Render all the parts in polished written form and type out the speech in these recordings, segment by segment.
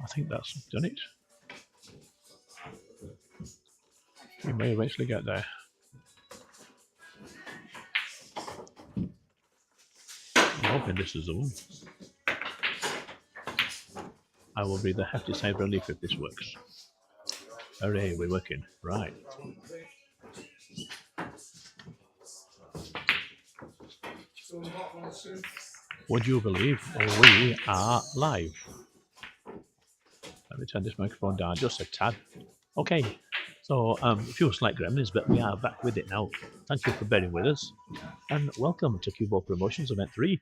I think that's done it. We may eventually get there. I'm hoping this is the one. I will breathe a hefty sigh of relief if this works. Hooray, we're working. Right. Would you believe we are live? Let me turn this microphone down just a tad. Okay, so a few slight gremlins, but we are back with it now. Thank you for bearing with us, and welcome to CueBall Promotions Event 3.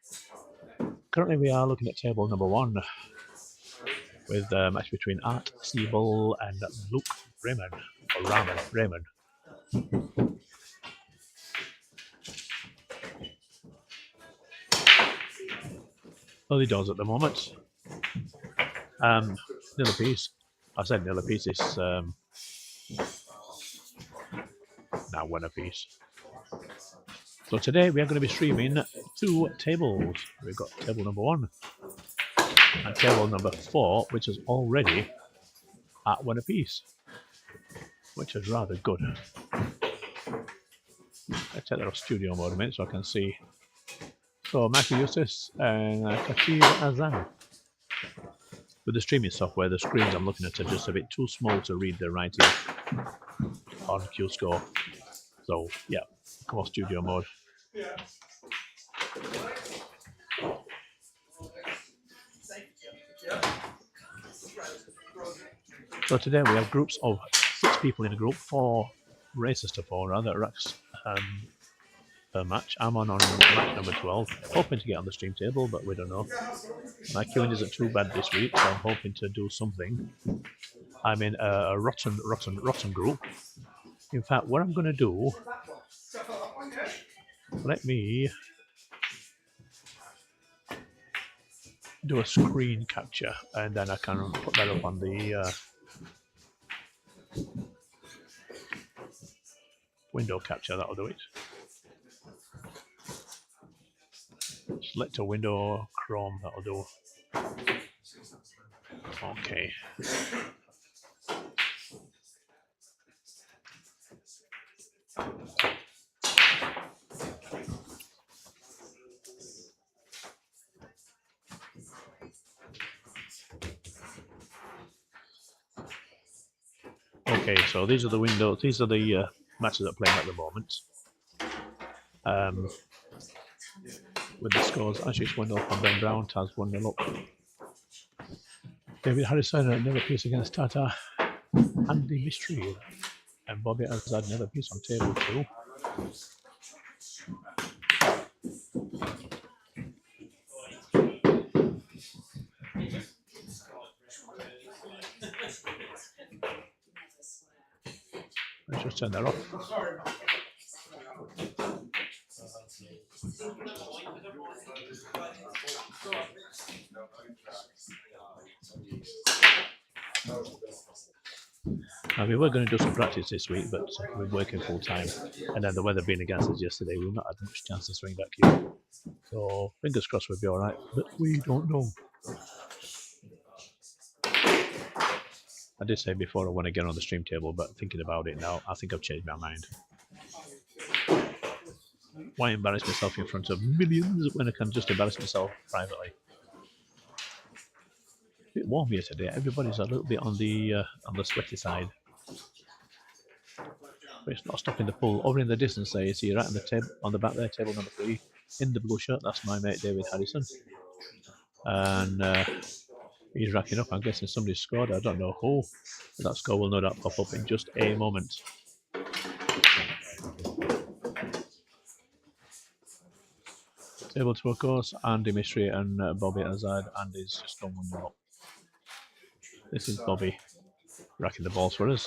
Currently we are looking at table number 1, with a match between Art Seabull and Luke Raymond, or Raymond. Early doors at the moment. Nil apiece. I said nil apiece is now one apiece. So today we are going to be streaming 2 tables. We've got table number 1 and table number 4, which is already at 1 apiece, which is rather good. Let's take that off studio mode a minute so I can see. So Michael Eustace and Khatib Azan. With the streaming software, the screens I'm looking at are just a bit too small to read the writing on CueScore. So yeah, come off studio mode. So today we have groups of 6 people in a group, 4 races to 4 rather, racks per match. I'm on match number 12, hoping to get on the stream table, but we don't know. My queuing isn't too bad this week, so I'm hoping to do something. I'm in a rotten group. In fact, what I'm going to do, let me do a screen capture, and then I can put that up on the window capture. That'll do it. Select a window, Chrome, that'll do. Okay. Okay, so these are the windows, these are the matches that are playing at the moment. With the scores, Ashik 1-0 on Ben Brown, Taz 1-0 up. David Harrison another piece against Tata. Andy Mystery and Bobby has had another piece on table 2. Let's just turn that off. Now, we were going to do some practice this week, but we're working full time, and then the weather being against us yesterday, we've not had much chance to swing that cue. So fingers crossed we'll be all right, but we don't know. I did say before I want to get on the stream table, but thinking about it now, I think I've changed my mind. Why embarrass myself in front of millions when I can just embarrass myself privately? A bit warm here today. Everybody's a little bit on the sweaty side. But it's not stopping the pull. Over in the distance there, you see right on the table, on the back there, table number 3, in the blue shirt. That's my mate David Harrison, and he's racking up. I'm guessing somebody scored. I don't know who. But that score will no doubt pop up in just a moment. Table 2, of course, Andy Mystery and Bobby Azad. Andy's just gone 1-0 up. This is Bobby racking the balls for us.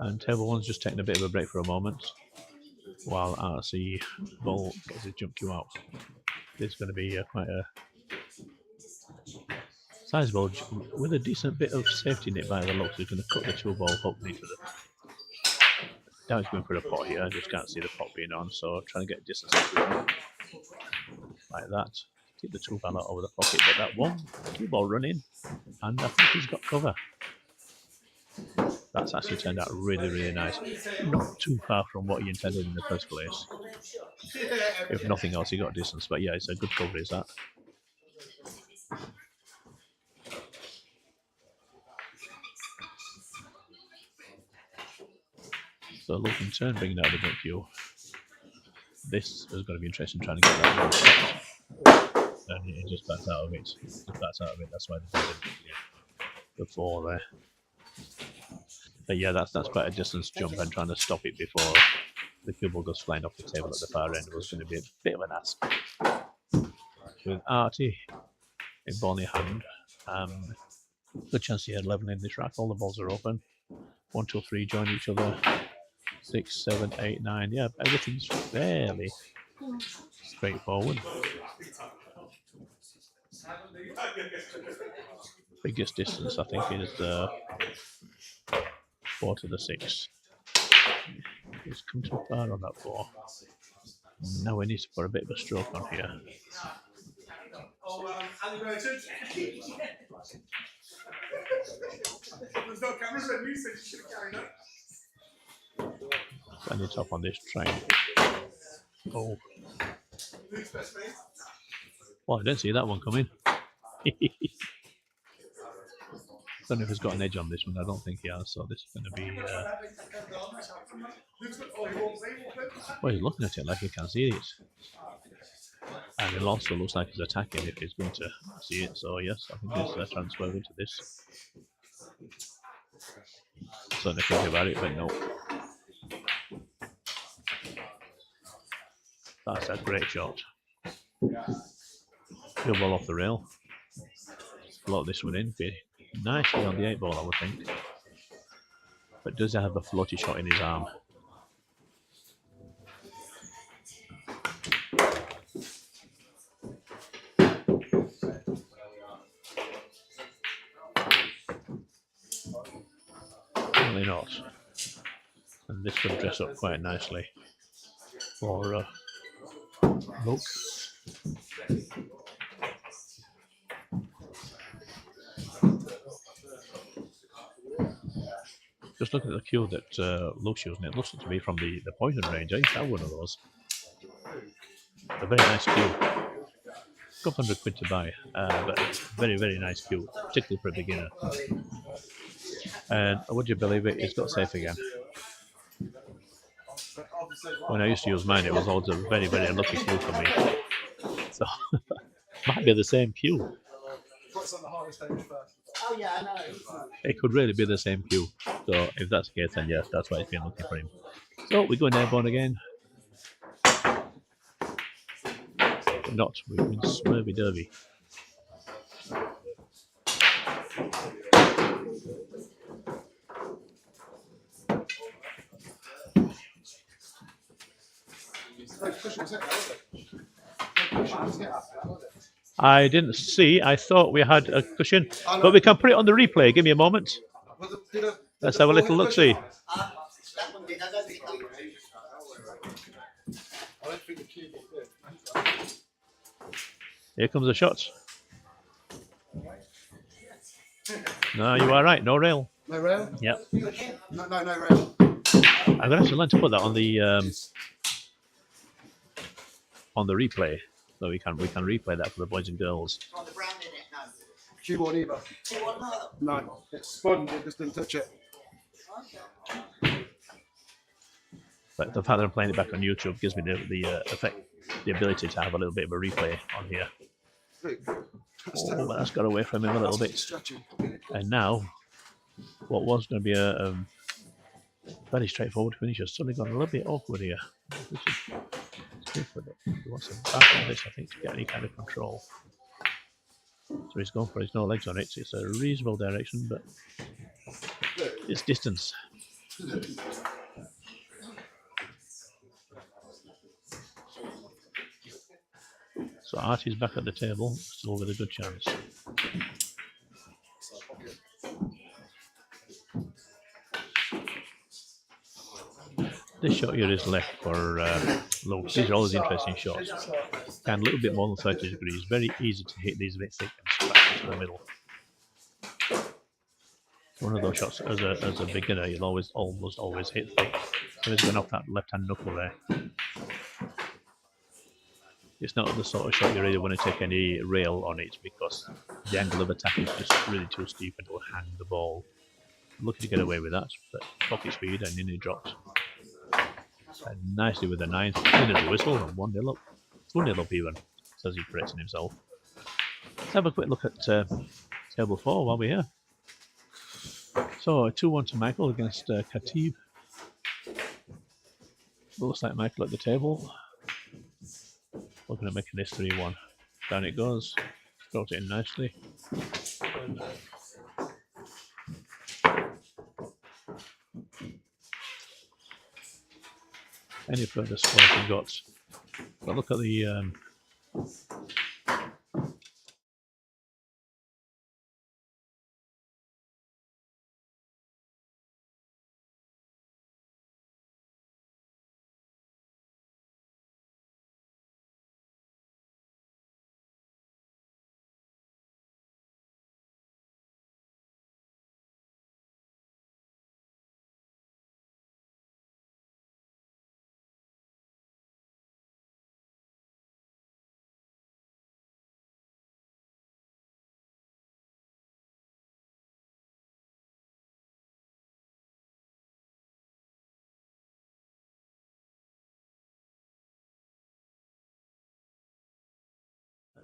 And table 1's just taking a bit of a break for a moment while RC Ball gets his jump cue out. This is going to be quite a sizable with a decent bit of safety net by the looks. He's going to cut the CueBall hopefully for the. Now he's going for a pot here. I just can't see the pot being on, so trying to get distance like that. kick the 2-ball out over the pocket, but that one CueBall running, and I think he's got cover. That's actually turned out really, really nice. Not too far from what he intended in the first place. If nothing else, he got distance, but yeah, it's a good cover, is that. So looking turn, bringing out the jump cue. This is going to be interesting trying to get that one. And he just backs out of it. Just backs out of it. That's why they did the 4 there. But yeah, that's quite a distance jump, and trying to stop it before the CueBall goes flying off the table at the far end was going to be a bit of an ask. With Artie in ball in hand, good chance he had leveling this rack. All the balls are open. 1, 2, 3 join each other. 6, 7, 8, 9. Yeah, everything's fairly straightforward. Biggest distance, I think, is 4 to the 6. He's come too far on that 4. Now we need to put a bit of a stroke on here. There's no cameras on you, so you should have carried up. Standing top on this train. Oh. Well, I didn't see that one coming. Don't know if he's got an edge on this one. I don't think he has, so this is going to be. Well, he's looking at it like he can see it. And it also looks like he's attacking if he's going to see it. So, yes, I think there's a transfer into this. Certainly think about it, but no. That's a great shot. CueBall off the rail. Float this one in. Be nicely on the 8-ball, I would think. But does he have a floaty shot in his arm? Certainly not. And this would dress up quite nicely for Luke. Just look at the cue that Luke's using. It looks to be from the poison range. I used to have one of those. A very nice cue. Couple £100 to buy, but very, very nice cue, particularly for a beginner. And would you believe it, it's got safe again. When I used to use mine, it was always a very, very unlucky cue for me. So, might be the same cue. Oh yeah, I know. It could really be the same cue. So if that's the case, then yes, that's why it's been looking for him. So we're going airborne again. Not, we've been swervy derby. I didn't see. I thought we had a cushion, but we can put it on the replay. Give me a moment. Let's have a little look-see. Here comes the shot. No, you are right. No rail. No rail? Yep. No rail. I'm going to have to learn to put that on the replay, so we can replay that for the boys and girls. On the brand in it, no. CueBall either. No, it's spun. It just didn't touch it. But the fact that I'm playing it back on YouTube gives me the ability to have a little bit of a replay on here. Oh, but that's got away from him a little bit. And now, what was going to be a very straightforward finish has suddenly gone a little bit awkward here. He wants to back on this, I think, to get any kind of control. So he's gone for his no legs on it. It's a reasonable direction, but it's distance. So Artie's back at the table, still with a good chance. This shot here is left for low. These are always interesting shots. And a little bit more than 30 degrees. Very easy to hit these a bit thick and scratch into the middle. One of those shots as a beginner, you'll almost always hit thick. So it's going off that left-hand knuckle there. It's not the sort of shot you really want to take any rail on it because the angle of attack is just really too steep and it will hang the ball. I'm lucky to get away with that, but pocket speed and nearly dropped. And nicely with the 9, in a whistle and 1-0 up. 2-0 up even, says he correcting himself. Let's have a quick look at table 4 while we're here. So 2-1 to Michael against Khatib. Looks like Michael at the table. Looking at making this 3-1. Down it goes. Brought it in nicely. Any further scores we got? But look at the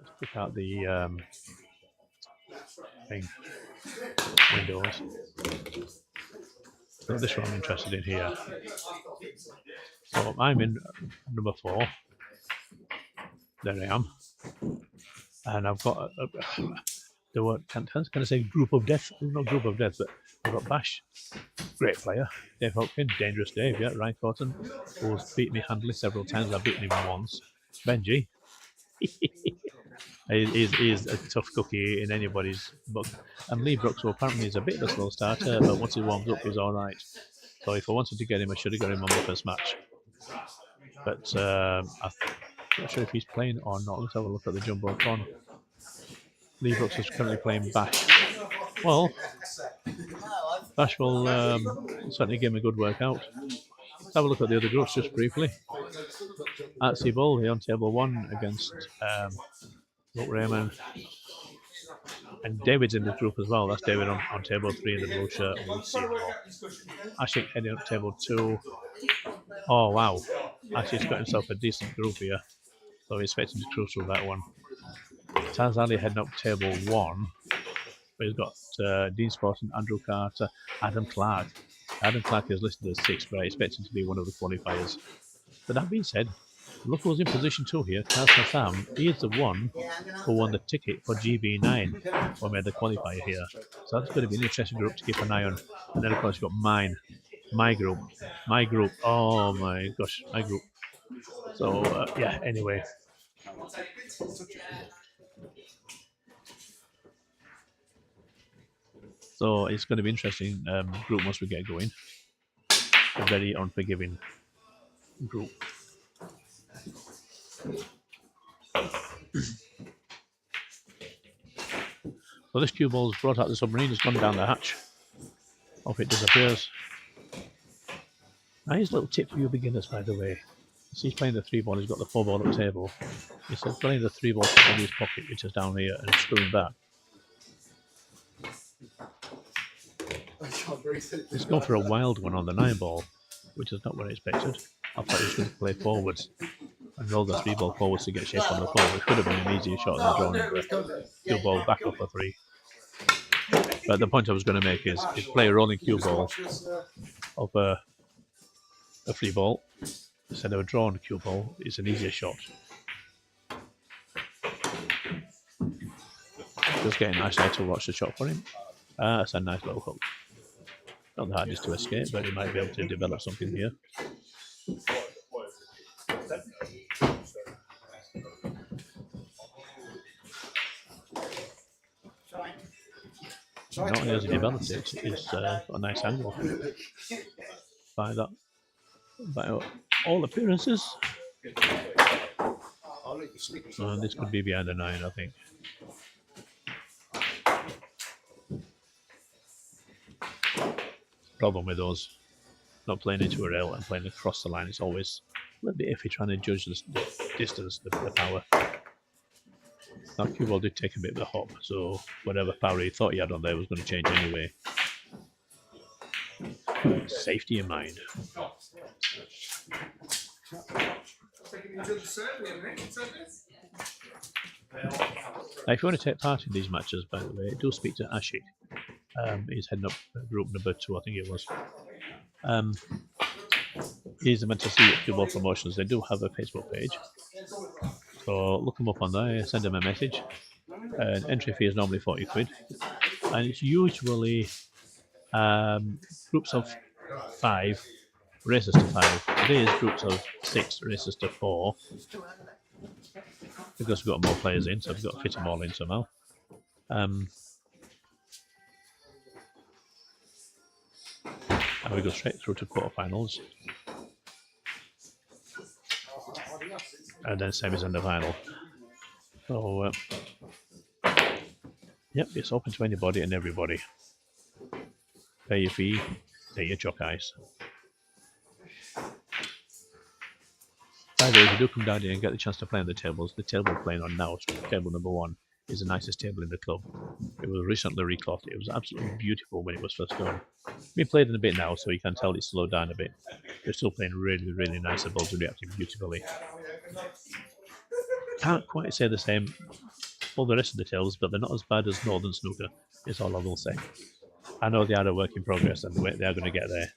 let's pick out the thing windows. So this one I'm interested in here. So I'm in number 4. There I am, and I've got the word can I say group of death? Not group of death, but I've got Bash, great player. Dave Hopkins, dangerous Dave, yeah. Ryan Corton, who's beat me handily several times. I've beaten him once. Benji. He's a tough cookie in anybody's book. And Lee Brooks, who apparently is a bit of a slow starter, but once he warms up, he's all right. So if I wanted to get him, I should have got him on the first match. But I'm not sure if he's playing or not. Let's have a look at the Jumbotron. Lee Brooks is currently playing Bash. Well, Bash will certainly give him a good workout. Let's have a look at the other groups just briefly. At CueBall, here on table 1 against Raymond. And David's in the group as well. That's David on table 3 in the blue shirt. We'll see more. Ashik heading up table 2. Oh, wow. Ashik's got himself a decent group here. So we're expecting to cruise through that one. Taz Ali heading up table 1. But he's got Dean Sporton, Andrew Carter, Adam Clark. Adam Clark is listed as 6th, but I expect him to be one of the qualifiers. But that being said, look who's in position 2 here, Kaz Hassam. He is the one who won the ticket for GB9 or made the qualifier here. So that's going to be an interesting group to keep an eye on. And then of course you've got my group. Oh my gosh, my group. So yeah, anyway. So it's going to be interesting group once we get going. A very unforgiving group. So this CueBall's brought out the submarine, has gone down the hatch. Off it disappears. Nice little tip for you beginners, by the way. He's playing the 3 ball, he's got the 4 ball up table. He's playing the 3 ball in his pocket, which is down here, and screwing back. He's gone for a wild one on the 9 ball, which is not what I expected. I thought he was going to play forwards and roll the 3 ball forwards to get shape on the 4, which could have been an easier shot than drawing the CueBall back up for 3. But the point I was going to make is play a rolling CueBall of a 3 ball instead of a drawn CueBall. It's an easier shot. Just getting nice to watch the shot for him. That's a nice little hook. Not the hardest to escape, but he might be able to develop something here. Not only has he developed it, he's got a nice angle by that. by all appearances. And this could be behind the 9, I think. Problem with those not playing into a rail and playing across the line, it's always a little bit iffy trying to judge the distance, the power. Now CueBall did take a bit of a hop, so whatever power he thought he had on there was going to change anyway. Safety in mind. Now, if you want to take part in these matches, by the way, do speak to Ashik. He's heading up group number 2, I think it was. He's meant to see CueBall Promotions. They do have a Facebook page, so look them up on there. Send them a message. Entry fee is normally 40 quid, and it's usually groups of 5 races to 5. Today is groups of 6 races to 4, because we've got more players in, so we've got to fit them all in somehow. And we go straight through to quarterfinals, and then semis and the final. So, yep, it's open to anybody and everybody. Pay your fee, pay your chalk ice. By the way, if you do come down here and get the chance to play on the tables, the table we're playing on now, table number 1, is the nicest table in the club. It was recently reclothed. It was absolutely beautiful when it was first done. We played in a bit now, so you can tell it's slowed down a bit. We're still playing really, really nice. The balls are reacting beautifully. Can't quite say the same for the rest of the tables, but they're not as bad as Northern Snooker, is all I will say. I know they are a work in progress and they are going to get there.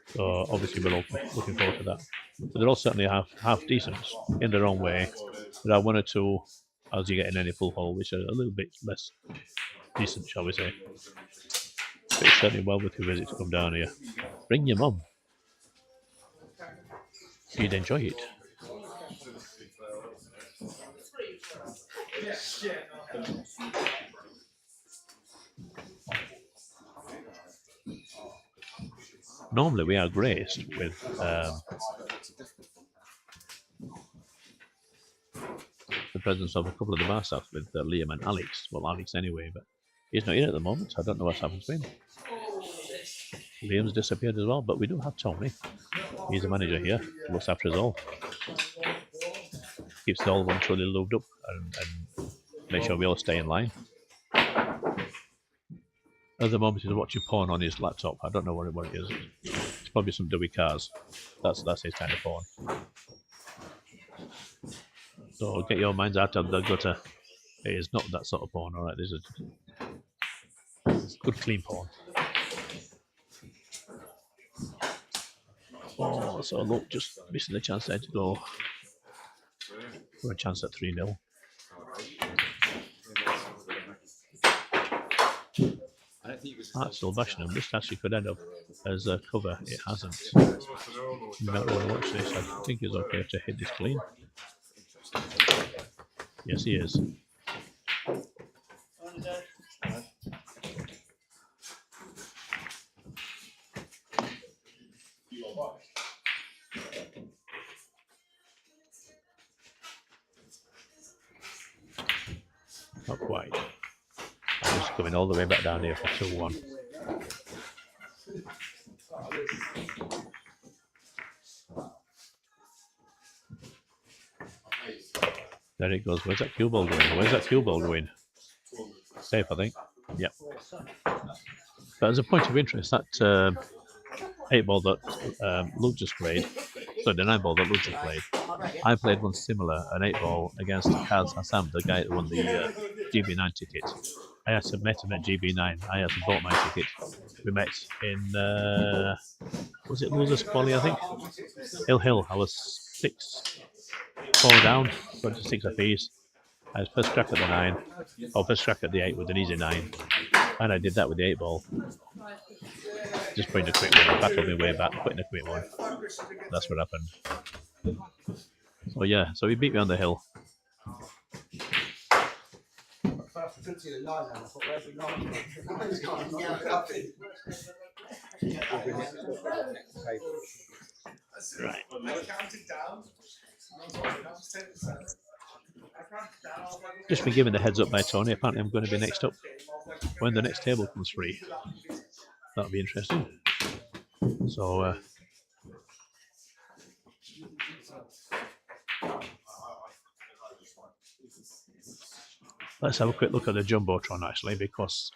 So obviously we're all looking forward to that. But they're all certainly half decent in their own way. There are 1 or 2, as you get in any full hole, which are a little bit less decent, shall we say. But it's certainly well worth your visit to come down here. Bring your mum. You'd enjoy it. Normally we are graced with the presence of a couple of the bar staff, with Liam and Alex. Well, Alex anyway, but he's not here at the moment. I don't know what's happened to him. Liam's disappeared as well, but we do have Tony. He's the manager here, looks after us all. Keeps all one truly lubed up and make sure we all stay in line. At the moment he's watching porn on his laptop. I don't know what it is. It's probably some Dewey Cars. That's his kind of porn. So get your minds out of the gutter. It is not that sort of porn, alright? This is good clean porn. Oh, so look, just missing the chance there to go for a chance at 3-0. That's still bashing him. This actually could end up as a cover. It hasn't. You might want to watch this. I think he's okay to hit this clean. Yes, he is. Not quite. I'm just coming all the way back down here for 2-1. There it goes. Where's that CueBall going? Where's that CueBall going? Safe, I think. Yep. But as a point of interest, that 8-ball that Luke just played, sorry, the 9-ball that Luke just played, I played one similar, an 8-ball against Kaz Hassan, the guy that won the GB9 ticket. I actually met him at GB9. I actually bought my ticket. We met in, was it Losers Quali, I think? Hill. I was 4 down, 26 apiece. I was first crack at the 9, or first crack at the 8 with an easy 9. And I did that with the 8-ball. Just putting a quick one, battled my way back, putting a quick one. That's what happened. So yeah, so he beat me on the hill. Right. Just been given the heads up by Tony. Apparently, I'm going to be next up when the next table comes free. That'll be interesting. So, let's have a quick look at the Jumbotron actually, because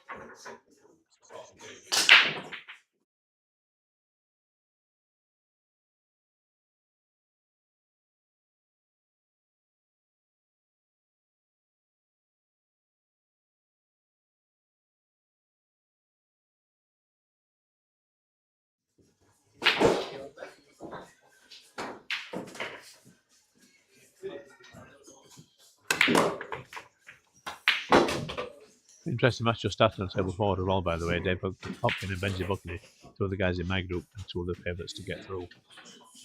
interesting match just started on table 4 to roll, by the way. Dave Hopkins and Benji Buckley, two of the guys in my group, and two of the favourites to get through.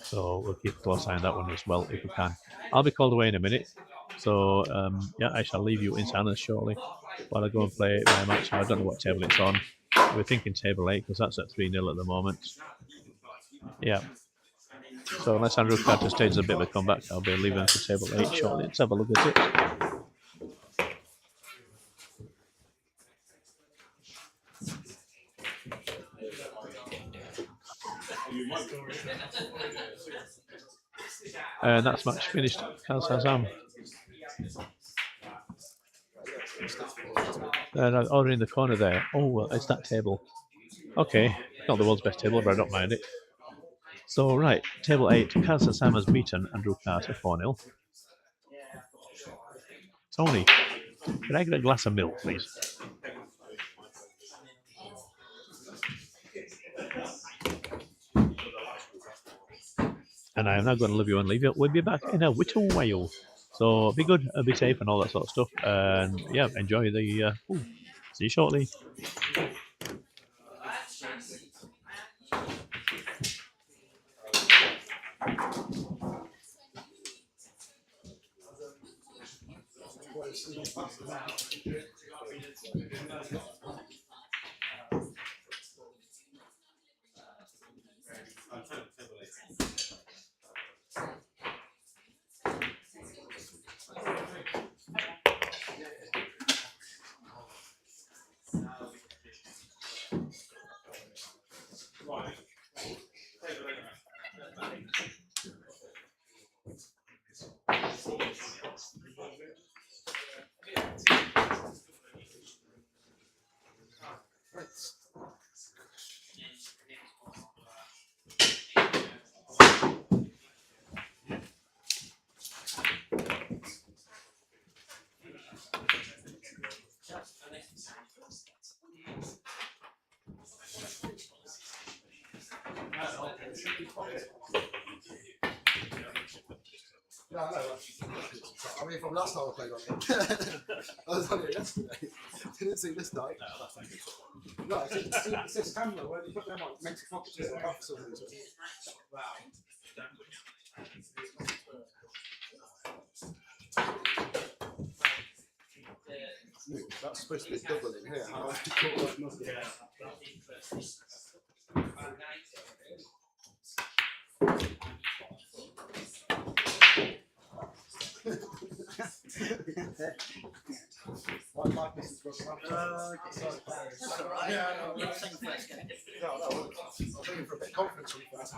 So we'll keep a close eye on that one as well if we can. I'll be called away in a minute. So, yeah, I shall leave you in silence shortly while I go and play my match. I don't know what table it's on. We're thinking table 8 because that's at 3-0 at the moment. Yeah. So unless Andrew Carter stages a bit of a comeback, I'll be leaving for table 8 shortly. Let's have a look at it. And that's match finished. Kansas. Order in the corner there. Oh, well, it's that table. Okay, not the world's best table, but I don't mind it. So, right, table 8. Kansas Sam has beaten Andrew Carter 4-0. Tony, can I get a glass of milk, please? And I am now going to leave you and leave you. We'll be back in a little while. So be good, be safe, and all that sort of stuff. And yeah, enjoy the. See you shortly. Yeah, I know. I mean, from last time I played on it. I was on it yesterday. Didn't see this night. No, it's this camera where you put them on, it makes it focus just like off something. That's supposed to be double in here. How have you caught that nothing? I'm looking for a bit of confidence from you first.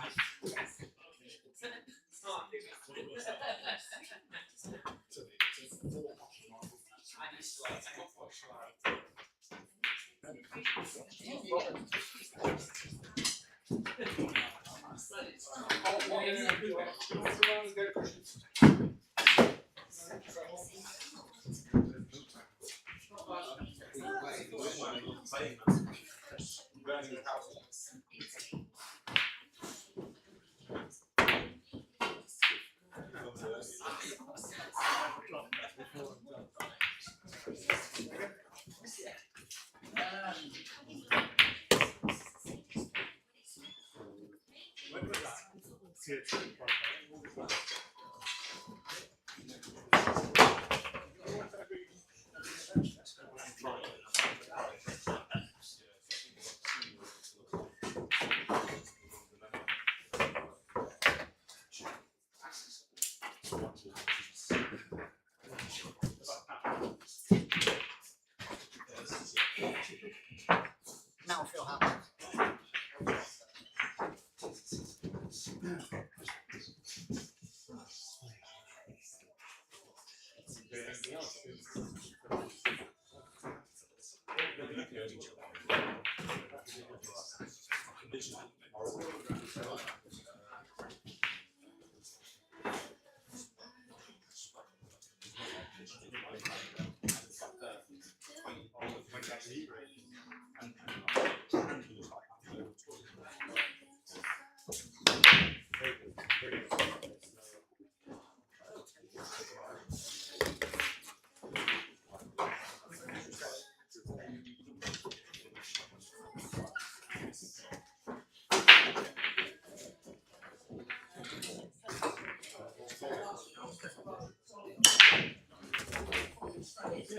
You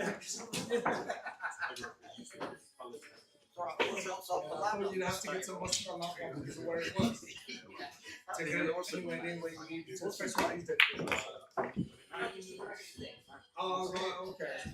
have to get some mustard on that one because of where it was. To get it anywhere near where you need it to, especially when you did. Oh, right, okay.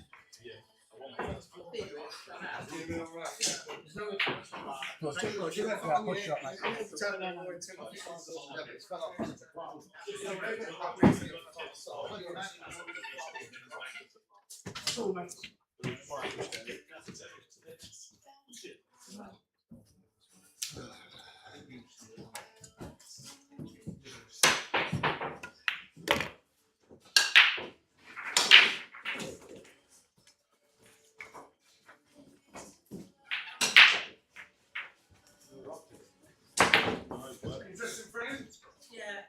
Interesting friend? Yeah.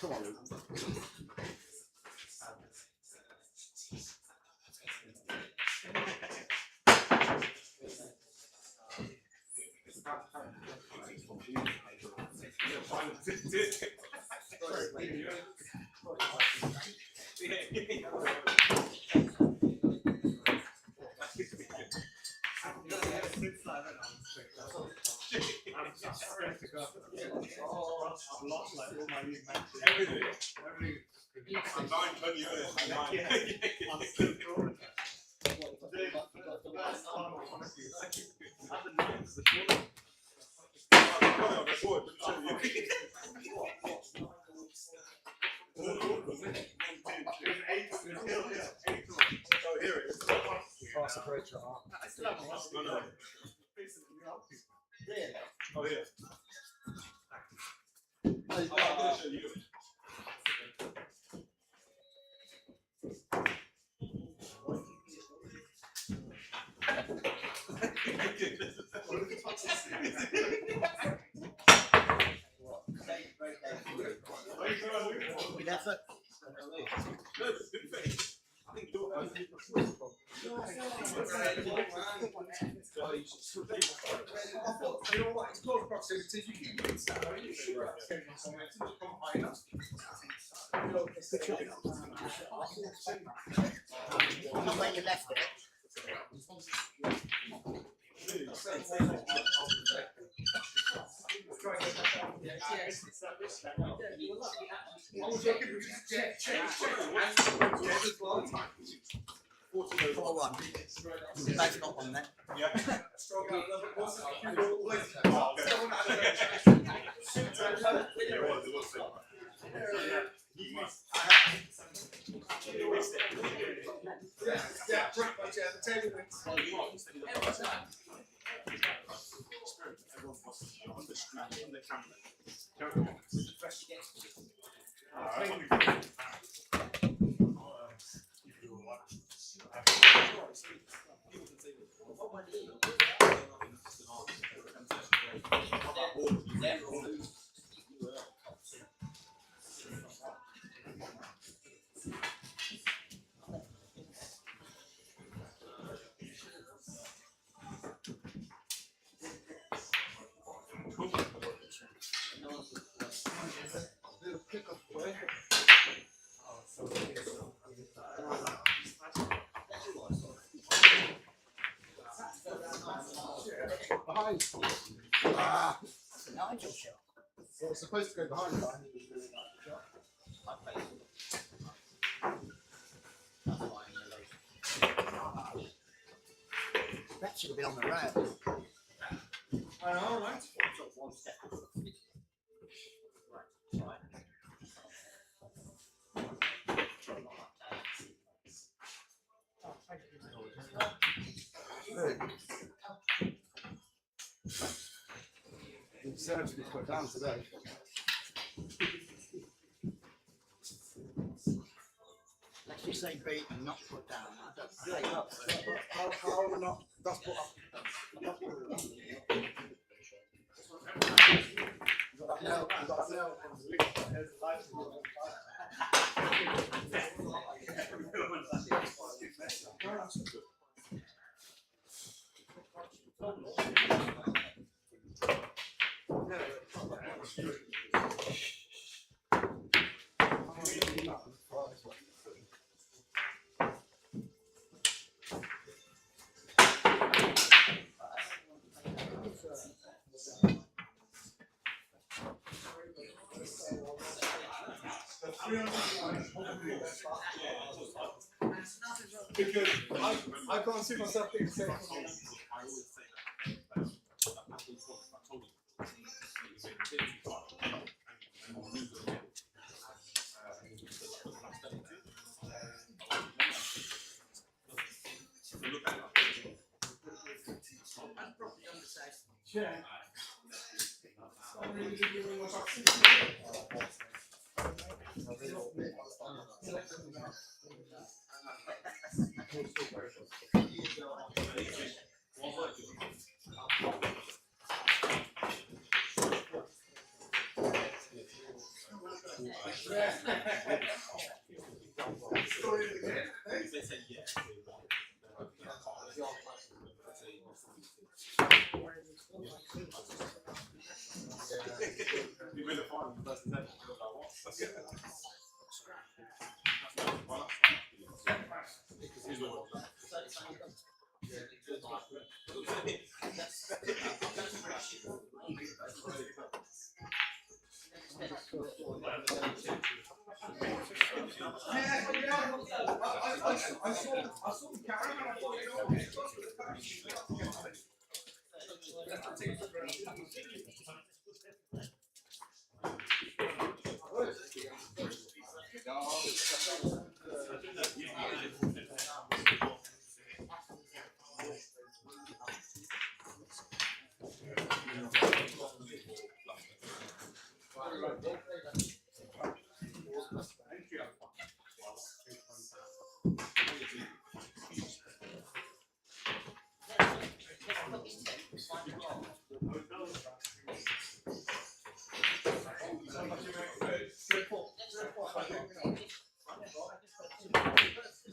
Come on. That's not on there. Behind. Ah. Nigel shot. So it's supposed to go behind, but I think it's doing that. That should have been on the rail. I know, right? One step. It deserves to be put down today. Let's just say beat and not put down. How are we not? That's put up. Because I can't see myself being safe. Yeah.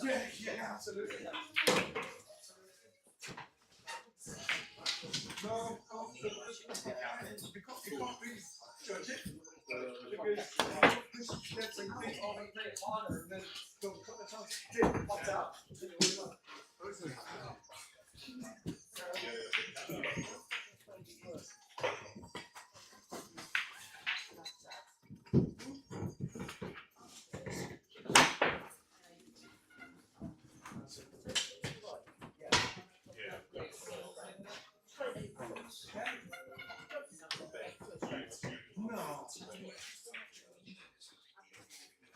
Yeah, absolutely. No, you can't really judge it because there's a thing on a bit harder and then they'll put the chance to dip, pops out.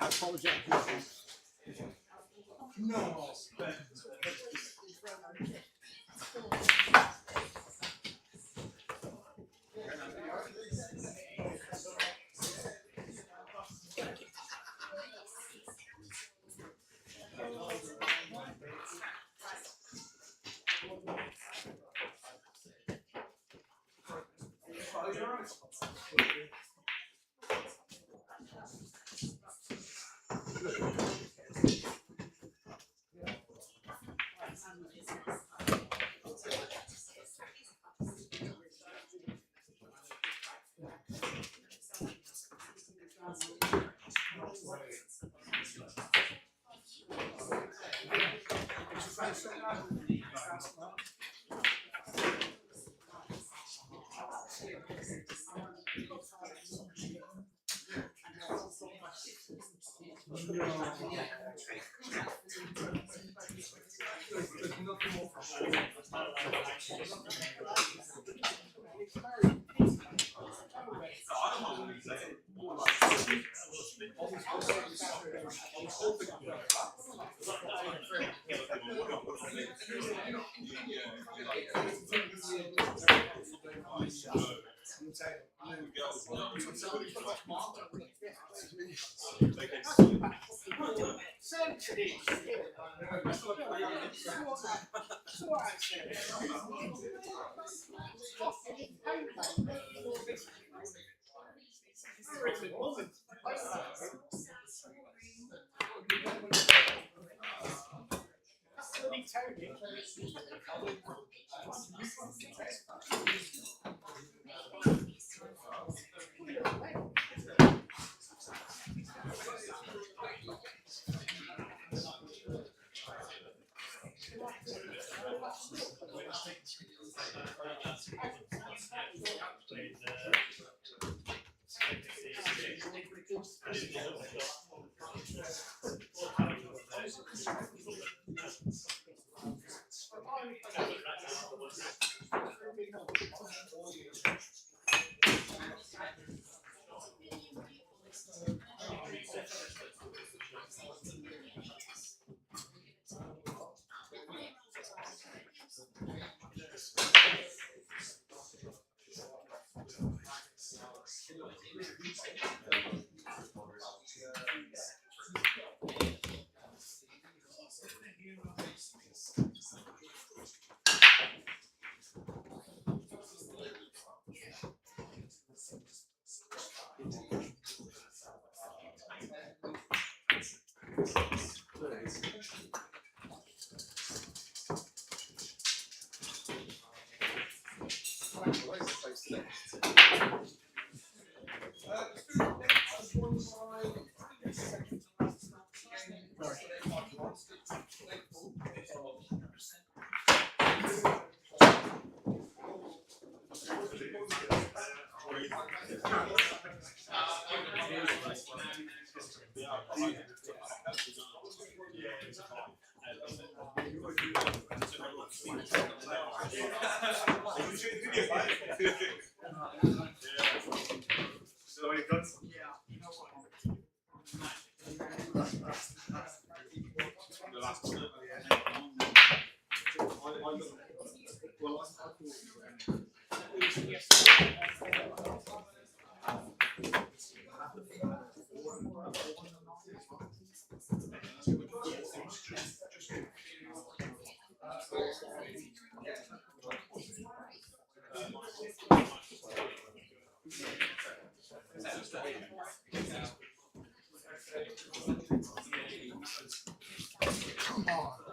I apologize.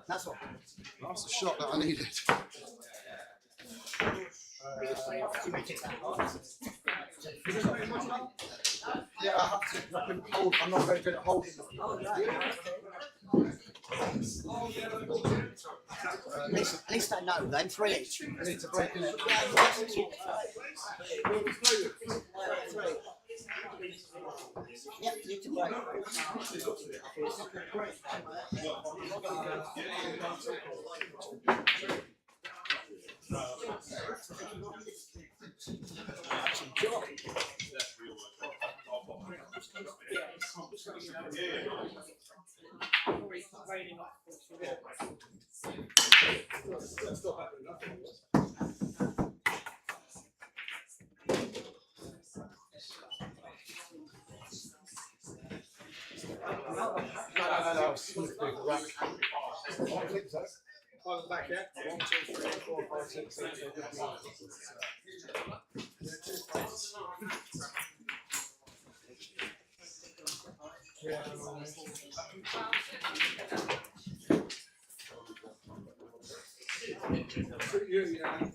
That's what. That's the shot that I needed. Yeah, I have to. I can hold. I'm not very good at holding. At least I know then. 3 each. I need to break it. Yep, you can break. No. Back here. 1, 2, 3, 4, 5, 6, 7, 8, 9.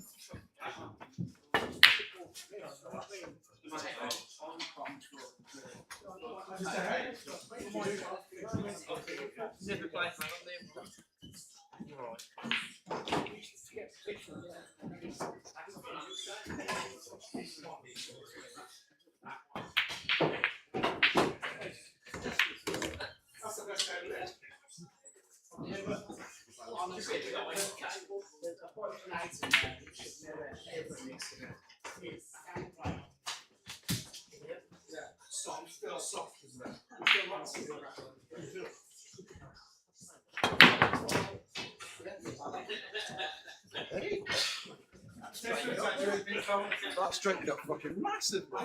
That straightened up fucking massively.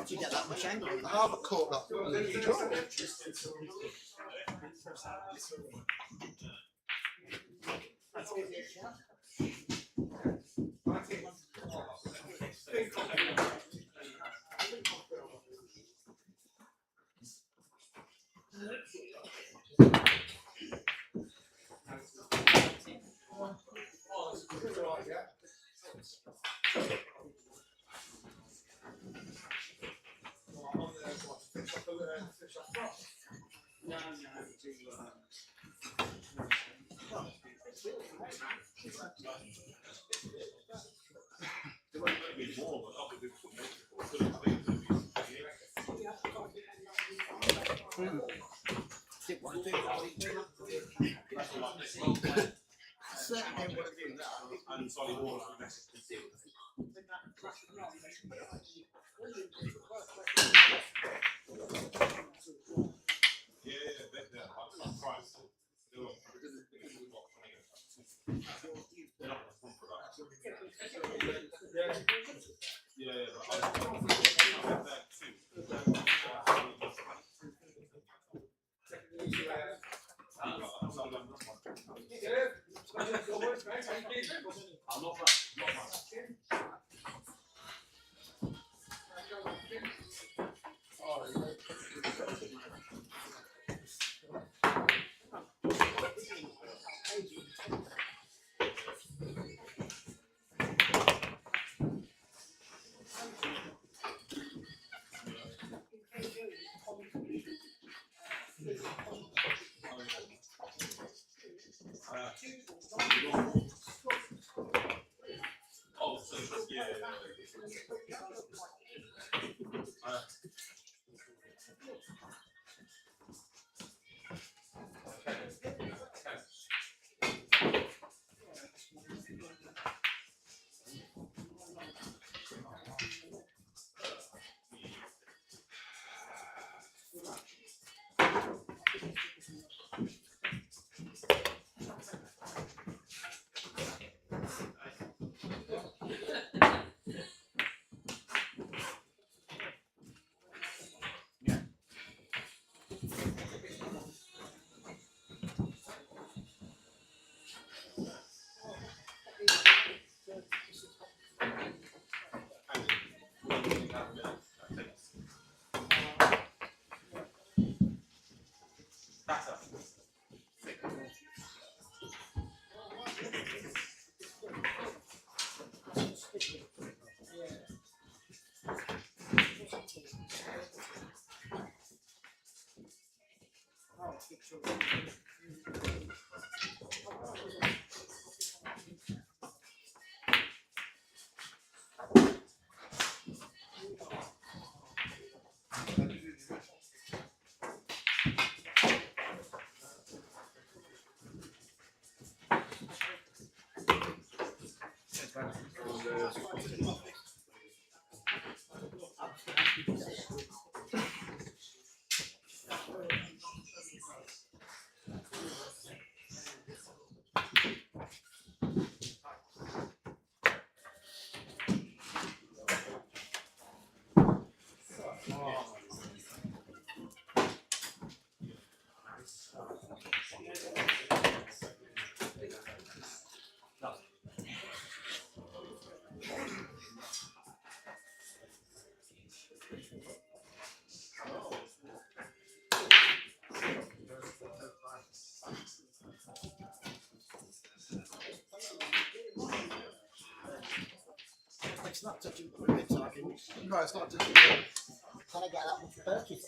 Did you get that much angle? I haven't caught that. Didn't want to do that. Certainly didn't want to do that. It's not touching the so I can. No, it's not just. Can I get that much purchase?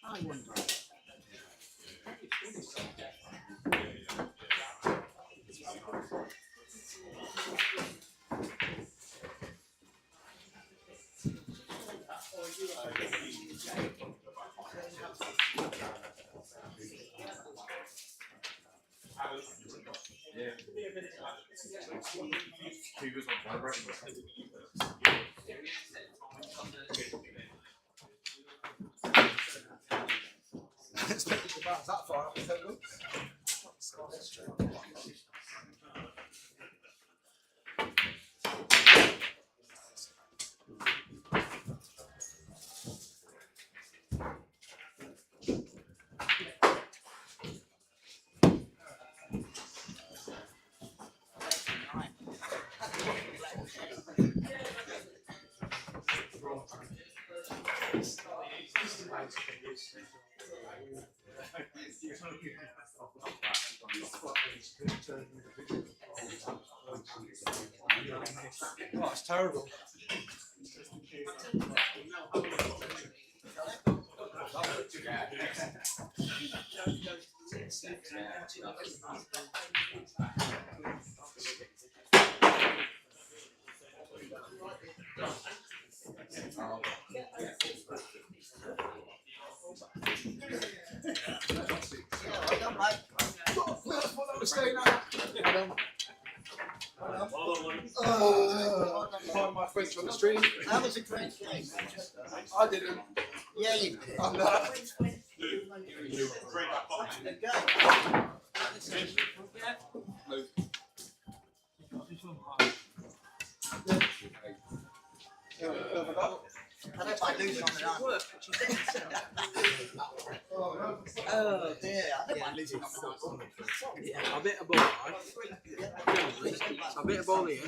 I wonder. It's not just about that far up the table. Oh, it's terrible. I don't like. Find my French on the stream. That was a great game. I didn't. Yeah, you did. I'm not. Good go. I don't like losing on the arm. Oh dear, I don't like losing on the arm. I bit a ball, right? I bit a ball here.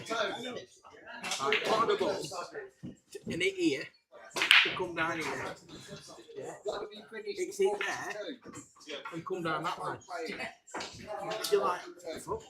I caught the ball in it here to come down here. Yeah. It's hit there and come down that way. You're like, fuck.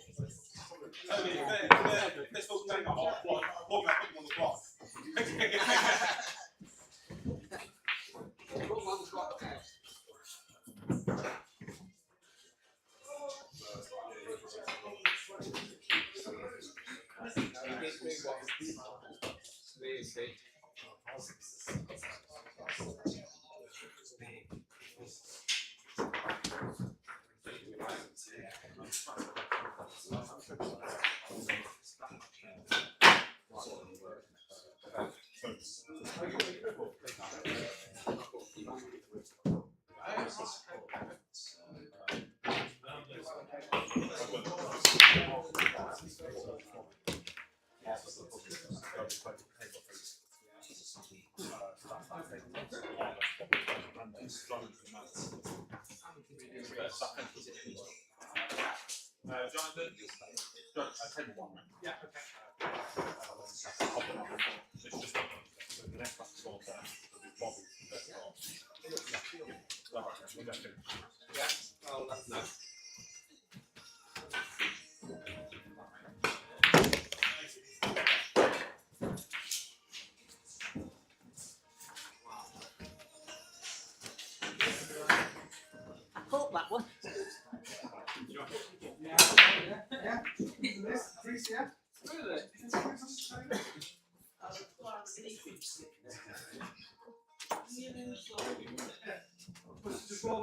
Hi,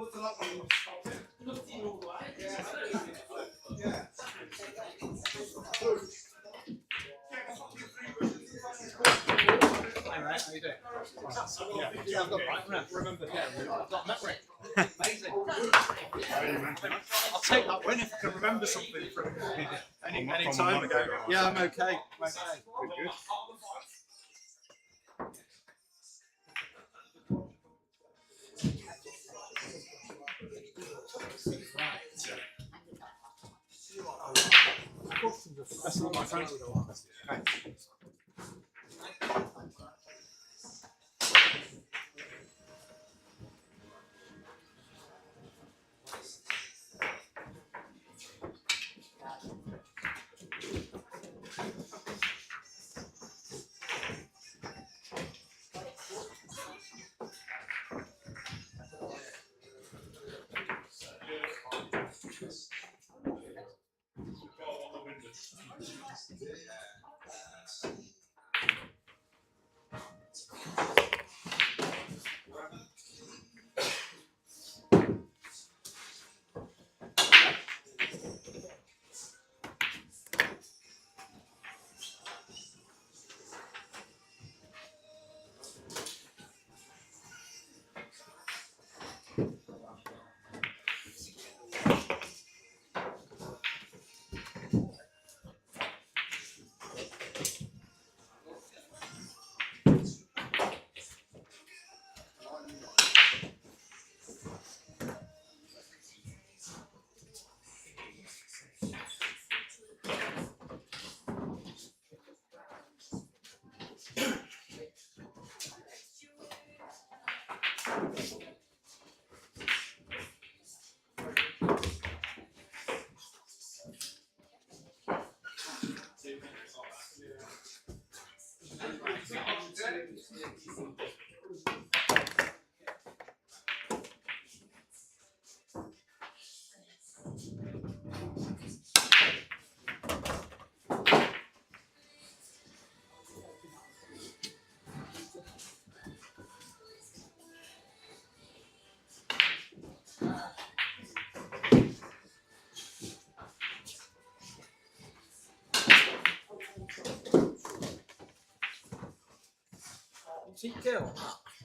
mate. How you doing? Yeah, I've got right. Remember, I've got memory. Amazing. I'll take that win if I can remember something from any time ago. Yeah, I'm okay. I'm okay. Good. That's all my friends. Okay. See, kill.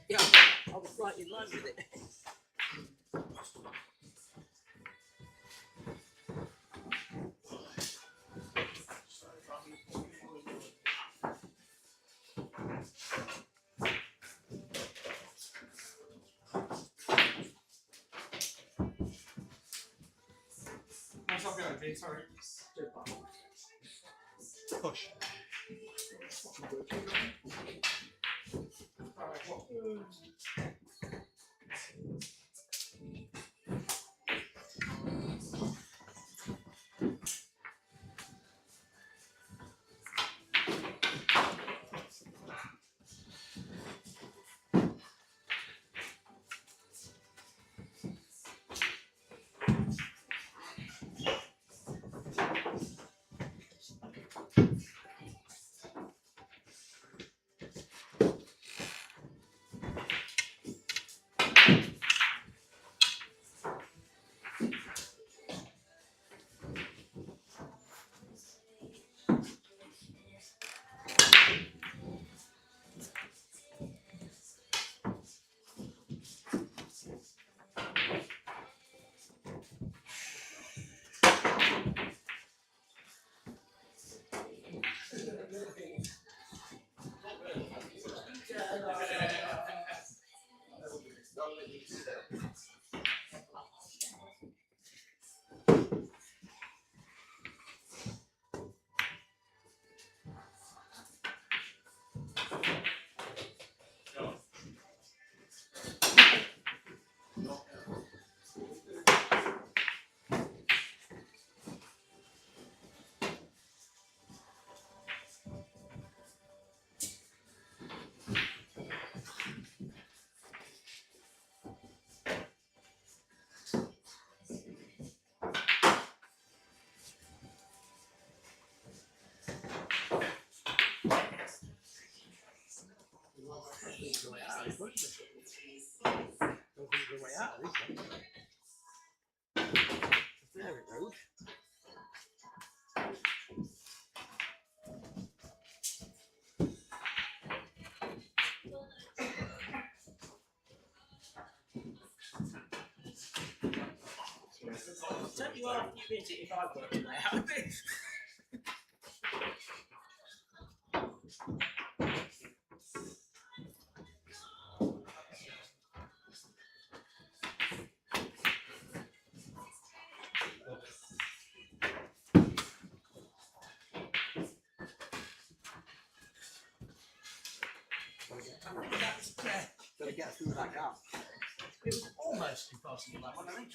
Yeah, I was right in line with it. How's that going, Dean? Sorry. Push. Don't think the way out. There it goes. I'll tell you what, you've been to if I've worked tonight out of this. Gotta get through that gap. It was almost impossible, that one, I think.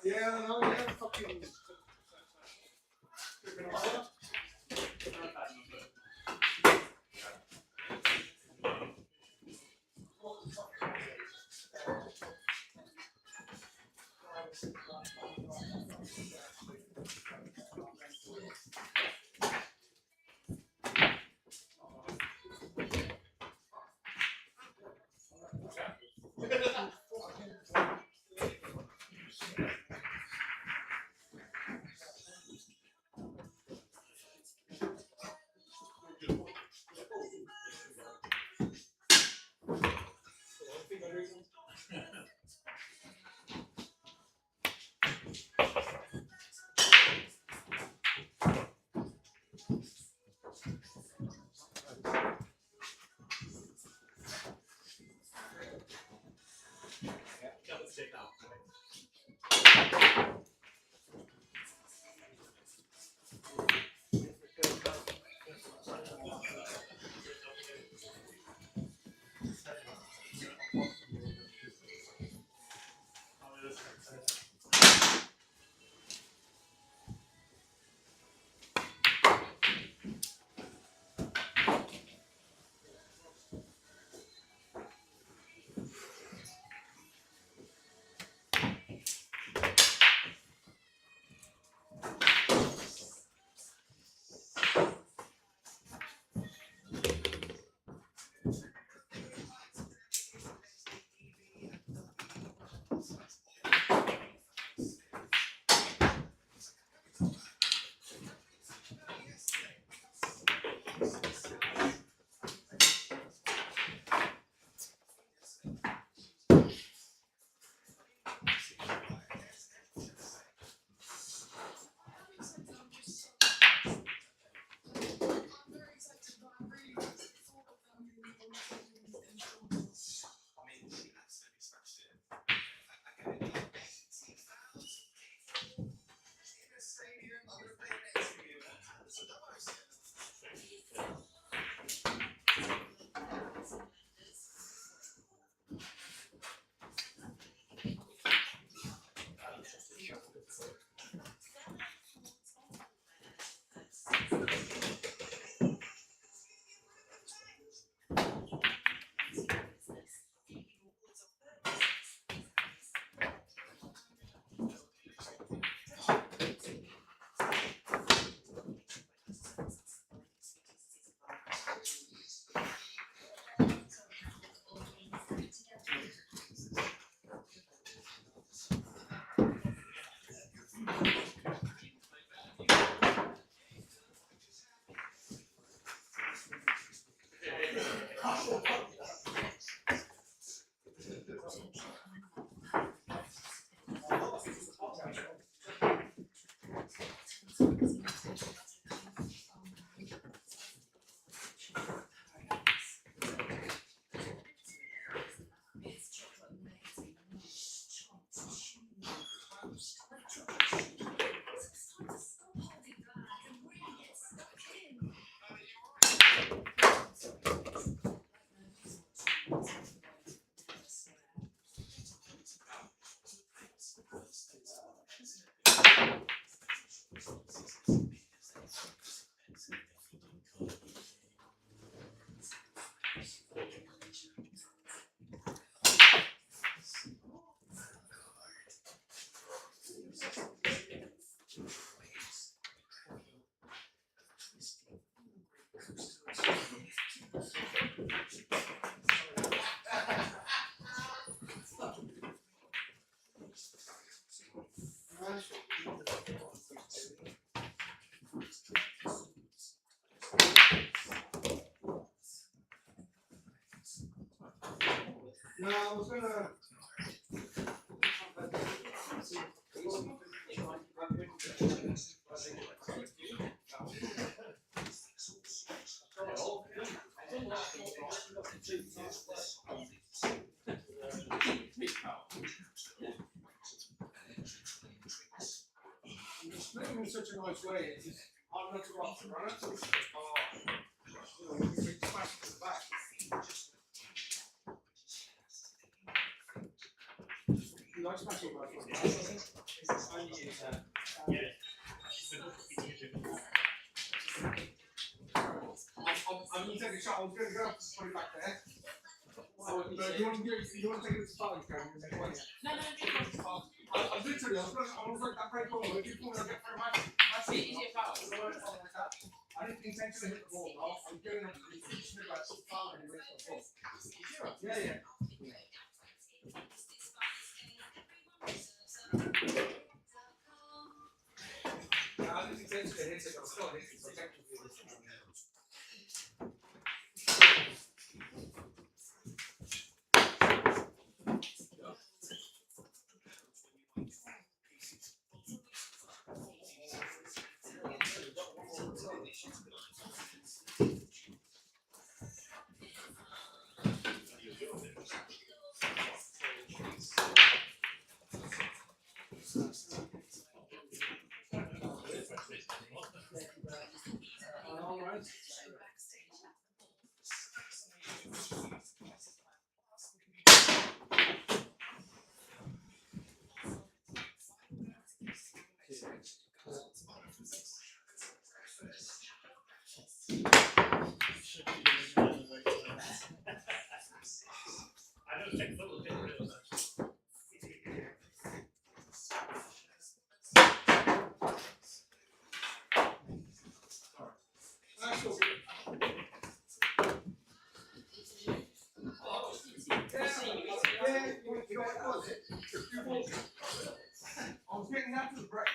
Yeah, no, yeah, fucking. No, I was gonna. Split in such a nice way, it's just hard not to rock the run. You can smash it to the back. You like smashing back from the back? I'm going to take a shot. I was going to go up to put it back there. But you want to take it as far as you can? No. I was literally, I was like that break ball. If you pull it, I'll get through my I didn't intentionally hit the ball. I was getting up to the pitch, like foul, and he went for the ball. Yeah. I didn't intentionally hit it, I was still hitting it, so technically it was I was getting after the break,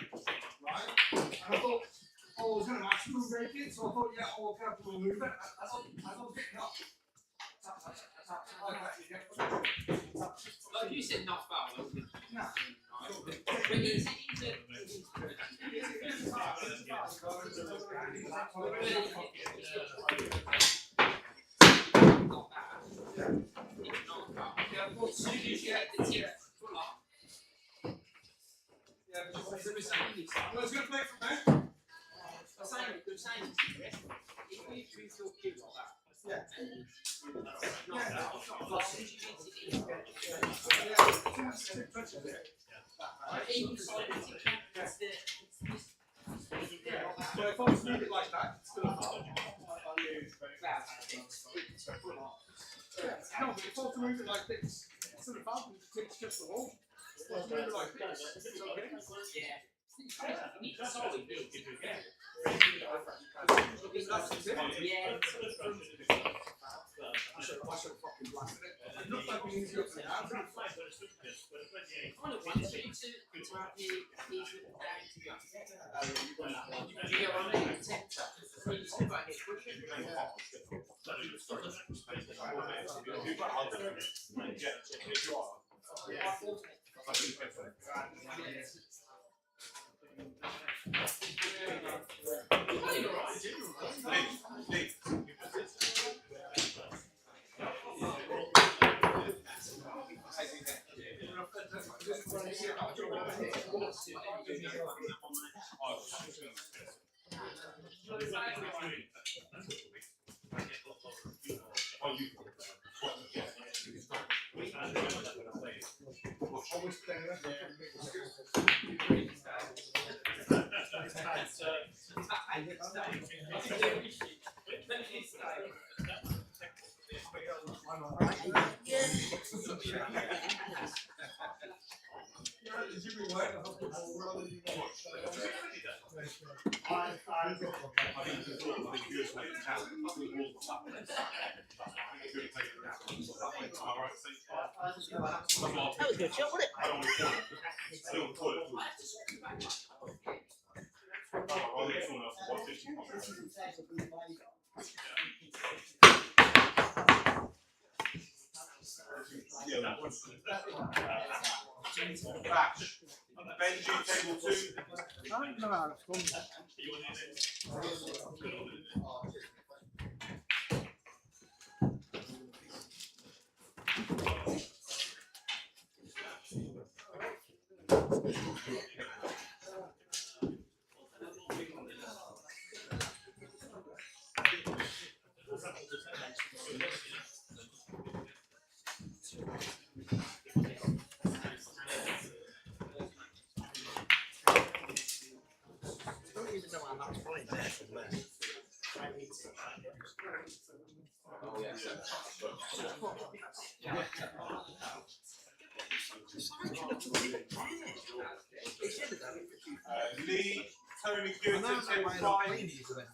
right? And I thought, I was going to actually break it, so I thought, I'll have to move it. As I was getting up, Like you said, not foul. No. But he's I was going to play from there. they're saying if we treat your kid like that, But if I was moving it like that, it's still a foul. No, but if I was to move it like this, it's still a foul, it's just the wall. If I was to move it like this, it's okay. That's all we do. I should have fucking blasted it. It looked like we needed to go to the house. I want to have you to have the easement down to go. You get what I mean? You talk about it, push it. That was good shot, wasn't Benji, table 2. I don't know how that's gone. I don't even know how that's playing there from there. Lee, Tony I Good, know why table I don't 5. play these then.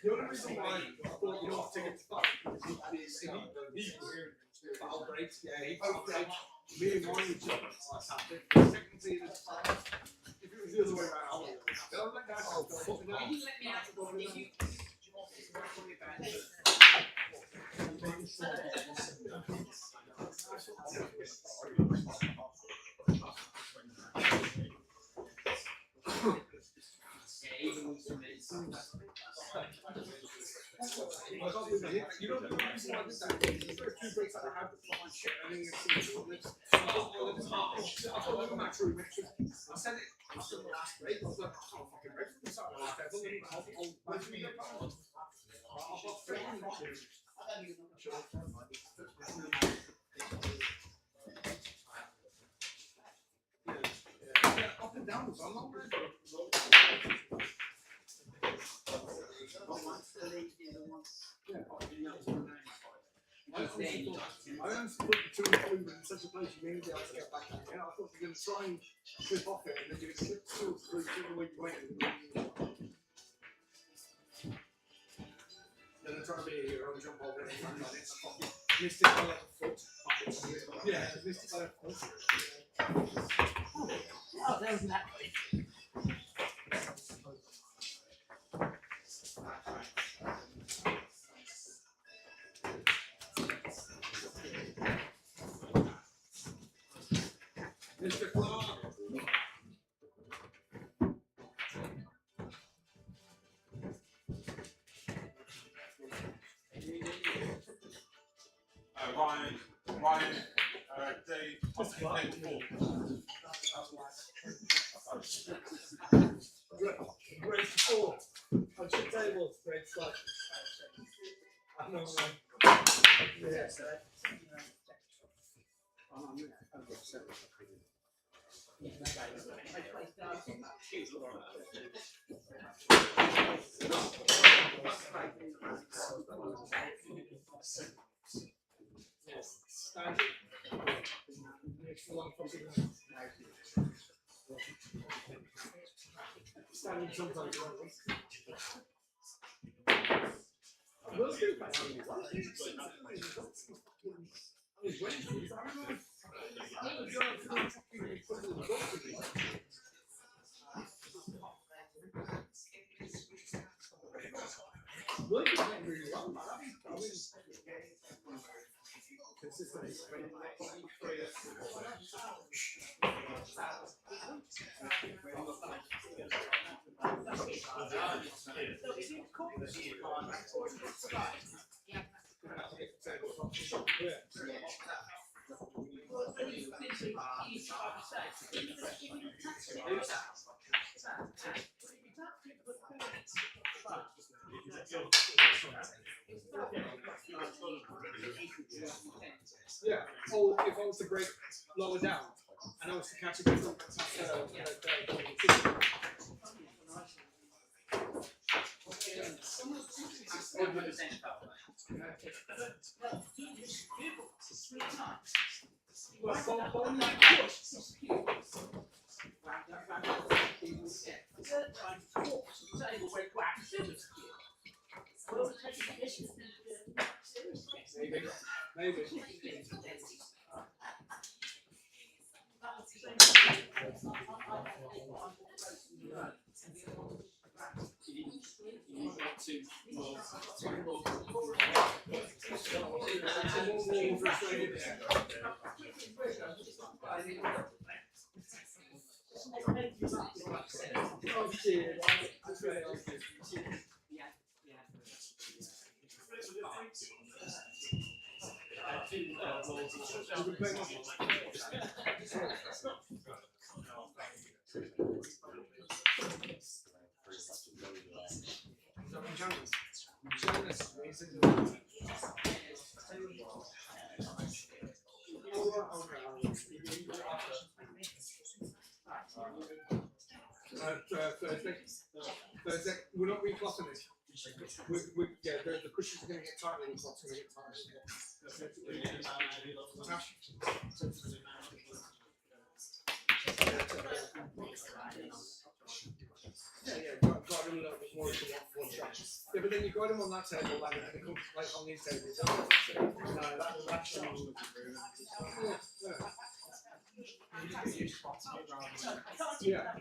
The only reason why I thought you don't take it to fight is he foul breaks, foul break. Me and mine would just tactic. Technically, if it was the other way around, they'll let that go. If you let me out, if you. You know, the reason why I did that is the first two breaks that I had to fly. I honestly put the two and two in such a place you may be able to get back in. Yeah, I thought you were going to try and slip off it and then you slip two or three the way you went. Then I'm trying to be your own jump over it. Missed it by like a foot. Yeah, missed it by a foot. Oh, that was that way. Mr. Clark. Ryan, Dave, Mr. Clark. Grade 4. On two tables, grade 5. I know, yeah. Standing sometimes. Those two yeah. Oh, if I was to break lower down and I was to catch a different maybe. Thursday, we're not reclothing it. Yeah, the cushions are going to get tighter and the cloth's going to get tighter. Yeah, got a little bit more into one shot. Yeah, but then you got them on that table, like, and it comes like on these tables. No, that's yeah.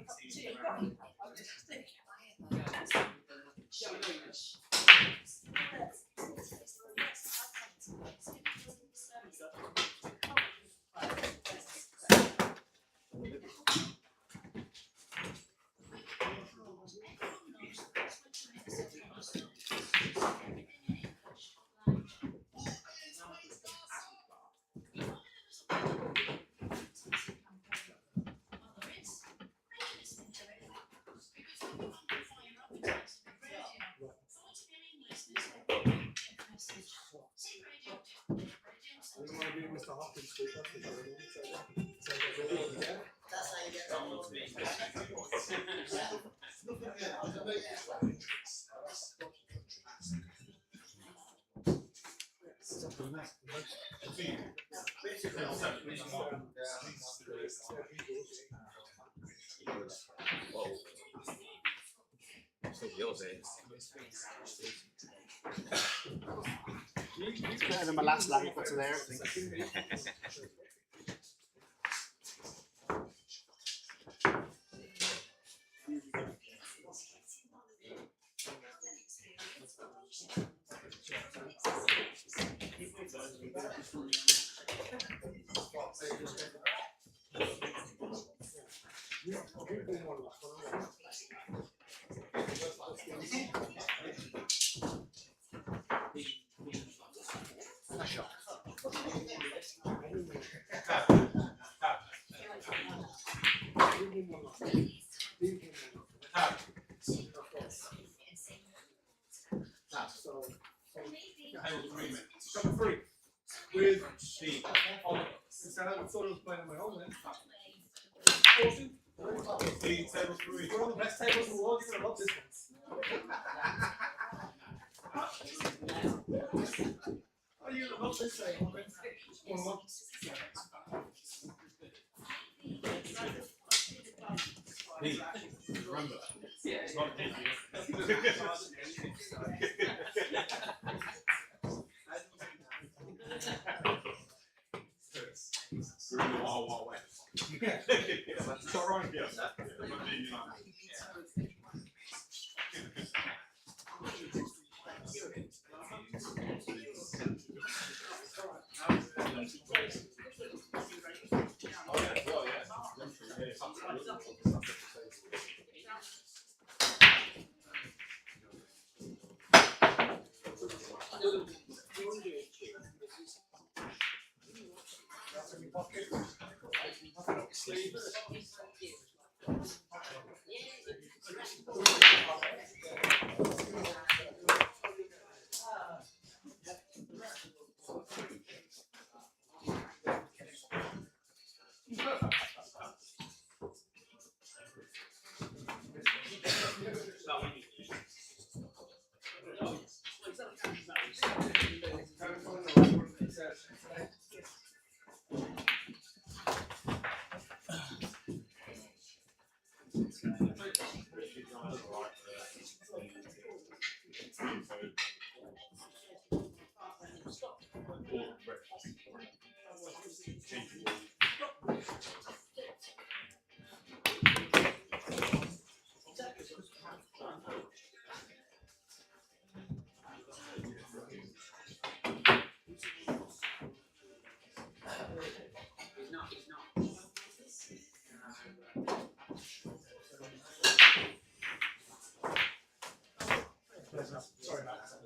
Mr. Hopkins speak, that's for sure. It's better than my last lag for today, I think. Three. With the instead I thought I was playing on my own then. Table 3. We're on the best tables in the world, you're gonna love this one. Oh, you're gonna love this table. Remember, it's not we're in the Wild Wild West. It's all right, yes. Sorry about that.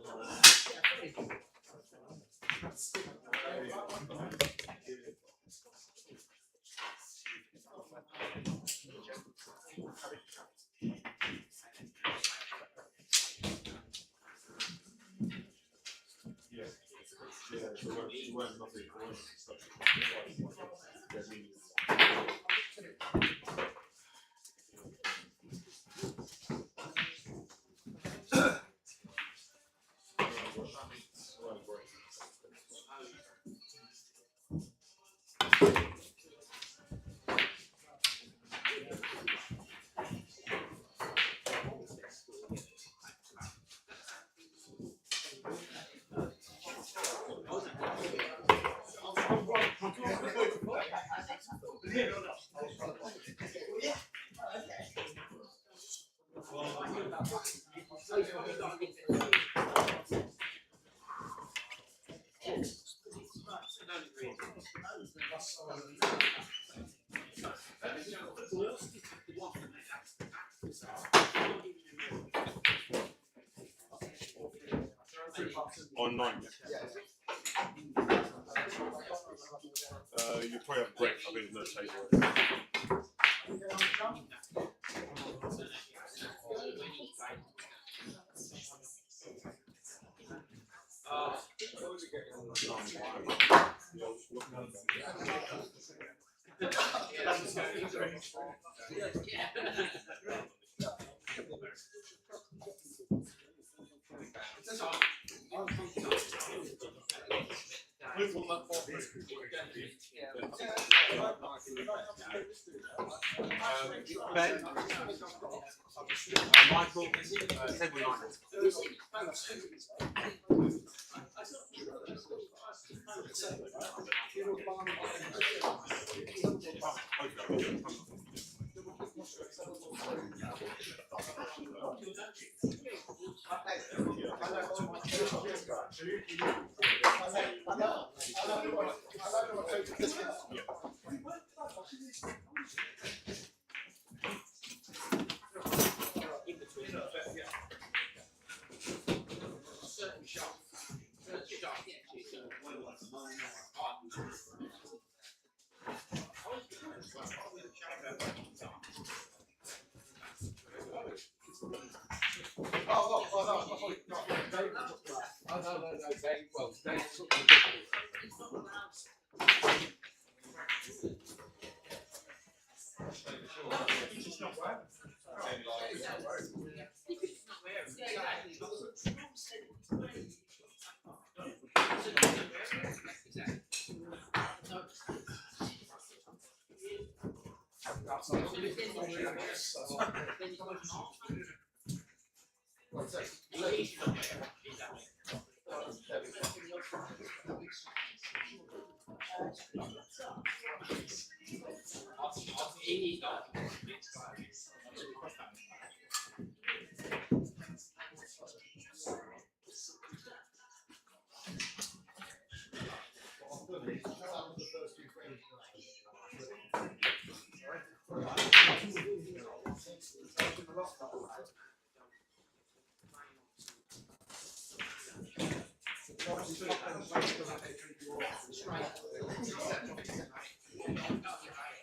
On 9. You probably have break, I think there's no table. Ben, Michael, said we might.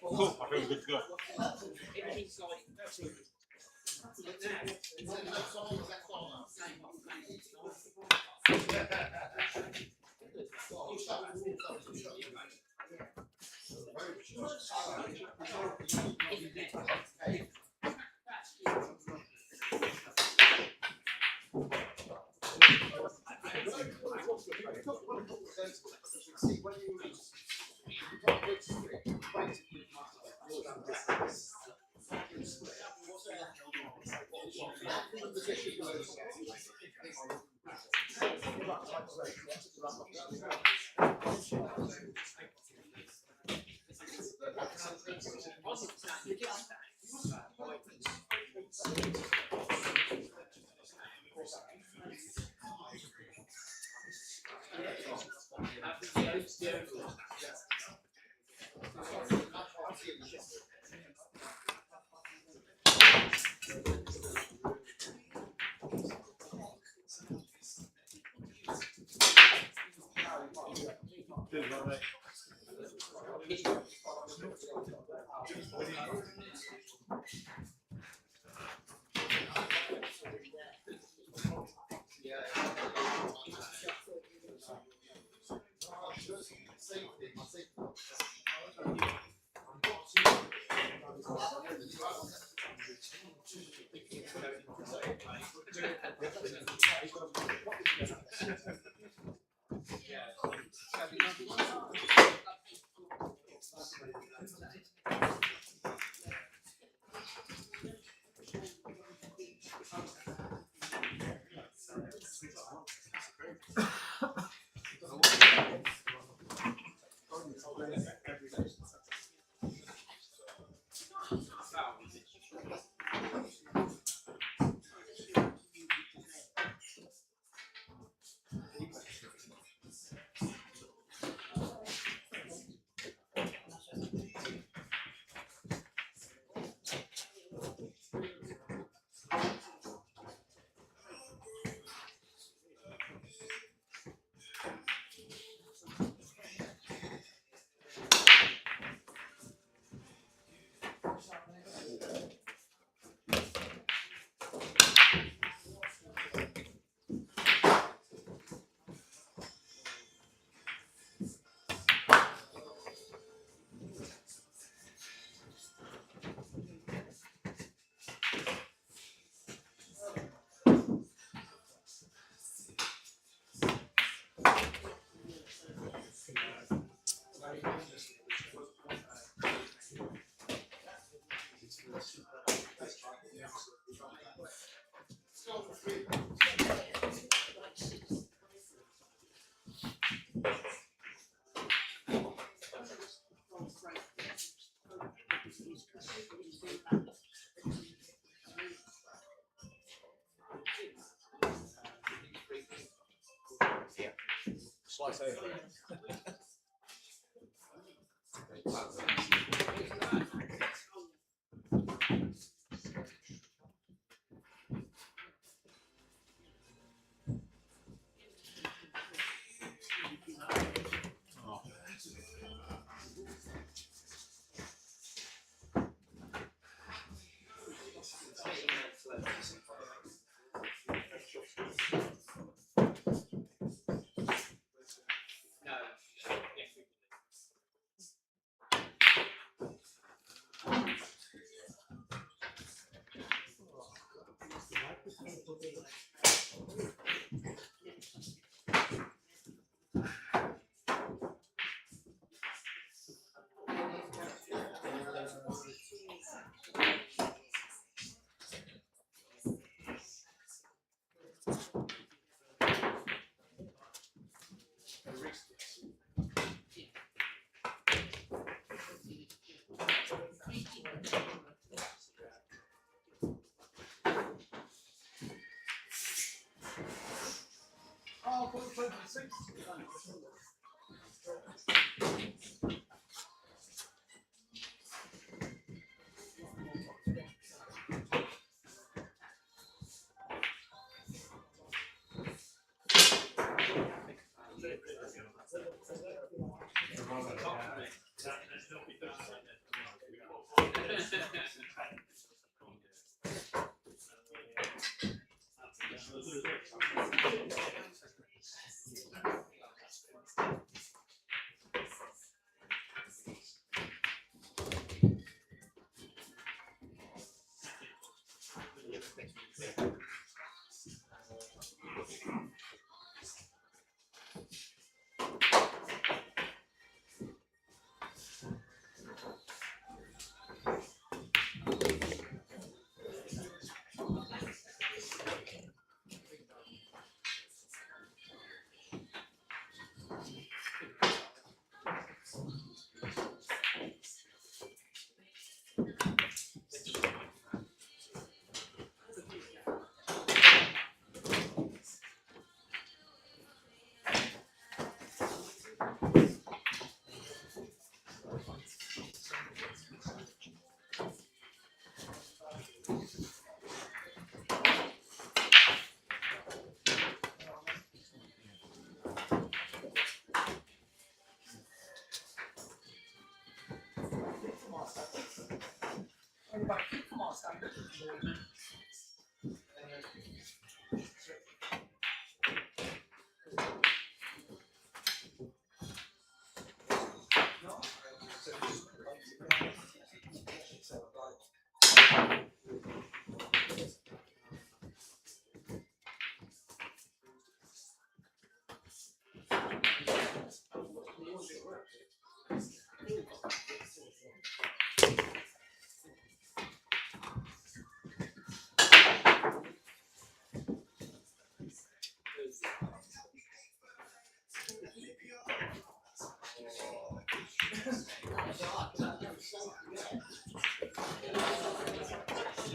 Cool, I feel good to go.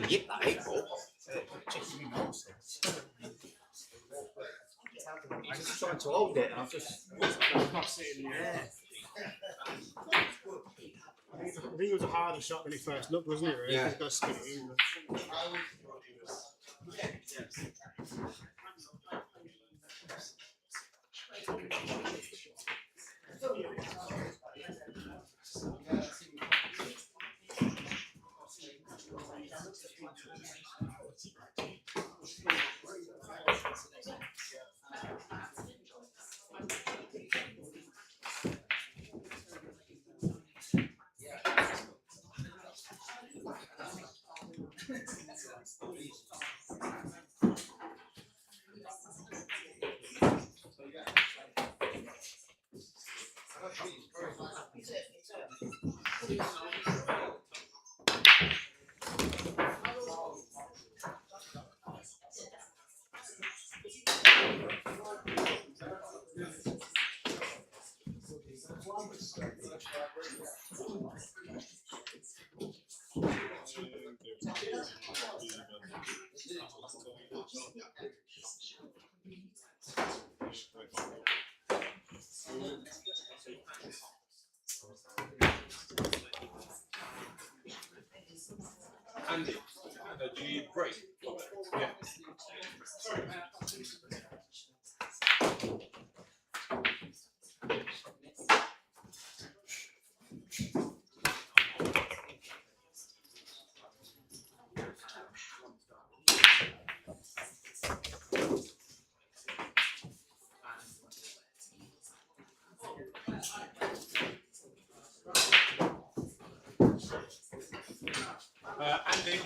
Yep, that ain't cool. I'm just trying to hold it. I've just Not sitting there. I think it was a harder shot than he first looked, wasn't it? Really? Yeah. He's got to skip it in. Andy, do you break? Yeah. Andy,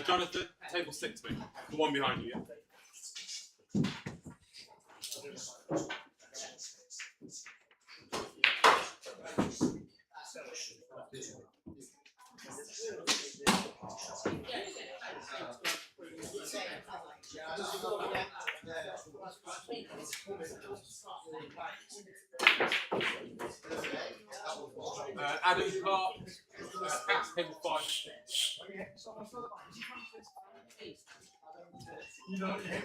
Jonathan, table 6, mate. The one behind you, yeah? Adam Clark, Cass, table 5. You know what you hit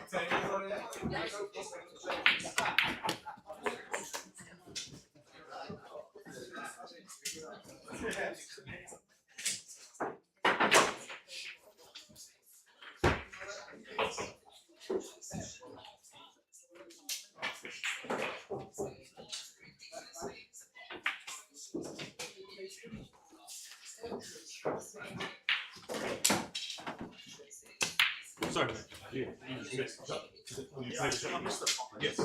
Sorry, mate. You just missed. Yes.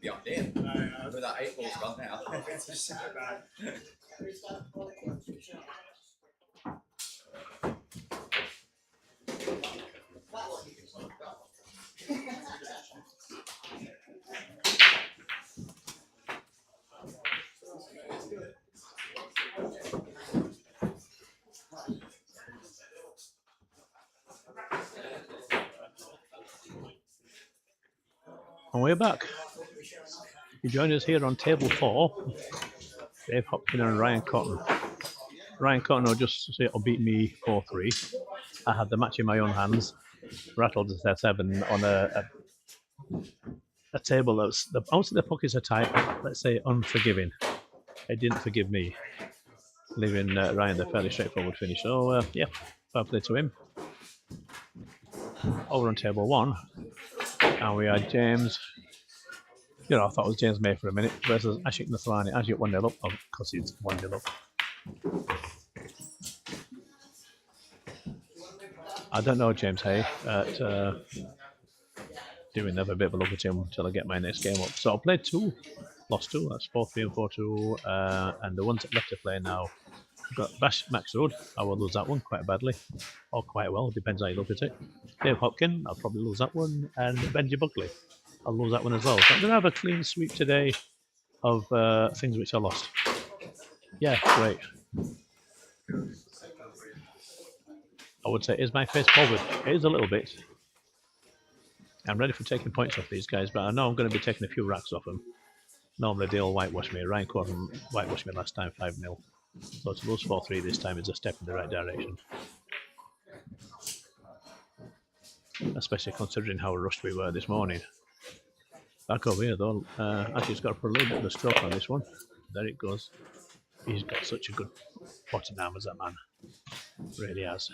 Be up there. But that 8 ball's gone now. It's so bad. And we're back. You join us here on table 4. Dave Hopkins and Ryan Cotton. Ryan Cotton will just say, beat me 4-3. I had the match in my own hands. Rattled the 7 on a table that's obviously the pockets are tight. Let's say unforgiving. It didn't forgive me, leaving Ryan the fairly straightforward finish. So yeah, fair play to him. Over on table 1, and we had James You know, I thought it was James May for a minute versus Ashik Nathwani. Ashik 1-0 up, because he's 1-0 up. I don't know James Hay at doing have a bit of a look at him until I get my next game up. So I played 2, lost 2. That's 4-3 and 4-2. And the ones that left to play now, I've got Bash Max Road. I will lose that one quite badly, or quite well, depends how you look at it. Dave Hopkin, I'll probably lose that one, and Benji Buckley, I'll lose that one as well. So I'm going to have a clean sweep today of things which I lost. Yeah, great. I would say, is my face forward? It is a little bit. I'm ready for taking points off these guys, but I know I'm going to be taking a few racks off them. Normally they'll whitewash me. Ryan Corbin whitewashed me last time 5-0. So to lose 4-3 this time is a step in the right direction. Especially considering how rushed we were this morning. Back over here though, actually he's got to put a little bit of a stroke on this one. There it goes. He's got such a good bottom arm as that man. Really has.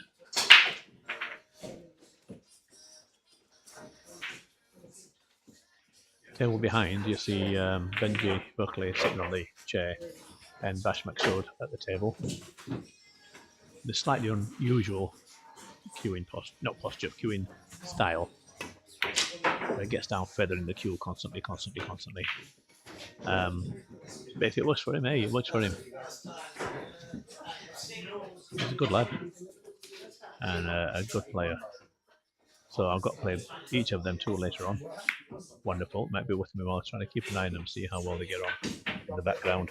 Table behind, you see Benji Buckley sitting on the chair and Bash Maxoud at the table. The slightly unusual queuing queuing style. Where it gets down further in the queue constantly. But if it works for him, hey, it works for him. He's a good lad and a good player. So I've got to play each of them 2 later on. Wonderful. Might be with me while I'm trying to keep an eye on them, see how well they get on in the background.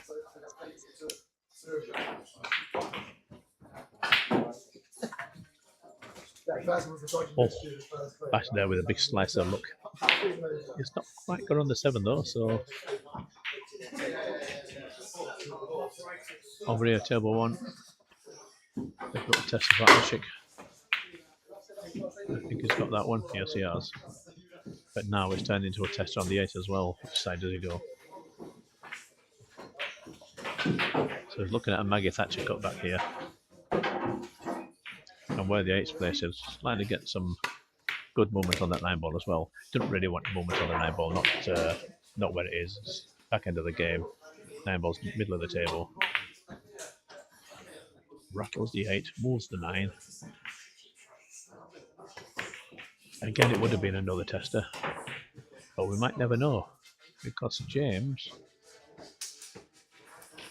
Oh, back there with a big slicer. Look, it's not quite got on the 7 though. So over here, table 1. They've got a test of that Ashik. I think he's got that one. Yes, he has. But now it's turned into a test on the 8 as well. Which side does he go? So he's looking at a Maggie Thatcher cut back here. And where the 8's place is, slightly get some good movement on that 9 ball as well. Didn't really want movement on the 9 ball, not where it is. It's back end of the game. 9 ball's middle of the table. Rattles the 8, moves the 9. Again, it would have been another tester, but we might never know because James.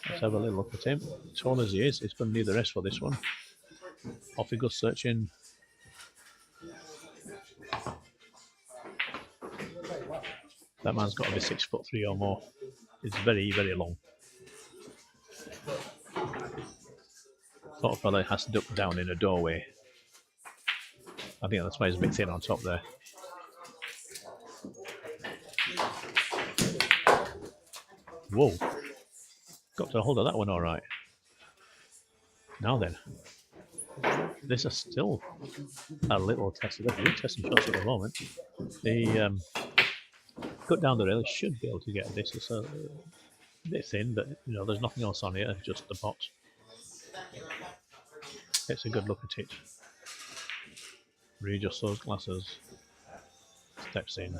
Let's have a little look at him. Tall as he is, he's going to need the rest for this one. Off he goes searching. That man's got to be 6'3" or more. It's very, very long. Sort of fella has to duck down in a doorway. I think that's why he's a bit thin on top there. Whoa. Got to hold of that one all right. Now then. This is still a little test. They're doing testing shots at the moment. The cut down the rail should be able to get this. It's a bit thin, but you know there's nothing else on here, just the pot. It's a good look at it. Readjusts those glasses. Steps in.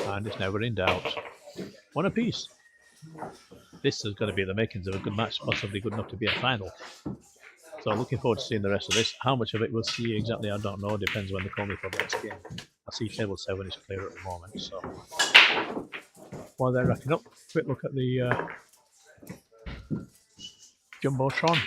And it's never in doubt. One apiece. This is going to be the makings of a good match, possibly good enough to be a final. So looking forward to seeing the rest of this. How much of it we'll see exactly, I don't know. Depends when they call me for the next game. I see table 7 is clear at the moment. So while they're racking up, quick look at the Jumbotron.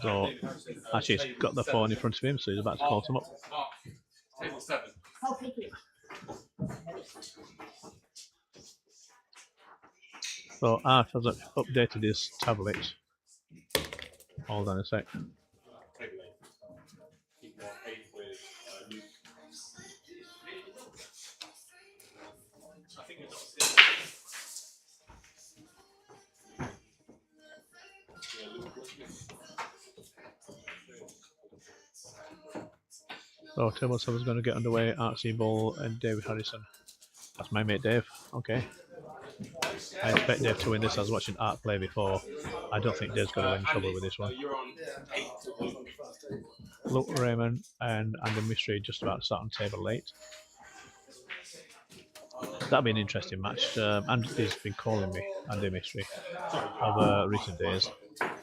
So actually he's got the phone in front of him, so he's about to call them up. Table 7. So Art has updated his tablet. Hold on a sec. Table 8. Keep 8 with Luke. I think it's not 6. Yeah, Luke. So table 7 is going to get underway. Art CueBall and David Harrison. That's my mate Dave. Okay. I expect Dave to win this. I was watching Art play before. I don't think Dave's going to win trouble with this one. You're on 8 to Luke. Luke Raymond and Andy Mystery just about to start on table 8. That'll be an interesting match. Andy's been calling me, Andy Mystery, over recent days.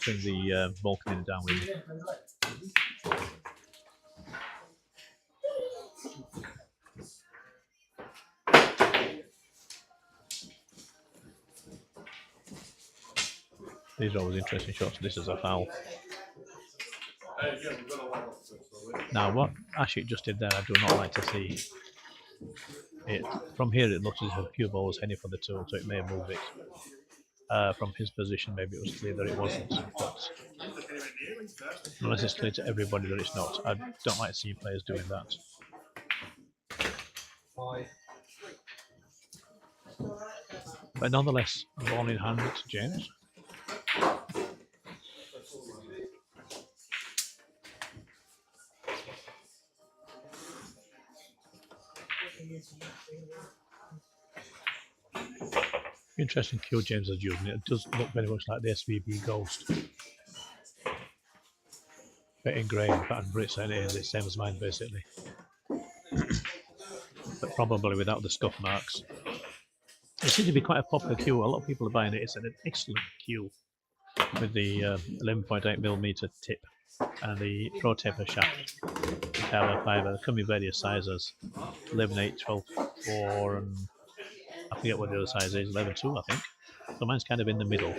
Bring the ball cleaner down with me. These are always interesting shots. This is a foul. Now, what Ashik just did there, I do not like to see. It from here, it looks as if CueBall was heading for the tool, so it may move it. From his position, maybe it was clear that it wasn't. But unless it's clear to everybody that it's not, I don't like seeing players doing that. But nonetheless, ball in hand to James. Interesting cue James is using. It does look very much like the SVB Ghost. Bit engraved pattern Brits, and it is the same as mine basically. But probably without the scuff marks. It seems to be quite a popular cue. A lot of people are buying it. It's an excellent cue with the 11.8mm tip and the Pro Taper shaft. Carbon fibre. They come in various sizes: 11.8, 12.4, and I forget what the other size is. 11.2, I think. So mine's kind of in the middle.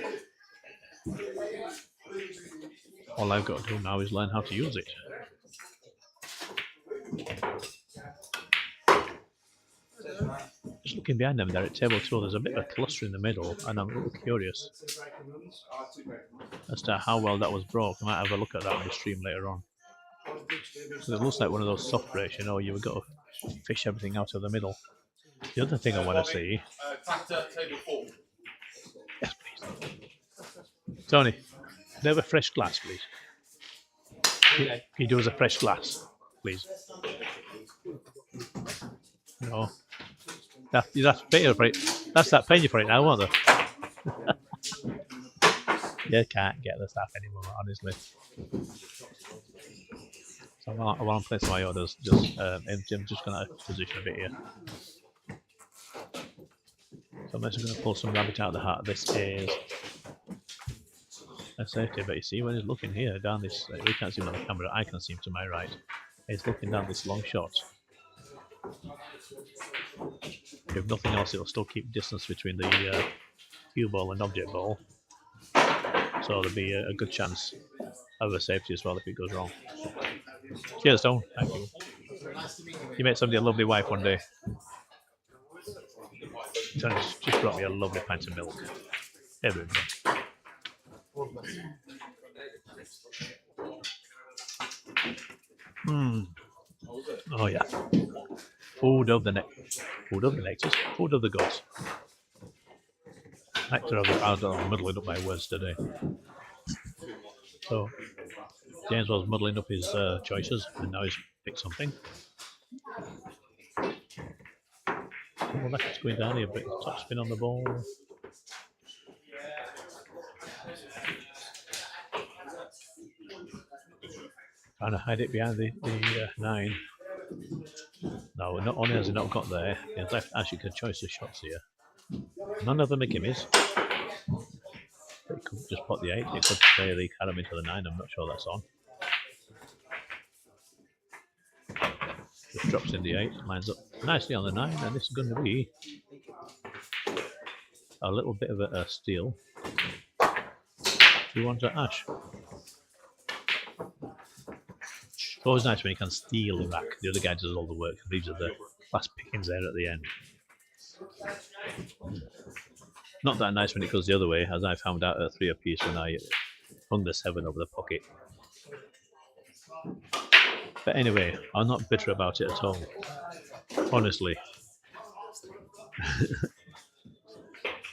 All I've got to do now is learn how to use it. Just looking behind them there at table 2, there's a bit of a cluster in the middle, and I'm a little curious as to how well that was broke. I might have a look at that on the stream later on. So it looks like one of those soft breaks, you know, you've got to fish everything out of the middle. The other thing I want to see. Table 4. Yes, please. Tony, can I have a fresh glass, please? Can you do us a fresh glass, please? No. That's paying for it. That's that paying you for it now, won't they? You can't get the stuff anymore, honestly. So while I'm placing my orders, I'm just going to position a bit here. So I'm actually going to pull some rabbit out of the hat. This is a safety, but you see when he's looking here down this, we can't see him on the camera, I can see him to my right. He's looking down this long shot. If nothing else, it'll still keep distance between the cue ball and object ball. So there'll be a good chance of a safety as well if it goes wrong. Cheers, Stone. Thank you. You made somebody a lovely wife one day. Tony's just brought me a lovely pint of milk. Everybody. Oh yeah. Food of the nectars. Food of the gods. Nectar of the... I'm muddling up my words today. So, James was muddling up his choices, and now he's picked something. Well, that's going down here, but top spin on the ball. Trying to hide it behind the 9. No, not only has he not got there, he's left Ashik a choice of shots here. None of them are gimmies. It could just put the 8, it could play the carom into the 9, I'm not sure that's on. Just drops in the 8, lines up nicely on the 9, and this is going to be a little bit of a steal. Do you want to Ash? It's always nice when you can steal the rack. The other guy does all the work and leaves the last pickings there at the end. Not that nice when it goes the other way, as I found out at 3 apiece when I hung the 7 over the pocket. But anyway, I'm not bitter about it at all. Honestly.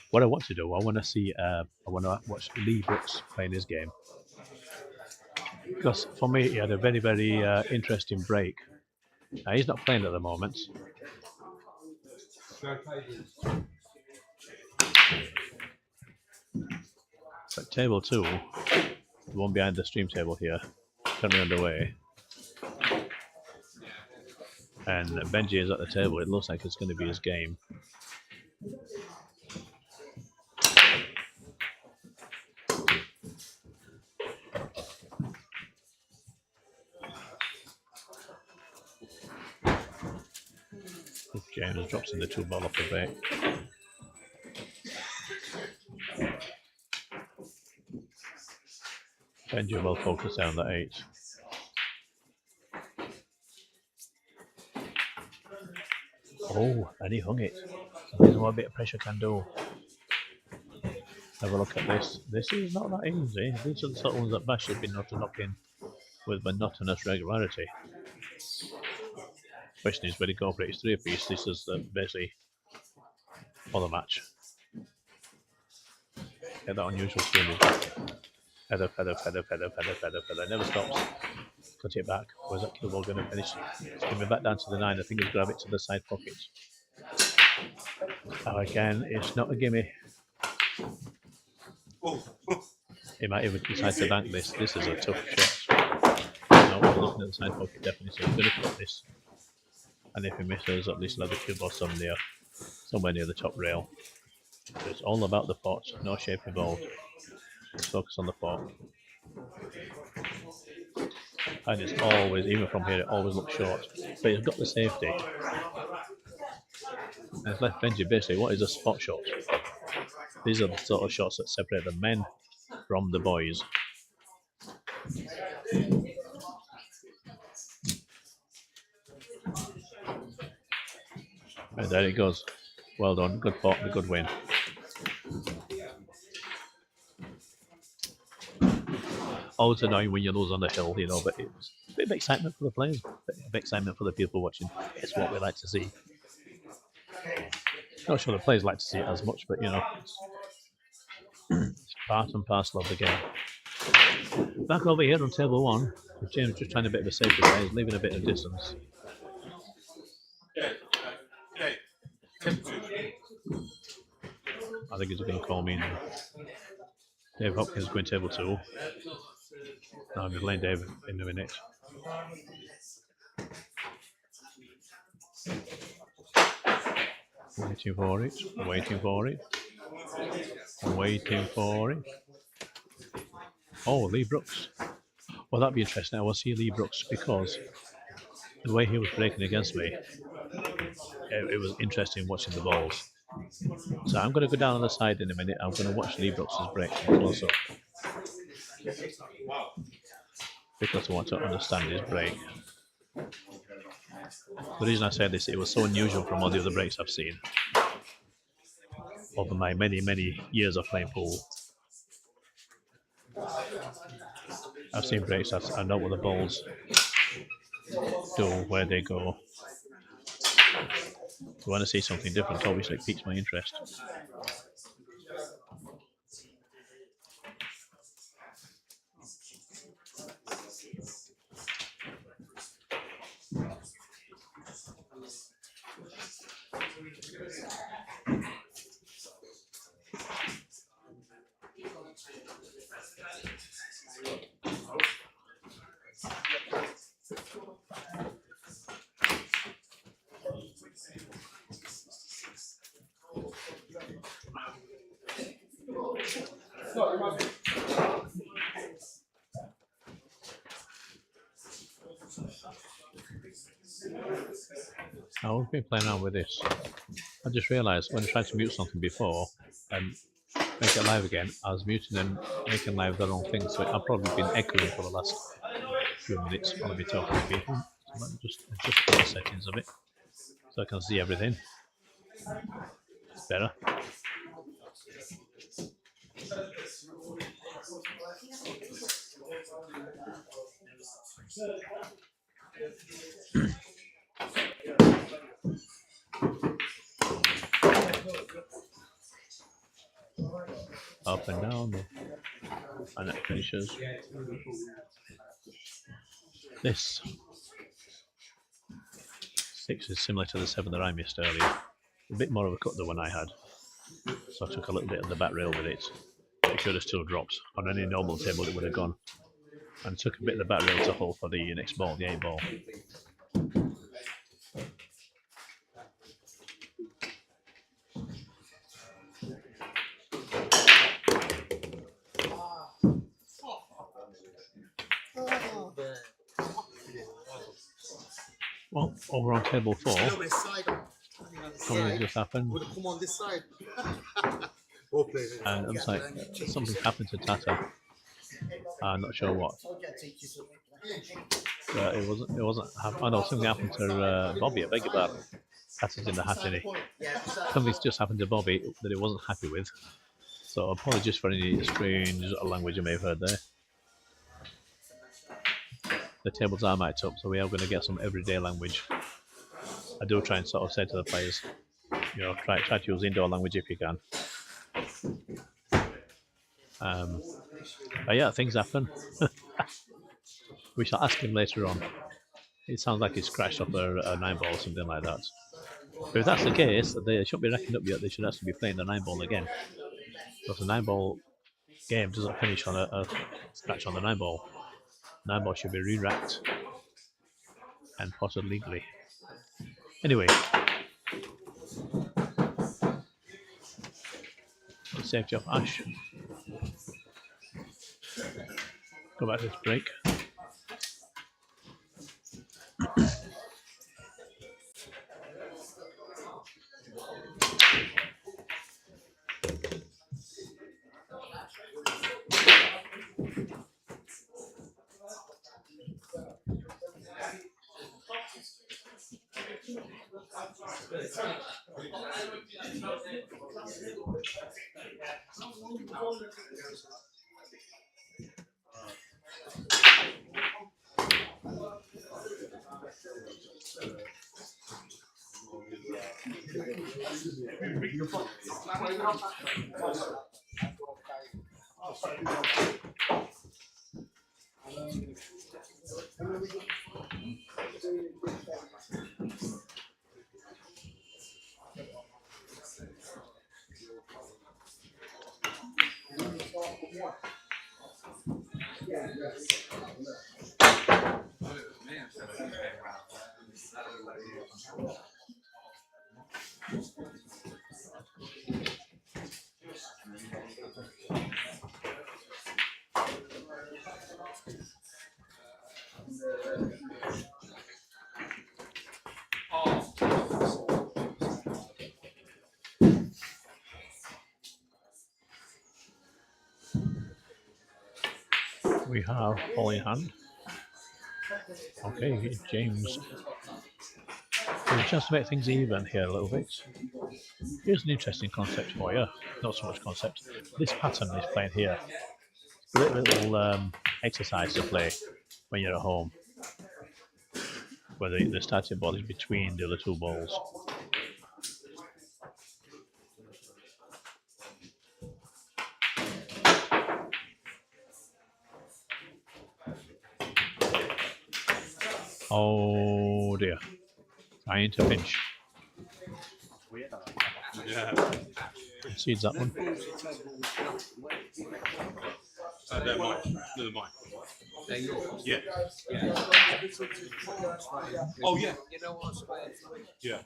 What I want to do, I want to watch Lee Brooks playing his game. Because for me, he had a very, very interesting break. Now, he's not playing at the moment. But table 2, the one behind the stream table here, currently underway. And Benji is at the table. It looks like it's going to be his game. James drops in the 2 ball off the break. Benji will focus down the 8. Oh, and he hung it. There's what a bit of pressure can do. Have a look at this. This is not that easy. These are the sort of ones that Bash should be not to knock in with monotonous regularity. Question is where to go for it. It's 3 apiece. This is basically for the match. Get that unusual feeling. Header, never stops. Cut it back. Where's that CueBall going to finish? It's going to be back down to the 9. I think he's grab it to the side pocket. Again, it's not a gimme. He might even decide to bank this. This is a tough shot. No, we're looking at the side pocket definitely, so he's going to cut this. And if he misses, at least he'll have the CueBall somewhere near the top rail. So it's all about the pot, no shape involved. Let's focus on the pot. And it's always, even from here, it always looks short. But he's got the safety. And it's left Benji basically, what is a spot shot? These are the sort of shots that separate the men from the boys. And there it goes. Well done, good pot, a good win. Always annoying when you lose on the hill, you know, but it's a bit of excitement for the players, a bit of excitement for the people watching. It's what we like to see. Not sure the players like to see it as much, but you know, it's part and parcel of the game. Back over here on table 1, with James just trying a bit of a safety play, he's leaving a bit of distance. I think he's going to call me now. Dave Hopkins going table 2. No, I'm just laying Dave in a minute. Waiting for it, waiting for it, waiting for it. Oh, Lee Brooks. Well, that'd be interesting. I will see Lee Brooks because the way he was breaking against me, it was interesting watching the balls. So I'm going to go down on the side in a minute. I'm going to watch Lee Brooks' break close up. Because I want to understand his break. The reason I say this, it was so unusual from all the other breaks I've seen over my many, many years of playing pool. I've seen breaks that I know what the balls do, where they go. So when I see something different, obviously it piques my interest. I've been playing around with this. I just realised when I tried to mute something before and make it live again, I was muting and making live the wrong thing, so I've probably been echoing for the last few minutes while I've been talking to people. So let me just adjust the settings of it so I can see everything better. Up and down, and it finishes. This 6 is similar to the 7 that I missed earlier. A bit more of a cut than one I had. So I took a little bit of the back rail with it. It should have still dropped. On any normal table it would have gone. And took a bit of the back rail to hold for the next ball, the 8 ball. Well, over on table 4, something just happened. Would have come on this side. And it looks like something happened to Tata. I'm not sure what. It wasn't. Oh no, something happened to Bobby. I beg your pardon. Tata's in the hat, isn't he? Something's just happened to Bobby that he wasn't happy with. So apologies for any strange language you may have heard there. The tables are mic'd up, so we are going to get some everyday language. I do try and sort of say to the players, you know, try to use indoor language if you can. But yeah, things happen. We shall ask him later on. It sounds like he's crashed off a 9 ball or something like that. But if that's the case, they shouldn't be racking up yet. They should actually be playing the 9 ball again. Because the 9 ball game doesn't finish on a scratch on the 9 ball. 9 ball should be re-racked and potted legally. Anyway, the safety of Ash. Go back to this break. We have ball in hand. Okay, James. There's a chance to make things even here a little bit. Here's an interesting concept for you. Not so much concept. This pattern is playing here. It's a little exercise to play when you're at home. Where the starting ball is between the other 2 balls. Oh dear. Trying to pinch. Yeah. Concedes that one. They're mine. They're mine. They're yours. Yeah. Yeah. Oh, yeah. You know what square? Yeah.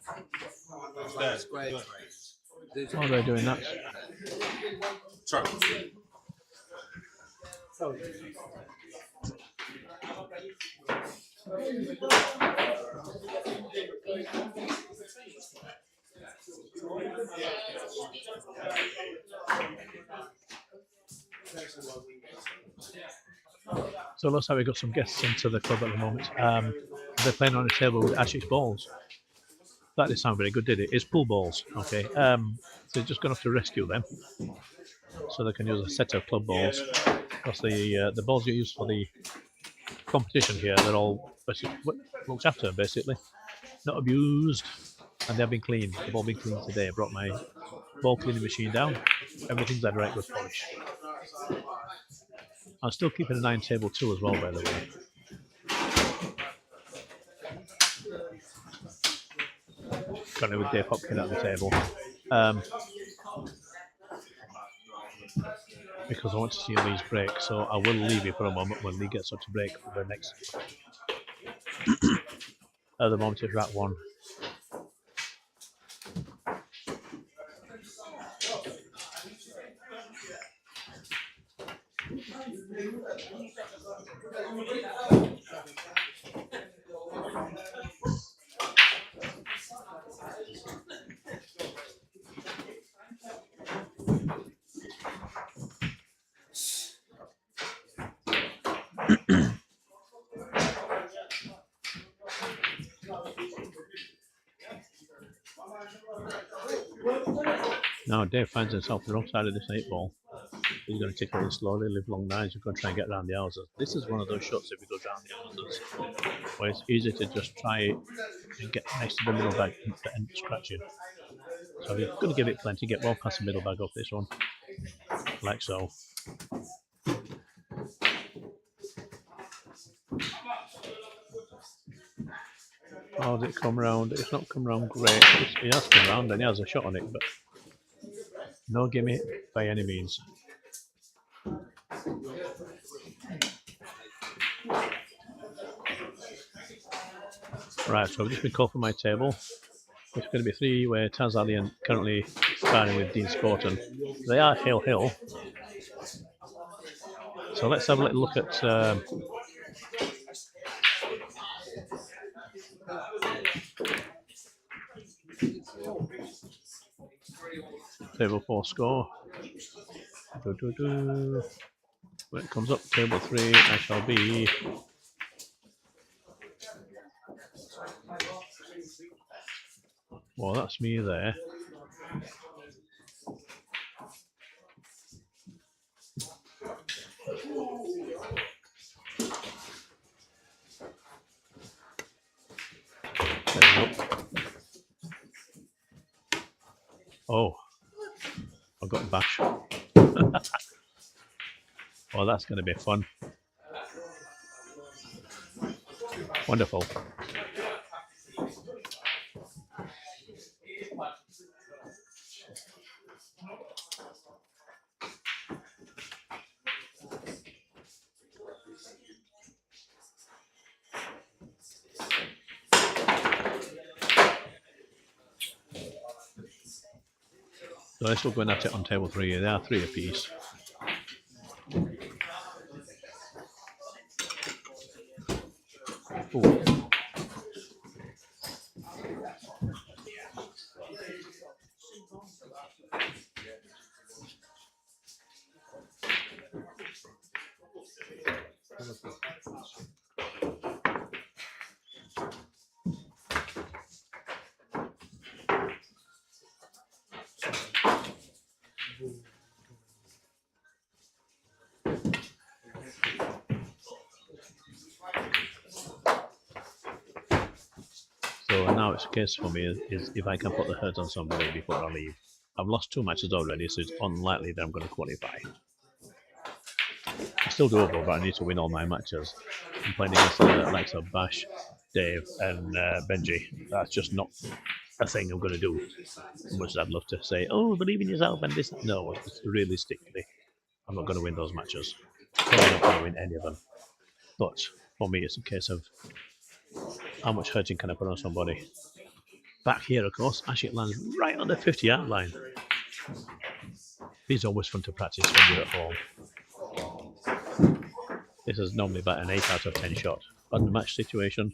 Like square Yeah. trays. How are they doing that? Sorry. So it looks like we've got some guests into the club at the moment. They're playing on a table with Ashik balls. That didn't sound very good, did it? It's pool balls, okay. So you're just going to have to rescue them so they can use a set of club balls. Because the balls you use for the competition here, they're all looked after, basically. Not abused. And they've been cleaned. They've all been cleaned today. I brought my ball cleaning machine down. Everything's had right good polish. I'm still keeping an eye on table 2 as well, by the way. Currently with Dave Hopkins at the table. Because I want to see Lee's break, so I will leave you for a moment when Lee gets up to break for the next. At the moment it's rack 1. Now Dave finds himself on the wrong side of this 8 ball. He's going to take it really slowly, live long nines. We're going to try and get around the houses. This is one of those shots if he goes around the houses where it's easy to just try and get next to the middle bag and scratch it. So he's going to give it plenty, get well past the middle bag off this one, like so. Oh, did it come round? It's not come round great. It has come round and he has a shot on it, but no gimme by any means. Right, so I've just been called for my table. It's going to be 3 where Taz Allian currently sparring with Dean Scorton. They are hill. So let's have a little look at table 4 score. When it comes up, table 3, I shall be. Well, that's me there. Oh, I got a bash. Well, that's going to be fun. Wonderful. So they're still going at it on table 3. They are 3 apiece. Ooh. So now it's a case for me is if I can put the hurt on somebody before I leave. I've lost 2 matches already, so it's unlikely that I'm going to qualify. It's still doable, but I need to win all my matches. I'm playing against the likes of Bash, Dave, and Benji. That's just not a thing I'm going to do. As much as I'd love to say, oh, believe in yourself and this. No, realistically, I'm not going to win those matches. I'm not going to win any of them. But for me, it's a case of how much hurting can I put on somebody. Back here, of course, Ashik lands right on the 50-yard line. These are always fun to practice when you're at home. This is normally about an 8 out of 10 shot, on the match situation.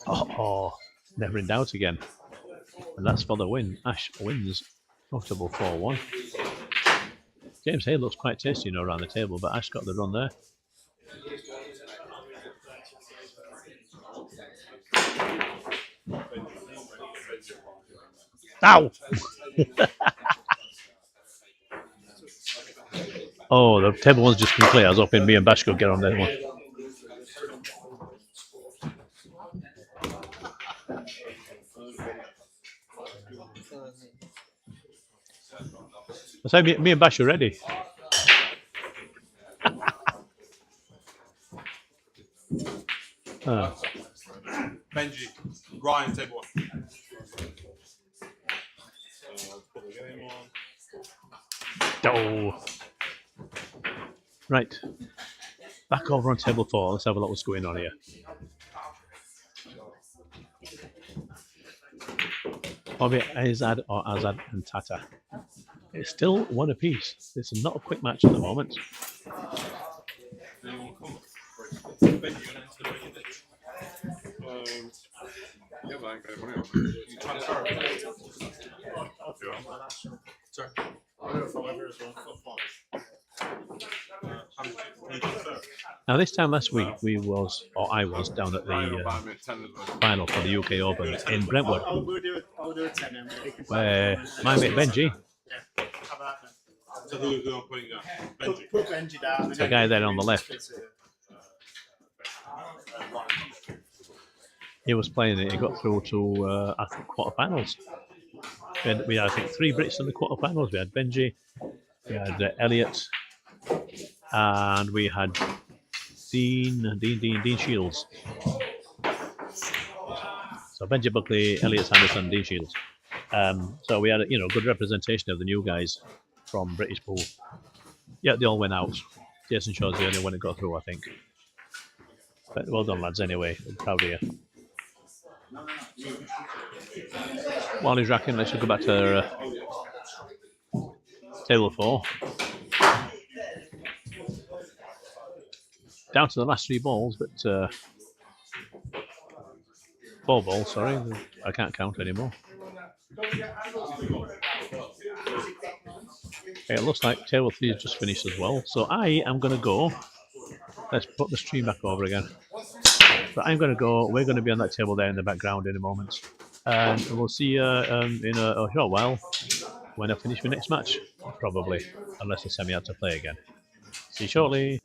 Oh, never in doubt again. And that's for the win. Ash wins. Comfortable 4-1. James Hay looks quite tasty, around the table, but Ash got the run there. Ow! Oh, the table one's just been clear. I was hoping me and Bash could get on that one. I say me and Bash are ready. Benji, Ryan, table one. Put the game on. Oh. Right. Back over on table 4. Let's have a look what's going on here. Bobby, Azad or Azad and Tata. It's still one apiece. This is not a quick match at the moment. Anyone come? Benji, you're next to the breaking ditch. Yeah, but I ain't got money on. You transfer it. I'll do it. Sorry. I'll do it from over as well. Now this time last week I was down at the final for the UK Open in Brentwood, I'll do a 10 then. where my mate Benji, So who I'm putting down? Benji. Put Benji down. the guy there on the left, he was playing it. He got through to I think quarterfinals. We had I think 3 Brits in the quarterfinals. We had Benji, we had Elliot, and we had Dean Shields. So Benji Buckley, Elliot Sanderson, Dean Shields. So we had a good representation of the new guys from British pool. Yeah, they all went out. Jason Shaw's the only one that got through, I think. But well done, lads. Anyway, I'm proud of you. While he's racking, let's just go back to table 4. Down to the last 3 balls, but 4 balls, sorry. I can't count anymore. Okay, it looks like table 3 has just finished as well. So I am going to go. Let's put the stream back over again. So I'm going to go. We're going to be on that table there in the background in a moment. And we'll see you in a short while when I finish my next match. Probably. Unless the semi had to play again. See you shortly.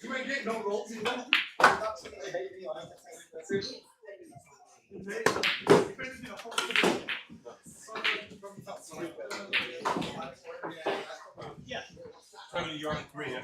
You ain't getting no rolls, you know? Absolutely hate me. That's it. Yeah. You're on 3, yeah?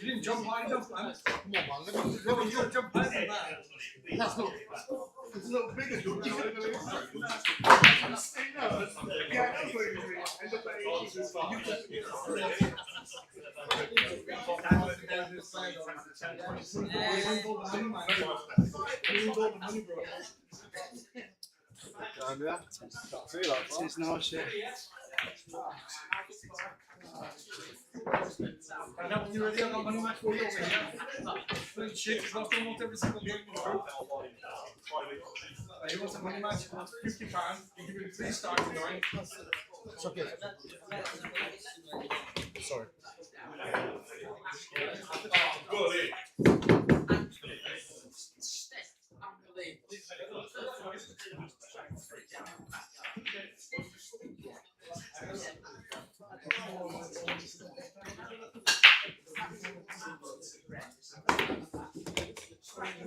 You didn't jump high enough, man. Come on, man. Let me, you gotta jump higher than that. That's not. It's a little bigger. Yeah, that's what it is. End up It's no shit. And then when you're ready, I've got money match for you over here. Pretty shit, it's not almost every single game in the group. He wants a money match, £50. You give him 3 stars tonight. It's okay. Sorry.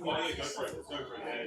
Oh, yeah, go for it. Go for it.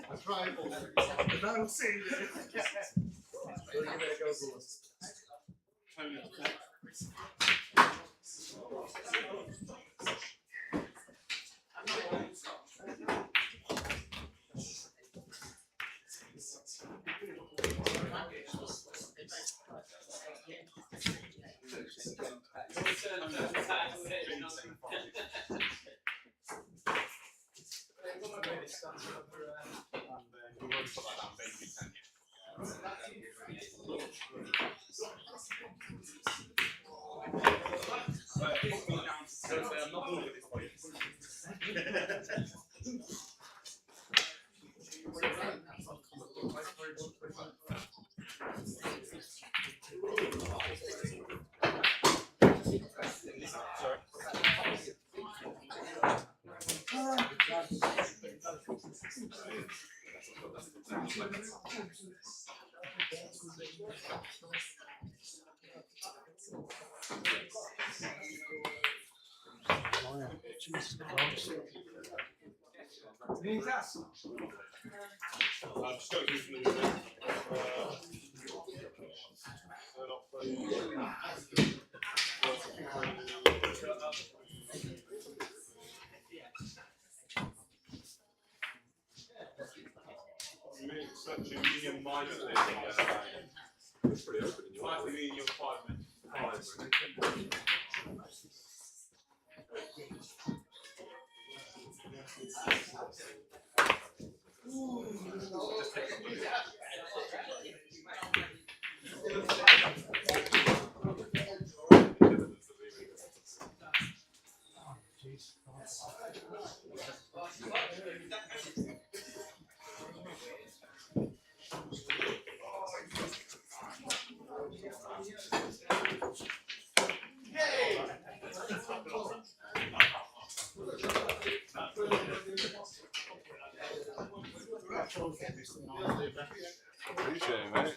I tried. But I don't see it. So you better go for it. Jesus Christ. Need gas? Just go through from the medium minus it's pretty open in your medium 5 minutes. Appreciate it, mate.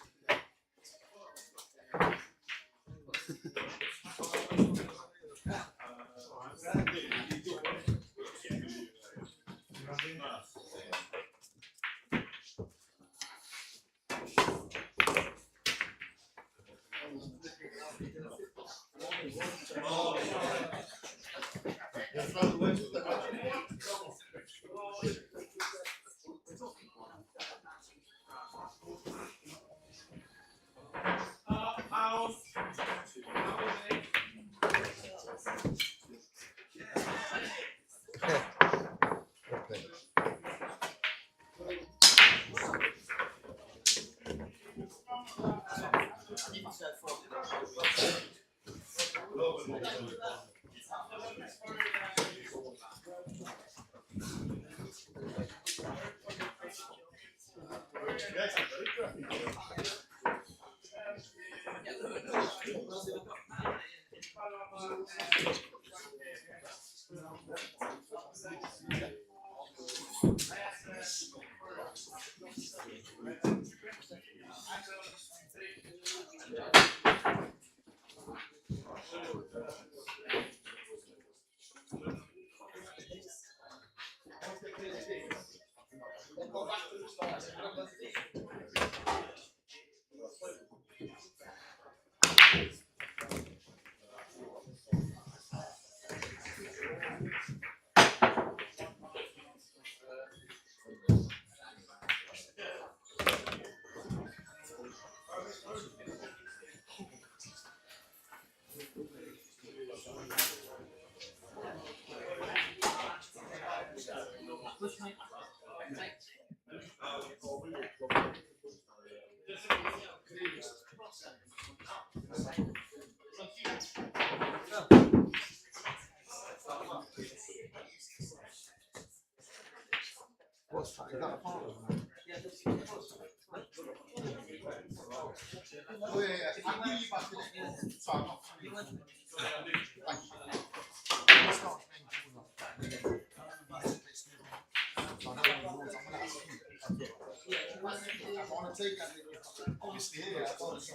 What's that? Is that a part of it? Oh, yeah, yeah. I'll give you back in it. Sorry, I'm not. Thank you. It's not painful enough. I want to take that. Obviously, here, I thought it's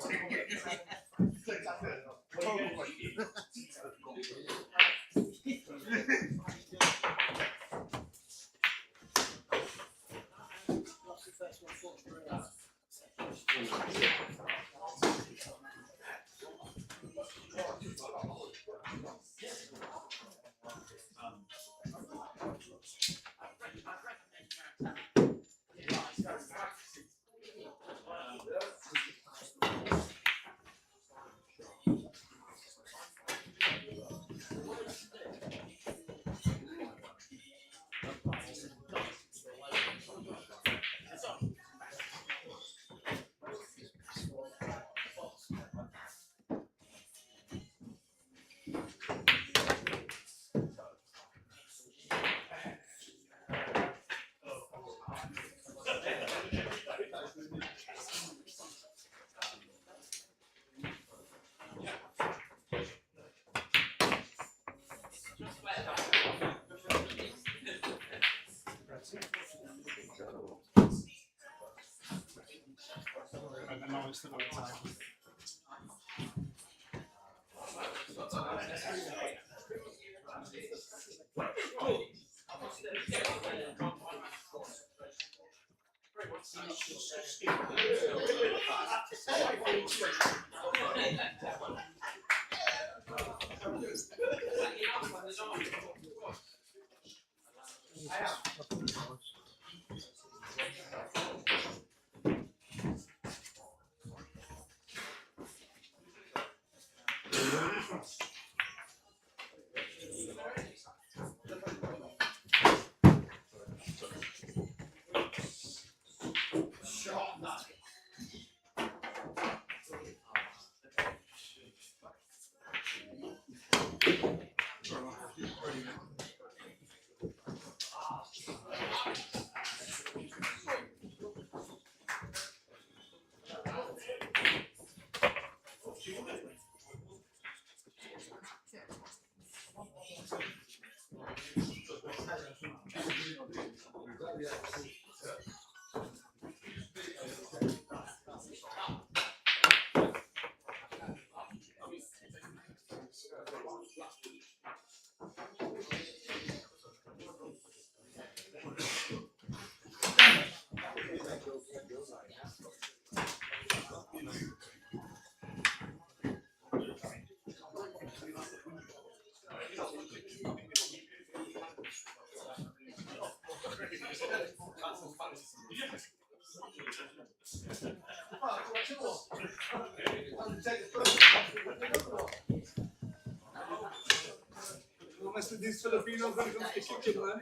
Unless these Filipinos when it comes to kitchen, man.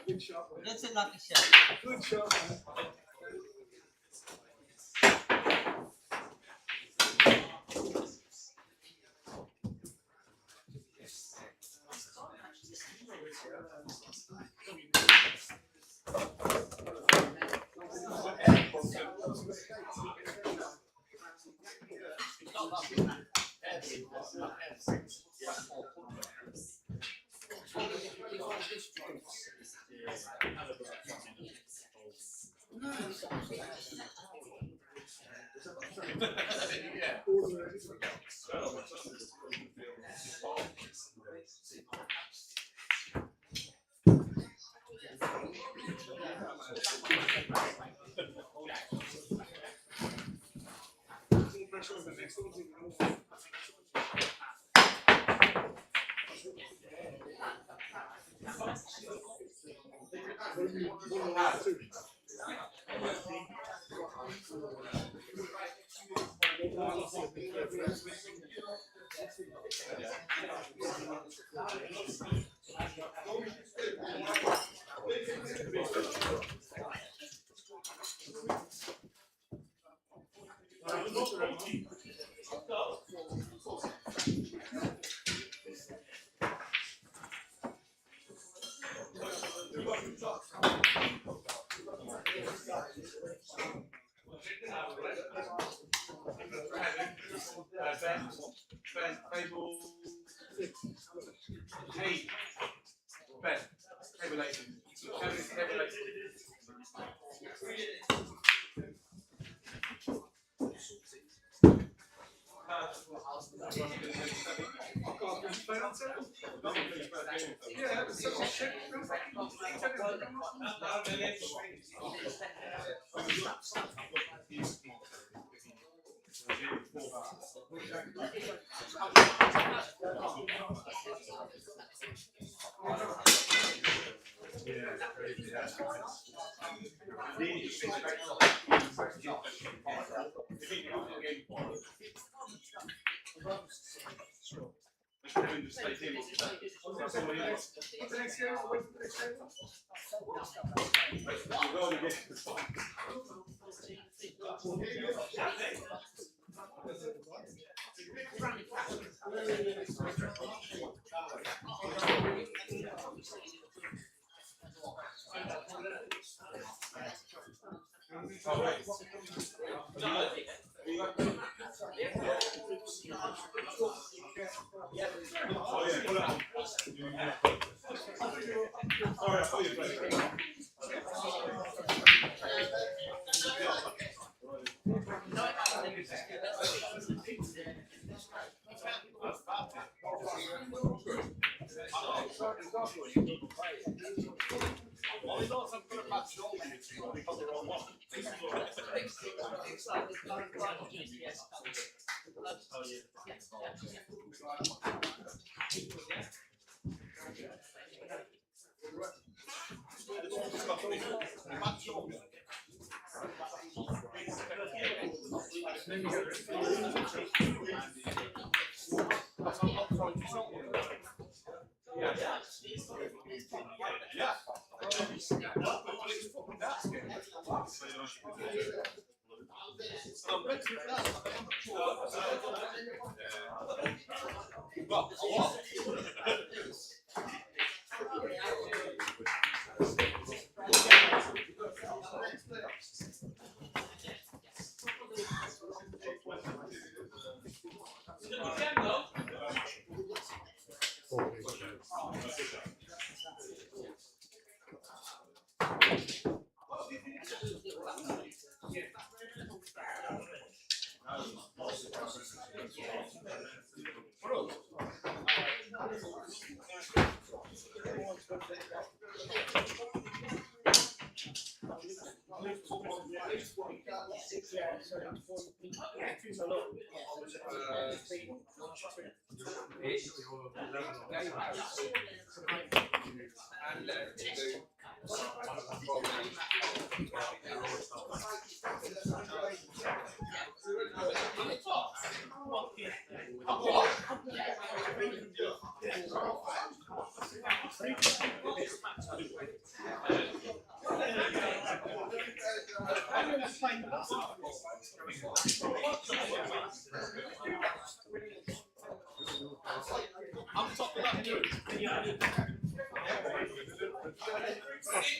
Good shot, man. That's a lucky shot. Good shot, man.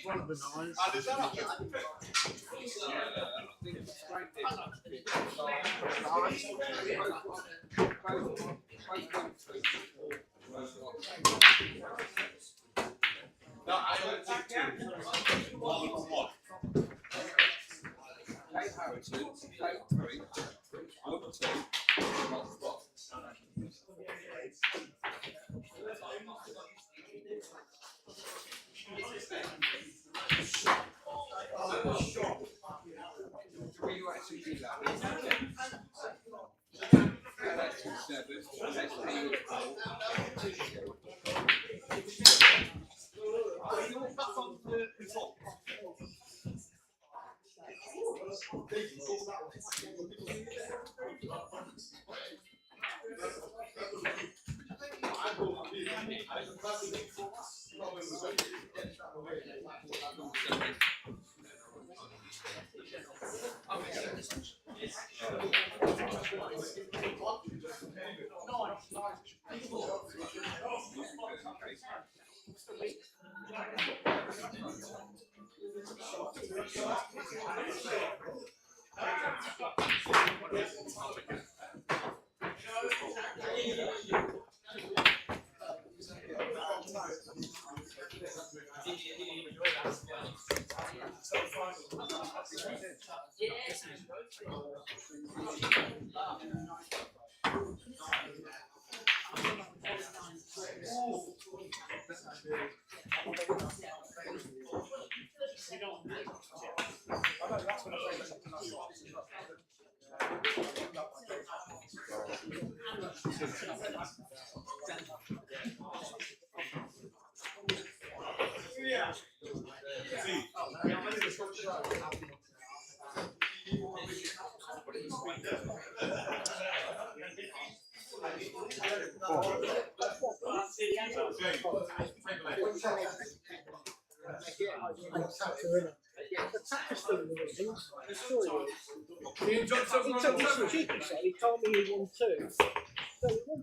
One of the nines. He told me he won two. So he won.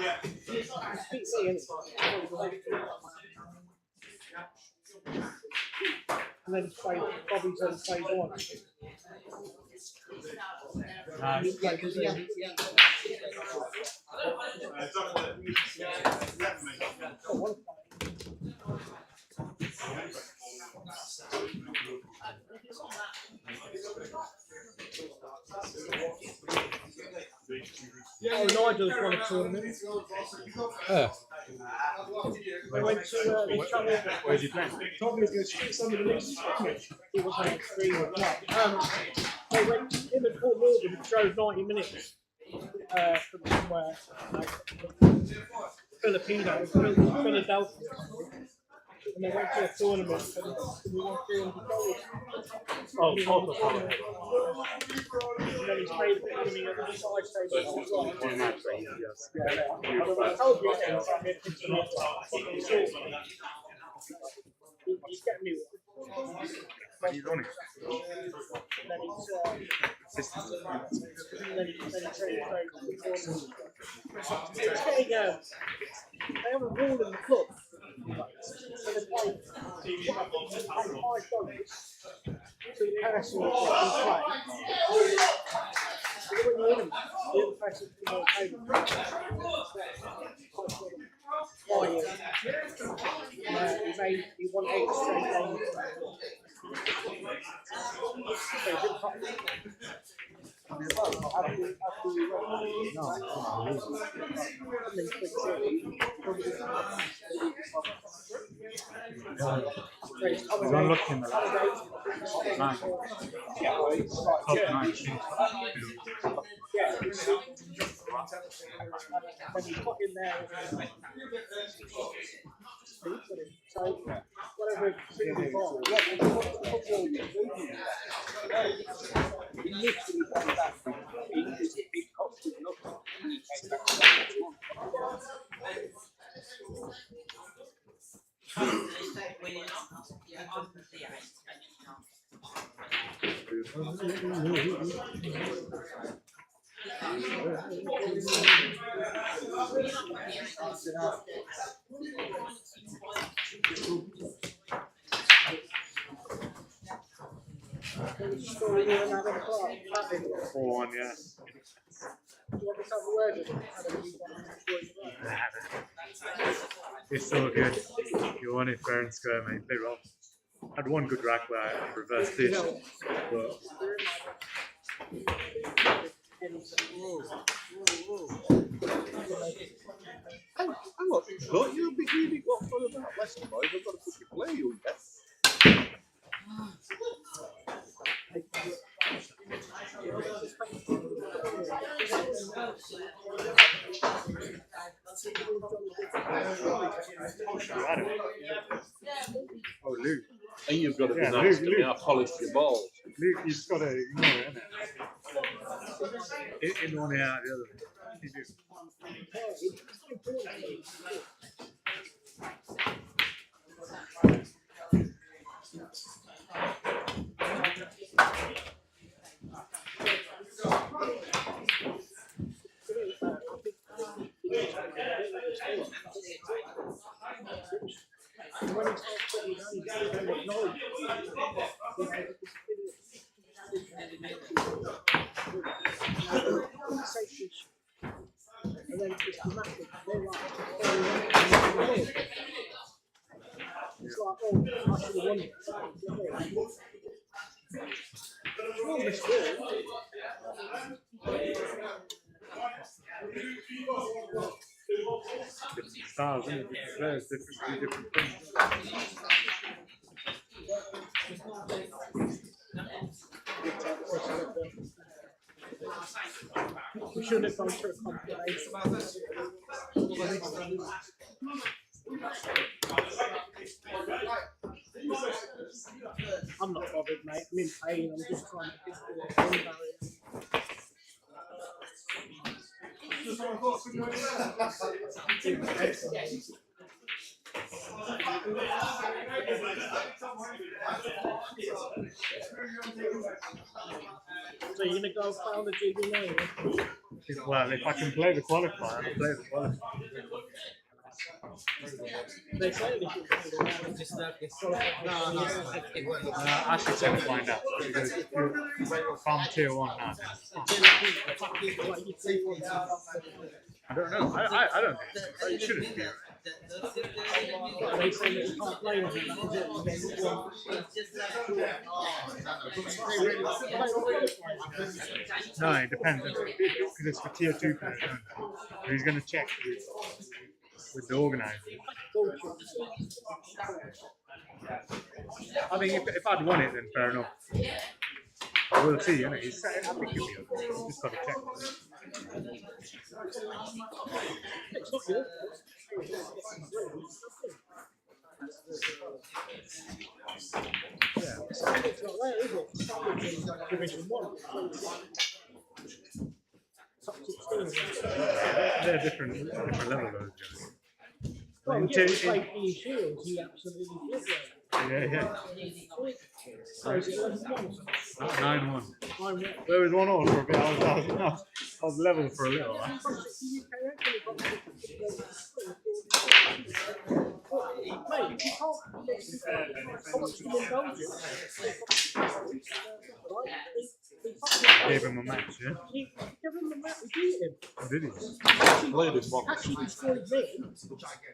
Yeah. He beat me and then played Bobby's on phase one. He played with him. Oh, Nigel's won a tournament. I went to the channel. Where's he playing? Told me to go see some of the least. He was on screen or not. I went, him and Paul Morgan drove 90 minutes from somewhere, Filipino, Philadelphia. And they went to a tournament and we won $300. Oh, also, And then he's paid for enemy on the other side table as well. I told you again, so I'm going to continue to he's getting me one. He's on it. And then he's trained it's getting they have a rule in the club. So they play $5 to the person who play. So when you win, the other person can go pay them. He won 8 straight games. He's unlucky in the last 9. Top 9. Yeah, when you put in there, so whatever it's for, he literally came back. It cost him nothing. He came back to that next month. Story you and Adam Clark, 4-1, yeah. do you want me to have a word with him? It's so good. You won it fair and square, mate. Play well. Had one good rack where I reversed this, but Hang on, but you're a big idiot. What about Leicester boys? I've got to fucking play you, yeah? oh, Luke. And you've got to be Yeah, nice Luke, to me. Luke. I polished your balls. Luke, you've just got to ignore it, innit? In one ear, out the other. You do. And then it's massive. They're like, it's like, oh, I should have won it. Well, this Different styles, innit? Different players, different things. we shouldn't have gone through a compilation. I'm not bothered, mate. I'm in pain. I'm just trying to get the pain barrier. So you're gonna go found the GB now? Well, if I can play the qualifier, I'll play the qualifier. They say they should play the Ashik said we'll find out. Because if you're from tier 1 now, I don't know. I don't think so. It shouldn't be. They say that you can't play with them. No, it depends. Because it's for tier 2 players. So he's going to check with the organizer. I mean, if I'd won it, then fair enough. We'll see, you know. I think he'll be okay. Just got to check. It's not good. Yeah. It's not there, is it? Division 1. Top 16. They're different level, those guys. Well, In yeah, tier- he played Ian Shields, he absolutely flipped it. Yeah. So is it 11-1? 9-1. 9-1. There was 1-1 for a bit. I was level for a little while. Mate, you can't Gave him a match, yeah? Give him the match, he beat him. Did did he? Played him once. Actually destroyed me.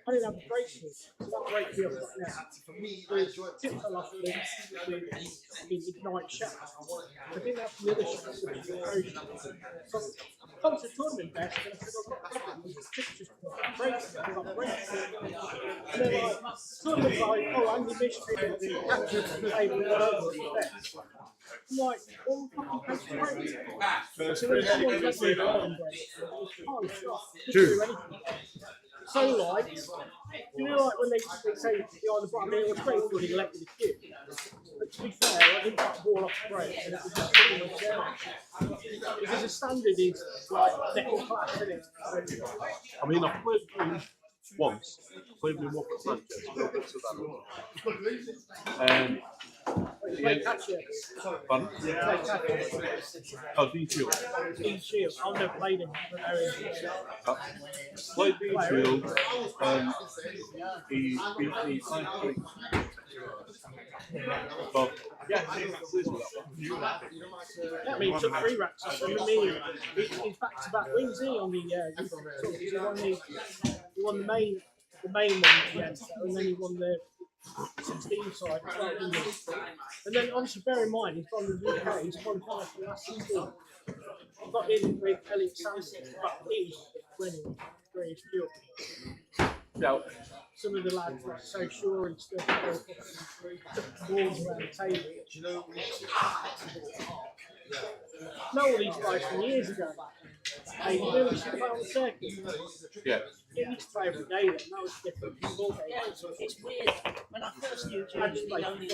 I didn't have a break here. So that break here I've got now. With tips I lost with Ignite Shot. I didn't have the other shots which was erosion. So I come to the tournament best and I said, I've got that. Tips just breaks. I've got breaks. And they're like, tournament like, oh, Andy Mystery and the capture the table and whatever. I'm like, all fucking breaks. So when someone lets me go and break, oh, shot. Do anything. So like, you know, like when they say behind the bottom, it was great for the elected queue. But to be fair, I didn't got the ball off the break, and it was just pretty much there. Because the standard is like second class, isn't it? I mean, I've played him once. Played him up at Sanchez. Play catcher. Pardon? Play catcher. Oh, D-Shield. Dean Shield. I've never played him. Played D-Shield. He beat me 5-3. But, yeah, I mean, he took 3 racks off him. I mean, he's back-to-back wins, isn't he, on the he won the main one against that, and then he won the 16 side as well, didn't he? And then obviously bear in mind he's from the UK, he's qualified for the last 16. Got in with Elliot Sampson, but he was winning greatest field. yeah. Some of the lads were so sure and stuff, they were putting balls around the table. Know all these guys from years ago. Hey, you know we should play on the circuit? Yeah. Yeah, we used to play every day then, that was different. Ball game. It's weird. When I first knew I just Jimmy, played only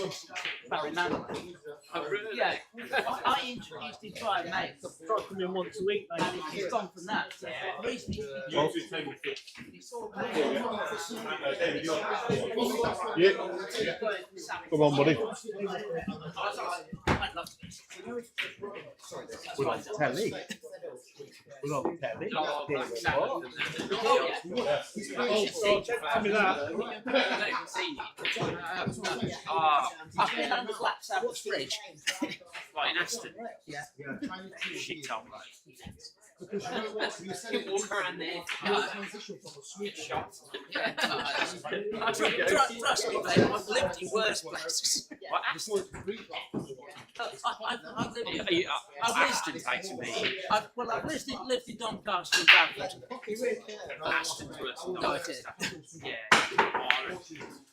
yeah, I introduced him by mate. Try to come in once a week, And he's gone from that. Recently, Yeah. Come on, buddy. We're on telly. We're on telly. Tell me that. I've been on the Black Sabbath fridge. Right in Aston. Yeah. Shit on, right? You walk around there. Shot. Trust me, mate, I've lived in worse places. What, Aston? I've lived in. Aston takes me. I've lived in Doncaster and Bradford. Aston's worse than No, it is. Doncaster. Yeah.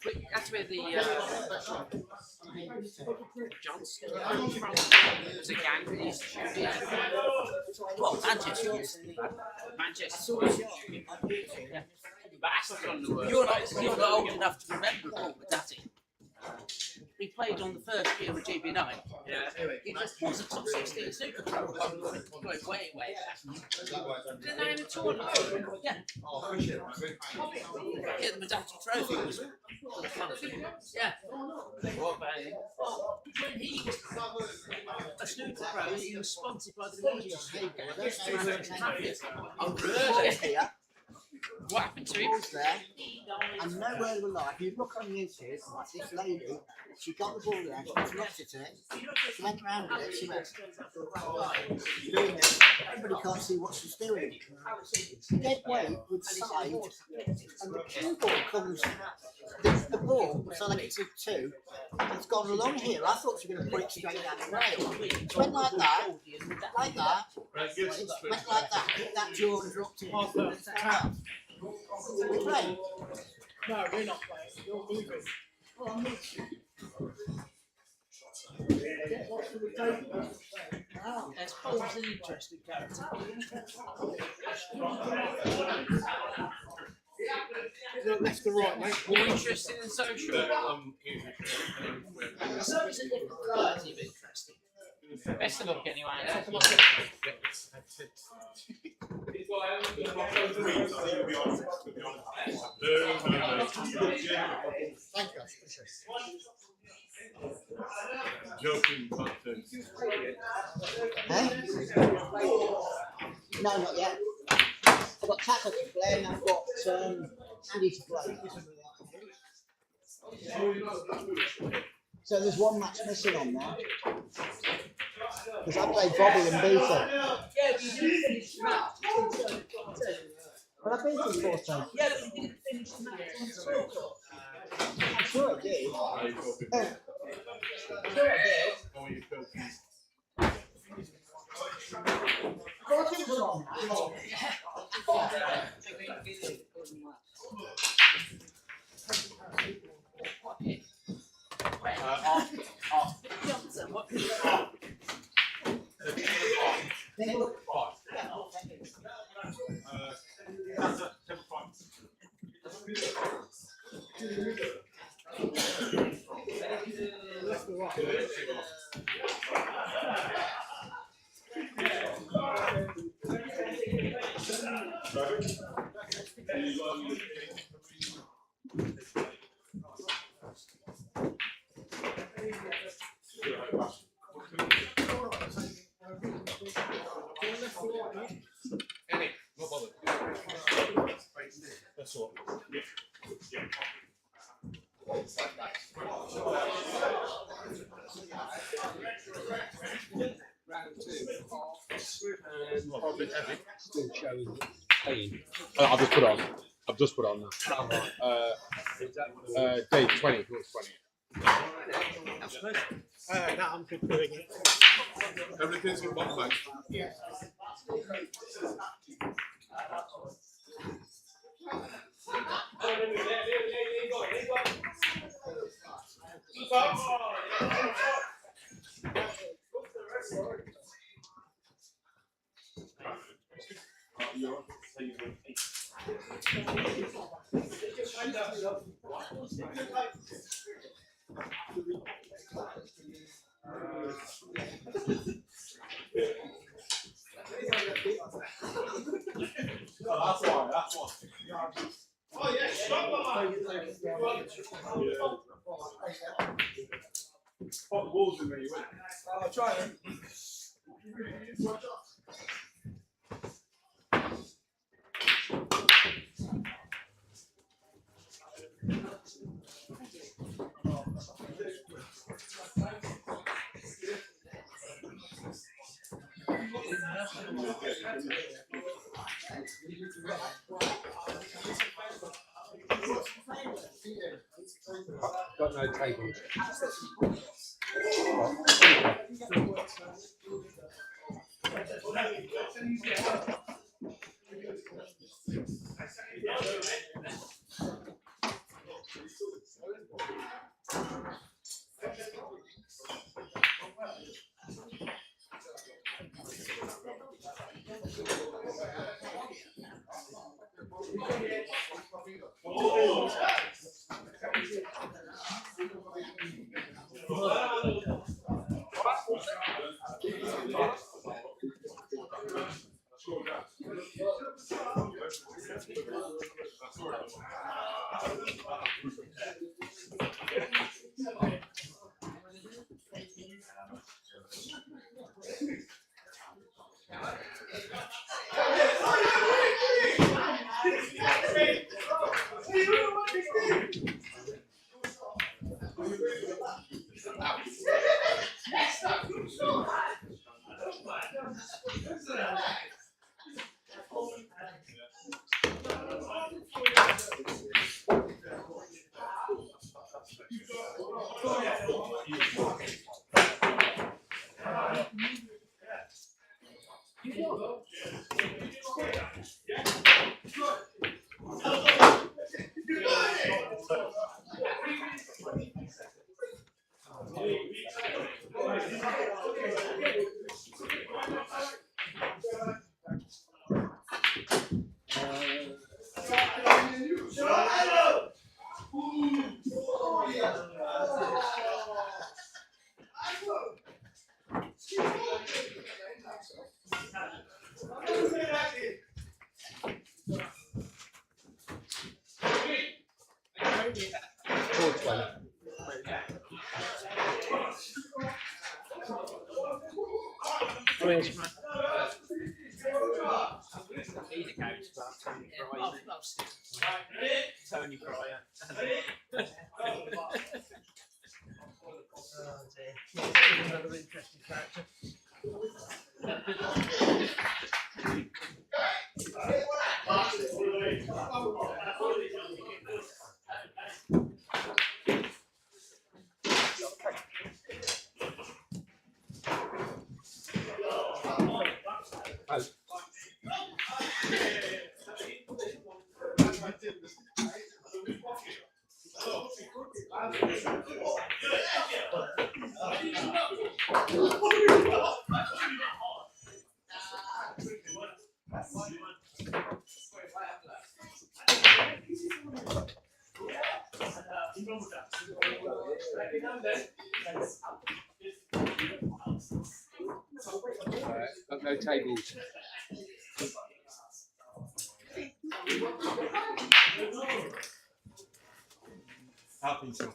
But that's where the Johnson from. There's a gang that used to shoot it. Well, Manchester used to. Manchester. Yeah. But Aston's on the worst. You're not old enough to remember Paul with Daddy. He played on the first year of GB9. Yeah. He was a top 16 Super Pro. Going way. Didn't they in the tournament? Yeah. Yeah, the Madati Trophy was fun. Yeah. What about him? When he was a Super Pro, he was sponsored by the media. Oh, really? Here, What happened to him? balls there, and nowhere in life. You look on YouTube, this lady, she got the ball there, she knocked it in, she went round with it, she went, doing it, everybody can't see what she's doing. Dead weight with side, and the cue ball comes, the ball, so like it's a 2, it's gone along here. I thought she was going to put it straight down the rail. It went like that, it went like that, hit that jaw and dropped it. We play. No, we're not playing. You're moving. That's Paul's an interesting character. Left to right, mate. More interesting than social. So it's a different variety of interesting. Best of luck anyway. Thank you. Joking, but Eh? No, not yet. I've got tackle to play and I've got Andy to play. So there's one match missing on there. Because I played Bobby and Beater. Well, I've been to 4 times. Yeah, but we didn't finish the match on score. I'm sure I did. I'm sure I did. Four teams are on. Johnson, what? Not bothered. That's all. I've just put on. I've just put on now. Day 20. It was 20. No, I'm good doing it. Everything's in one place. Yeah. That's why. Oh, yeah, put the balls in there, you win. I'll try them. Got no table. Tony Pryor. Another interesting character. Got no tables. I think so.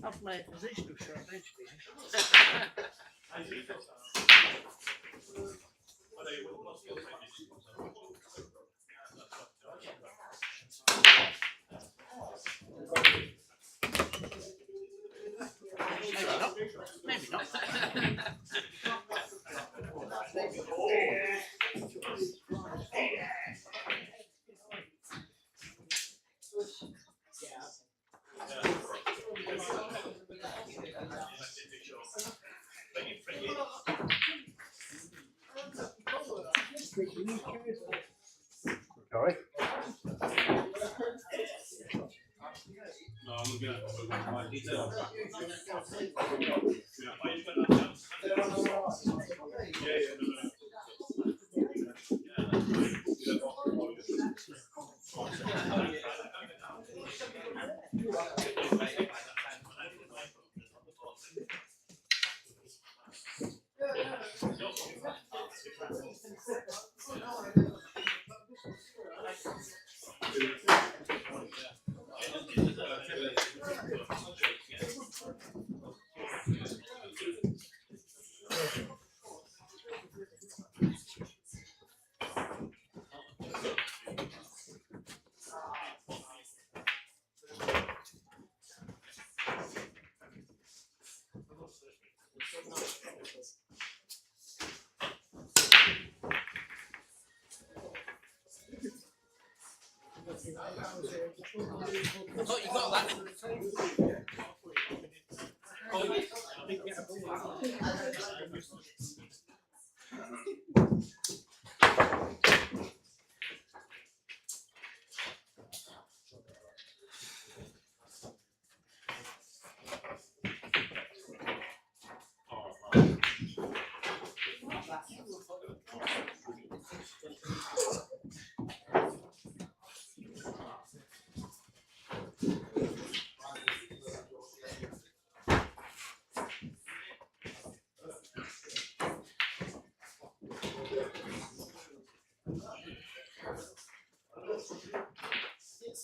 I've played positional shot eventually. Maybe not. Sorry. Oh, you got that.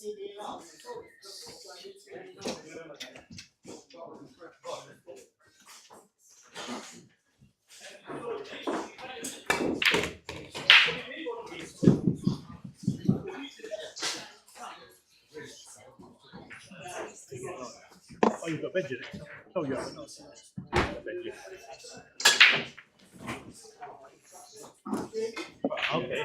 Oh, you've got veg in it. Oh, yeah. Veg. Okay.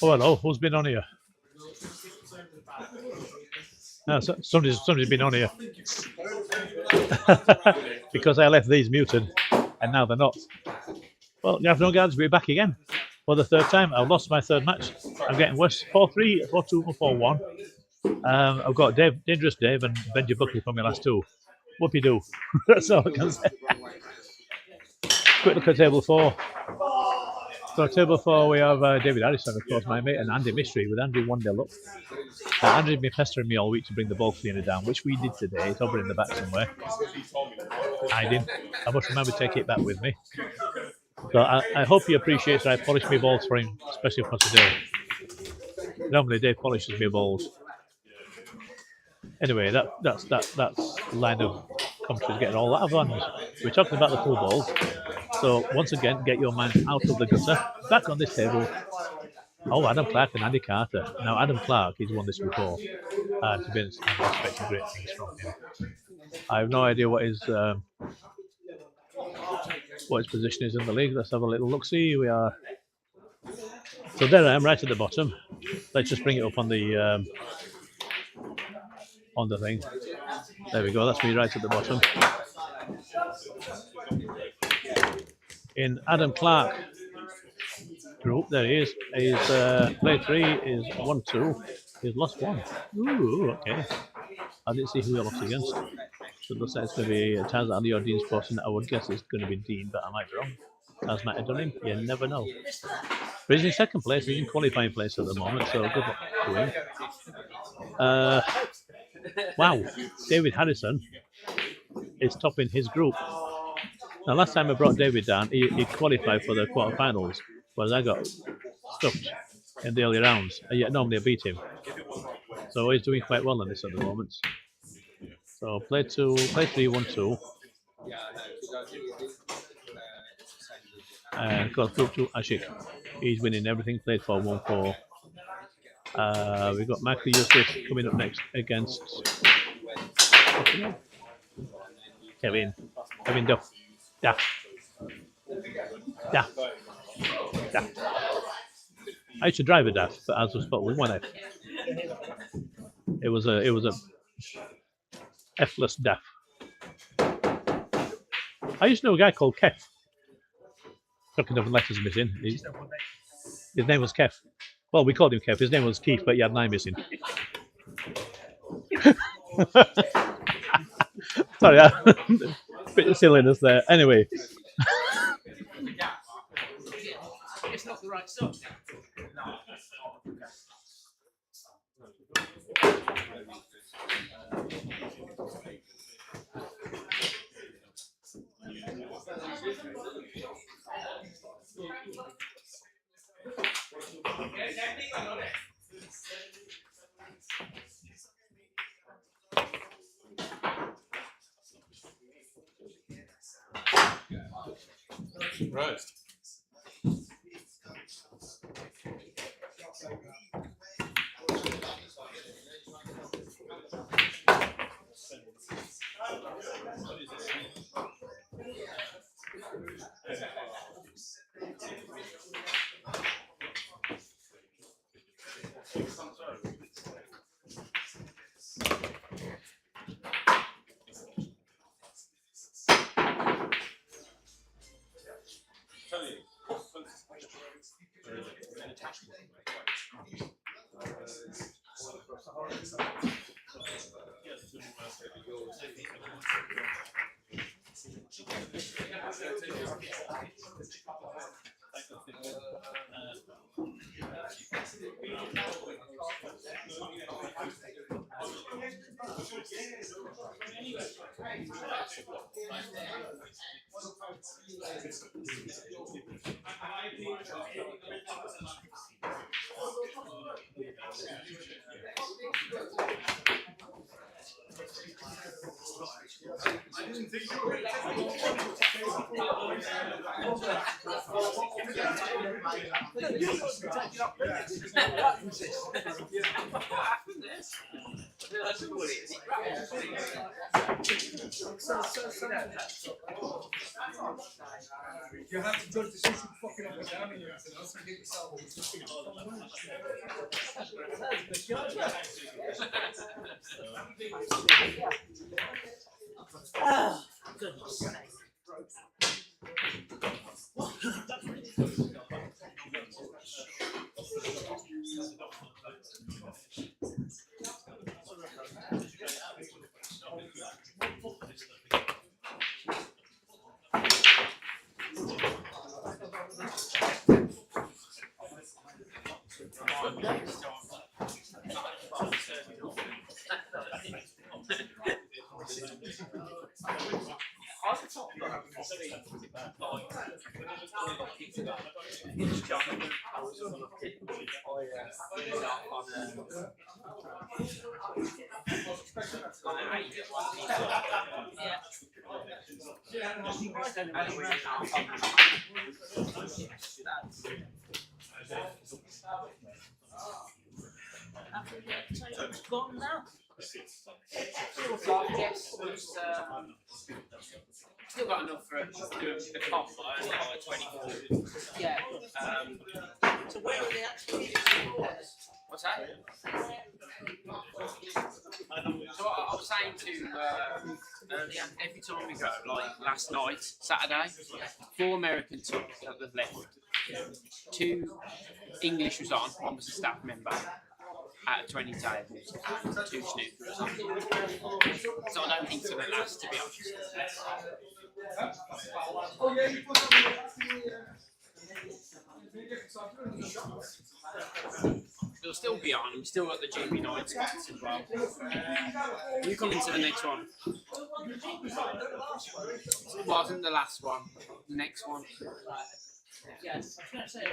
Oh, hello. Who's been on here? No, somebody's been on here. Because I left these muted, and now they're not. Well, you have no guards. We're back again for the third time. I've lost my third match. I'm getting worse. 4-3, 4-2, 4-1. I've got Dangerous Dave and Benji Buckley for my last two. Whoopie do. That's all I can say. Quick look at table 4. So table 4 we have David Harrison, of course, my mate, and Andy Mystery with Andy 1-0 up. Andrew's been pestering me all week to bring the ball cleaner down, which we did today. It's over in the back somewhere. I didn't. I must remember to take it back with me. So I hope he appreciates that I polished my balls for him, especially for today. Normally Dave polishes my balls. Anyway, that's line of commentary getting all that advantage. We're talking about the full balls. So once again, get your mind out of the gutter. Back on this table. Oh, Adam Clark and Andy Carter. Now Adam Clark, he's won this before. To be honest, I'm expecting great things from him. I have no idea what his position is in the league. Let's have a little look. See, we are. So there I am, right at the bottom. Let's just bring it up on the thing. There we go. That's me right at the bottom. In Adam Clark group, there he is. He's played 3, is 1-2. He's lost 1. Ooh, okay. I didn't see who he lost against. So it looks like it's going to be Taz Ali or Dean Sporting. I would guess it's going to be Dean, but I might be wrong. Taz might have done him. You never know. But he's in second place. He's in qualifying place at the moment, so good luck to him. Wow, David Harrison is topping his group. Now, last time I brought David down, he qualified for the quarterfinals, whereas I got stuffed in the early rounds. Yet normally I beat him. So he's doing quite well on this at the moment. So play 3, 1-2. And of course, group 2, Ashik. He's winning everything, played 4-1-4. We've got Michael Yusuf coming up next against Kevin Duff. Daff. I used to drive a Daff, but as was spot with one F. It was a F-less Daff. I used to know a guy called Kef. Talking of letters missing. His name was Kef. Well, we called him Kef. His name was Keith, but he had 9 missing. Sorry, bit of silliness there. Anyway. It's not the right stuff. Right. You have to judge the system fucking up and down in your ass, and also get yourself Oh, goodness sake. Gone now. Yes, still got enough for the comp, but only like 24. Yeah. So where are they actually? What's that? So I was saying to earlier, every time we go, like last night, Saturday, 4 American took that was left. 2 English was on, one was a staff member out of 20 tables, and 2 snookers. So I don't think it's going to last, to be honest. Oh yeah, you put It'll still be on. We've still got the GB9 spots as well. You come into the next one. It wasn't the last one. The next one. Yes. I was going to say,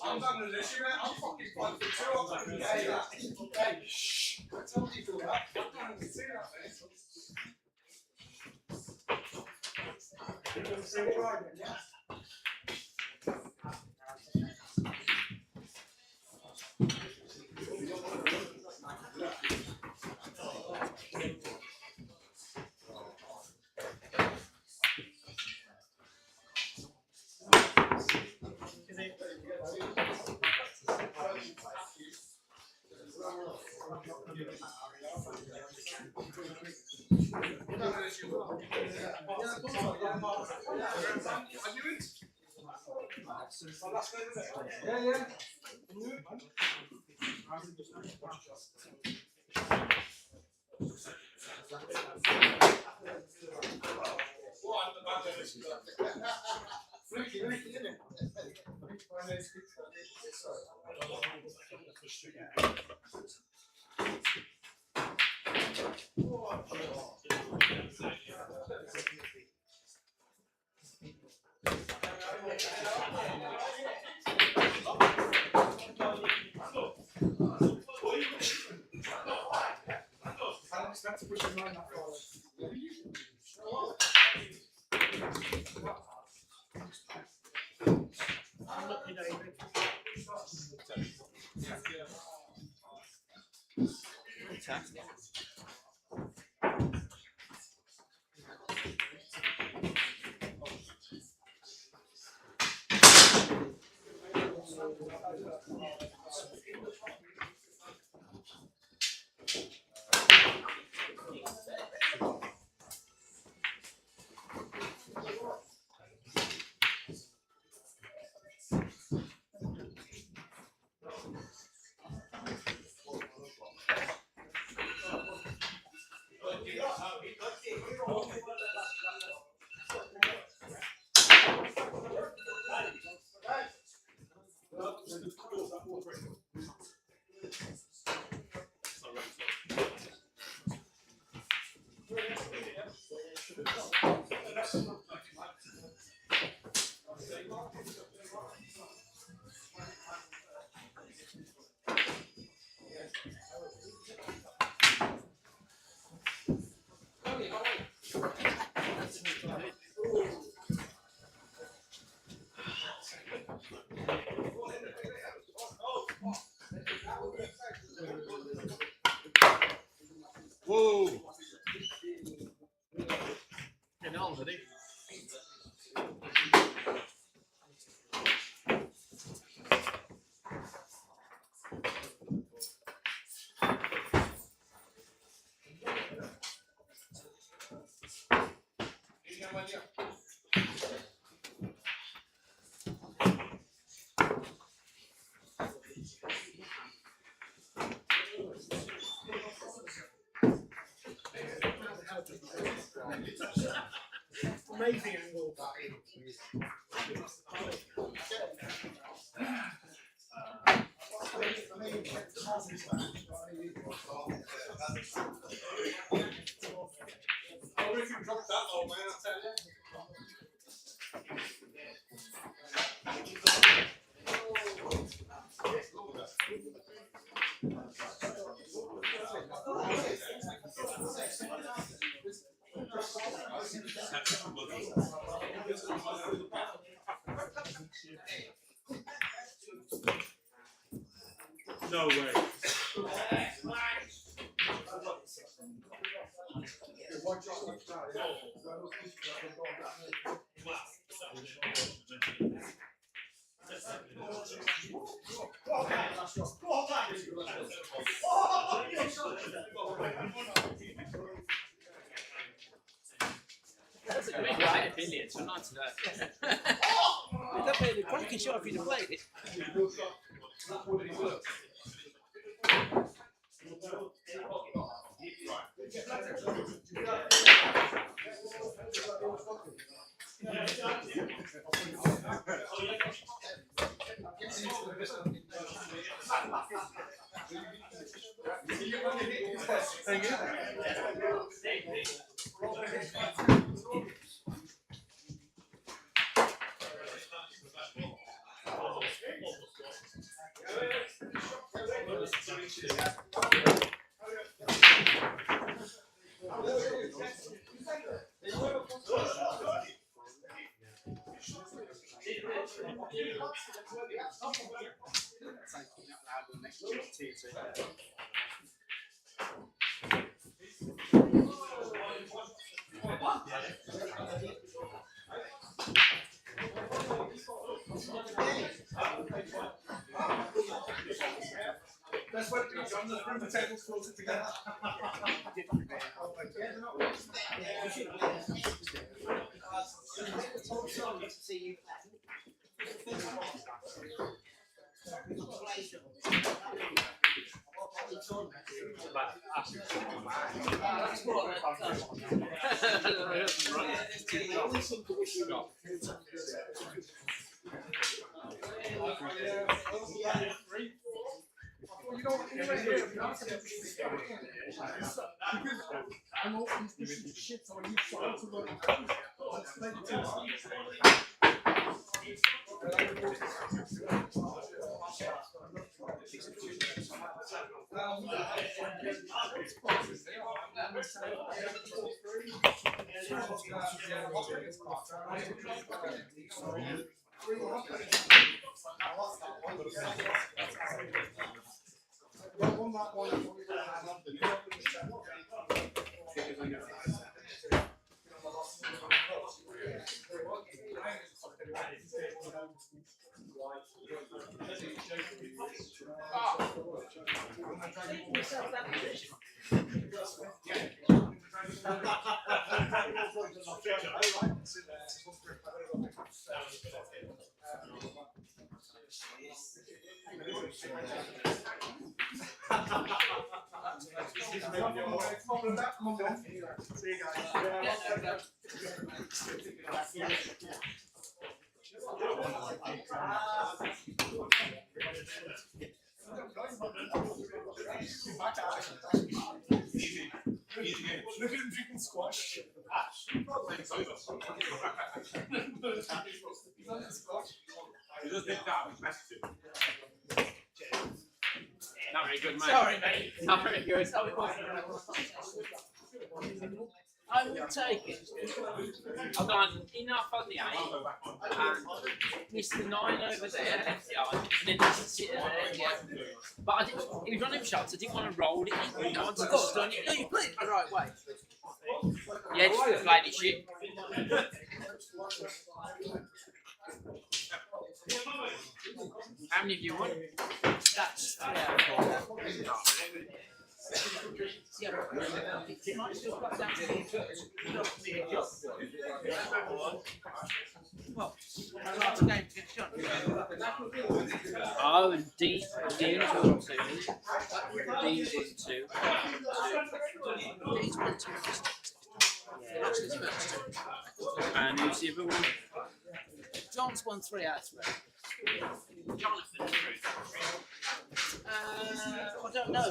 I'm done with this, man. I'm fucking fine for 2. I'm fucking say that. Hey, shh. I told you to that. I can see that, man. Yeah, yeah. Freaky, isn't it? Whoa! Getting on, I think. Amazing angle. Oh, we can drop that old man, I'll tell you. No way. That's a great way of billiards, so not today. That'd be a cracking shot if you'd have played it. That's what it is, on the room, the table's closer together. I'm all these shit, so you start to look. Look at him drinking squash. Not very good, mate. Sorry, mate. Not very good. I will take it. I've gone enough on the 8 and missed the 9 over there, left it on, and then just sit there, yeah. But I didn't, it was running shots, I didn't want to roll it in. No, of course, don't you? No, you played it the right way. Yeah, just played it shit. How many have you won? That's yeah, it might still cut down to well, last game to get shot. Oh, Dean's won 2. Dean's won 2. He's won 2. That's his first. And who's the other one? John's won 3 out of 3. Jonathan. I don't know.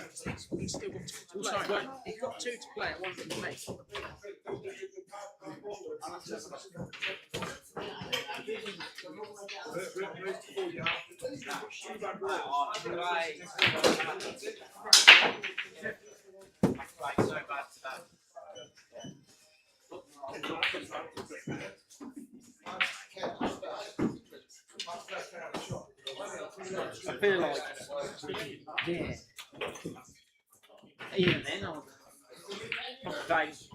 He's still got 2 to play. He's got 2 to play. One for me. So bad today. I feel like, yeah. Even then, I'll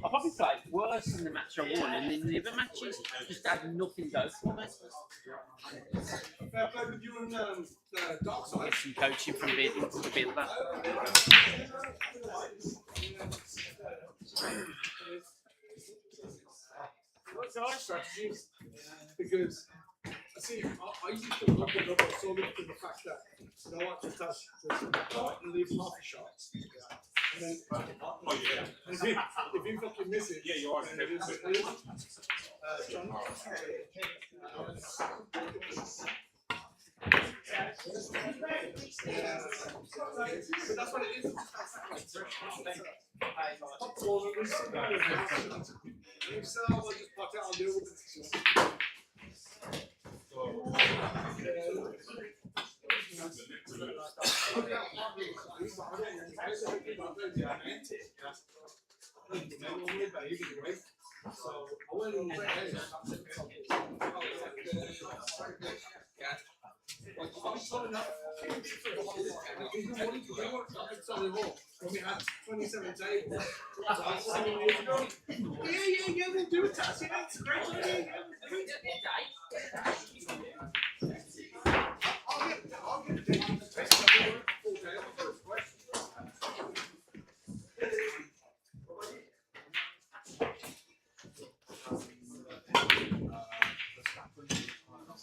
probably played worse in the match I won, and in the other matches, just had nothing go for me. Fair play with you and Dark Side. Get some coaching from the builder. What's our strategy? Because I see, I used to look at it so much for the fact that no one can touch and leave half a shot. And then, if you fucking miss it, you are. John. But that's what it is. If so, I'll just pop it, I'll deal with it. When we had 27 tables, yeah, we'll do it. That's a great idea. I'll get a date.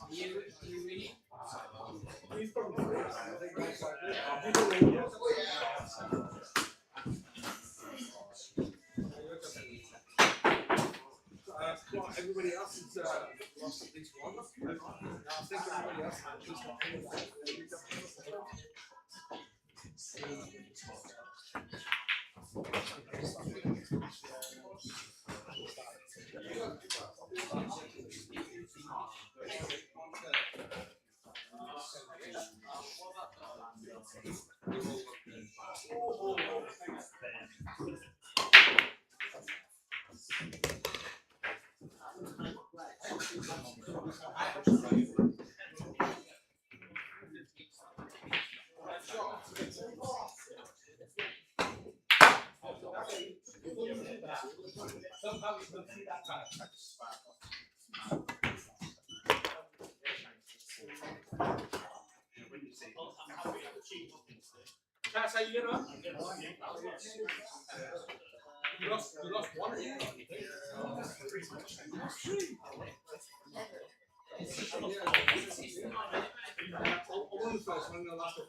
You Everybody else is lost at least one. I think everybody else has at least one. That's how you get on? You lost one. I won the first one and the last one.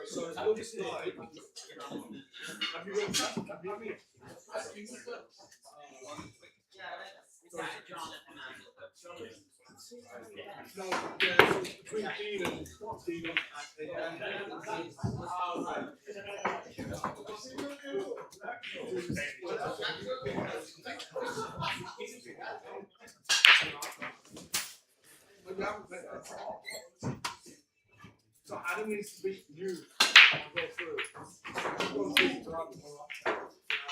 So it's all just started. Have you read that? Have you read it? No, between Dean and Dean so Adam needs to beat you to go through. I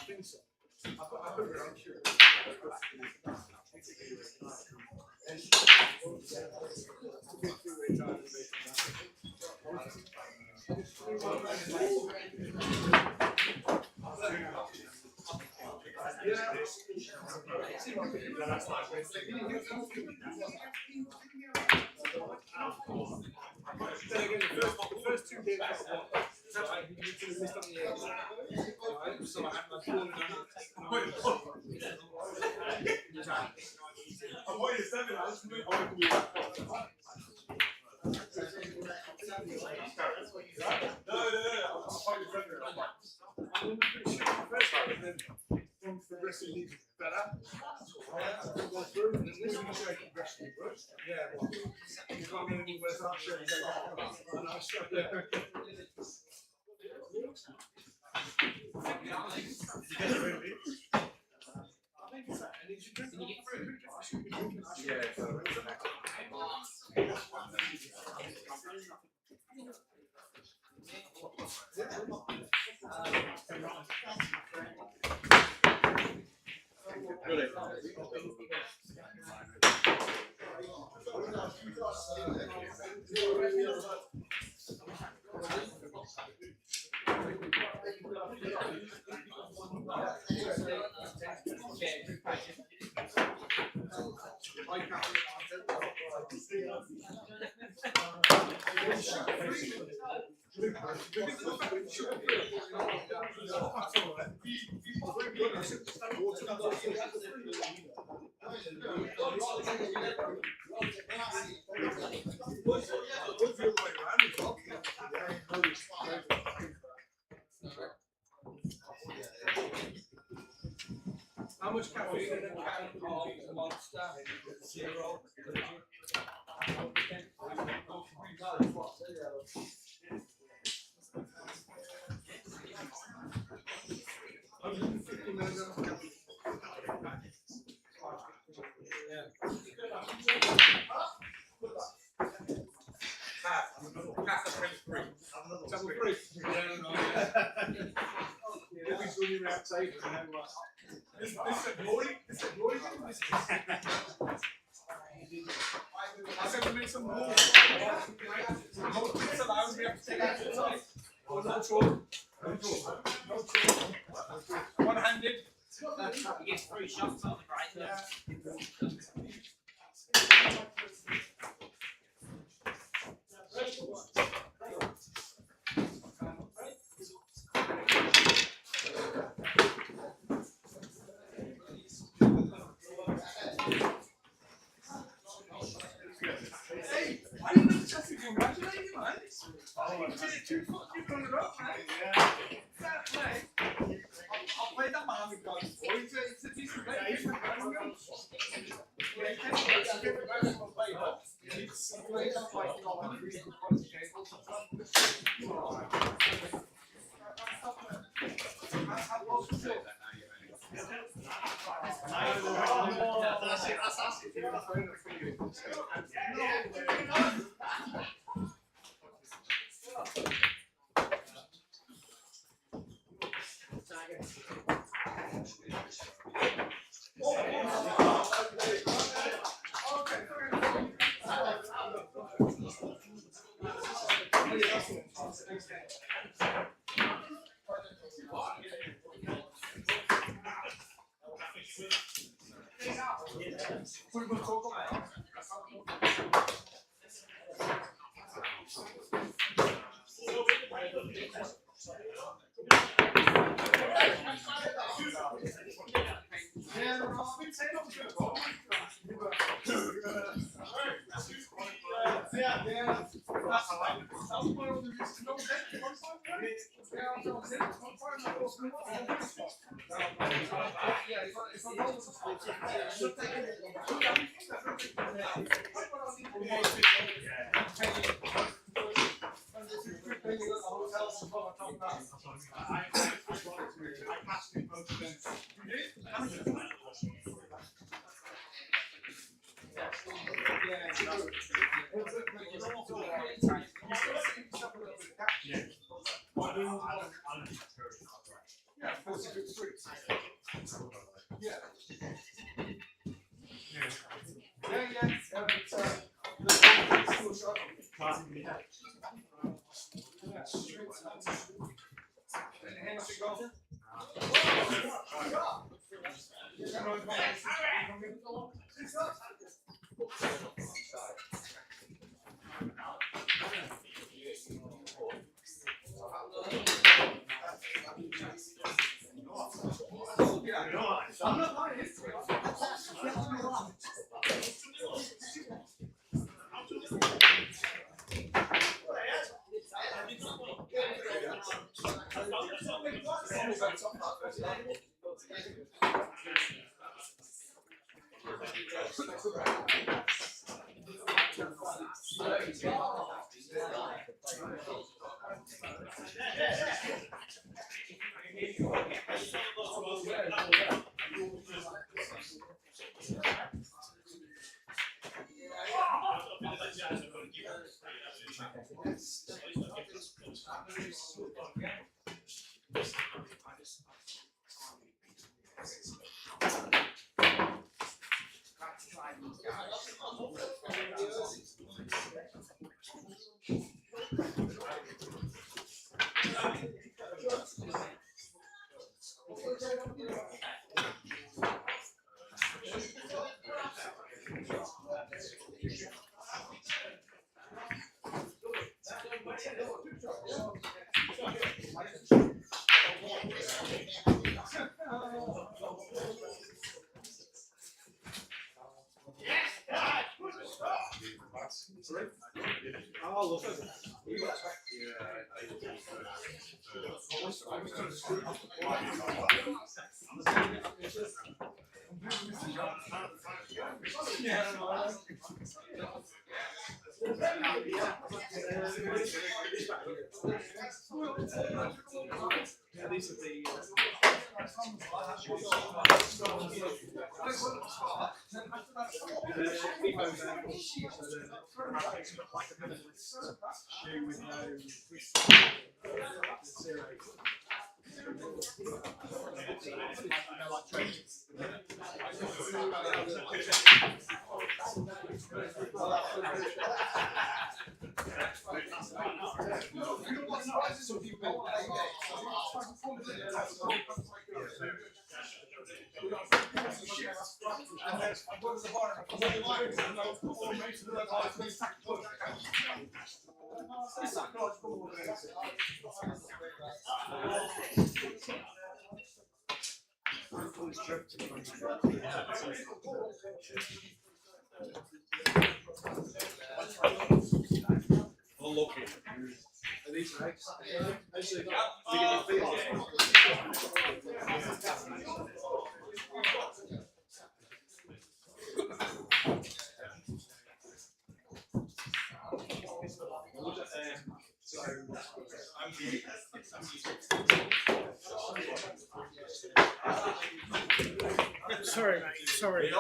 think so. I put it around here. Then again, the first two games I won. You missed on the edge. Right? So I had my ball down. The rest of the league better. Go through, and this is the rest of the worst. Yeah, well, you can't get any worse than sure. How much caffeine in a can of Monster? 0. 150 milligrams of caffeine. Double free. Yeah, no, yeah. Always running around safe. This is glory. This is glory. I said to make some more. Most pizza allows me to take out the side. Oh, no trouble. No trouble. One-handed. He gets 3 shots on the right there. Hey, I didn't have a chance to congratulate you, man. Oh, you did it too fucking good enough, man. Yeah. Fair play. I'll play that man with God. It's a decent play. He's a very good. Yeah, he can't get the best one play, but he's played up like the all the reason for the table. How close was it? Unlucky. And these are eggs. Sorry, mate. Sorry.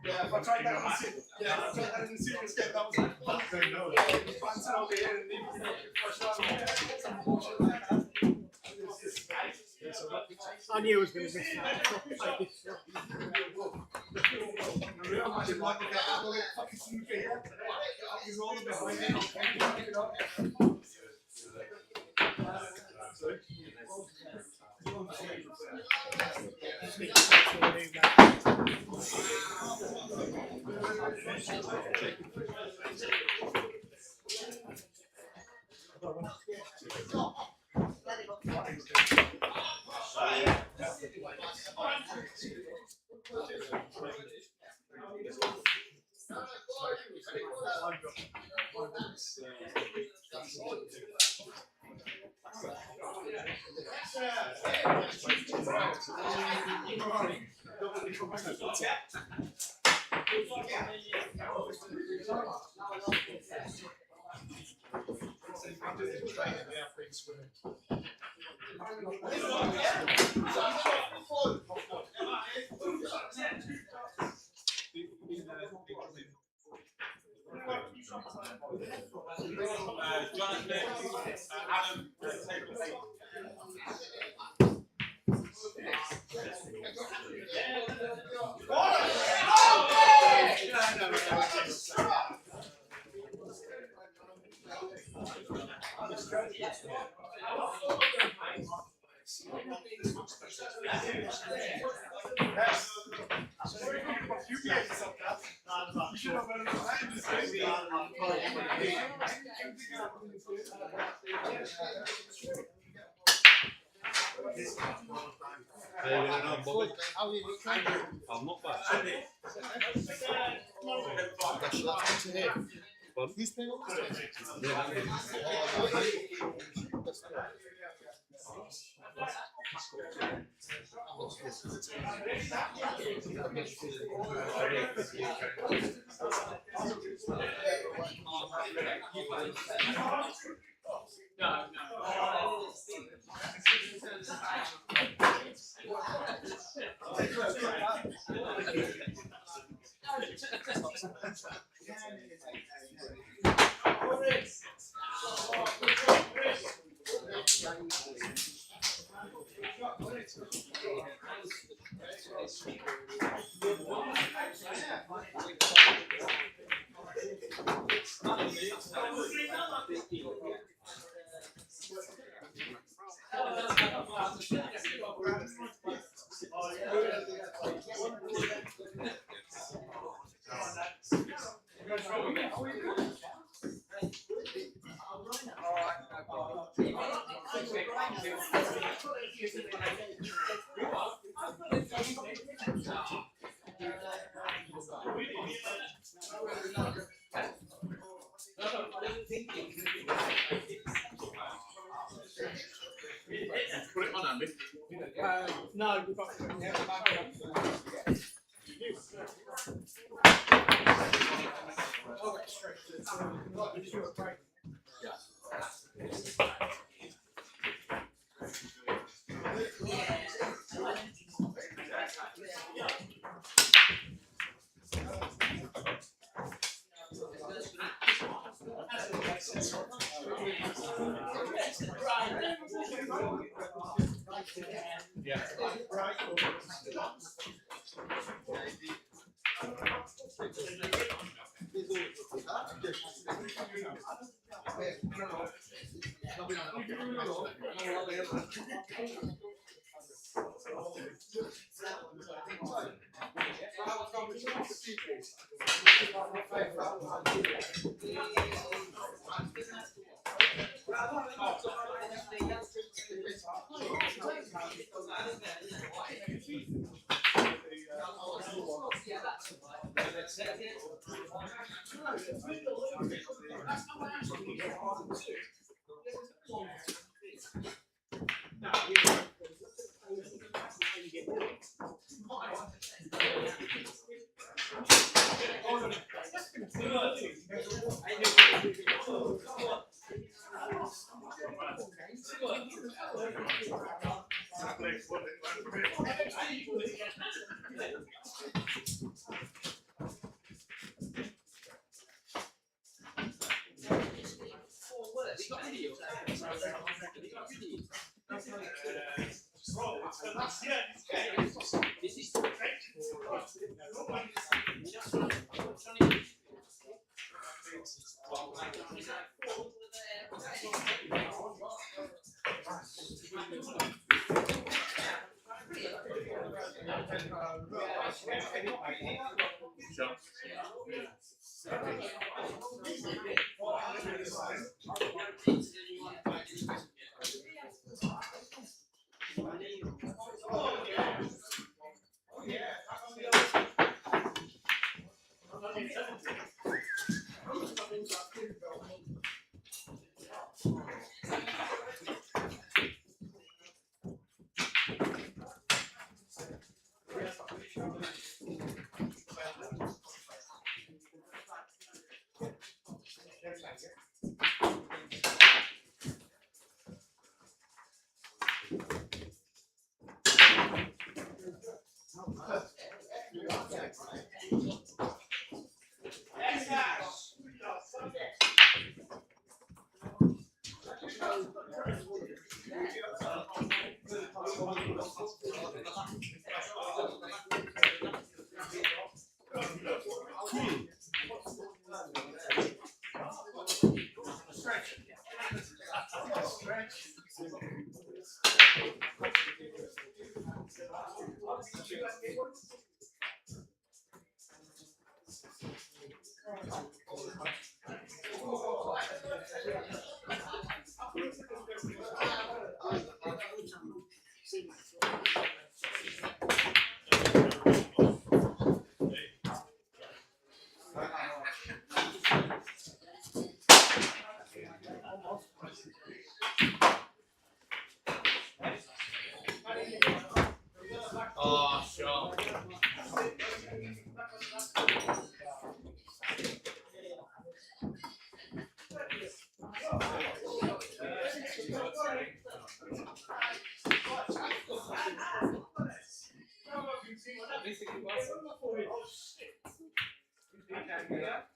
Yeah, if I tried that in the serious game, that was like, fuck, no. Fancy over here and leave the first round. I knew I was going to miss that. Imagine like the guy fucking snooker here. He's all the behind him. Sorry? I'm not bad. That's good to hear. He's playing on the stage. No, we've got Bill.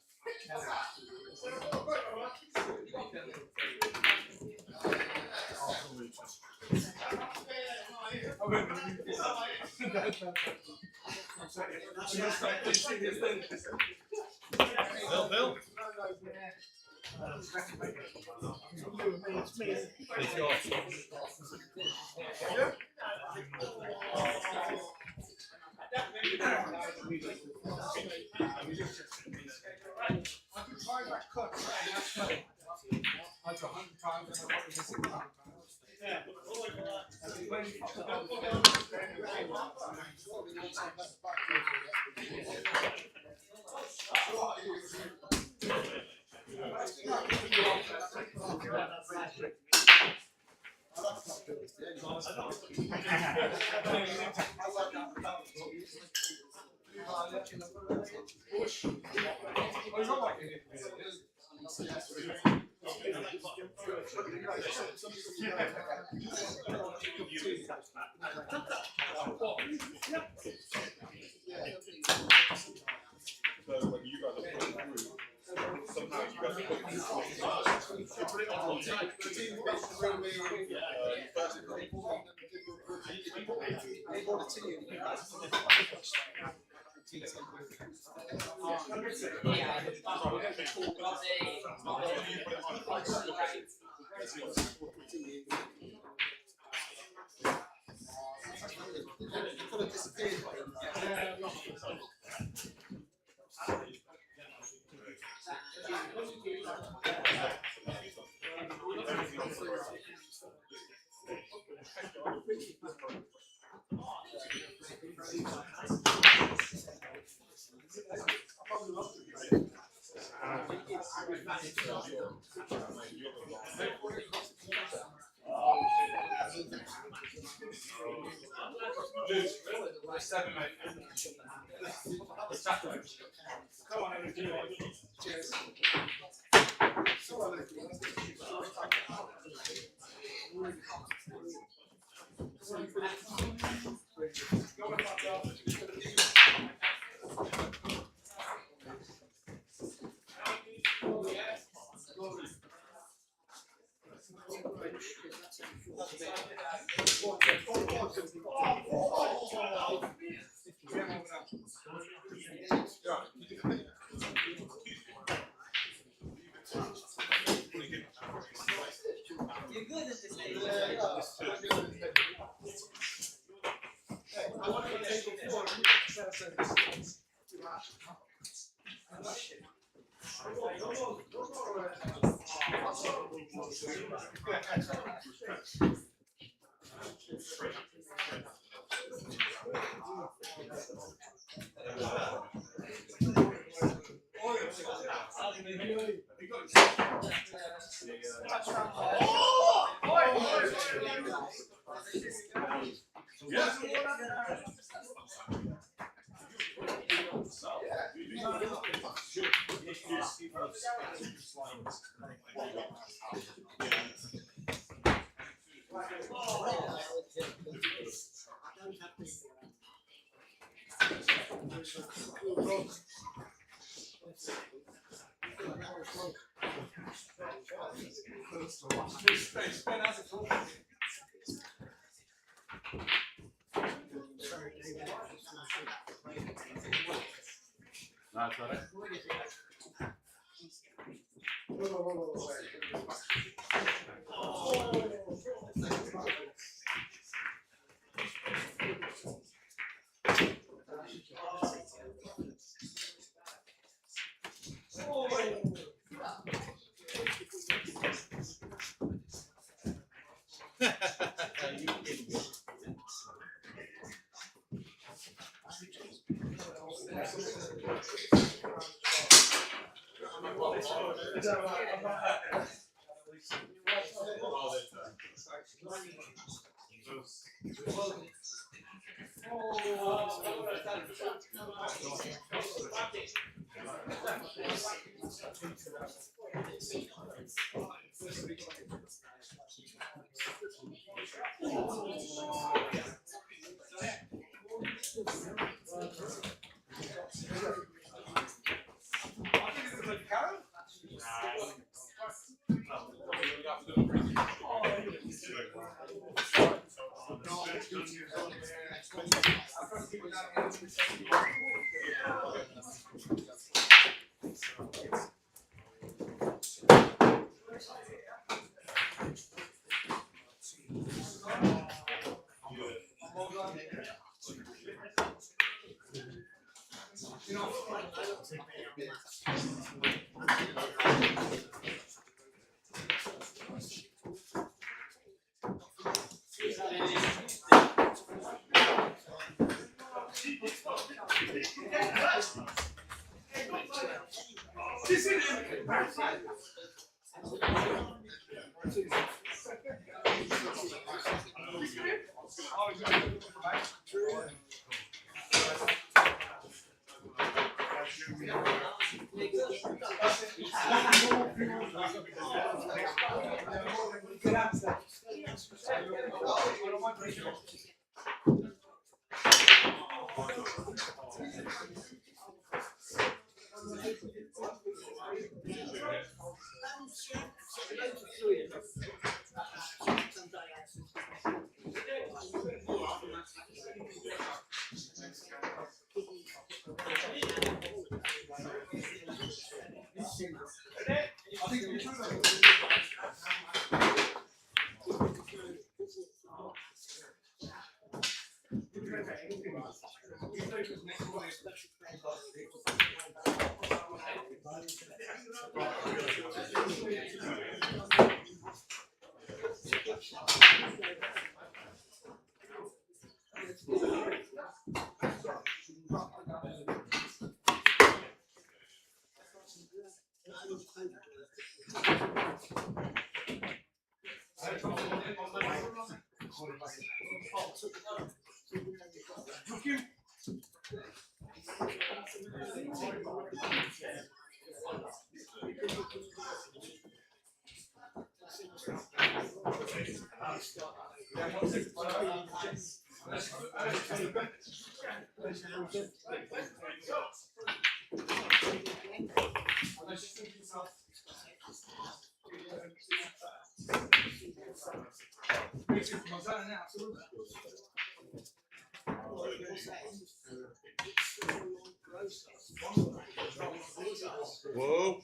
Whoa.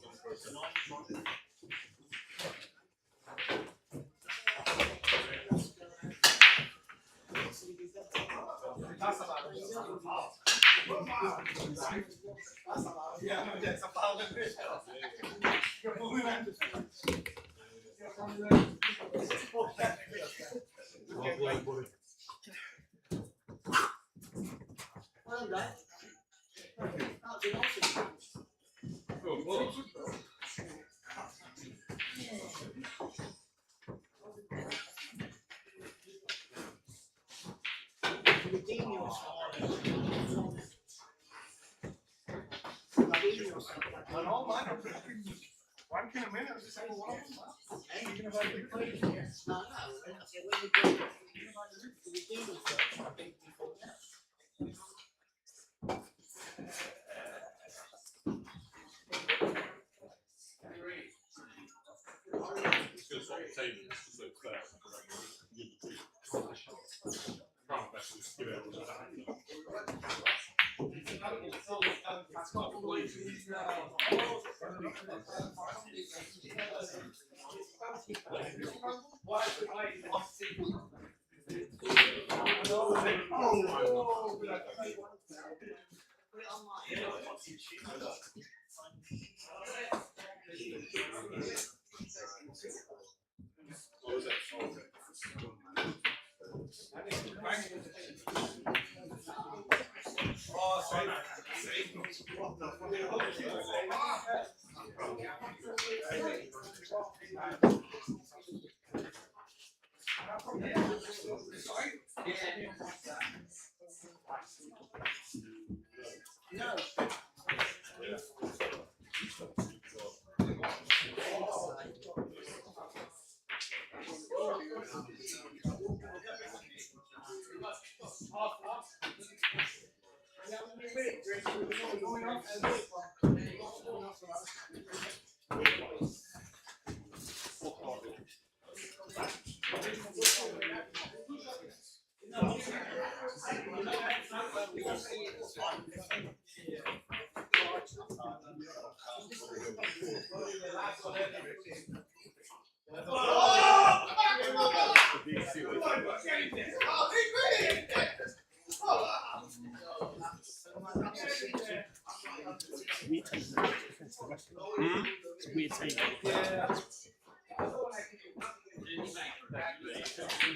It's a weird team.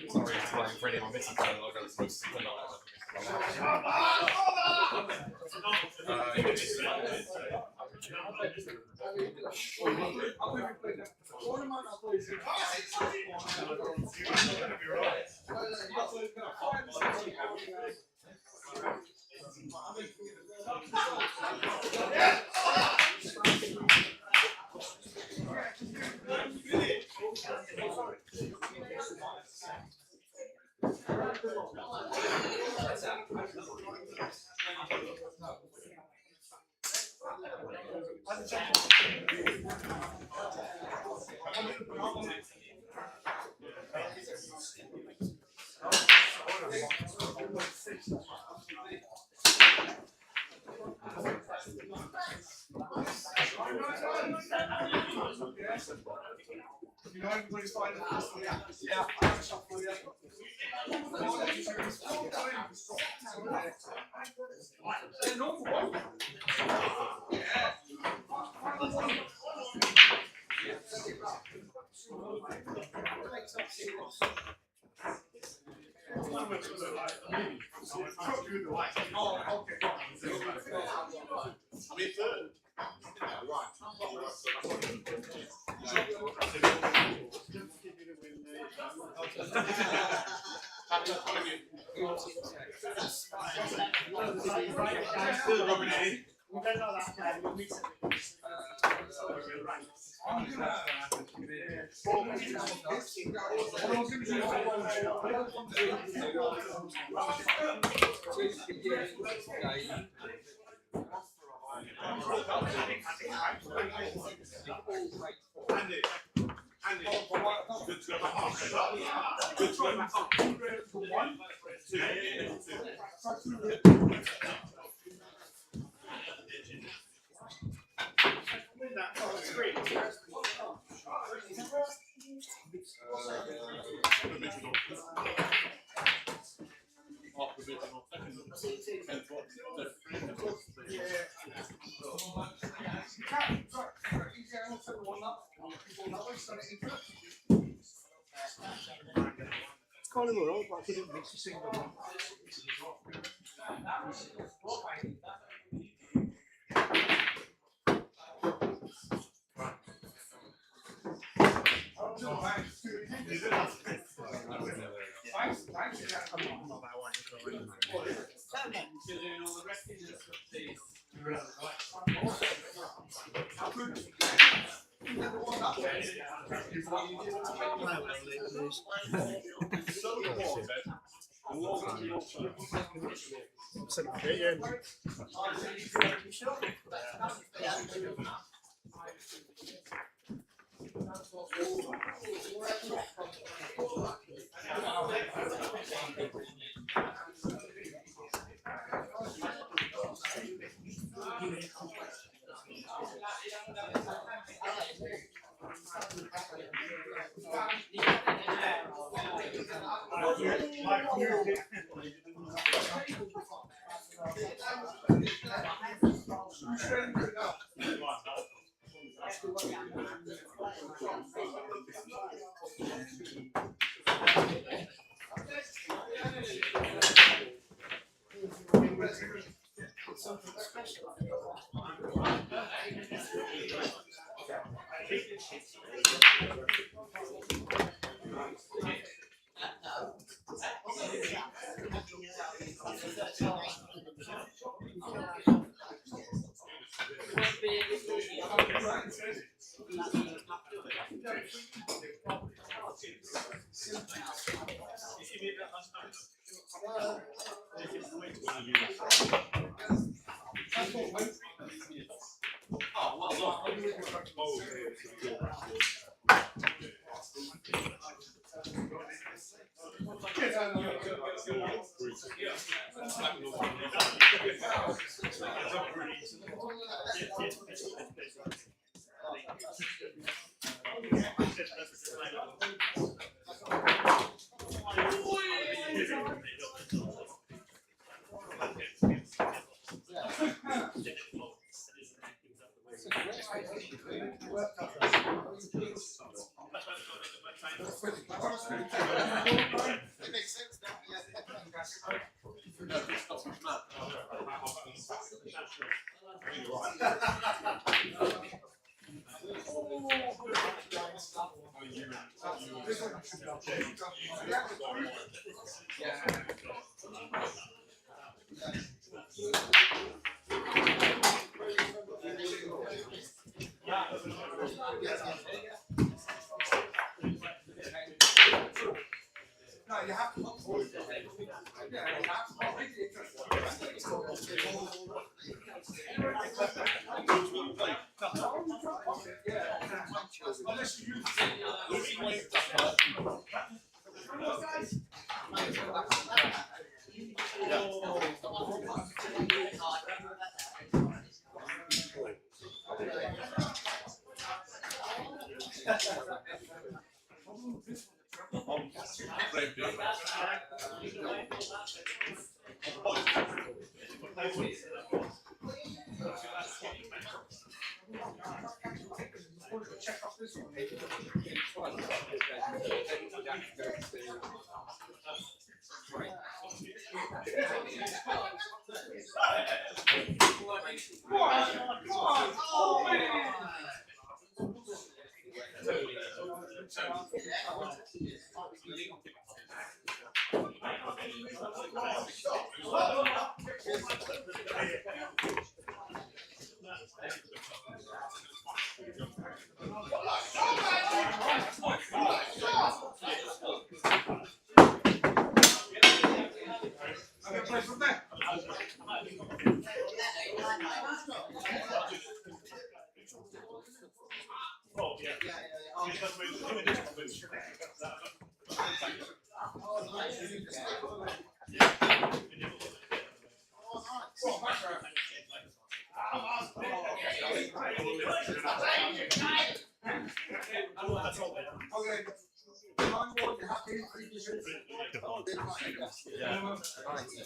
Sorry, I'm playing for anyone missing time. I'll go through You know, everybody's finding this. Yeah. It's kind of alright, but I didn't miss a single one. It makes sense now. No, you have to look for it. Yeah, you have to make it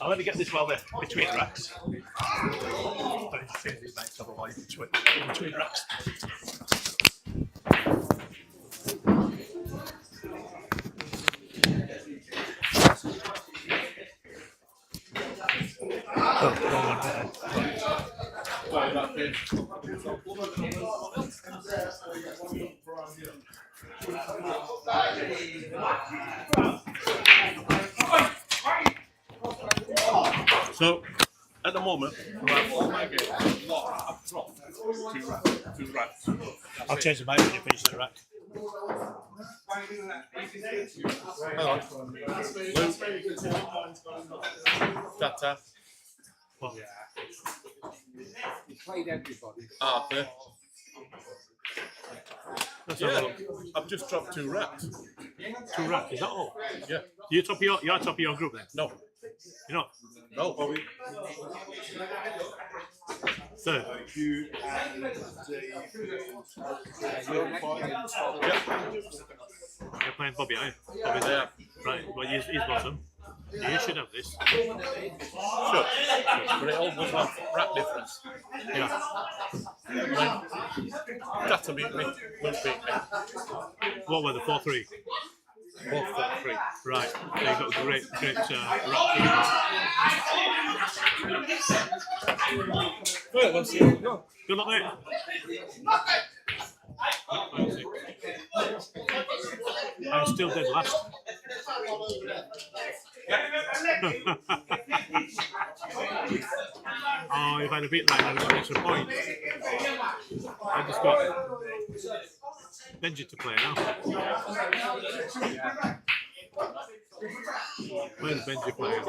I'll let me get this while they're between racks. Between racks. So, at the moment, throughout all my games, I've dropped two racks. I'll change the mic when you finish the rack. Hang on. Luke. Tata. What? He played everybody. Arthur. Let's have a Yeah, look. I've just dropped two racks. 2 racks, is that all? Yeah. You're top of your group then? No. You're not? No, Bobby. Third? You You're playing Bobby, are you? Bobby there. Right, well, he's bottom. You should have this. Sure. But it all goes off rack difference. Yeah. Data beat me, Luke beat me. What were the 4-3? Both that three. Right. So you've got great rack. Well, let's see how we go. Good luck, mate. I'm still dead last. Oh, if I'd have beaten that, I'd have got an extra point. I just got Benji to play now. Where's Benji playing?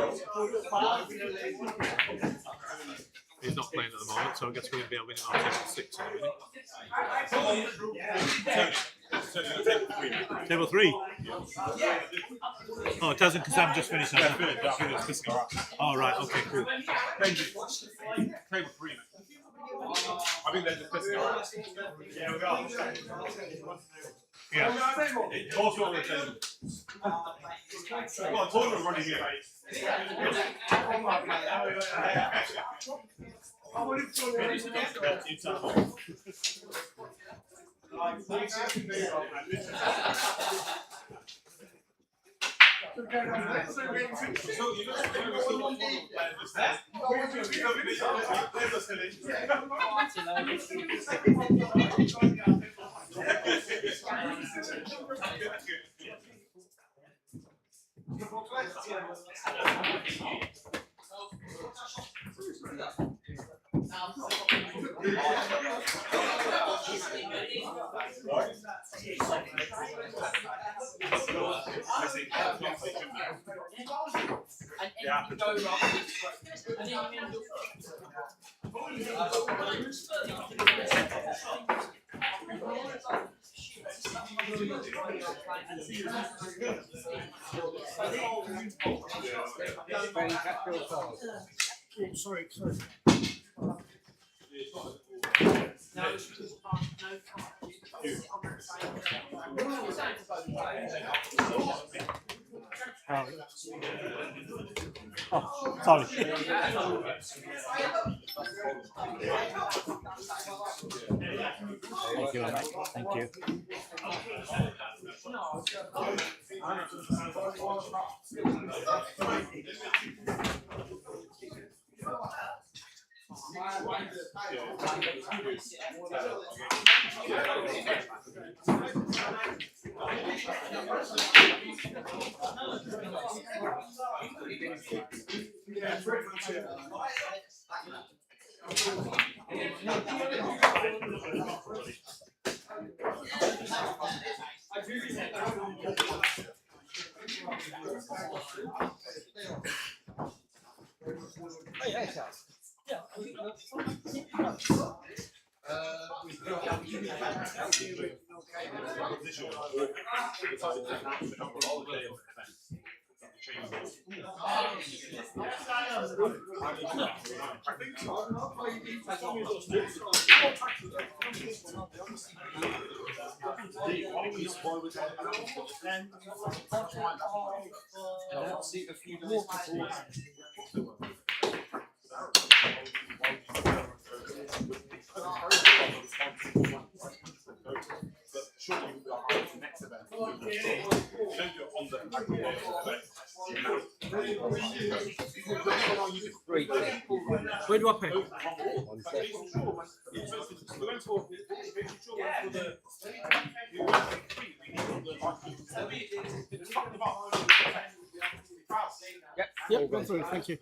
He's not playing at the moment, so I guess we're going to be on winning our table 6 in a minute. Table 3? Oh, it doesn't because I've just finished. Oh, right, okay, cool. Table 3. I think they're just pissing around. Yeah. Also on the table. Well, I told them running here. Sorry. Oh, sorry. Thank you, mate. Thank you. Where do I pay? Yep, gone through. Thank you.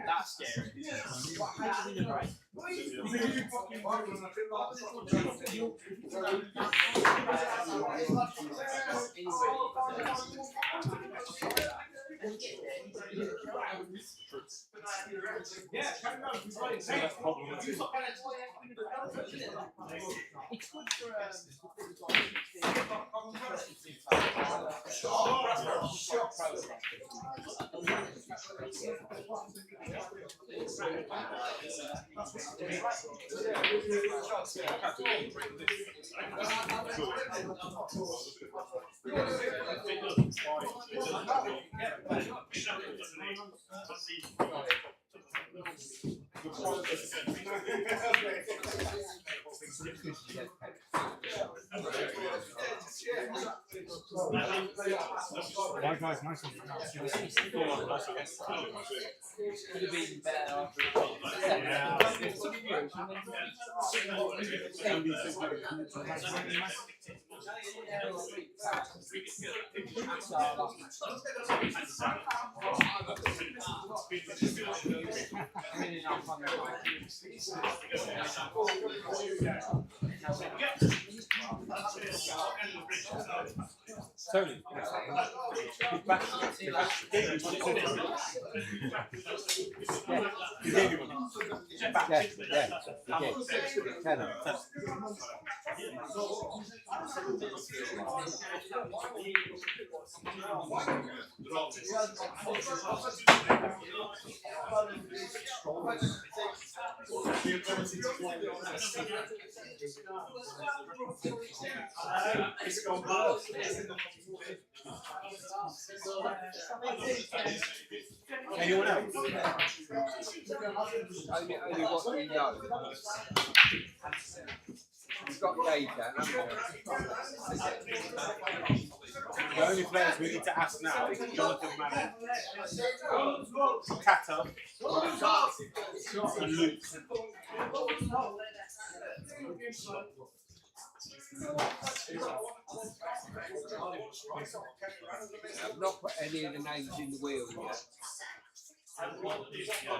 That's scary. My guy's nice and Could have been better after Tony. Anyone else? Only what you know. You've got Dave down, haven't you? The only players we need to ask now is Jonathan Manning, Kata, and Luke. I've not put any of the names in the wheel yet. I've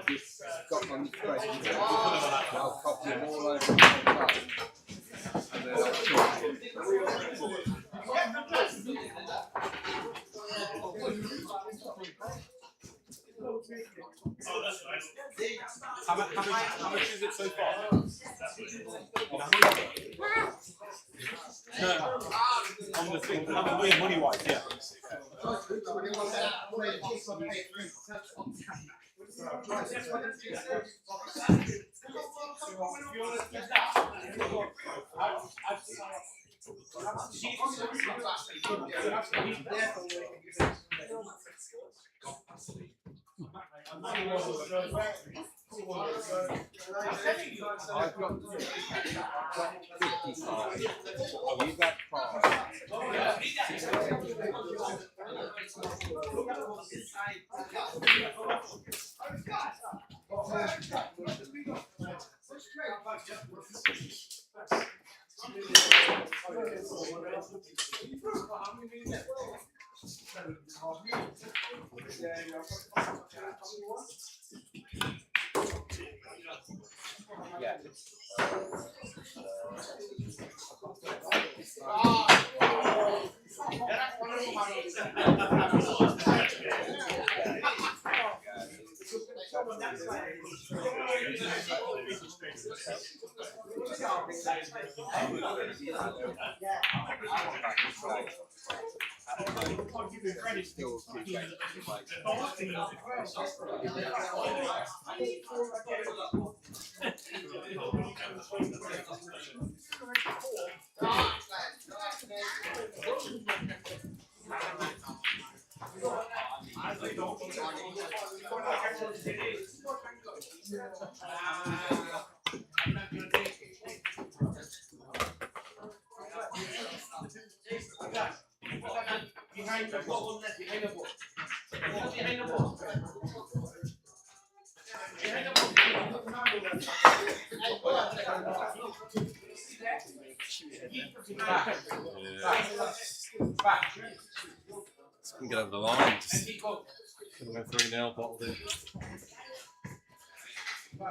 just got on the spreadsheet. I'll copy them all over the phone. And then I'll talk to them. How much is it so far? No, on the thing, money wise, yeah. I've got 55. You got 5. Still two games to play. Behind the ball, behind the ball. Behind the ball. Couldn't get over the line. Just couldn't go 3-0, bottled in. I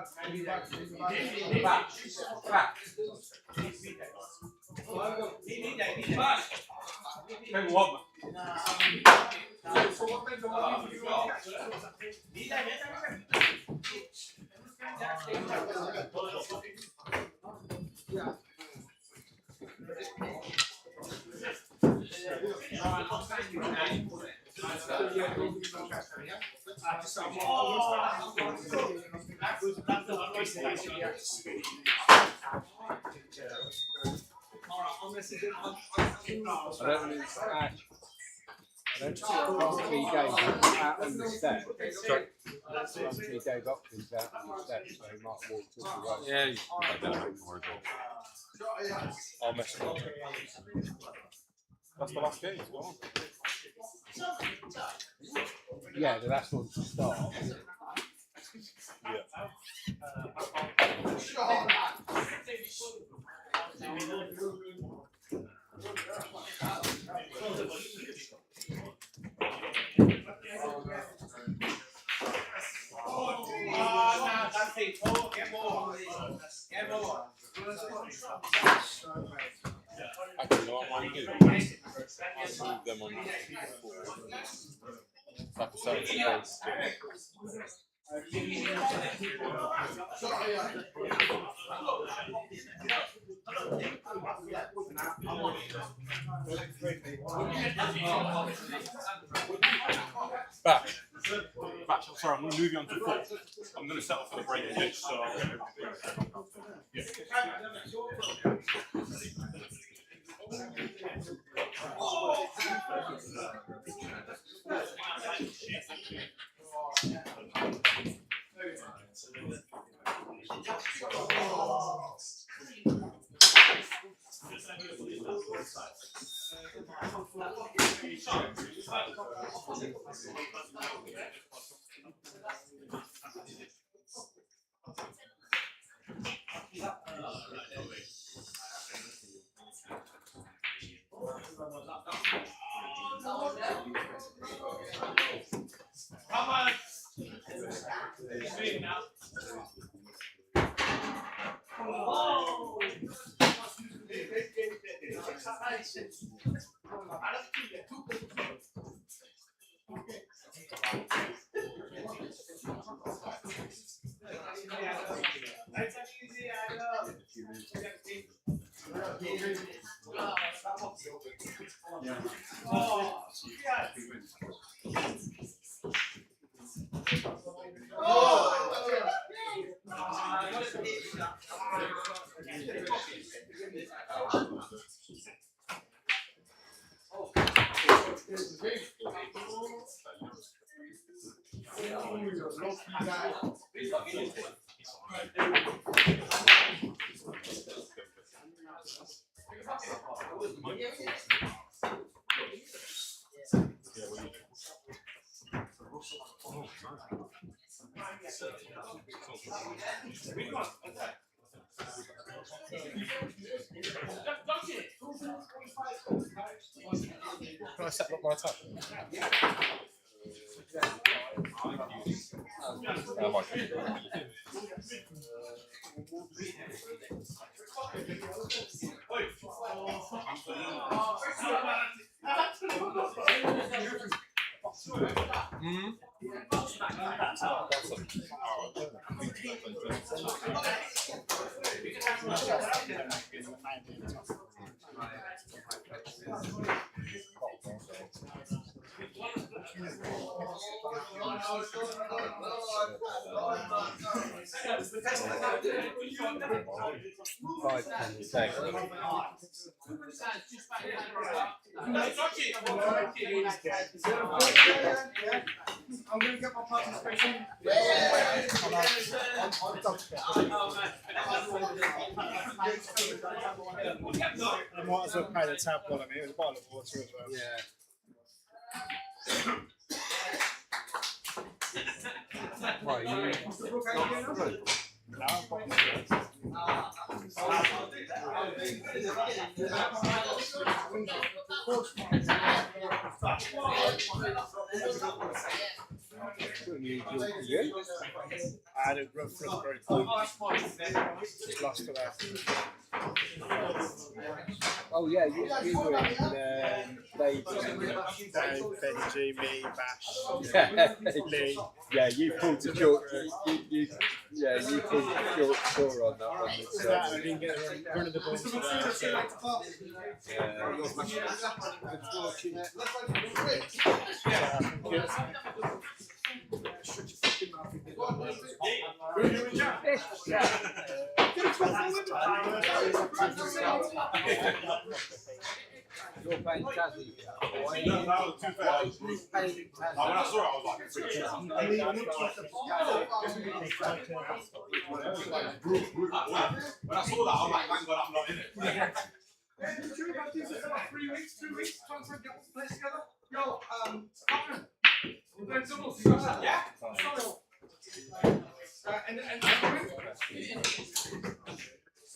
don't know if it's Ash. After he gave out on the step. After he gave Hopkins out on the step, so he might walk to the right. Yeah, you can play that a bit more as well. I'll mess it up. That's the last game as well. Yeah, the last one to start. Actually, no, I might do. I'll move them on that. Like a certain place. Back. I'm sorry, I'm going to move you on to 4. I'm going to settle for the break pitch, so I'll get Can I set up my time? I might. I'm going to get my participation. I might as well pay the tab on it. It was a bottle of water as well. Yeah. Right, you No, I'm fine. I had a rough frustrating time. Just lost to that. Oh yeah, you were in Dave, Benji, me, Bash, Lee. Yeah, you pulled the short. You pulled the short score on that one. I didn't get run of the ball for that. So. You're paying Tassie. No, that was 2 fair. He's paying When Tassie. I saw it, I was like, pretty sure. When I saw that, I was like, thank God I'm not in it. Yeah, did you have this for like 3 weeks, 2 weeks, trying to get all the place together? Yo, Scotland. We're playing doubles. You got that? Yeah. Sorry. And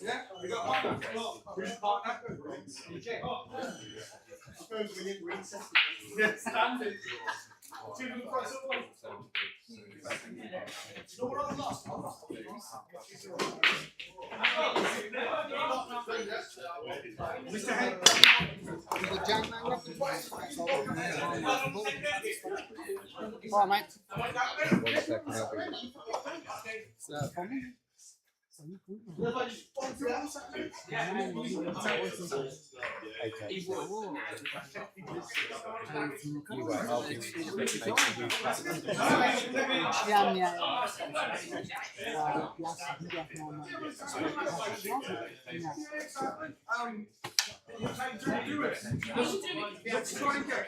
yeah, we got partner. Who's partner? Okay. Yeah, standard. Two of them cross up one. No, we're on the last. Mr. Hank. The Jackman left the place. All right, mate. 1 second, I'll be For me. Do it. Let's try and get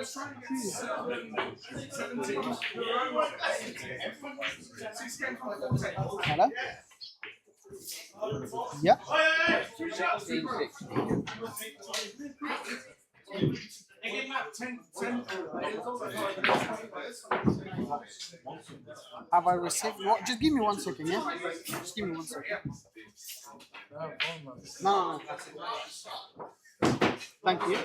17. 6 games from 14. Hello? Yep. 10. Have I received what? Just give me 1 second, yeah? Just give me 1 second. No. Thank you.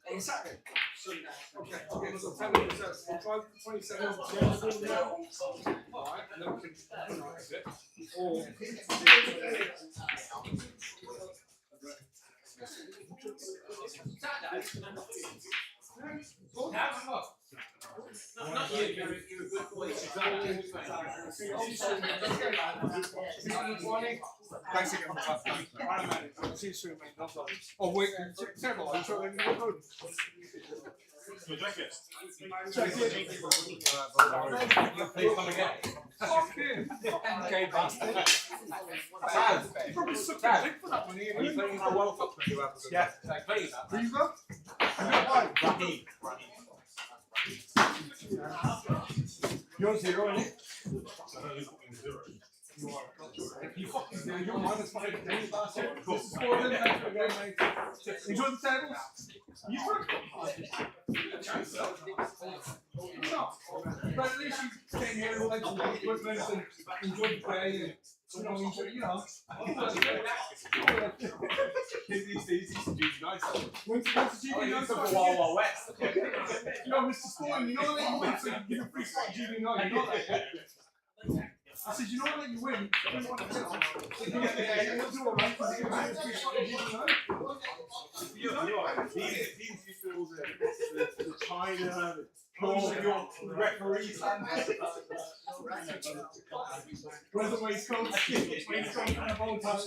On Saturday? Okay, so 10 minutes. We'll try 27. Alright, and then we can organise it. Or Not you, you're a good boy. thanks again for that. See you soon, mate. Oh, wait, terrible. I'm sure they're good. Your jacket. Fuck him. MK bastard. You probably sucked a dick for that one. Are you playing the World Cup? Yeah. Who you got? You're 0, innit? You fucking do. You're minus 5 games last year. This is 4 of them. Thanks for going, mate. Enjoy the tables. You work. No. But at least you came here and like equipment and enjoyed the play and you know. These days, he's GB nice. When's the GB nice? Wild West. Yo, Mr. Storm, you know that you win, so you give a free spot GB nice. You know that? I said, you know that you win. You want to win. Yeah, we'll do all right because you give a free spot GB nice. These people, the China, your referees. Where's the waistcoat? Waistcoat and a bow tie.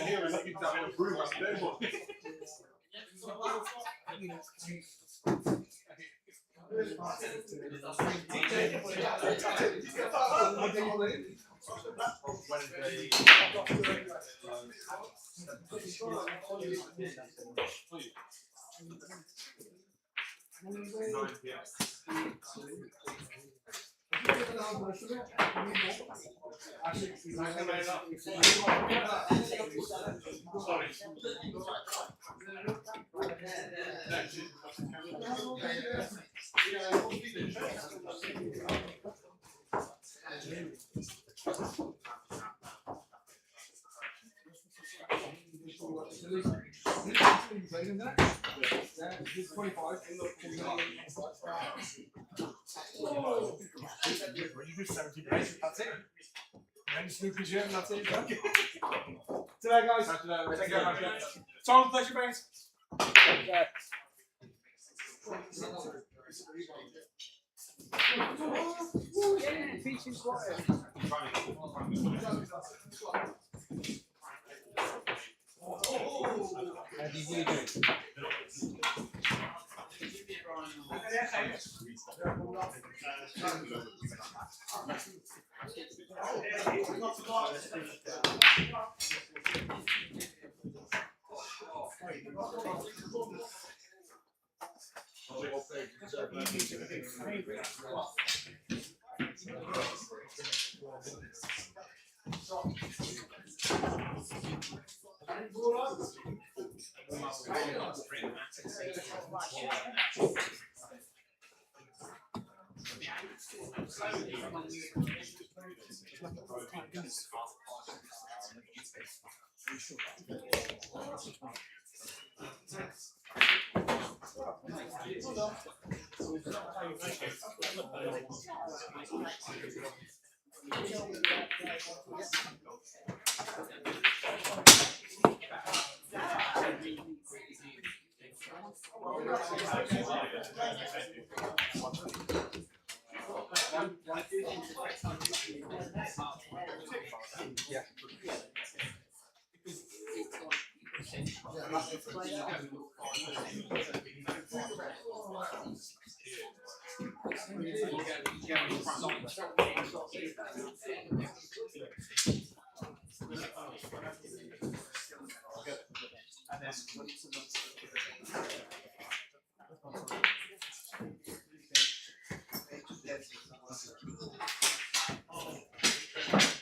Here, like you down with Bruno. That's it. And Snoopy's here, and that's it. Okay. Today, guys. Take care, man. Tom, pleasure, mate. How did you do?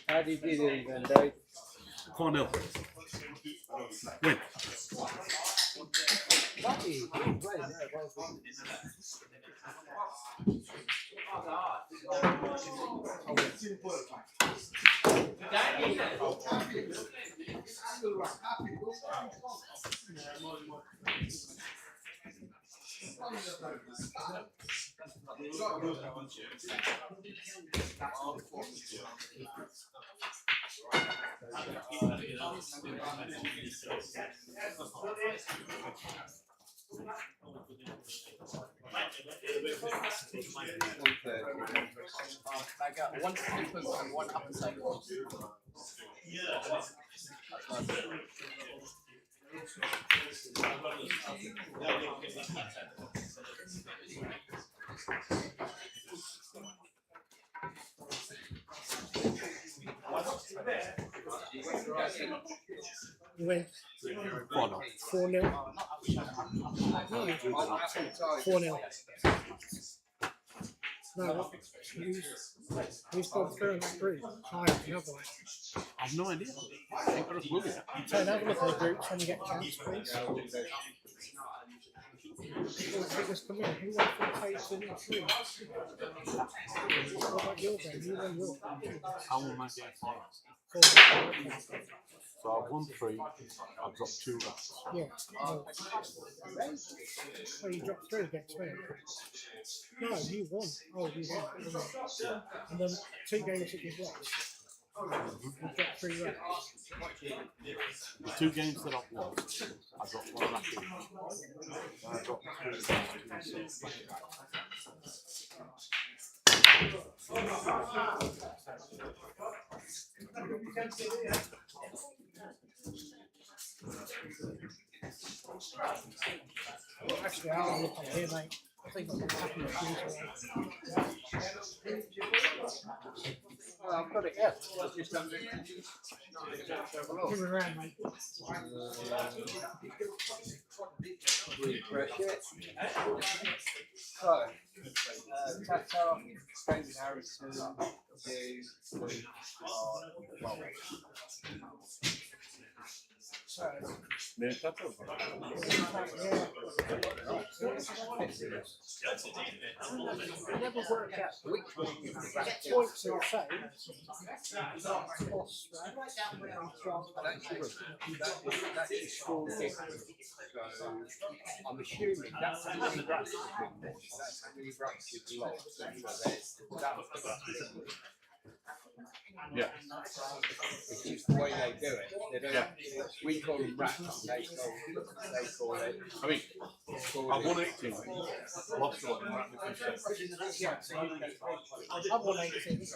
How did you do then, Dave? 4-0. Win. I got one slippers and one appetizer. You went 4-0. 4-0. No, 4-0. No, who's gone through in that group? Higher than the other one. I've no idea. I think there will be. So have a look at the groups when you get a chance, please. Figures come in. Who won for place in that group? What about your game? You won your game. I won my game 4. So I've won 3. I've dropped 2 rounds. Yeah. Oh. Well, you dropped 3 against me. No, you won. Oh, you won. And then 2 games that you've lost. You dropped 3 rounds. The 2 games that I've lost, I dropped 1 round. And I dropped 2 rounds. Actually, I'll look on here, mate. I think I'm happy with you. I've got it here. Just under. Give it around, mate. Refresh it. So, Tatar, David Harrison, you, So, Me and Tato. I never work out which one points are the same. Boss, that's your score difference. So, I'm assuming that's how many racks you've been there. That's how many racks you've lost. So Yeah. it's just the way they do it. They don't. We call them racks. They call it. I mean, I've won 18. Lost one. I've won 18.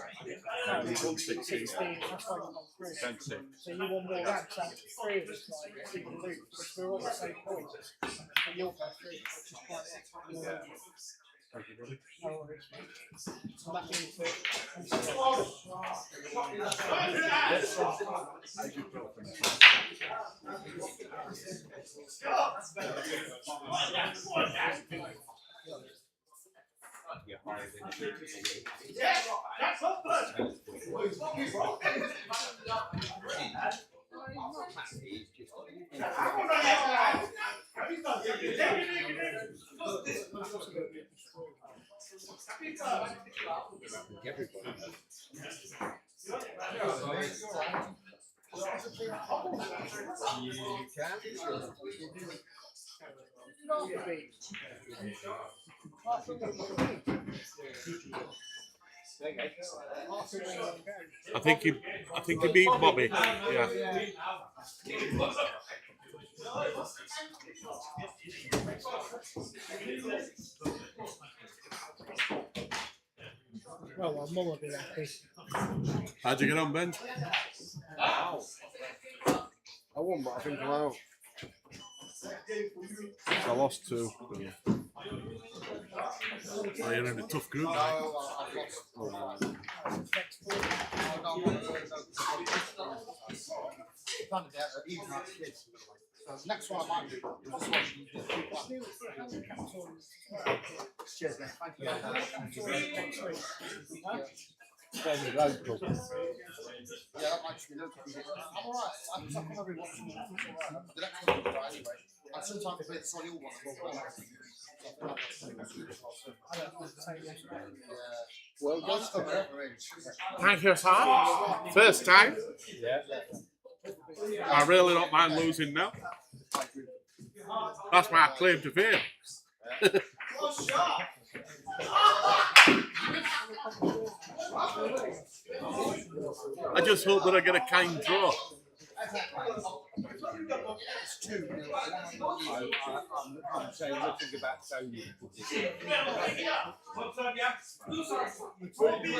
No, You won 16. 16. That's why you got 3. 10 6. So you won more racks out of 3 of us, like, you can lose, because we're all the same points. But you'll go 3, which is quite Thank you, brother. no worries. So that means that I think he beat Bobby. Yeah. well, my mum will be happy. How'd you get on, Ben? I won, but I think I'm out. I lost 2. Oh, you're in a tough group, mate. So the next one I might do is this one. Cheers, mate. Thank you. Very local. Yeah, that might just be local. I'm alright. I'm not going to be watching it. It's alright. The next one will be right anyway. And sometimes they play the Solly one as well. Well done. Thank you, sir. First time. Yeah. I really don't mind losing now. That's my claim to fame. I just hope that I get a kind draw. I'm saying nothing about Tony.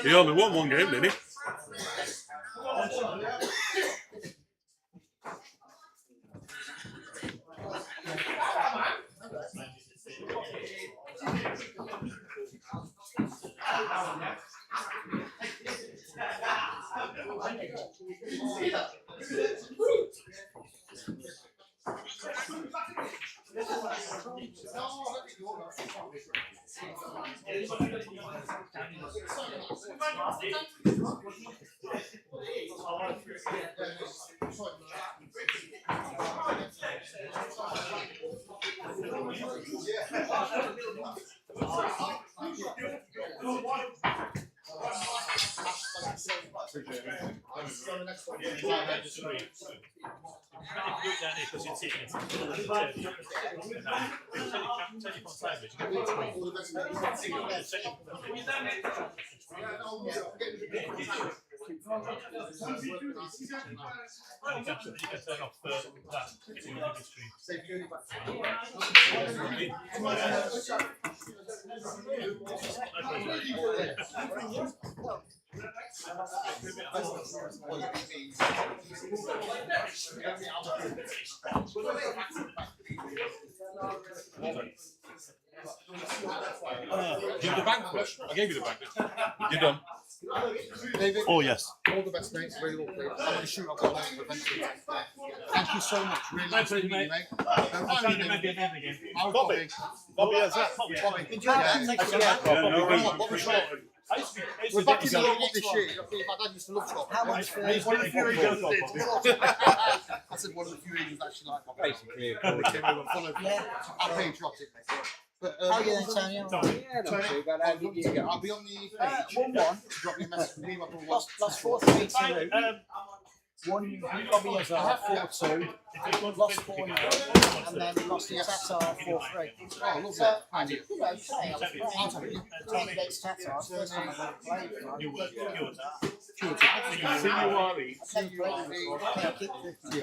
He only won one game, didn't he? Give me the bank first. I gave you the bank. You're done. David, Oh yes. all the best, mate. Really lovely. I'm going to shoot. I've got a eventually. Thank you so much. Really nice to meet you, mate. Bobby. Bobby, is that? Bobby. Enjoy that. Thanks for that. What was short? We're back in the league this year. My dad used to love chocolate. How much for He's one of the few Asians that did. I said one of the few Asians actually like Bobby. Basically, I'm patriotic, mate. But, How are you then, Tony? yeah, not too bad. How did you go? I'll be on the page. 1-1. Drop me a message. Me, my brother. Lost 4-3 to Luke. One Bobby as a 4-2. Lost 4-0. And then lost to Tatar 4-3. Oh, lovely. So, I did, you know, today I was playing against Tatar. First time I've ever played. I've never played before. I kicked 50.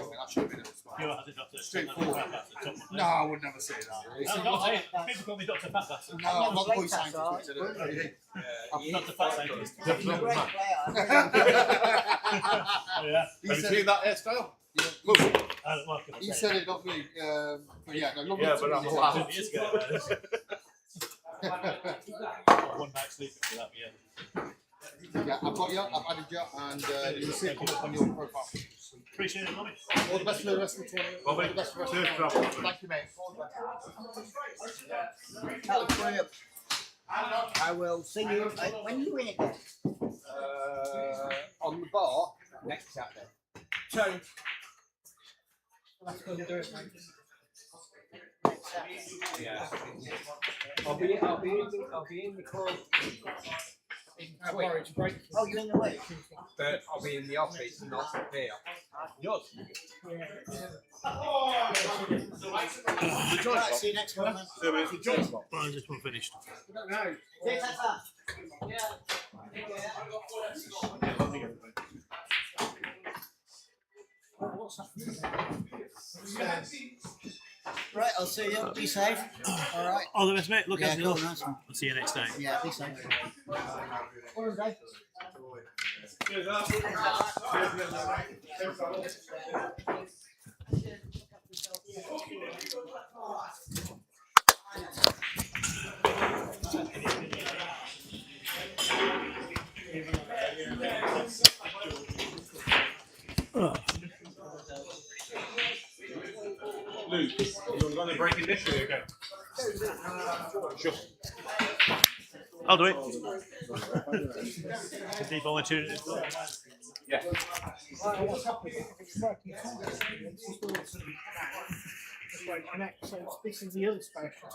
Straightforward. No, I would never say that. People call me Dr. Papa. No, I'm not the voice scientist. I'm not the fat scientist. He said it. that hairstyle? Look, he said it, not me. But yeah, no, lovely to meet you. One night sleep for that, yeah. Yeah, I've got you, I've added you, and you'll see it come up on your profile. Appreciate it, Bobby. All the best for the rest of the tournament. All the best for the rest of the tournament. Thank you, mate. All the best. That was brilliant. I will see you when you win again. On the bar next Saturday. So, let's go do it, mate. Yeah. I'll be in the club. Oh, you're in the way. But I'll be in the office, not here. Yours. Right, see you next one, man. Well, this one finished. No. See you, Tata. Right, I'll see you. Be safe. All right. All the best, mate. Look after cool, yourself. nice one. I'll see you next time. Yeah, be safe. All right, Luke, you're going to break it this year again. Sure. I'll do it. Deep only two. Yeah. What's happening? It's working fine. It's just all just won't connect. So this is the other special.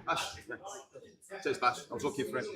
Ash, yeah. Cheers, Bash. I was looking for it.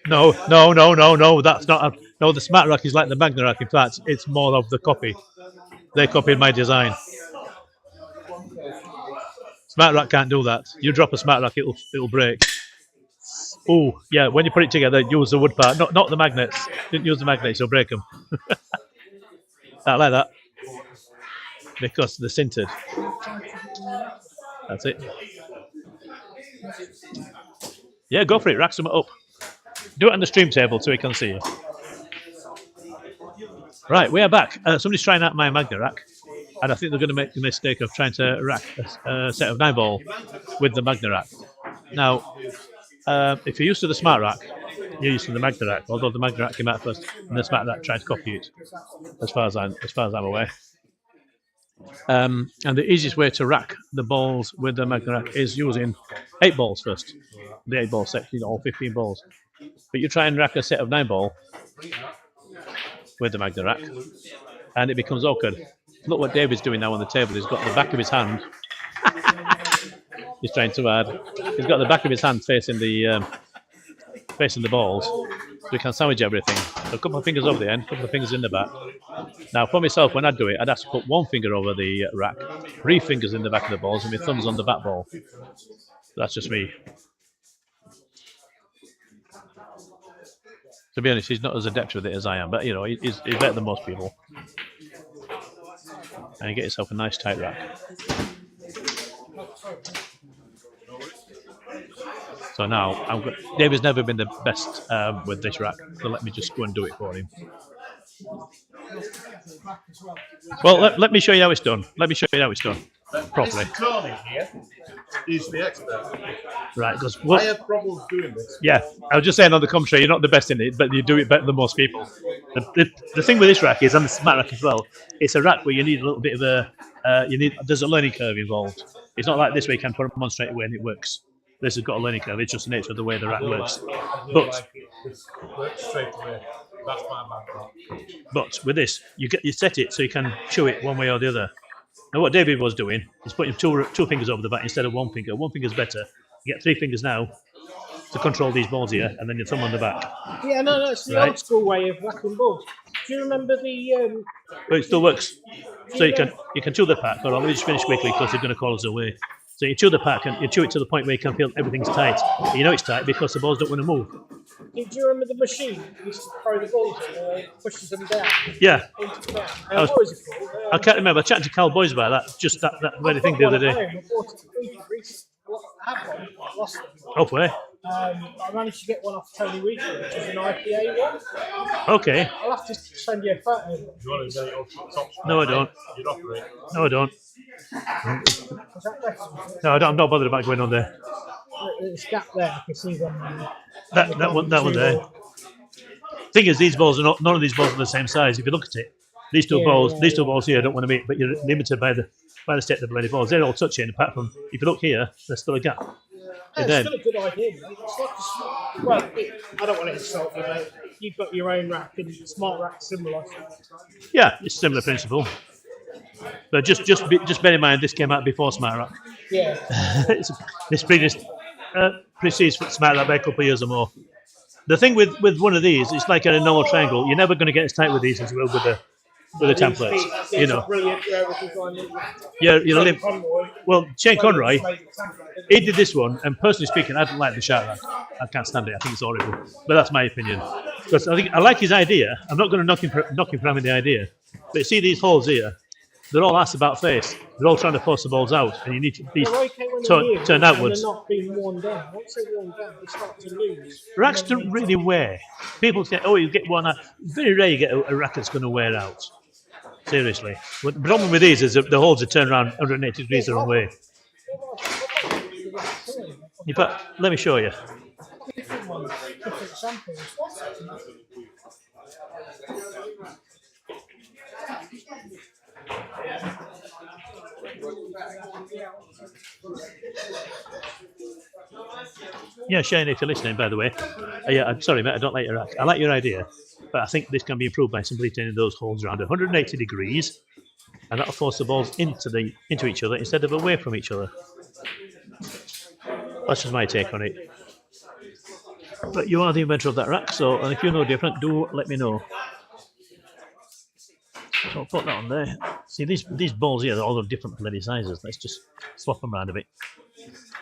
No. That's not. No, the smart rack is like the Magna rack. In fact, it's more of the copy. They copied my design. Smart rack can't do that. You drop a smart rack, it'll break. Oh, yeah. When you put it together, use the wood part, not the magnets. Didn't use the magnets; you'll break them. I like that because they're sintered. That's it. Yeah, go for it. Rack some up. Do it on the stream table so we can see you. Right, we are back. Somebody's trying out my Magna rack, and I think they're going to make the mistake of trying to rack a set of 9-ball with the Magna rack. Now, if you're used to the smart rack, you're used to the Magna rack. Although the Magna rack came out first, and the smart rack tried to copy it, as far as I'm aware. And the easiest way to rack the balls with the Magna rack is using 8 balls first. The 8-ball set, all 15 balls. But you try and rack a set of 9-ball with the Magna rack, and it becomes awkward. Look what David's doing now on the table. He's got the back of his hand. He's trying too hard. He's got the back of his hand facing the balls, so he can sandwich everything. So a couple of fingers over the end, a couple of fingers in the back. Now, for myself, when I do it, I'd have to put 1 finger over the rack, 3 fingers in the back of the balls, and my thumbs on the back ball. That's just me. To be honest, he's not as adept with it as I am, but he's better than most people. And you get yourself a nice tight rack. So now, David's never been the best with this rack, so let me just go and do it for him. Well, let me show you how it's done. Properly. Tony here is the expert. Right, because I have problems doing this. Yeah, I was just saying on the commentary, you're not the best in it, but you do it better than most people. The thing with this rack is, and the smart rack as well, it's a rack where you need a little bit of there's a learning curve involved. It's not like this where you can put them on straight away and it works. This has got a learning curve. It's just the nature of the way the rack works. But Straight away. That's my bad. But with this, you set it so you can chew it one way or the other. Now, what David was doing is putting two fingers over the back instead of 1 finger. 1 finger's better. You get 3 fingers now to control these balls here, and then your thumb on the back. Yeah, no, it's the old school way of racking balls. Do you remember the? But it still works. So you can chew the pack. Or I'll just finish quickly because they're going to call us away. So you chew the pack and you chew it to the point where you can feel everything's tight. And you know it's tight because the balls don't want to move. Do you remember the machine that used to throw the balls and pushes them down? Yeah. What was it called? I can't remember. I chatted to Carl Boys about that. Just that very thing the other day. I bought it I have one. I lost it. Hopefully. I managed to get one off Tony Weekly, which is an IPA one. Okay. I'll have to send you a photo. Do you want to get it up top? No, I don't. You'd offer it. No, I don't. Was that better? No, I'm not bothered about going on there. It's gap there. I can see them. That one there. Thing is, these balls are not. None of these balls are the same size. If you look at it, these two balls here don't want to meet, but you're limited by the state of the bloody balls. They're all touching. Apart from, if you look here, there's still a gap. Yeah, it's still a good idea. It's like I don't want to insult you, mate. You've got your own rack, and smart rack similar. Yeah, it's a similar principle. But just bear in mind, this came out before smart rack. Yeah. This precedes smart rack by a couple of years or more. The thing with one of these, it's like a normal triangle. You're never going to get as tight with these as you will with the templates. You know. Well, Shane Conroy, he did this one, and personally speaking, I don't like the shark rack. I can't stand it. I think it's horrible. But that's my opinion. Because I like his idea. I'm not going to knock him for having the idea. But you see these holes here? They're all ass about face. They're all trying to force the balls out, and you need to be turned outwards. They're not being worn down. Once they're worn down, they start to lose. Racks don't really wear. People say, "Oh, you get one out." Very rare you get a rack that's going to wear out. Seriously. But the problem with these is that the holes are turned around 180 degrees the wrong way. In fact, let me show you. Different samples. Yeah, Shane, if you're listening, by the way. Yeah, I'm sorry, mate, I don't like your rack. I like your idea, But I think this can be improved by simply turning those holes around 180 degrees, and that'll force the balls into each other instead of away from each other. That's just my take on it. But you are the inventor of that rack, so and if you know different, do let me know. So I'll put that on there. See, these balls here are all of different bloody sizes. Let's just swap them around a bit.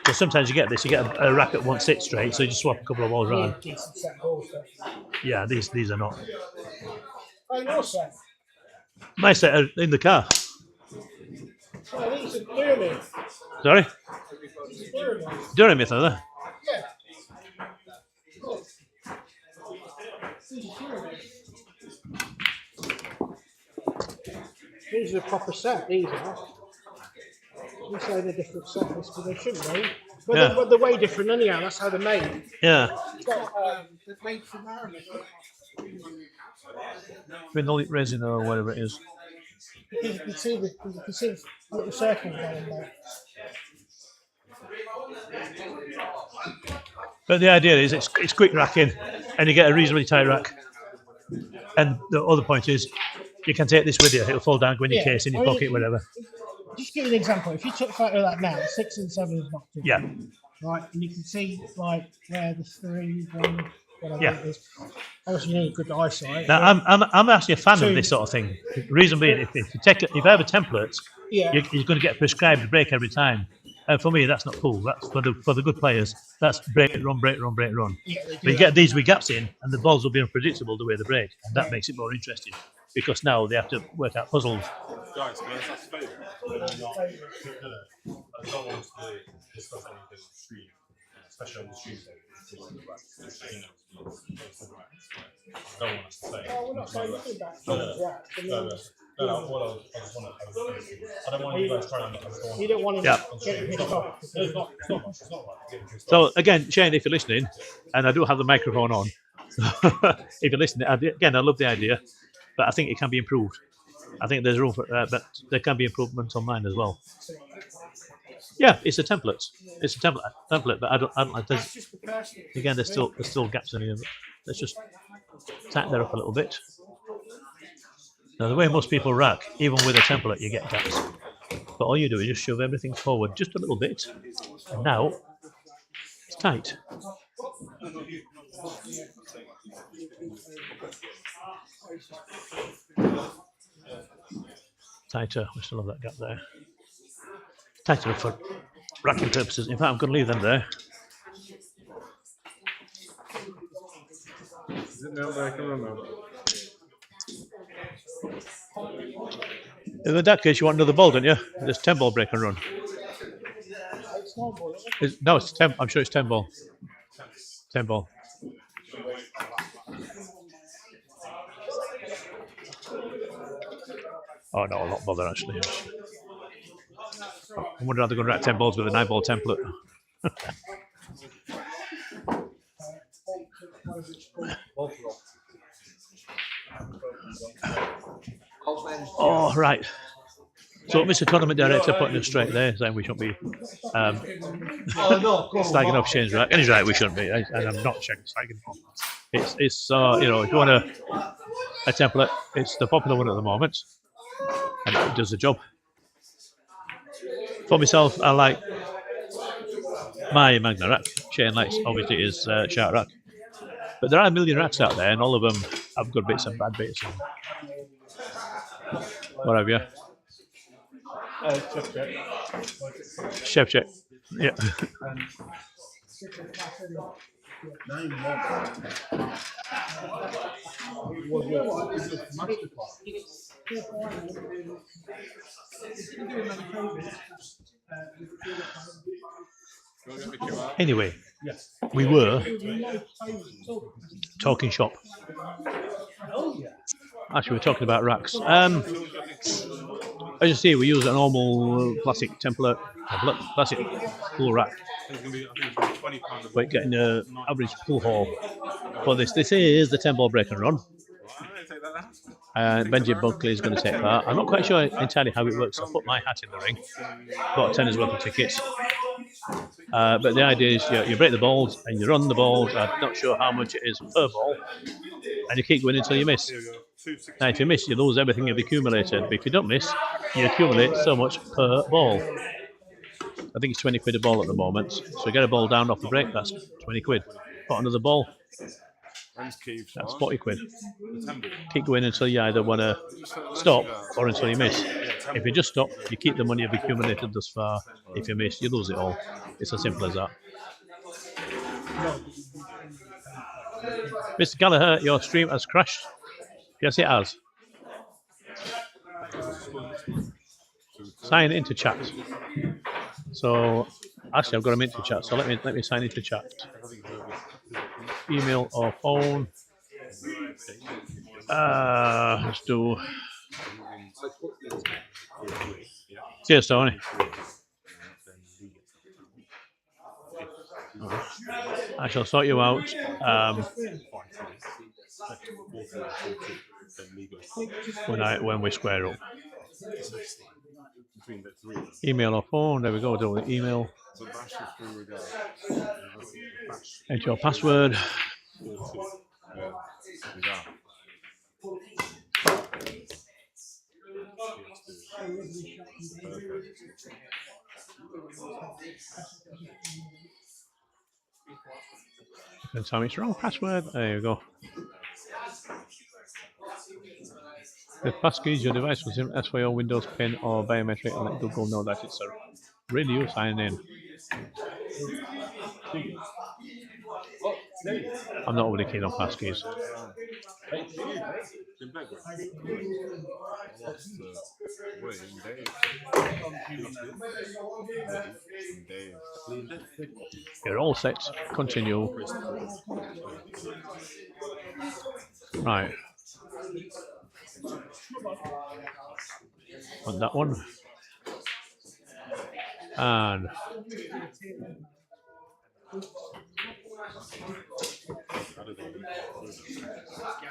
So sometimes you get this, you get a rack that won't sit straight, so you just swap a couple of balls around. Decent set balls, though. Yeah, these are not. Oh, your set. My set are in the car. Oh, these are Pyramid. Sorry? These are Pyramid. Pyramid, are they? Yeah. Look. These are Pyramid. These are a proper set, these are. You say they're different sets, but they shouldn't be. But they're way different anyhow, that's how they're made. Yeah. They're made from Pyramid. Phenolic resin or whatever it is. You can see the little circles down there. But the idea is it's quick racking, and you get a reasonably tight rack. And the other point is, you can take this with you. It'll fall down, go in your case, in your pocket, whatever. Just give you an example. If you took photo of that now, 6 and 7 is not too Yeah. right, and you can see like where the 3, 1, whatever Yeah. it is. Obviously, you need good eyesight. Now, I'm actually a fan of this sort of thing. Reason being, if I have a template, Yeah. you're going to get a prescribed break every time. And for me, that's not cool. That's for the good players. That's break, run, break, run, break, run. Yeah, But you get these with gaps in, and the balls will be unpredictable the way they break, and that makes it more interesting. Because now they have to work out puzzles. Guys, can I ask a favour? I don't want to discuss anything on stream, especially on the stream stage. I don't want us to say. Oh, we're not saying nothing about No, I just want to. I don't want you guys trying to. You don't want to get pissed off. It's not much. It's not like getting pissed So again, Shane, if you're listening, and I do have the microphone on, if you're listening, again, I love the idea, but I think it can be improved. I think there's room for, but there can be improvements on mine as well. Yeah, it's a template. It's a template, but I don't like. Again, there's still gaps in here. Let's just tighten that up a little bit. Now, the way most people rack, even with a template, you get gaps. But all you do is just shove everything forward just a little bit, and now it's tight. Tighter. We still have that gap there. Tight enough for racking purposes. In fact, I'm going to leave them there. Is it now that I can remember? In that case, you want another ball, don't you? There's 10 ball break and run. No, it's 10. I'm sure it's 10 ball. 10 ball. Oh no, I'll not bother actually. I wonder how they're going to rack 10 balls with a 9 ball template. Oh, right. So, Mr. Tournament Director putting us straight there, saying we shouldn't be slagging off Shane's rack. And he's right, we shouldn't be. And I'm not slagging off. It's you know, if you want a template, it's the popular one at the moment. And it does the job. For myself, I like my Magna rack. Shane likes, obviously, his Shark rack. But there are a million racks out there, and all of them have good bits and bad bits. And what have you? Chef check. Yeah. Anyway, we were talking shop. Actually, we're talking about racks. As you see, we use a normal plastic template, plastic pool rack. But getting an average pool haul for this. This is the 10 ball break and run. Benji Buckley is going to take part. I'm not quite sure entirely how it works. I put my hat in the ring, bought 10 worth of tickets. But the idea is you break the balls and you run the balls. I'm not sure how much it is per ball, and you keep going until you miss. Now, if you miss, you lose everything you've accumulated. But if you don't miss, you accumulate so much per ball. I think it's 20 quid a ball at the moment. So get a ball down off the break, that's 20 quid. Put another ball, that's 40 quid. Keep going until you either want to stop or until you miss. If you just stop, you keep the money you've accumulated thus far. If you miss, you lose it all. It's as simple as that. Mr. Gallagher, your stream has crashed. Yes, it has. Sign into chat. So actually, I've got him into chat. So let me sign into chat. Email or phone. Let's do. Cheers, Tony. I shall sort you out. When we square up. Email or phone. There we go. Do the email. Enter your password. And tell me it's wrong password. There you go. The passkeys your device was in as for your Windows PIN or biometric and let Google know that it's a really you sign in. I'm not really keen on passkeys. You're all set. Continue. Right. On that one. And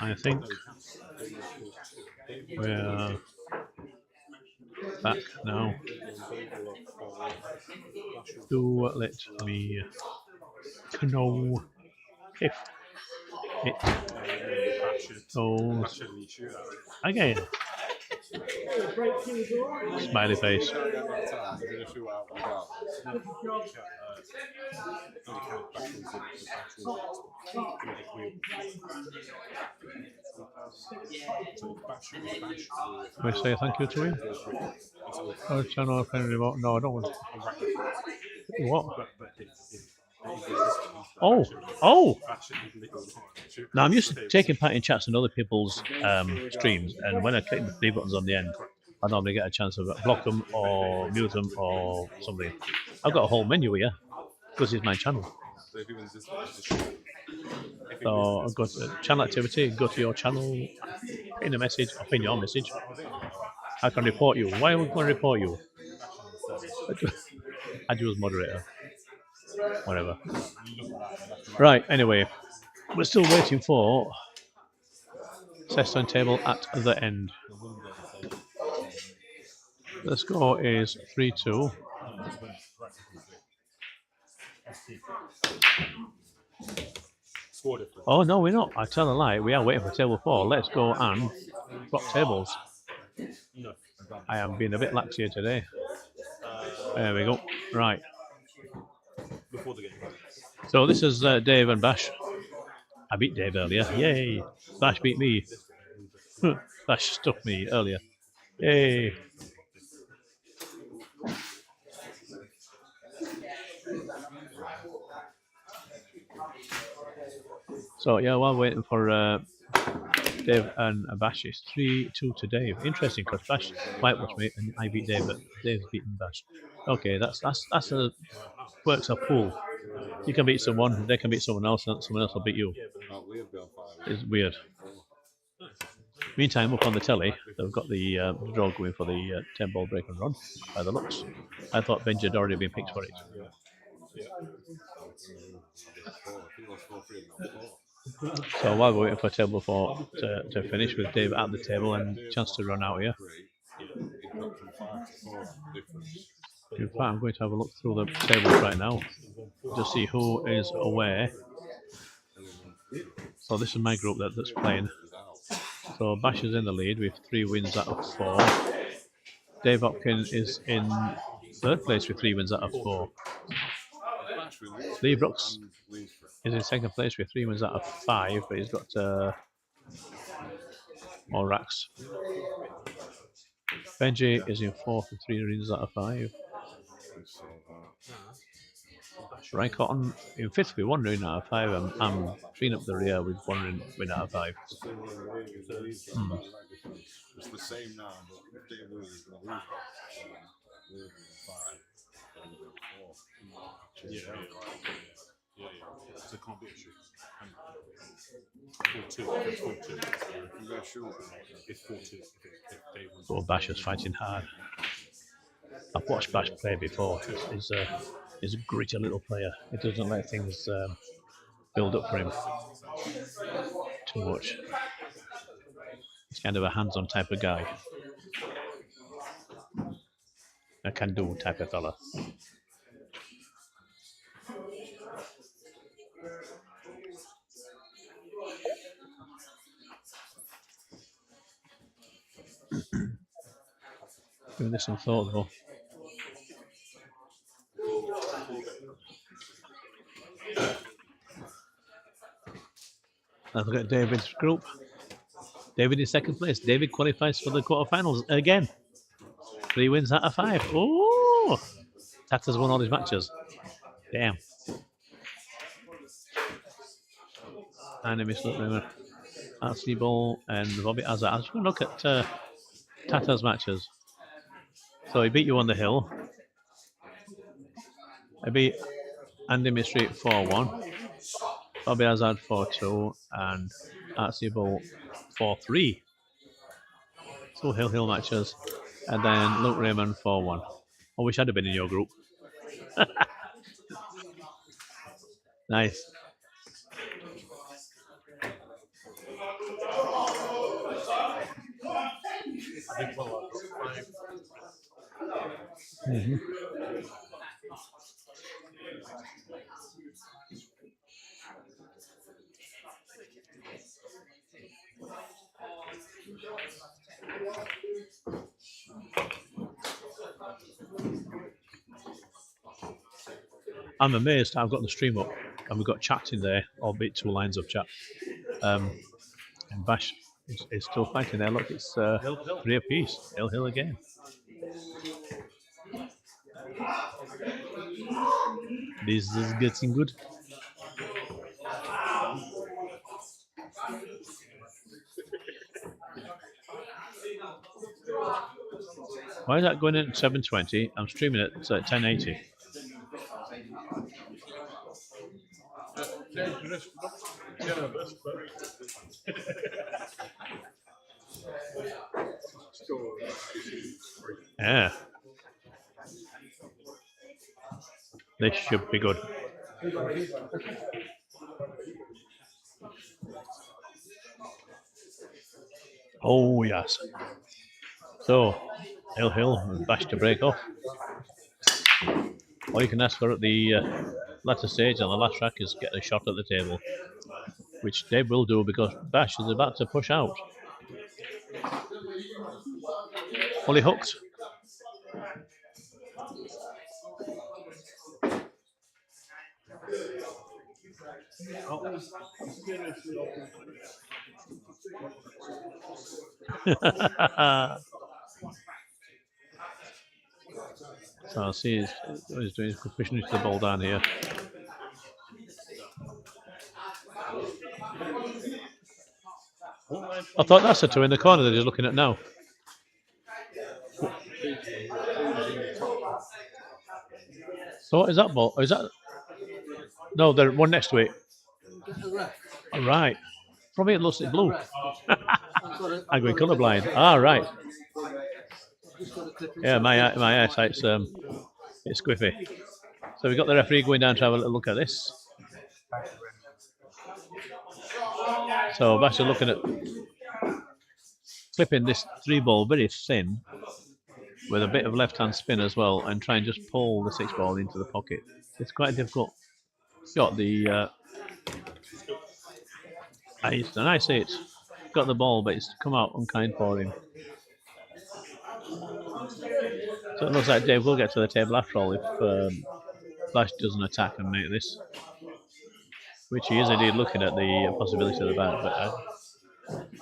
I think we're back now. Do let me know if it goes again. Smiley face. Can I say thank you to him? Oh, channel friend remote. No, I don't want. What? Oh! Now I'm used to taking part in chats on other people's streams, and when I click the three buttons on the end, I normally get a chance to block them or mute them or something. I've got a whole menu here because it's my channel. So I've got channel activity. Go to your channel, pin a message, or pin your message. I can report you. Why am I going to report you? Add you as moderator. Whatever. Right, anyway. We're still waiting for Seston table at the end. The score is 3-2. Oh no, we're not. I tell a lie. We are waiting for table 4. Let's go and swap tables. I am being a bit lax here today. There we go. Right. So this is Dave and Bash. I beat Dave earlier. Yay! Bash beat me. Bash stuffed me earlier. Yay! So yeah, while waiting for Dave and Bash, it's 3-2 to Dave. Interesting, because Bash whitewashed me and I beat Dave, but Dave's beaten Bash. Okay, that's a works a pool. You can beat someone, they can beat someone else, and someone else will beat you. It's weird. Meantime, up on the telly, they've got the draw going for the 10-ball break and run, by the looks. I thought Benji had already been picked for it. So while we're waiting for table 4 to finish with Dave at the table and chance to run out here, in fact, I'm going to have a look through the tables right now to see who is away. So this is my group that's playing. So Bash is in the lead with 3 wins out of 4. Dave Hopkins is in 3rd place with 3 wins out of 4. Lee Brooks is in 2nd place with 3 wins out of 5, but he's got more racks. Benji is in 4th with 3 wins out of 5. Ryan Cotton in 5th with 1 win out of 5. I'm 3 up the rear with 1 win out of 5. It's the same now, but if they lose, it's going to lose. So it can't be a shoot. 4-2. It's 4-2. If you go shoot, It's 4-2. If they win. So Bash is fighting hard. I've watched Bash play before. He's a gritty little player. He doesn't let things build up for him too much. He's kind of a hands-on type of guy. A can-do type of fella. Giving this some thought though. Let's look at David's group. David is 2nd place. David qualifies for the quarterfinals again. 3 wins out of 5. Oh! Tata's won all his matches. Damn. And I missed CueBall and Bobby Azar. I was going to look at Tata's matches. So he beat you on the hill. I beat Andy Mystery 4-1. Bobby Hazard 4-2 and CueBall 4-3. 2 hill matches. And then Luke Raymond 4-1. I wish I'd have been in your group. Nice. Mm-hmm. I'm amazed I've got the stream up and we've got chat in there, albeit 2 lines of chat. And Bash is still fighting there. Look, it's 3 apiece. Hill again. This is getting good. Why is that going in at 720? I'm streaming it at 1080. Yeah. This should be good. Oh, yes. So, Hill and Bash to break off. All you can ask for at the latter stage on the last track is get a shot at the table, which Dave will do because Bash is about to push out. Fully hooked. So I'll see what he's doing. He's pushing the ball down here. I thought that's the 2 in the corner that he's looking at now. So what is that ball? Is that? No, the one next to it. All right. From it looks blue. I'm going colourblind. Ah, right. Yeah, my eyesight's it's squiffy. So we've got the referee going down to have a little look at this. So Bash is looking at clipping this 3-ball very thin with a bit of left-hand spin as well, and try and just pull the 6-ball into the pocket. It's quite a difficult shot. It's a nice hit. Got the ball, but it's come out unkind for him. So it looks like Dave will get to the table after all if Bash doesn't attack and make this, which he is indeed looking at the possibility of the back. But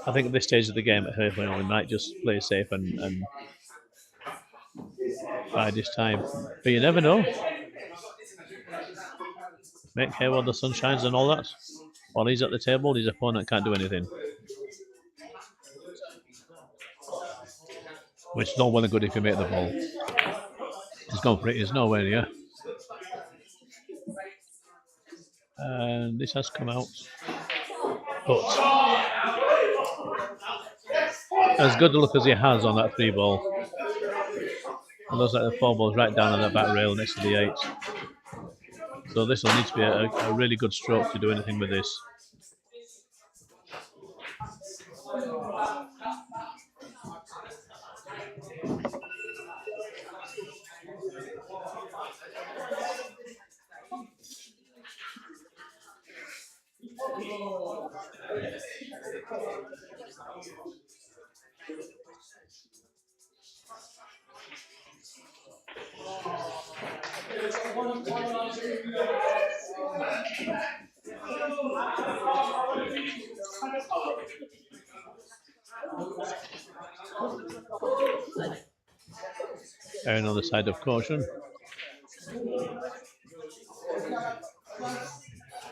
I think at this stage of the game at Hereford, he might just play safe and bide his time. But you never know. Make hay while the sun shines and all that. While he's at the table, his opponent can't do anything. Which is not well and good if you make the ball. He's gone for it, he's nowhere near. And this has come out. But as good a look as he has on that 3-ball, it looks like the 4-ball's right down on the back rail next to the 8. So this will need to be a really good stroke to do anything with this. And on the side of caution.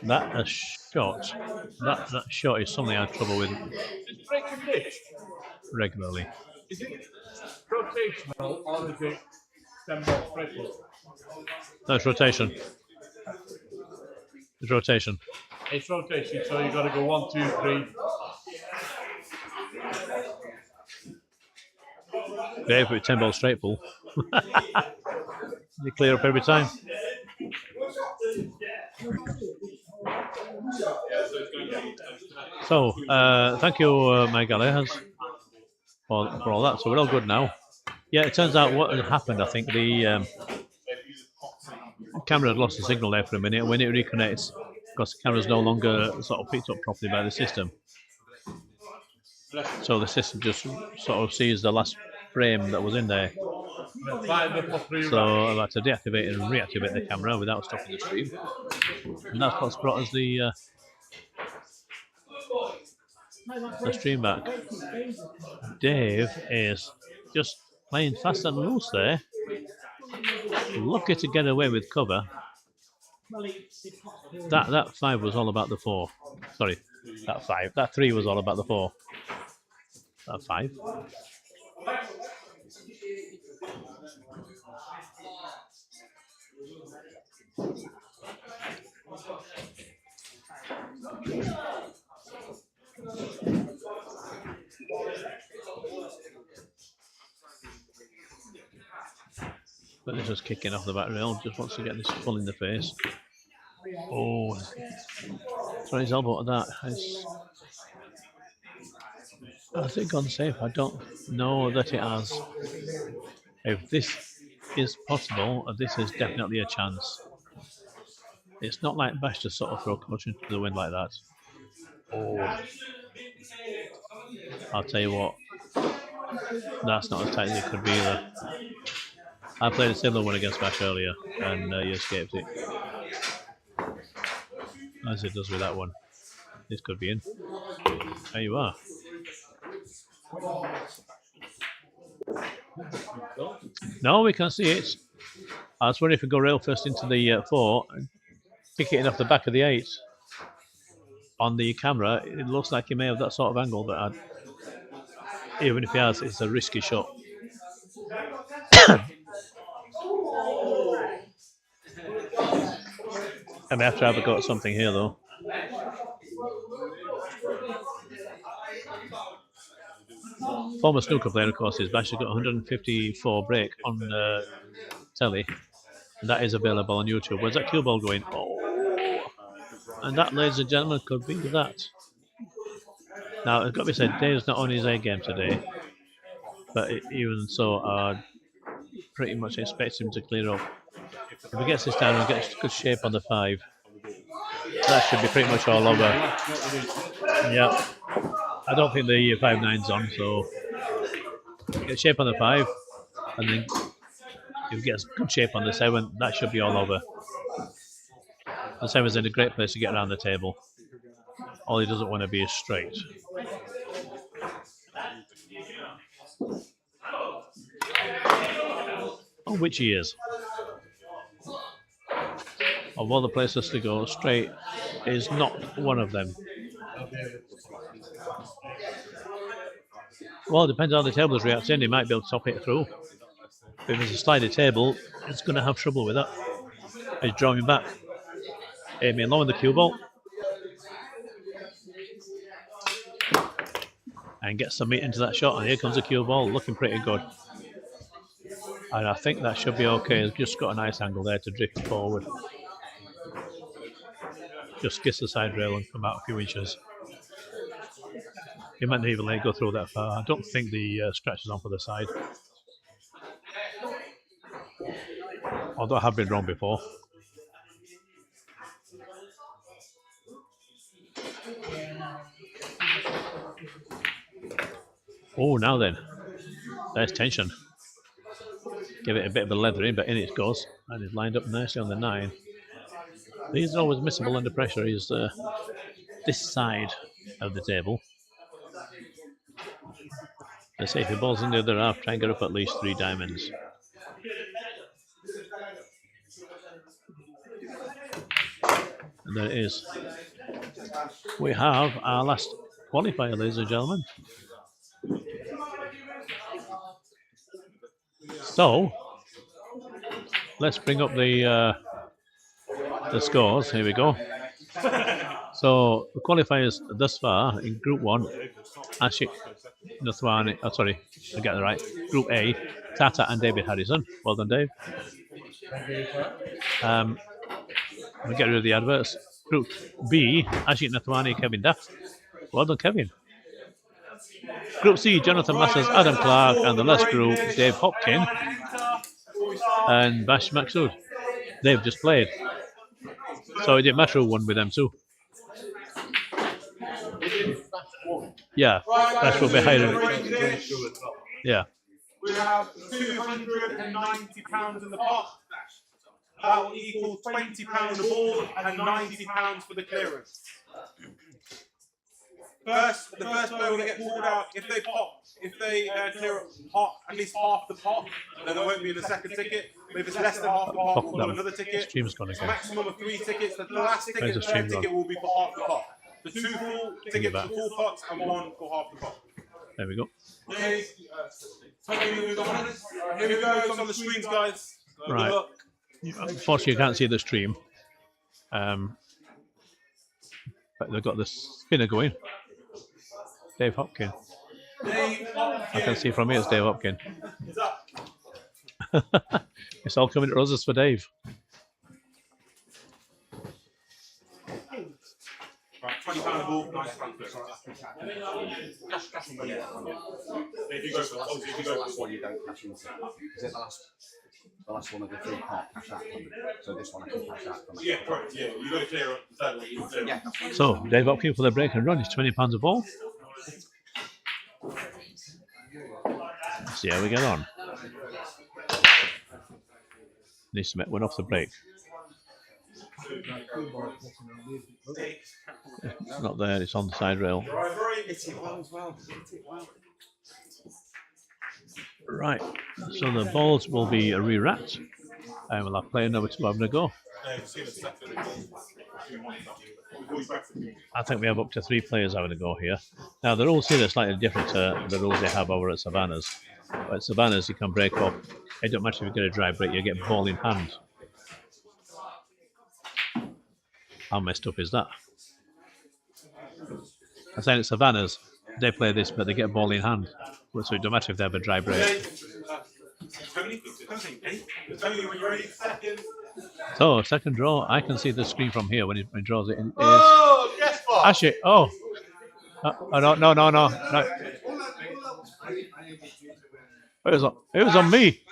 That shot is something I have trouble with regularly. Is it rotational or is it 10-ball straight ball? No, it's rotation. It's rotation. It's rotation, so you got to go 1, 2, 3. Yeah, but 10-ball straight pull. You clear up every time. So, thank you, my Galahas, for all that. So we're all good now. Yeah, it turns out what had happened, I think, the camera had lost the signal there for a minute. When it reconnects, because the camera's no longer sort of picked up properly by the system. So the system just sort of sees the last frame that was in there. So I've had to deactivate and reactivate the camera without stopping the stream. And that's what's brought us the stream back. Dave is just playing fast and loose there. Lucky to get away with cover. That 5 was all about the 4. Sorry, that 3 was all about the 4. That 5. But this is kicking off the back rail, just wants to get this full in the face. Oh, throw his elbow at that. Has it gone safe? I don't know that it has. If this is possible, this is definitely a chance. It's not like Bash to sort of throw caution to the wind like that. Oh, I'll tell you what, that's not as tight as it could be either. I played a similar one against Bash earlier and he escaped it. As it does with that one. This could be in. There you are. No, we can see it. I was wondering if we go rail first into the 4 and kick it off the back of the 8. On the camera, it looks like he may have that sort of angle, but even if he has, it's a risky shot. I may have to have a go at something here, though. Former snooker player, of course, is Bash. Has got 154 break on telly, and that is available on YouTube. Where's that CueBall going? Oh, and that, ladies and gentlemen, could be that. Now, it's got to be said, Dave's not on his A game today, but even so, I pretty much expect him to clear up. If he gets this down and gets good shape on the 5, that should be pretty much all over. Yeah. I don't think the 5-9's on, so get shape on the 5, and then if he gets good shape on the 7, that should be all over. The 7's in a great place to get around the table. All he doesn't want to be is straight. On which he is. Of all the places to go, straight is not one of them. Well, it depends on how the table's reacting. He might be able to top it through. If it's a slider table, it's going to have trouble with that. He's drawing back. Aiming low in the cue ball. And gets some meat into that shot. And here comes the cue ball, looking pretty good. And I think that should be okay. He's just got a nice angle there to drift forward. Just kiss the side rail and come out a few inches. He might not even let it go through that far. I don't think the scratch is on for the side. Although I have been wrong before. Oh, now then. There's tension. Give it a bit of a leathering, but in it goes. And it's lined up nicely on the 9. These are always missable under pressure. Is this side of the table. Let's say if the ball's in the other half, try and get up at least 3 diamonds. And there it is. We have our last qualifier, ladies and gentlemen. So, let's bring up the scores. Here we go. So, the qualifiers thus far in Group 1, Ashik Nathwani, I get that right. Group A, Tata and David Harrison. Well done, Dave. We'll get rid of the adverts. Group B, Ashik Nathwani, Kevin Duff. Well done, Kevin. Group C, Jonathan Masters, Adam Clark, and the last group, Dave Hopkin and Bash Maksud. They've just played. So it didn't matter who won with them too. Yeah, Bash will be higher. Yeah. We have £290 in the pot. That will equal £20 a ball and £90 for the clearance. The first player will get pulled out if they clear up at least half the pot, then there won't be the second ticket. But if it's less than half the pot, we'll do another ticket. Stream's gone again. Maximum of 3 tickets. The last ticket will be for half the pot. The 2 full tickets for full pots and 1 for half the pot. There we go. Here we go. It's on the screens, guys. Right. Unfortunately, you can't see the stream. But they've got the spinner going. Dave Hopkin. I can see from here it's Dave Hopkin. It's all coming to roses for Dave. Right, £20 a ball, £90. If you go for Last one you don't cash into. Is it the last one of the 3 can't cash out from it? So this one I can cash out from it. Yeah, correct. Yeah, you got to clear up the third one. Yeah. So Dave Hopkin for the break and run is £20 a ball. Let's see how we get on. Needs to make one off the break. It's not there, it's on the side rail. Right, so the balls will be re-wrapped and we'll have player number 2 having a go. I think we have up to 3 players having a go here. Now the rules here are slightly different to the rules they have over at Savannah's. But at Savannah's you can break up. It don't matter if you get a dry break, you get ball in hand. How messed up is that? I'm saying at Savannah's, they play this but they get ball in hand. So it don't matter if they have a dry break. So, second draw, I can see the screen from here when he draws it in. Oh, guess what? Ashik, oh. No. It was on me.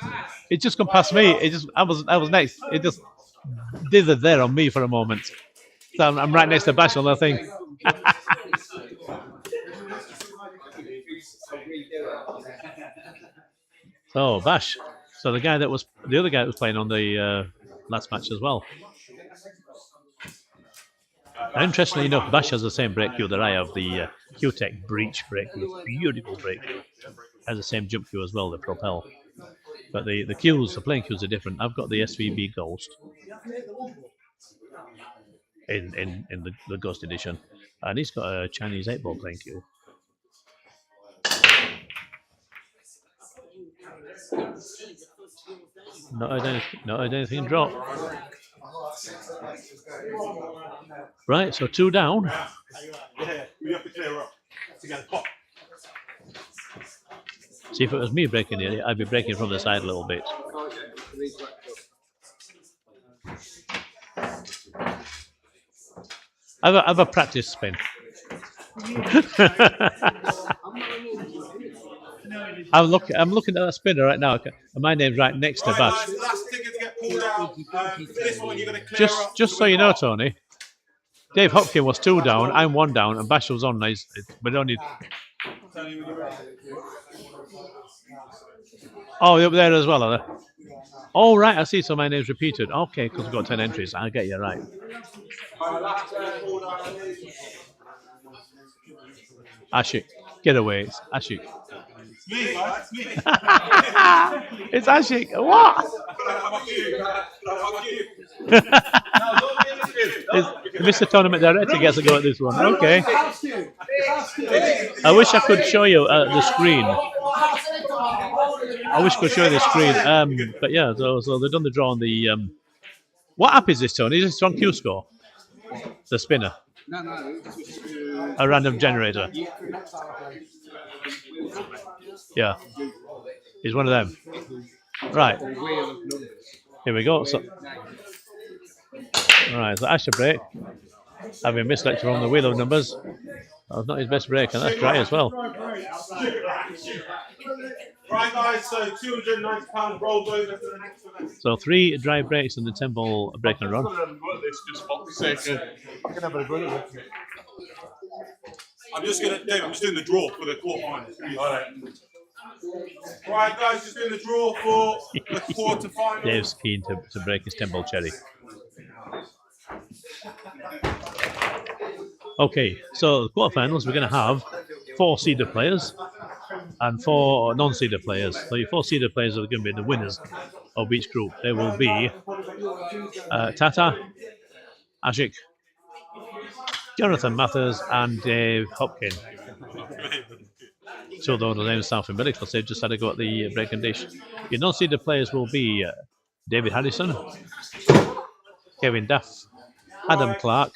It just come past me. I was next. It just dithered there on me for a moment. So I'm right next to Bash on the thing. So Bash. So the other guy that was playing on the last match as well. And interestingly enough, Bash has the same brake cue that I have, the Q-Tech Breach brake cue. Beautiful brake cue. Has the same jump cue as well, the Propel. But the playing cues are different. I've got the SVB Ghost in the Ghost edition, and he's got a Chinese 8-ball playing cue. Not had anything drop. Right, so 2 down. Yeah, we have to clear up to get a pop. See, if it was me breaking it, I'd be breaking from the side a little bit. Have a practice spin. I'm looking at that spinner right now, and my name's right next to Bash. Last tickets get pulled out. This one you're going to clear up. Just so you know, Tony, Dave Hopkins was 2 down, I'm 1 down, and Bash was on. But only. Oh, they're up there as well, are they? Oh, right, I see. So my name's repeated. Okay, because we've got 10 entries. I get you right. Ashik, get away. It's Ashik. Me, guys, me. It's Ashik. What? Mr. Tournament Director gets a go at this one. Okay. I wish I could show you the screen. I wish I could show you the screen. But yeah, so they've done the draw on the. What app is this, Tony? Is this on Q-Score? The spinner. No. A random generator. Yeah. He's one of them. Right. Here we go. So, right, so Asher break. Having misselected on the wheel of numbers. That was not his best break, and that's dry as well. Right, guys, so £290 rolls over to the next event. So 3 dry breaks and the 10-ball break and run. I'm just doing the draw for the quarterfinals. Right, guys, just doing the draw for the quarterfinals. Dave's keen to break his 10-ball cherry. Okay, so the quarterfinals, we're going to have 4 seeded players and 4 non-seeded players. So your 4 seeded players are going to be the winners of each group. They will be Tata, Ashik, Jonathan Mathers, and Dave Hopkins. So though the names sound familiar because they've just had to go at the break and dish. Your non-seeded players will be David Harrison, Kevin Duff, Adam Clark,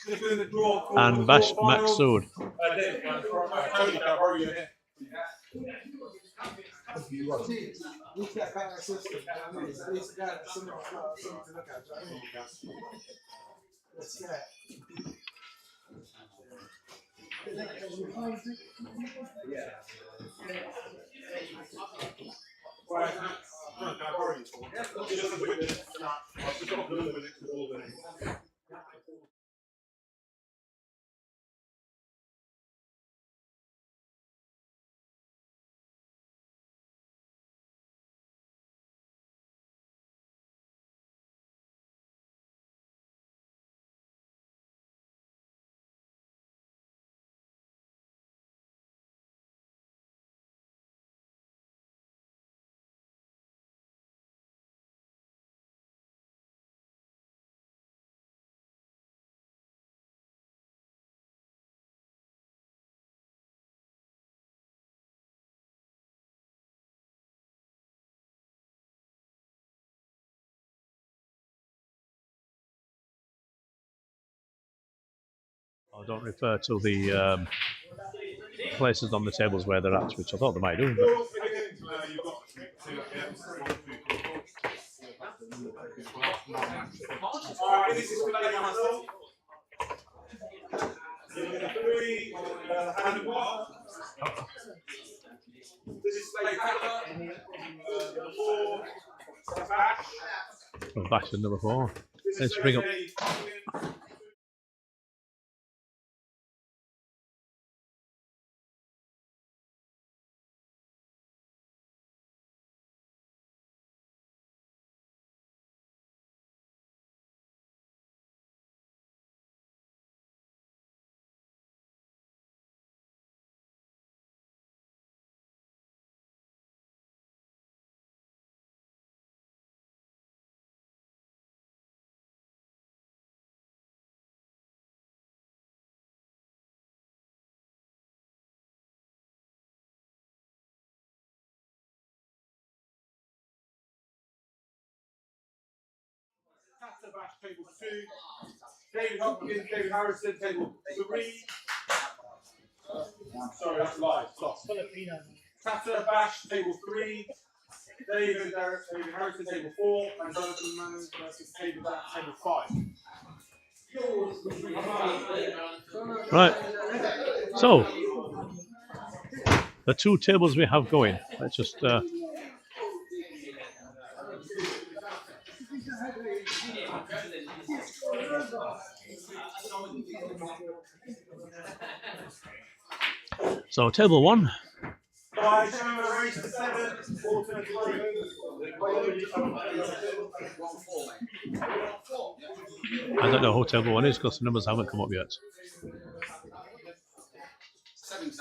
and Bash Maxsood. I don't refer to the places on the tables where they're at, which I thought they might do. But 3, handball. This is play Pepper. 4, Bash. Oh, Bash is number 4. Let's bring up. Bash, table 2. David Hopkins, David Harrison, table 3. Sorry, that's live. Stop. Tata Bash, table 3. David Harrison, table 4. And Jonathan Manners versus table 5. Right. So, the 2 tables we have going. Let's just. So, table 1. I don't know who table 1 is because the numbers haven't come up yet. Seven.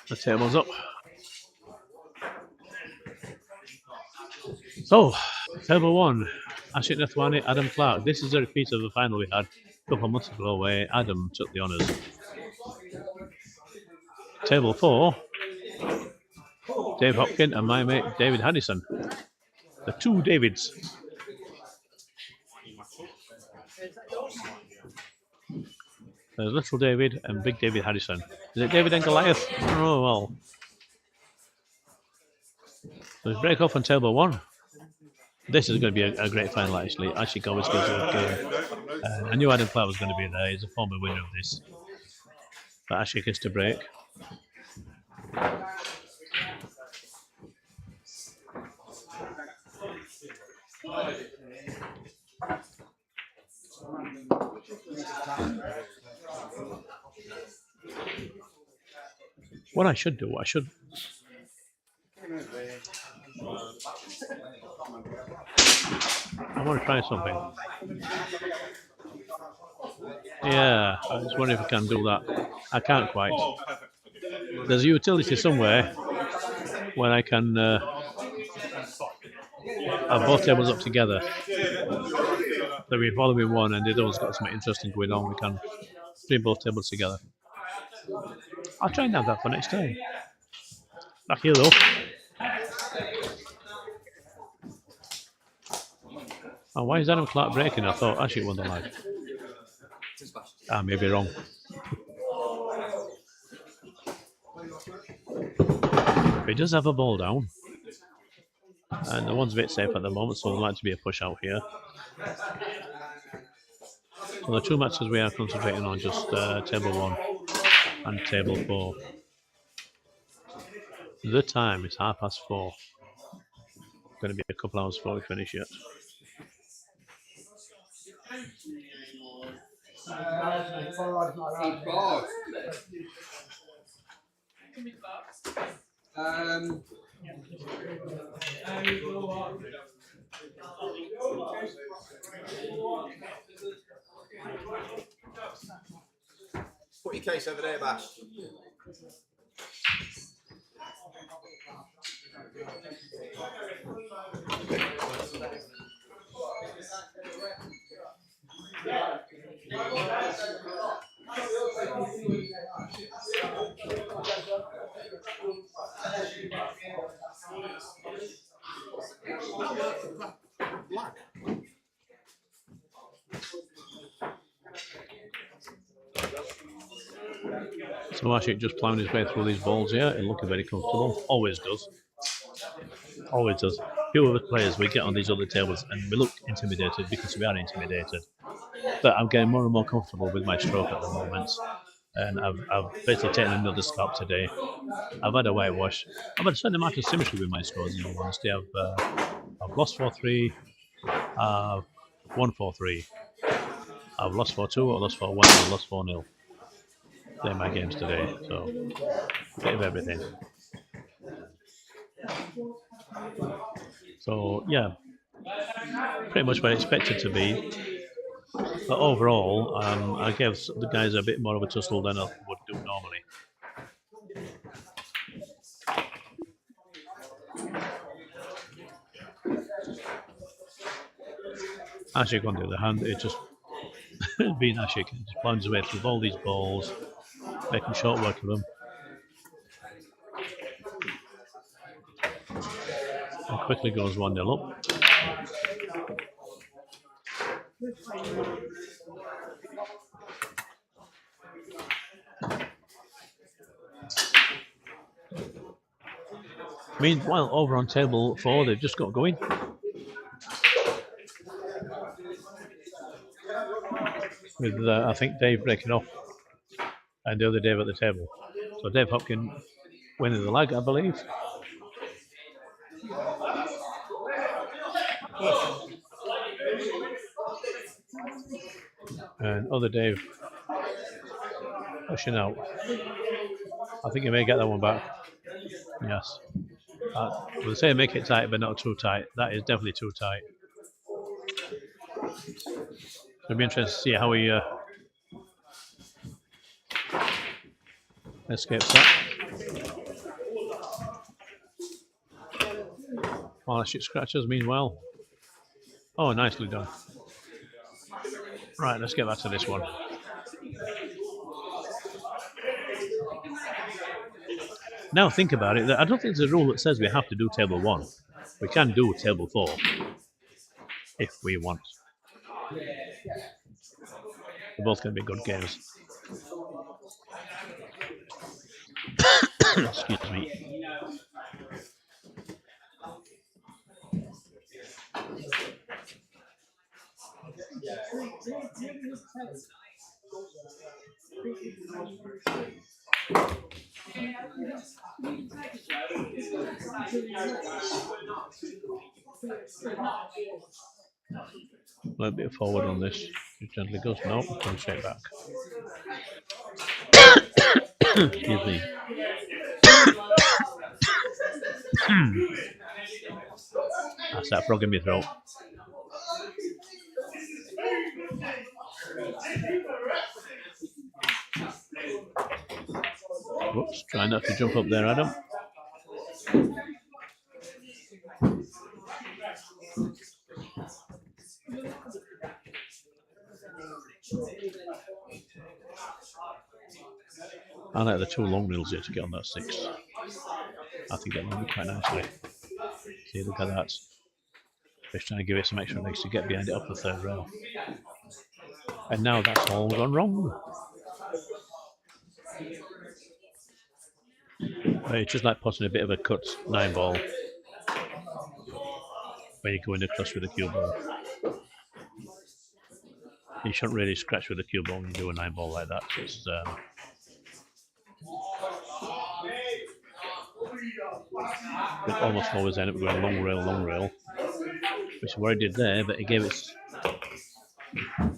The table's up. So, table 1, Ashik Nathwani, Adam Clark. This is a repeat of the final we had a couple of months ago where Adam took the honours. Table 4, Dave Hopkins and my mate David Haddison. The 2 Davids. There's Little David and Big David Haddison. Is it David and Goliath? Oh, well. So we break off on table 1. This is going to be a great final, actually. Ashik always gives a good game. I knew Adam Clark was going to be there. He's a former winner of this. But Ashik is to break. What I should do, I want to try something. Yeah, I was wondering if I can do that. I can't quite. There's a utility somewhere where I can have both tables up together. So we follow in one and it always got something interesting going on. We can bring both tables together. I'll try and have that for next time. Back here though. Oh, why is Adam Clark breaking? I thought Ashik won the live. I may be wrong. He does have a ball down. And the one's a bit safe at the moment, so there'd like to be a push out here. So the 2 matches we are concentrating on just table 1. and table 4. The time is 4:30. Going to be a couple hours before we finish yet. Put your case over there, Bash. So Ashik just ploughing his way through these balls here and looking very comfortable. Always does. Always does. Few of us players, we get on these other tables and we look intimidated because we are intimidated. But I'm getting more and more comfortable with my stroke at the moment. And I've basically taken another scalp today. I've had a whitewash. I've had a certain amount of symmetry with my scores, in all honesty. I've lost 4-3. I've won 4-3. I've lost 4-2, I've lost 4-1, I've lost 4-0. They're my games today, so a bit of everything. So yeah, pretty much where I expected to be. But overall, I gave the guys a bit more of a tussle than I would do normally. Ashik, on the other hand, it just being Ashik, just plunges his way through all these balls, making short work of them. And quickly goes 1-0 up. Meanwhile, over on table 4, they've just got going. With, I think, Dave breaking off and the other Dave at the table. So Dave Hopkins winning the lag, I believe. And other Dave pushing out. I think he may get that one back. Yes. We'll say make it tight, but not too tight. That is definitely too tight. It'll be interesting to see how he escapes that. While Ashik scratches, meanwhile. Oh, nicely done. Right, let's get back to this one. Now think about it, I don't think there's a rule that says we have to do table 1. We can do table 4 if we want. They're both going to be good games. Excuse me. A little bit forward on this. It gently goes. No, come straight back. Excuse me. That's that frog in my throat. Whoops, try not to jump up there, Adam. I like the 2 long reels here to get on that 6. I think that landed quite nicely. See, look at that. Just trying to give it some extra legs to get behind it up the 3rd rail. And now that's all gone wrong. It's just like putting a bit of a cut 9 ball when you're going across with a cue ball. You shouldn't really scratch with a cue ball when you do a 9 ball like that. It almost always end up going long rail, which is what it did there, but it gave it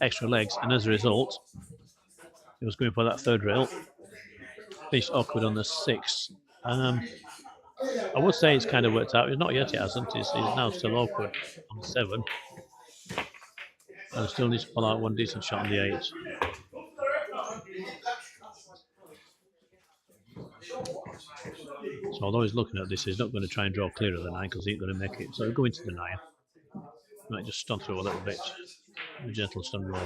extra legs, and as a result, it was going for that third rail. Finished awkward on the 6th. I would say it's kind of worked out. It's not yet, it hasn't. It's now still awkward on the 7. And still needs to pull out one decent shot on the 8. So although he's looking at this, he's not going to try and draw clear of the 9 because he's going to make it. So he'll go into the 9. Might just stun through a little bit. A gentle stun roll.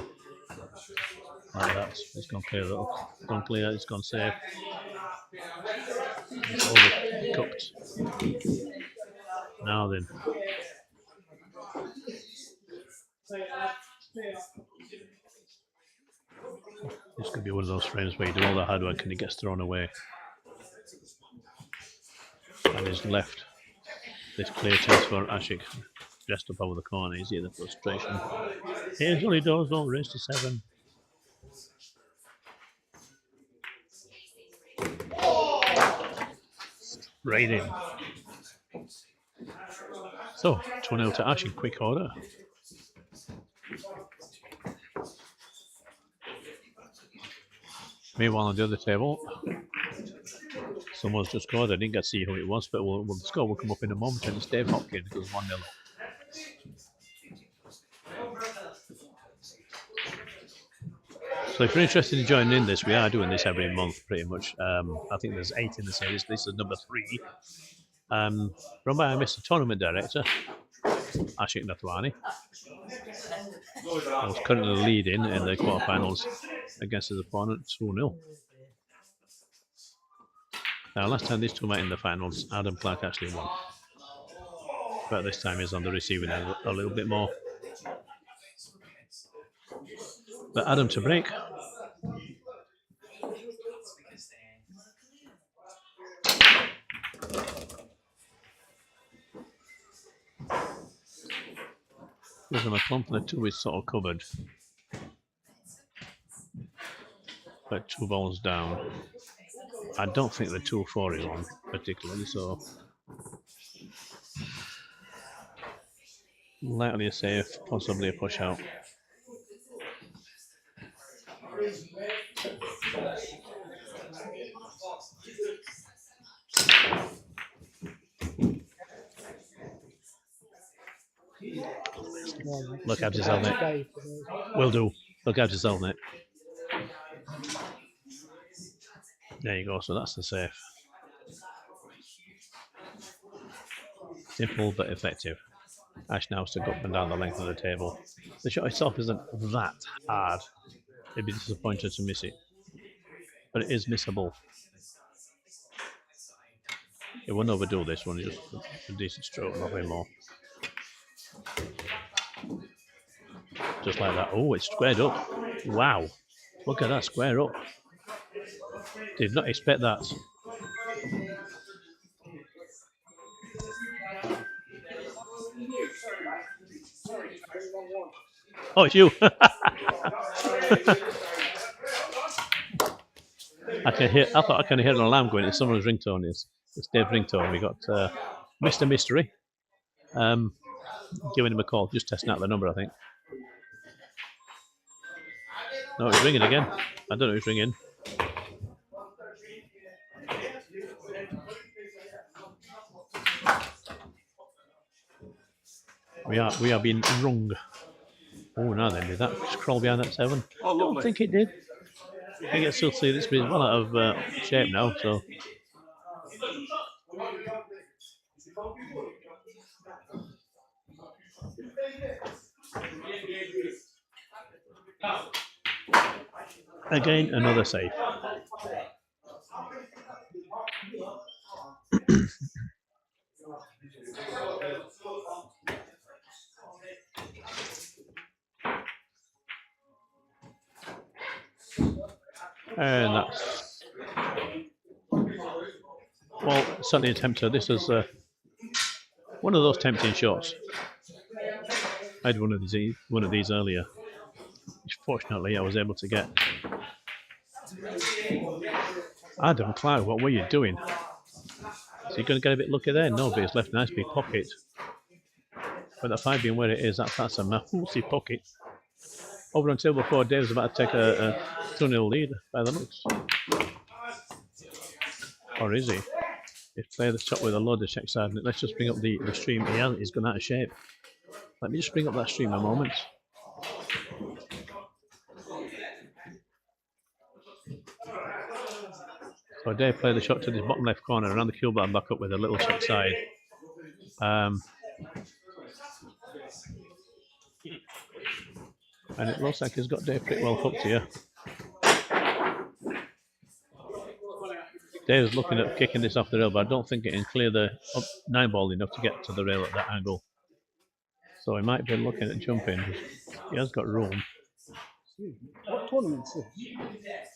Like that. It's gone clear though. Gone clear, it's gone safe. It's overcooked. Now then. This could be one of those frames where you do all the hard work and it gets thrown away. And he's left this clear chance for Ashik. Just up over the corner, you see the frustration. Here's Johnny Dorsal, raised to 7. Right in. So, 2-0 to Ash in quick order. Meanwhile, on the other table, someone's just scored. I didn't get to see who it was, but the score will come up in a moment, and it's Dave Hopkins goes 1-0. So if you're interested in joining in this, we are doing this every month pretty much. I think there's 8 in the series. This is number 3. Run by our Mr. Tournament Director, Ashik Nathwani. I was currently leading in the quarterfinals against his opponent 2-0. Now last time these two met in the finals, Adam Clark actually won. But this time he's on the receiving end a little bit more. But Adam to break. Gives him a clump and the 2 is sort of covered. But 2 balls down. I don't think the 2-4 is on particularly, so likely a safe, possibly a push out. Look after yourself, mate. Will do. Look after yourself, mate. There you go, so that's the safe. Simple but effective. Ash now has to go up and down the length of the table. The shot itself isn't that hard. It'd be disappointed to miss it. But it is missable. It wouldn't overdo this one, just a decent stroke, nothing more. Just like that. Oh, it's squared up. Wow. Look at that, square up. Did not expect that. Oh, it's you. I thought I can hear an alarm going. It's someone's ringtone. It's Dave's ringtone. We got Mr. Mystery. Giving him a call, just testing out the number, I think. No, he's ringing again. I don't know who's ringing. We are being wrong. Oh, now then, did that crawl behind that 7? Oh, lovely. I don't think it did. I think it's still see this, but it's well out of shape now, so. Again, another save. And that's, well, certainly a tempter. This is one of those tempting shots. I had one of these earlier, which fortunately I was able to get. Adam Clark, what were you doing? So you're going to get a bit lucky there. No, but it's left a nice big pocket. But the 5 being where it is, that's a massive pocket. Over on table 4, Dave's about to take a 2-0 lead by the looks. Or is he? He's played the shot with a load of check side. Let's just bring up the stream. He's gone out of shape. Let me just bring up that stream a moment. So Dave played the shot to the bottom left corner around the CueBall and back up with a little check side. And it looks like he's got Dave pretty well hooked here. Dave's looking at kicking this off the rail, but I don't think it can clear the 9-ball enough to get to the rail at that angle. So he might be looking at jumping. He has got room. What tournament is this?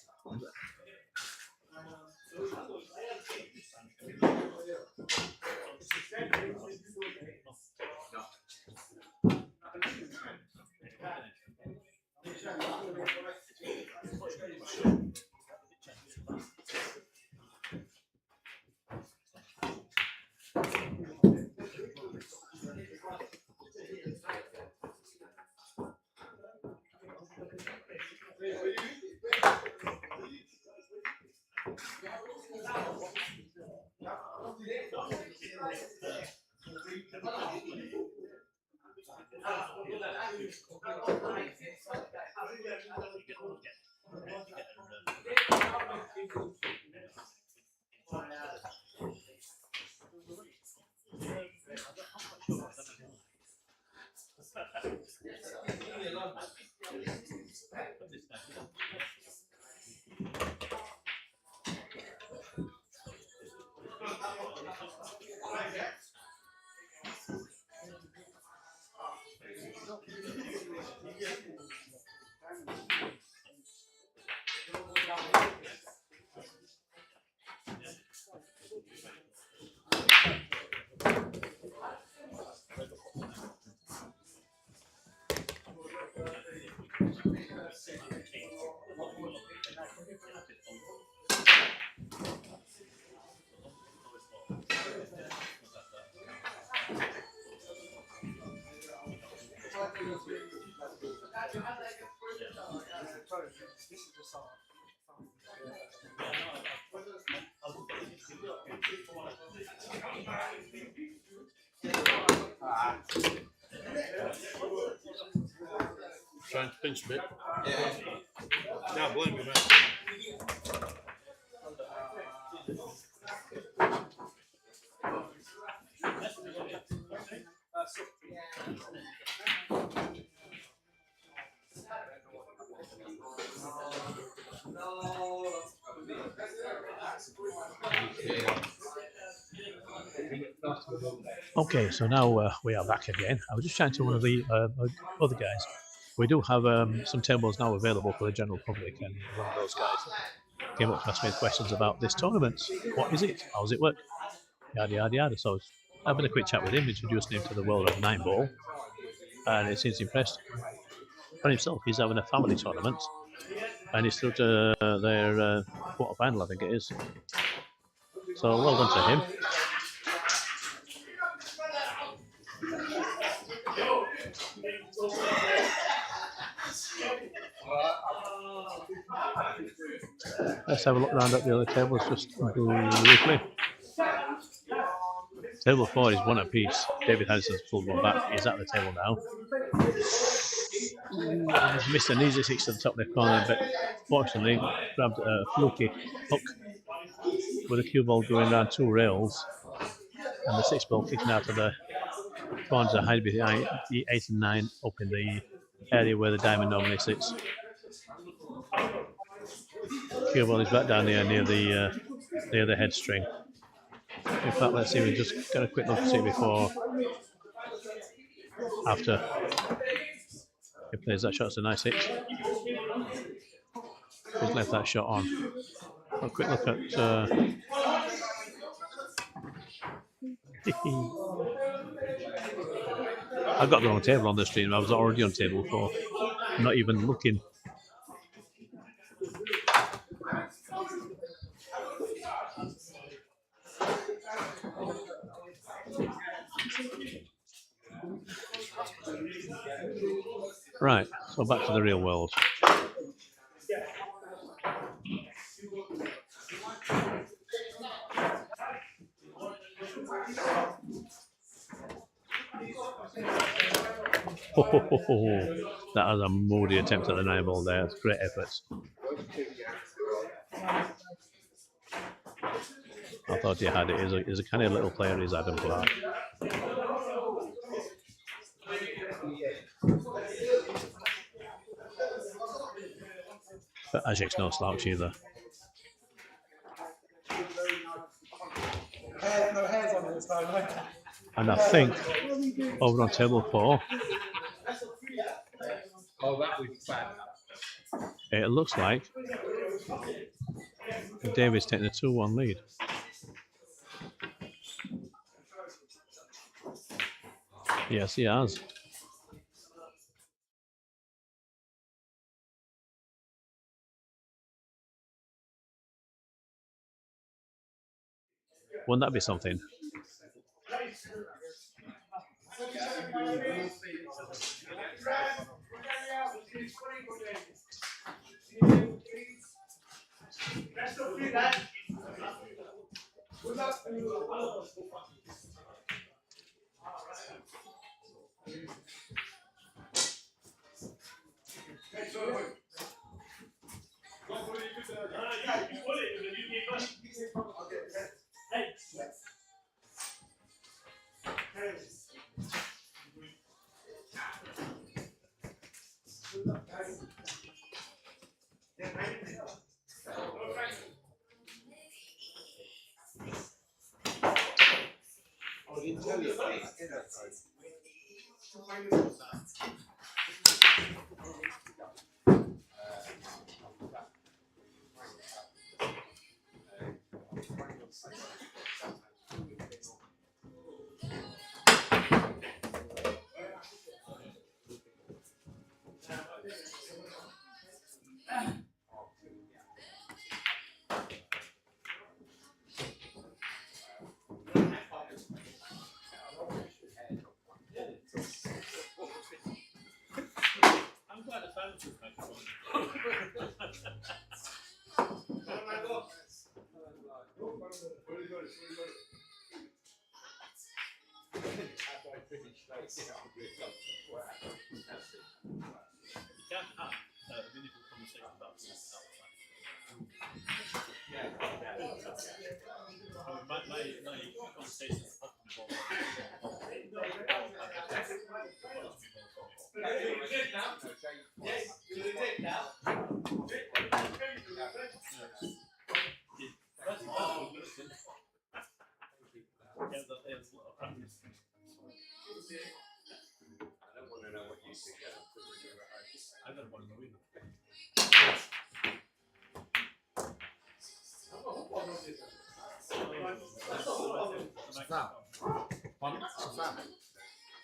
Trying to pinch a bit. Yeah. Now blame me, mate. Okay, so now we are back again. I was just chatting to one of the other guys. We do have some tables now available for the general public, and one of those guys came up to ask me questions about this tournament. What is it? How does it work? Yada yada yada. So I was having a quick chat with him, introducing him to the world of 9-ball, and it seems impressed. For himself, he's having a family tournament, and he's through to their quarter final, I think it is. So well done to him. Let's have a look around at the other tables just briefly. Table 4 is 1 apiece. David Harrison's pulled one back. He's at the table now. He's missed an easy 6 to the top left corner, but fortunately grabbed a fluky hook with a CueBall going around 2 rails, and the 6-ball kicking out of the corners are hide behind the 8 and 9 up in the area where the diamond normally sits. CueBall is back down here near the head string. In fact, let's see, we just got a quick look to see before, after he plays that shot. It's a nice hit. He's left that shot on. A quick look at I got the wrong table on the stream. I was already on table 4. Not even looking. Right, so back to the real world. That was a moody attempt at the 9-ball there. It's great effort. I thought he had it. He's a kind of little player, is Adam Clark. But Ashik's no slouch either. No hairs on it this time, right? And I think over on table 4, Oh, that was bad. it looks like David's taking a 2-1 lead. Yes, he has. Wouldn't that be something?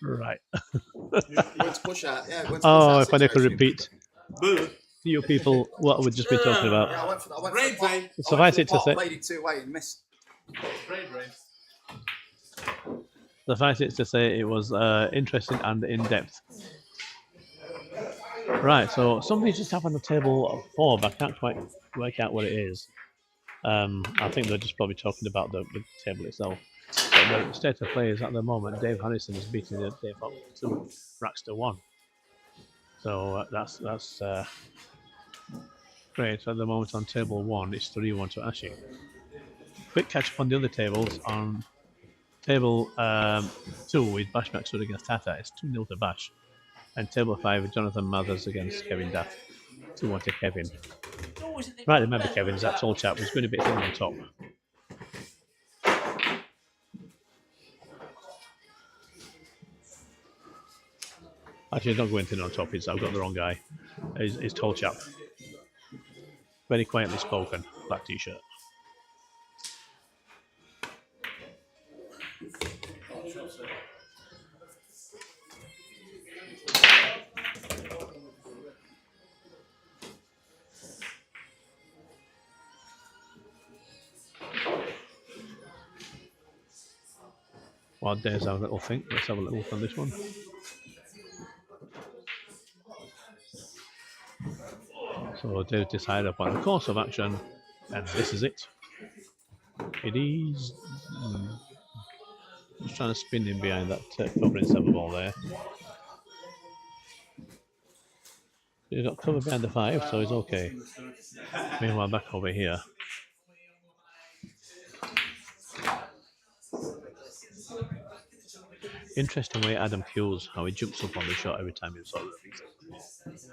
Right. Oh, if I could repeat to you people what we've just been talking about. Suffice it to say, suffice it to say, it was interesting and in depth. Right, so somebody's just happened on table 4, but I can't quite work out what it is. I think they're just probably talking about the table itself. But the state of play is at the moment, Dave Harrison is beating Dave up 2, Raxter 1. So that's great. So at the moment on table 1, it's 3-1 to Ashik. Quick catch up on the other tables. On table 2 with Bash Maxud against Tata, it's 2-0 to Bash. And table 5 with Jonathan Mathers against Kevin Duff, 2-1 to Kevin. Right, remember Kevin's that tall chap was going a bit thin on top. Actually, he's not going thin on top. I've got the wrong guy. He's tall chap. Very quietly spoken. Black t-shirt. Well, there's our little thing. Let's have a little look on this one. So they've decided upon a course of action, and this is it. It is just trying to spin in behind that covering 7 ball there. He's got cover behind the 5, so he's okay. Meanwhile, back over here. Interesting way Adam cues how he jumps up on the shot every time he sort of releases.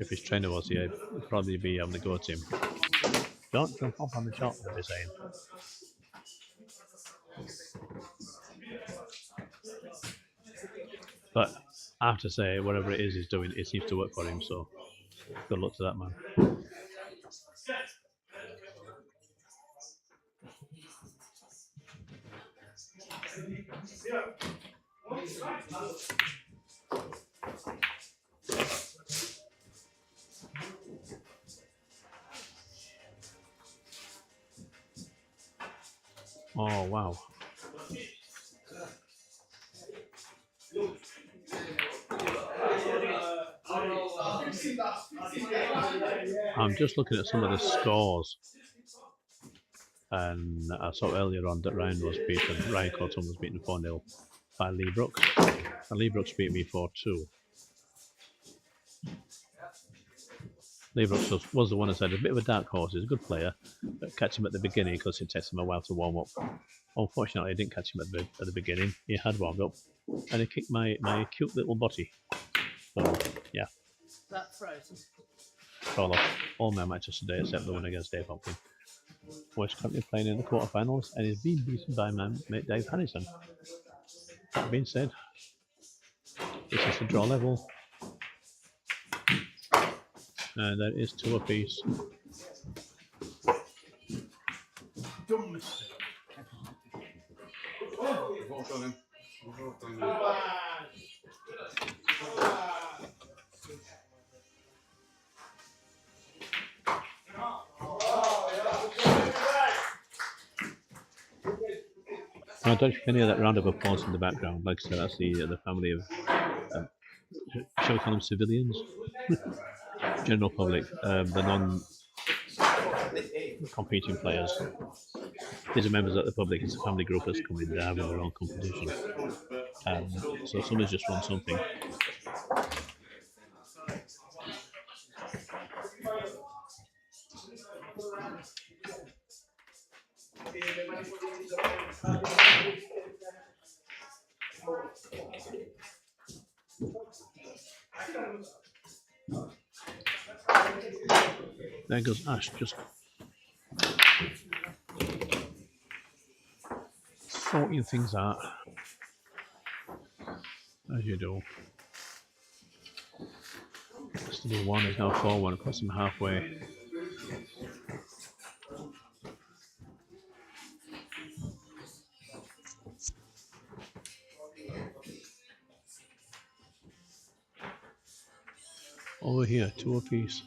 If his trainer was here, he'd probably be having to go at him. Don't jump up on the shot, they'll be saying. But I have to say, whatever it is he's doing, it seems to work for him, so good luck to that man. Oh, wow. I'm just looking at some of the scores. And I saw earlier on that Ryan Cotton was beaten 4-0 by Lee Brooks. And Lee Brooks beat me 4-2. Lee Brooks was the one who said a bit of a dark horse. He's a good player, but catch him at the beginning because it takes him a while to warm up. Unfortunately, I didn't catch him at the beginning. He had warmed up, and he kicked my cute little body. So yeah. That frozen. Call off all my matches today except the one against Dave Hopkins. We're currently playing in the quarterfinals, and he's been beaten by my mate Dave Harrison. That being said, this is a draw level. And that is 2 apiece. Dumb mistake. I don't know if you can hear that round of applause in the background. Like I said, that's the family of, shall we call them civilians? General public, the non-competing players. These are members of the public. It's a family group that's coming there having their own competition. So somebody's just won something. There goes Ash, just sorting things out, as you do. Still 1 is now 4-1, across him halfway. Over here, 2 apiece.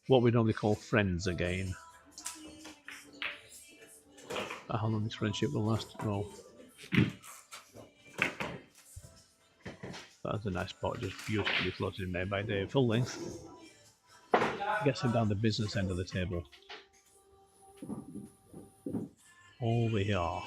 What we normally call friends again. How long this friendship will last? Well, that's a nice spot, just beautifully floated in there by Dave. Full length. Gets him down the business end of the table. Over here.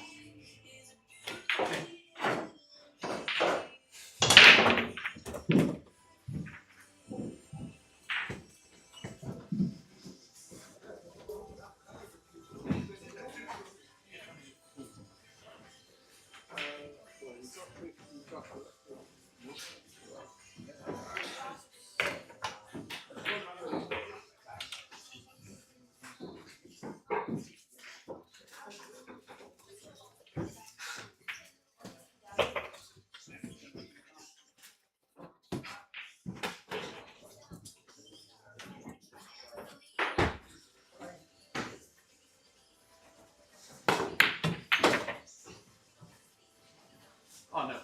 Oh no.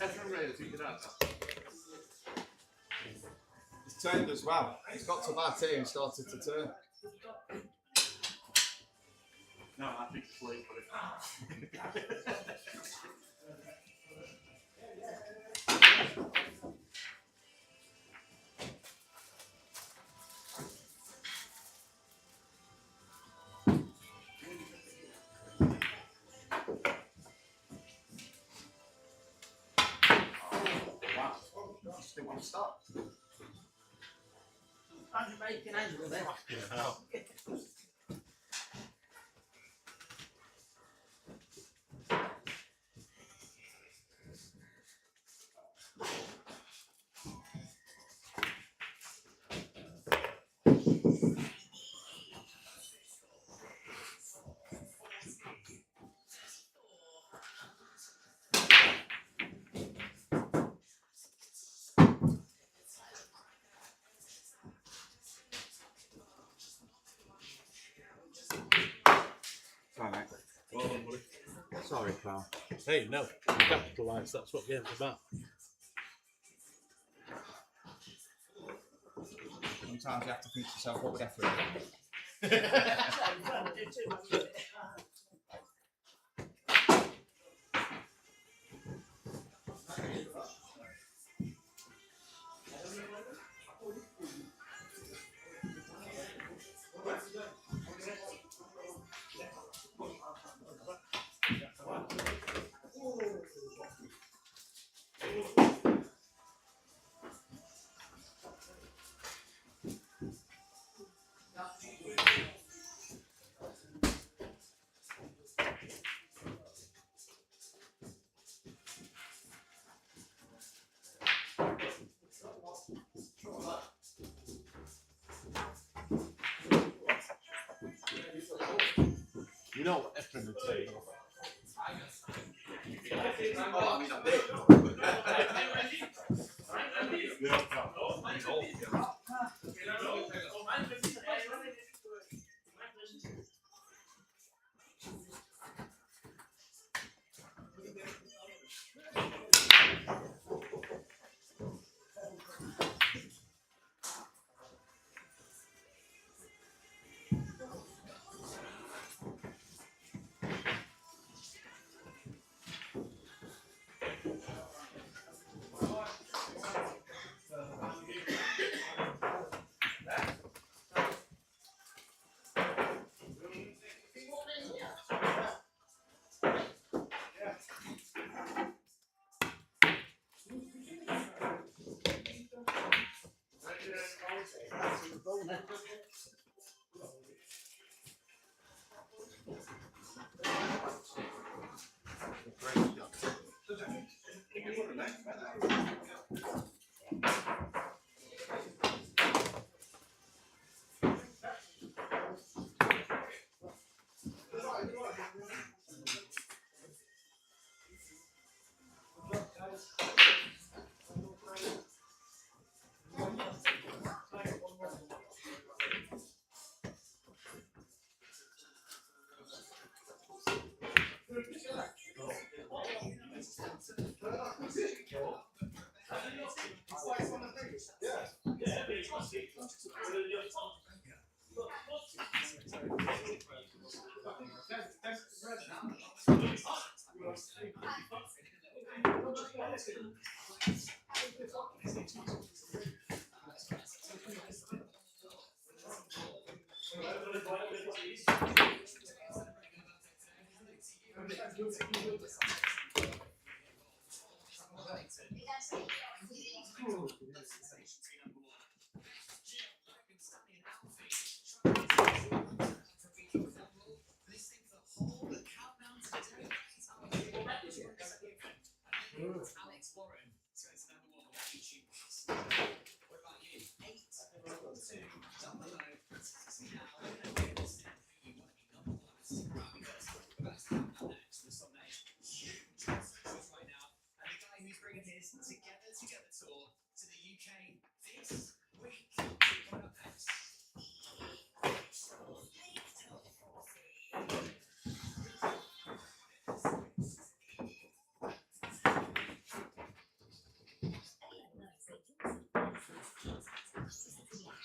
Everyone realized you could have that. He's turned as well. He's got to bat here and started to turn. No, I think it's late for it. just didn't want to start. Sorry, mate. Well done, buddy. Sorry, pal. Hey, no, capitalise. That's what game's about. Sometimes you have to think to yourself, what would I throw? You know what Efren would say.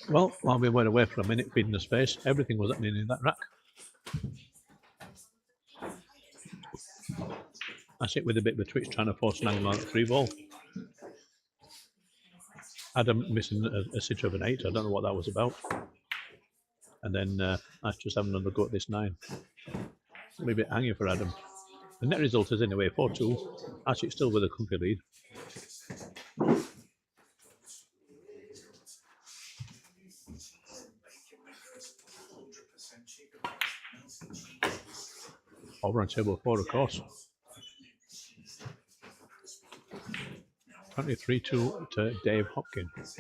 Well, while we were away for a minute feeding the space, everything was happening in that rack. Ashik with a bit of a twitch trying to force an angle on the 3-ball. Adam missing a sitter of an 8. I don't know what that was about. And then Ash just having another go at this 9. A little bit hanging for Adam. The net result is anyway 4-2. Ashik still with a comfy lead. Over on table 4, of course. 23-2 to Dave Hopkins.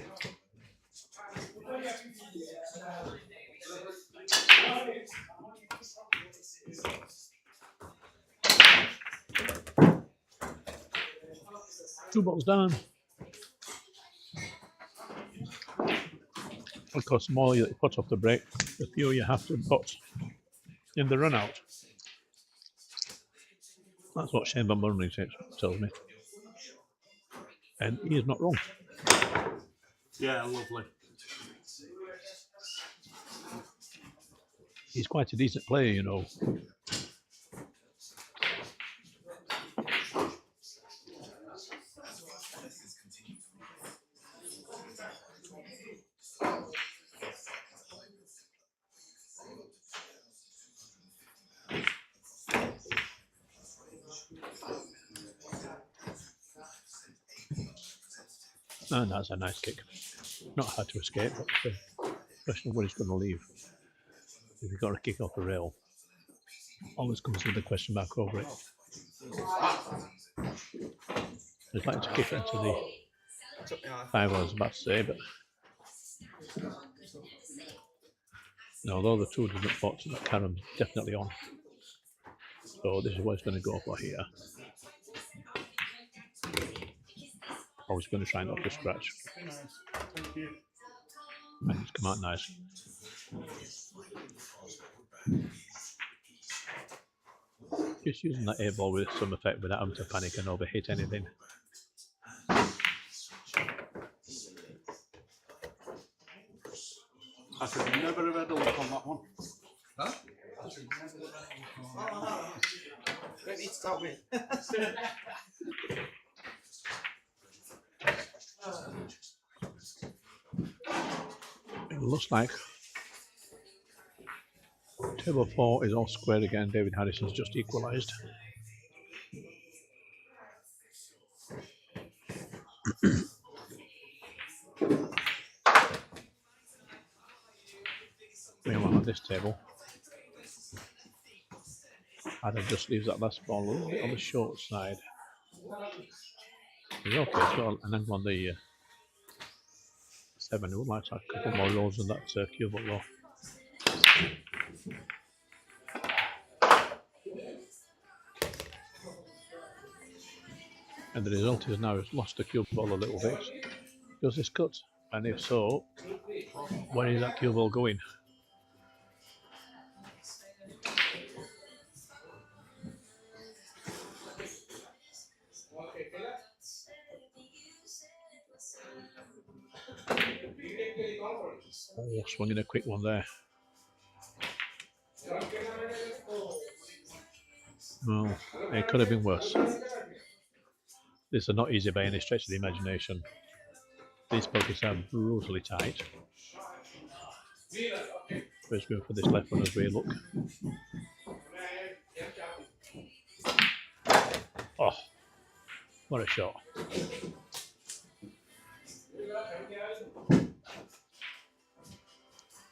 Two balls down. Of course, the more you put off the break, the fewer you have to put in the run out. That's what Shane Van Burnley tells me. And he is not wrong. Yeah, lovely. He's quite a decent player, you know. And that's a nice kick. Not hard to escape, but the question of where he's going to leave. If you've got a kick off the rail, always comes with the question mark over it. I'd like to kick it into the 5, I was about to say, but no, although the 2 doesn't put, that Karam's definitely on. So this is what he's going to go for here. Or he's going to try not to scratch. Nice. Thank you. And it's come out nice. Just using that air ball with some effect without having to panic and overhit anything. I should never have had a look on that one. Huh? Don't need to tell me. It looks like table 4 is all squared again. David Harrison's just equalised. Meanwhile, on this table, Adam just leaves that last ball a little bit on the short side. He's okay, it's got an angle on the 7. He would like to have a couple more rolls than that CueBall though. And the result is now he's lost the CueBall a little bit. Does this cut? And if so, where is that CueBall going? Oh, swinging a quick one there. Well, it could have been worse. This is not easy by any stretch of the imagination. These pockets are brutally tight. Let's go for this left one as we look. Oh, what a shot.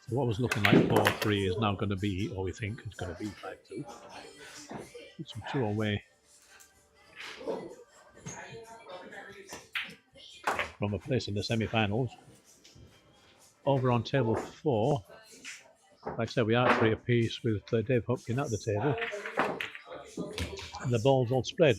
So what was looking like 4-3 is now going to be, or we think it's going to be 5-2. It's some 2 away from a place in the semi-finals. Over on table 4, like I said, we are 3 apiece with Dave Hopkins at the table. And the ball's all spread.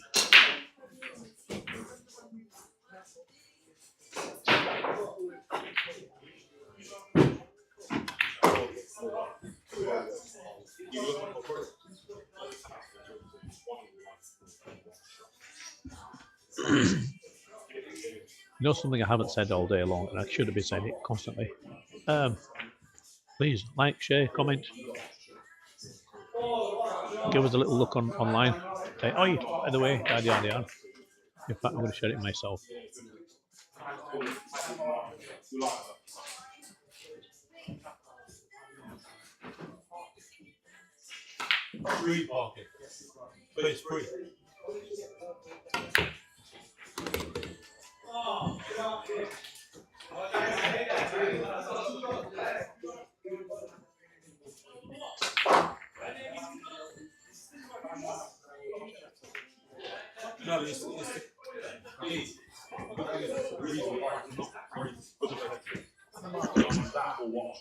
You know something I haven't said all day long, and I should have been saying it constantly. Please like, share, comment. Give us a little look online. Say, oh, by the way, yada yada yada. In fact, I'm going to share it myself. Free parking. Please, free. is the reason why I'm not going to that or what.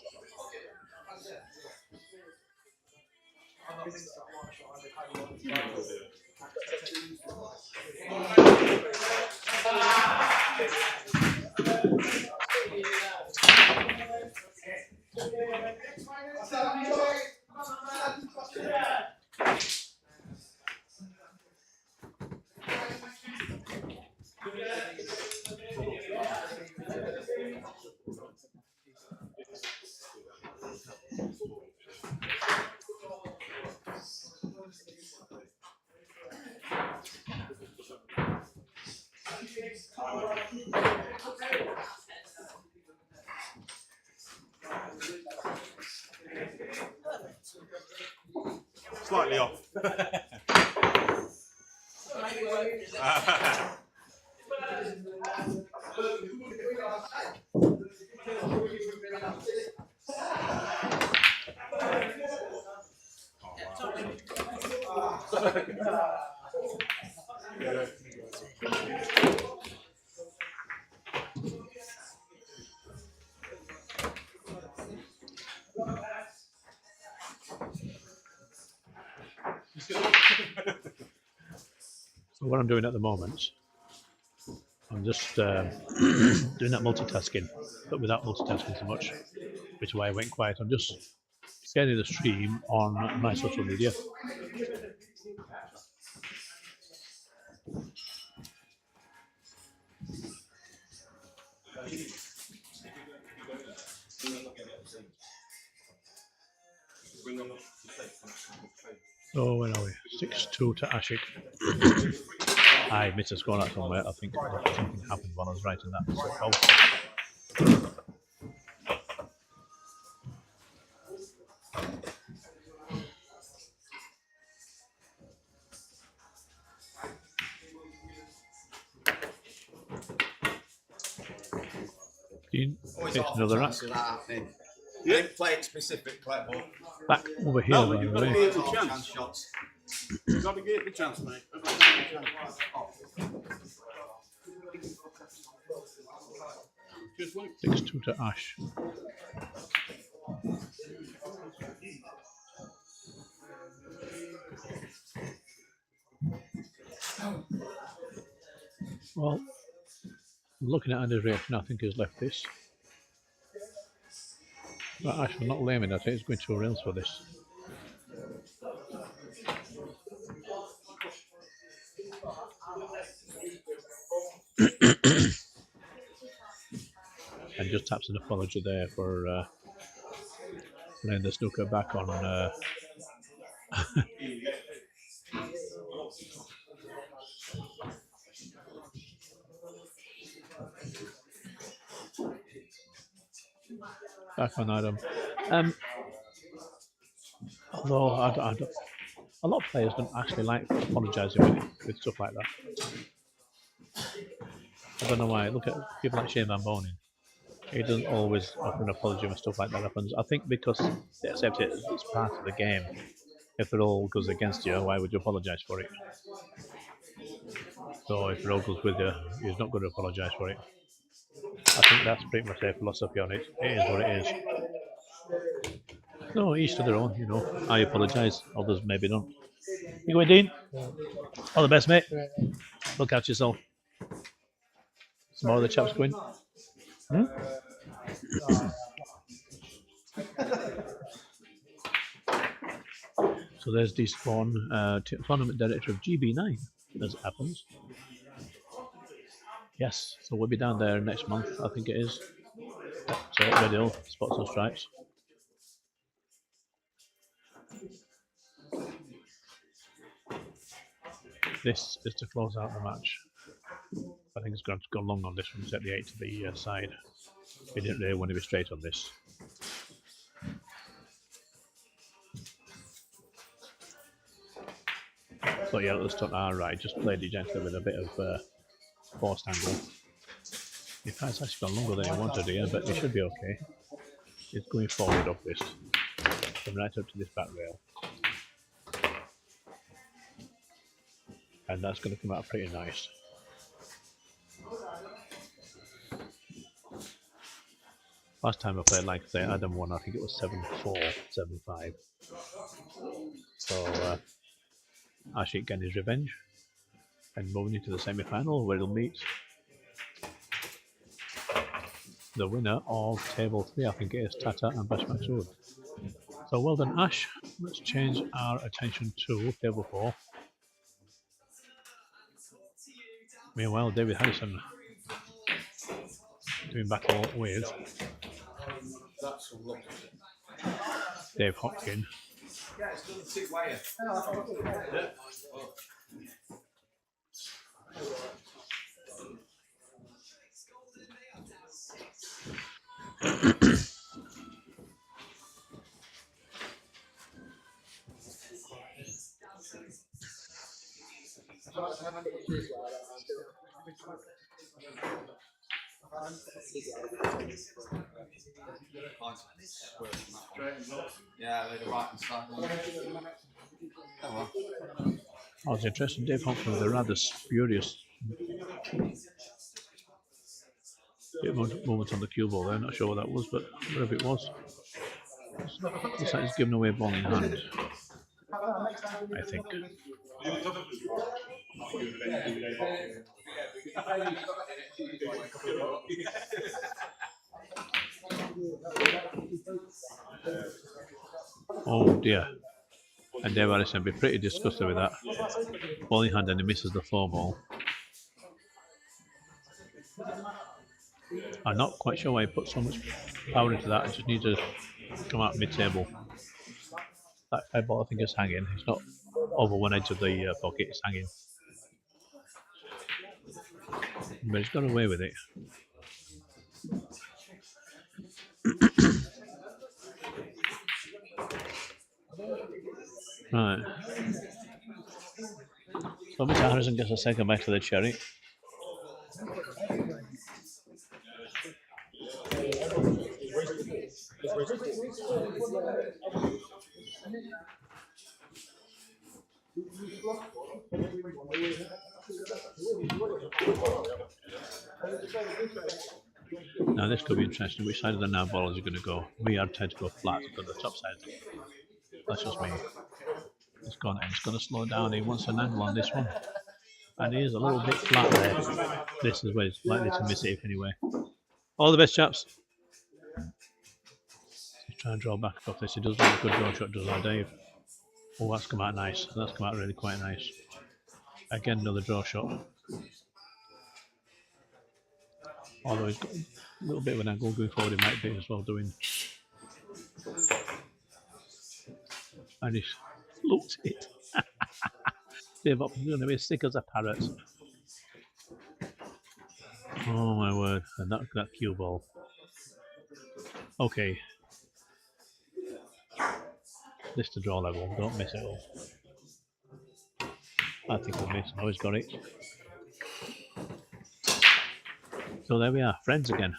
Slightly off. So what I'm doing at the moment, I'm just doing that multitasking, but without multitasking so much, which is why I went quiet. I'm just getting the stream on my social media. So where are we? 6-2 to Ashik. I missed a score out somewhere. I think something happened while I was writing that. It's another rack. You didn't play it specific, but Back over here, by the way. You've got to get the chance, mate. 6-2 to Ash. Well, looking at Andy's reaction, I think he's left this. But Ash, I'm not laming. I think he's going 2 rails for this. And just taps an apology there for laying the snooker back on. Back on Adam. Although a lot of players don't actually like apologising with stuff like that. I don't know why. Look at people like Shane Van Bonen. He doesn't always offer an apology when stuff like that happens. I think because they accept it as part of the game. If it all goes against you, why would you apologise for it? So if it all goes with you, you're not going to apologise for it. I think that's pretty much their philosophy on it. It is what it is. No, each to their own, you know. I apologise, others maybe don't. You going, Dean? All the best, mate. Look after yourself. Some more of the chaps going. Hmm? So there's Despawn, tournament director of GB9, as it happens. Yes, so we'll be down there next month, I think it is. So Red Hill, Spots and Stripes. This is to close out the match. I think it's going to go long on this one, set the 8 to the side. We didn't really want to be straight on this. So yeah, let's start right. Just played it gently with a bit of forced angle. In fact, it's actually gone longer than he wanted here, but it should be okay. It's going forward up this, come right up to this back rail. And that's going to come out pretty nice. Last time I played, like say, Adam won, I think it was 7-4, 7-5. So Ashik getting his revenge and moving into the semi-final where he'll meet the winner of table 3, I think it is Tata and Bash Maksud. So well done, Ash. Let's change our attention to table 4. Meanwhile, David Harrison doing battle with Dave Hopkin. Yeah, they're right and stuff. Oh, I was interested in Dave Hopkin with a rather spurious moment on the CueBall there. Not sure what that was, but whatever it was. Looks like he's given away ball in hand, I think. Oh dear. And Dave Harrison will be pretty disgusted with that. Ball in hand and he misses the 4 ball. I'm not quite sure why he put so much power into that. I just need to come out mid-table. That 5 ball I think is hanging. It's not over one edge of the pocket, it's hanging. But he's got away with it. Right. So Mr. Harrison gets a second back to the cherry. Now this could be interesting. Which side of the now ball is it going to go? We are tend to go flat on the top side. That's just me. It's gone and it's going to slow down. He wants an angle on this one. And he is a little bit flat there. This is where he's likely to miss it if anyway. All the best, chaps. He's trying to draw back off this. He does like a good draw shot, does our Dave. Oh, that's come out nice. That's come out really quite nice. Again, another draw shot. Although he's got a little bit of an angle going forward, he might be as well doing. And he's looked it. Dave Hopkins is going to be as sick as a parrot. Oh my word. And that CueBall. Okay. This to draw level. Don't miss it all. I think he'll miss. Oh, he's got it. So there we are. Friends again.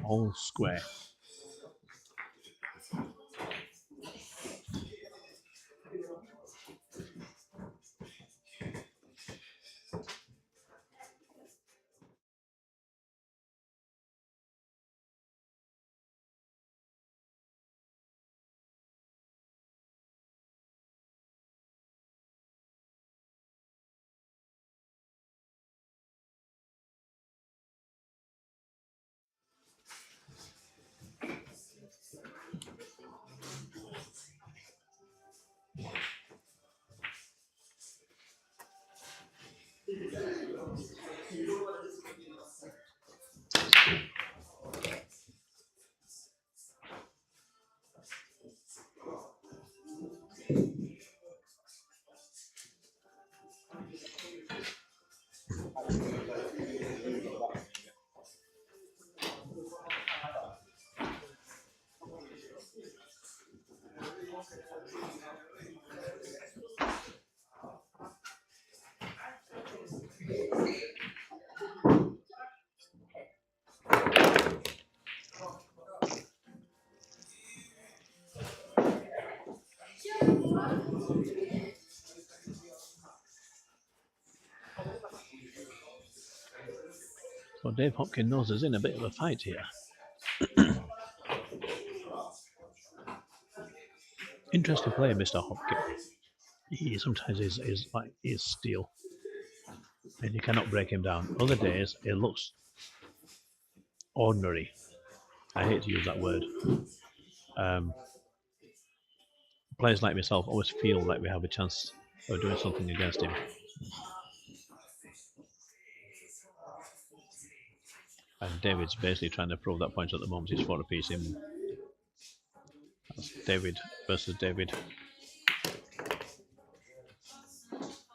All square. So Dave Hopkins knows he's in a bit of a fight here. interesting player, Mr. Hopkins. He sometimes is like he's steel, and you cannot break him down. Other days, it looks ordinary. I hate to use that word. Players like myself always feel like we have a chance of doing something against him. And David's basically trying to prove that point at the moment. He's fought a piece in. That's David versus David.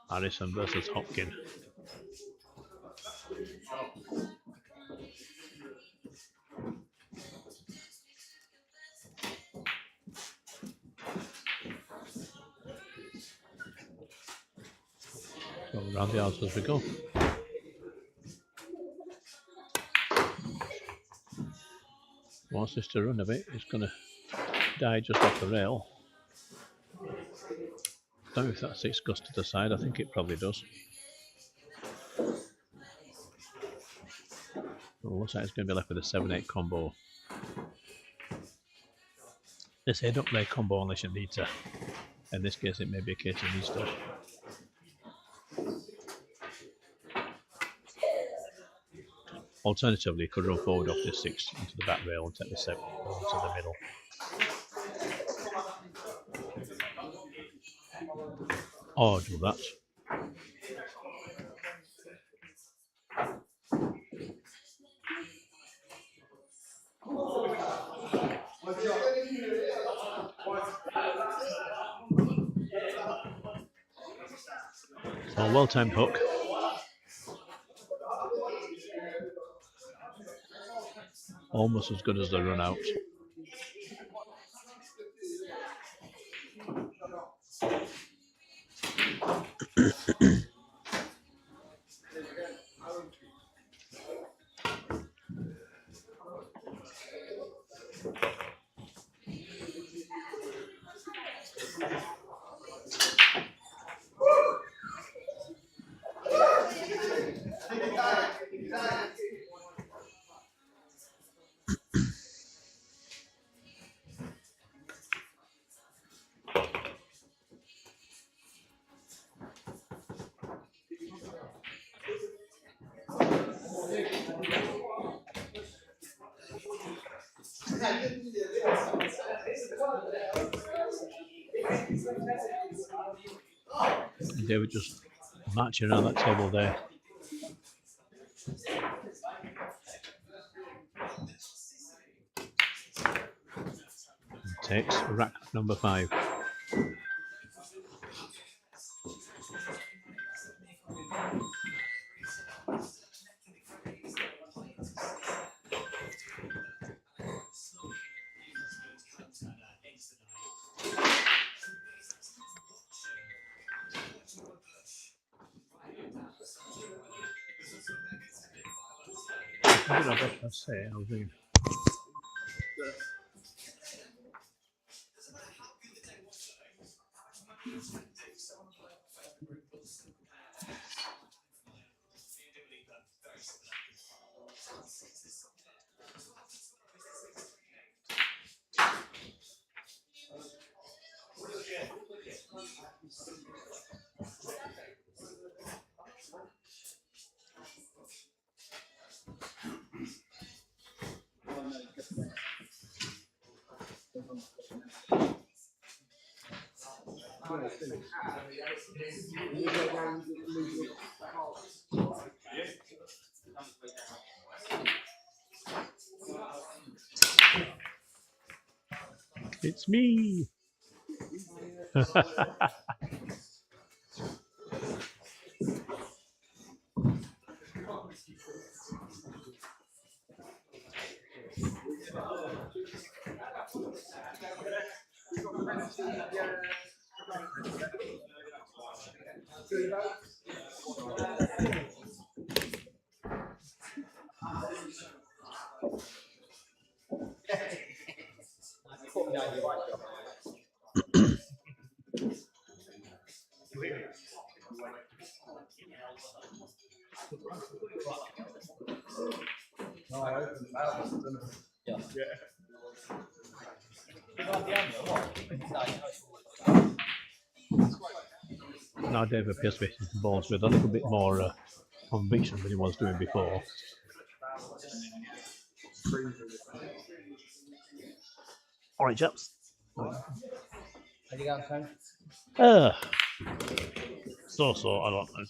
Harrison versus Hopkins. So round the outs as we go. Wants this to run a bit. It's going to die just off the rail. Don't know if that 6 goes to the side. I think it probably does. Well, looks like it's going to be left with a 7-8 combo. They say don't play combo unless you need to. In this case, it may be a case you need to. Alternatively, you could run forward off this 6 into the back rail and take the 7 into the middle. Or do that. So well-timed hook. Almost as good as the run out. David just marching around that table there. And takes rack number 5. What did I say? I was doing. It's me. now Dave appears to be hitting balls with a little bit more conviction than he was doing before. All right, chaps. Have you got time? So, I don't know.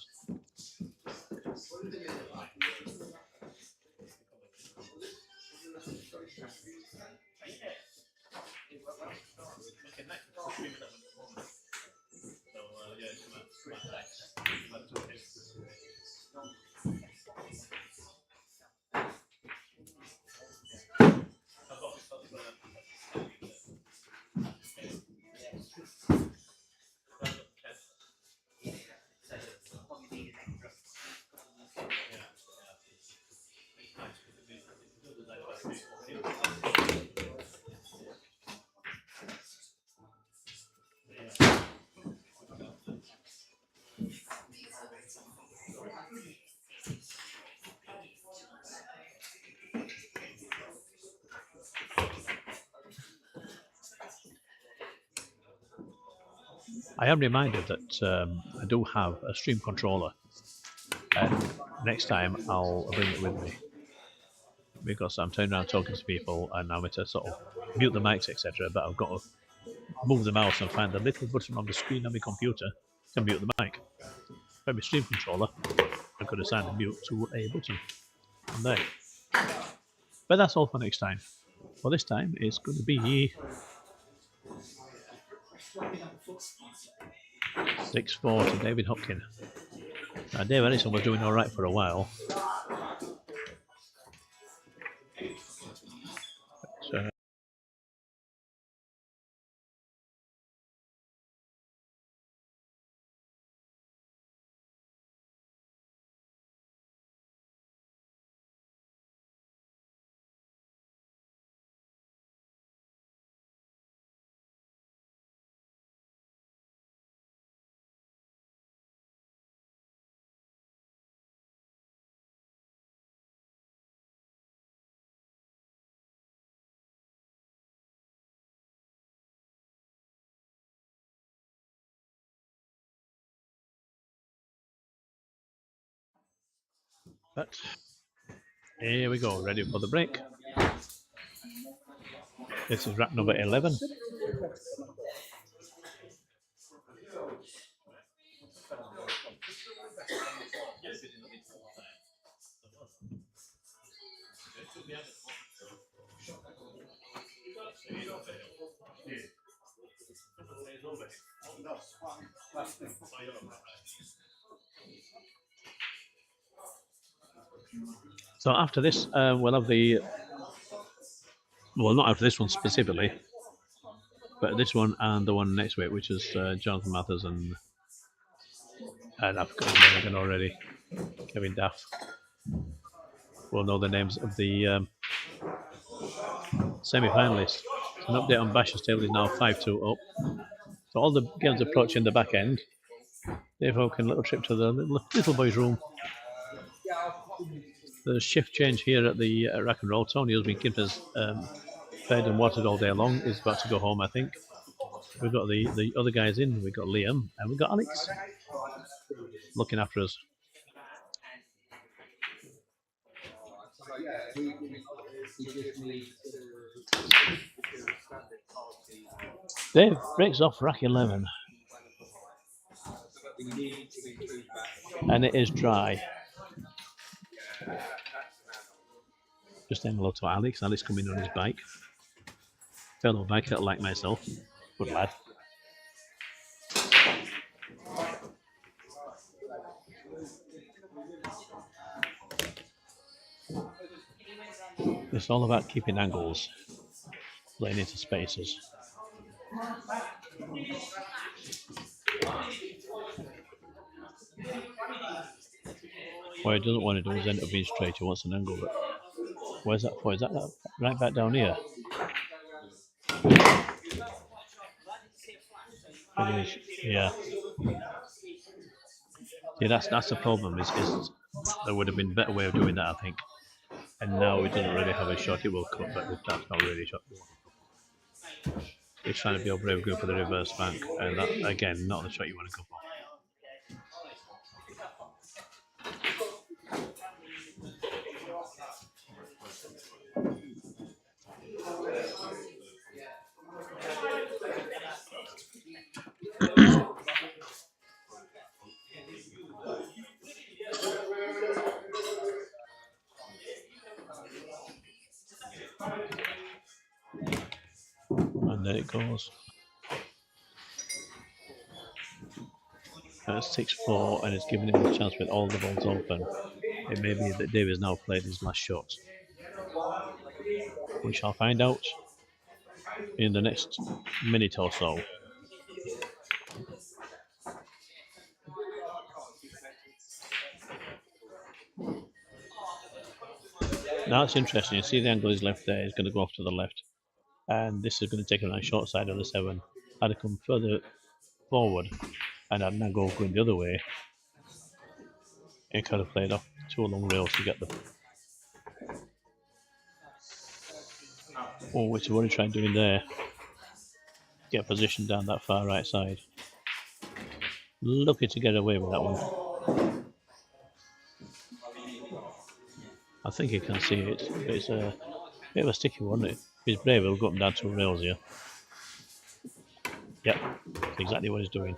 I am reminded that I do have a stream controller, and next time I'll bring it with me because I'm turning around talking to people and I'm going to sort of mute the mics, etc. But I've got to move the mouse and find the little button on the screen on my computer to mute the mic. From my stream controller, I could assign the mute to a button on there. But that's all for next time. For this time, it's going to be 6-4 to David Hopkins. Now, Dave Ellison was doing all right for a while. So, but here we go, ready for the break. This is rack number 11. So after this, we'll have the, well, not after this one specifically, but this one and the one next week, which is Jonathan Mathers and I've forgotten his name again already, Kevin Daft. We'll know the names of the semi-finalists. An update on Bash's table is now 5-2 up. So all the games approaching the back end. Dave Hogan, little trip to the little boys' room. The shift change here at the rack and roll. Tony has been kept us fed and watered all day long. He's about to go home, I think. We've got the other guys in. We've got Liam and we've got Alex looking after us. Dave breaks off rack 11. And it is dry. Just saying hello to Alex. Alex coming on his bike. Fellow biker like myself. Good lad. It's all about keeping angles, playing into spaces. What he doesn't want to do is end up being straight. He wants an angle. But where's that for? Is that right back down here? It is, yeah. Yeah, that's the problem. Is there would have been a better way of doing that, I think. And now it doesn't really have a shot. It will cut, but that's not really a shot. It's trying to be a brave go for the reverse bank, and that again, not the shot you want to go for. And there it goes. At 6-4, and it's giving him a chance with all the balls open. It may be that Dave has now played his last shot. We shall find out in the next minute or so. Now it's interesting. You see the angle he's left there. He's going to go off to the left, and this is going to take him on the short side of the 7. Had to come further forward, and I'd now going the other way. He kind of played off 2 long rails to get them. Oh, which is what he tried doing there. Get positioned down that far right side. Lucky to get away with that one. I think he can see it. It's a bit of a sticky one, isn't it? If he's brave, he'll go up and down 2 rails here. Yep, that's exactly what he's doing.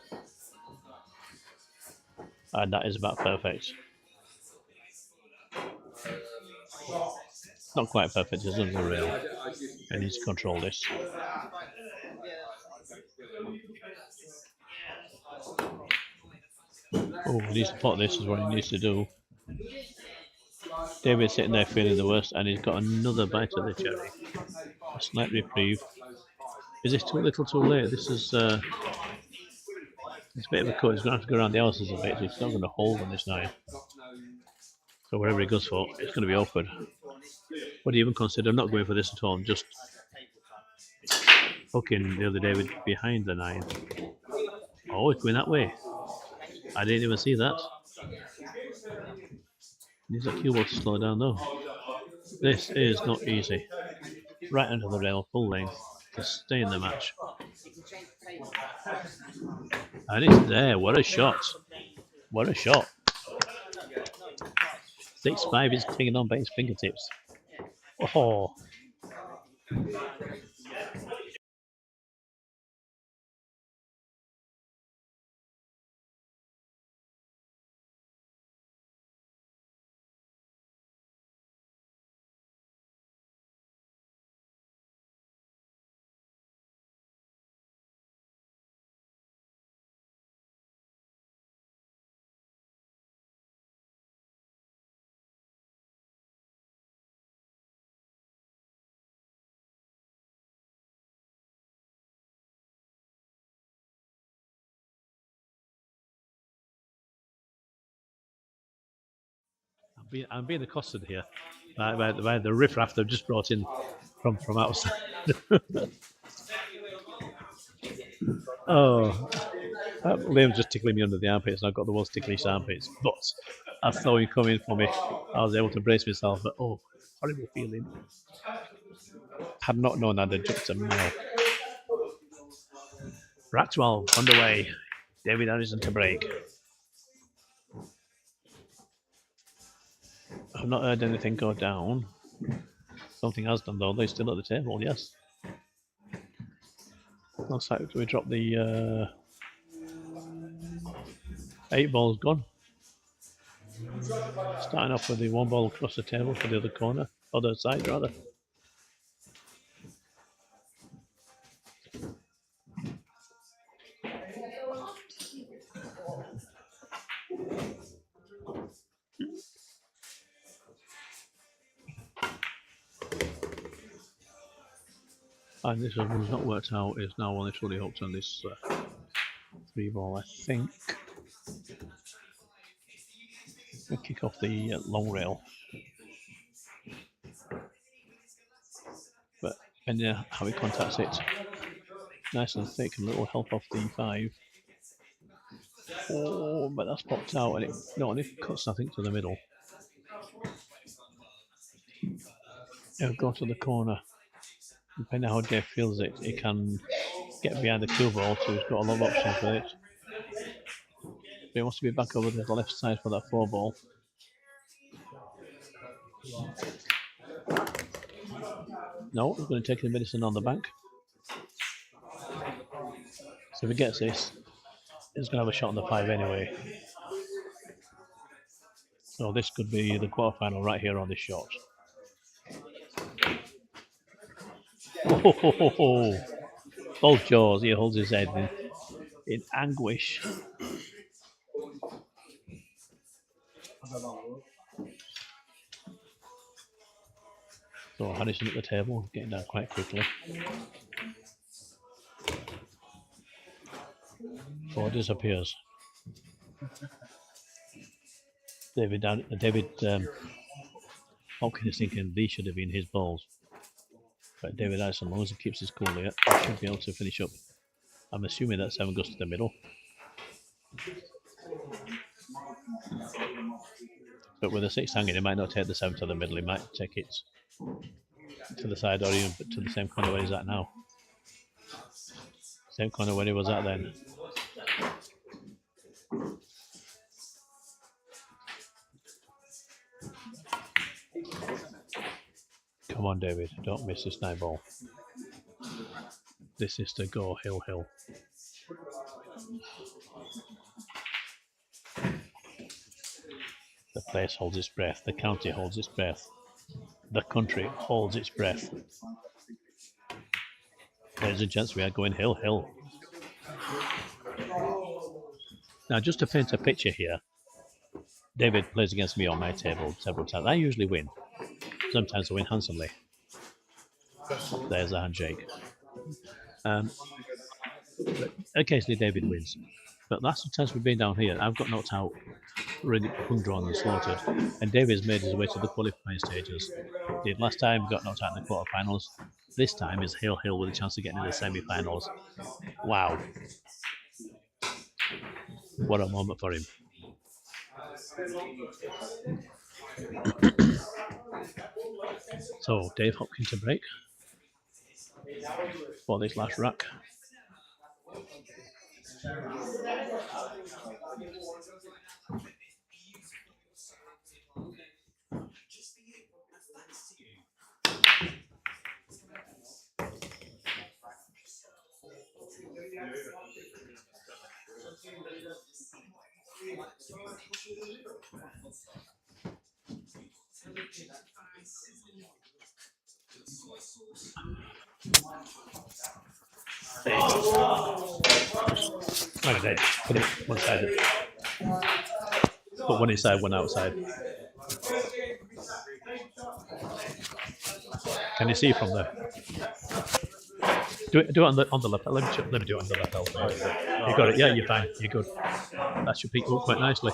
And that is about perfect. Not quite perfect, it's under the rail. I need to control this. Oh, he needs to pot this, is what he needs to do. David's sitting there feeling the worst, and he's got another bite of the cherry. A slight reprieve. Is this too little too late? This is it's a bit of a cut. He's going to have to go around the houses a bit. So he's not going to hold on this 9. So whatever he goes for, it's going to be awkward. What do you even consider? I'm not going for this at all. I'm just hooking the other David behind the 9. Oh, it's going that way. I didn't even see that. Needs a CueBall to slow down though. This is not easy. Right under the rail, full length, to stay in the match. And it's there. What a shot. What a shot. 6-5 is taken on by his fingertips. Oh. I'm being accosted here by the riffraff they've just brought in from outside. Oh, Liam's just tickling me under the armpits, and I've got the most ticklish armpits. But I saw him coming for me. I was able to brace myself, but oh, horrible feeling. Had not known I'd have jumped a mile. Rack 12 underway. David Harrison to break. I've not heard anything go down. Something has done though. They're still at the table, yes. Looks like we dropped the 8 balls gone. Starting off with the 1 ball across the table for the other corner, other side rather. And this one's not worked out, is now only fully hooked on this 3 ball, I think. We'll kick off the long rail. But depending on how he contacts it, nice and thick, and a little help off the 5. Oh, but that's popped out, and it cuts, I think, to the middle. It'll go to the corner. Depending on how Dave feels it, he can get behind the CueBall, so he's got a lot of options with it. But he wants to be back over the left side for that 4 ball. No, he's going to take the medicine on the bank. So if he gets this, he's going to have a shot on the 5 anyway. So this could be the quarterfinal right here on this shot. Oh, both jaws. He holds his head in anguish. So Harrison at the table, getting down quite quickly. Four disappears. David Hopkins is thinking these should have been his balls. But David Harrison, as long as he keeps his cool here, he should be able to finish up. I'm assuming that 7 goes to the middle. But with the 6 hanging, he might not take the 7 to the middle, he might take it to the side or even to the same corner where he's at now. Same corner where he was at then. Come on, David, don't miss this 9 ball. This is to go hill. The place holds its breath, the county holds its breath, the country holds its breath. Ladies and gents, we are going hill. Now, just to paint a picture here, David plays against me on my table several times. I usually win. Sometimes I win handsomely. There's a handshake. But occasionally David wins. But last two times we've been down here, I've got knocked out, really hung, drawn and slaughtered. And David's made his way to the qualifying stages. Did last time, got knocked out in the quarterfinals. This time is hill with a chance of getting into the semi-finals. Wow. What a moment for him. So Dave Hopkins to break for this last rack. Like I said, put it one side. Put one inside, one outside. Can you see from there? Do it on the lapel. Let me do it on the lapel. You got it. Yeah, you're fine. You're good. That should pick up quite nicely.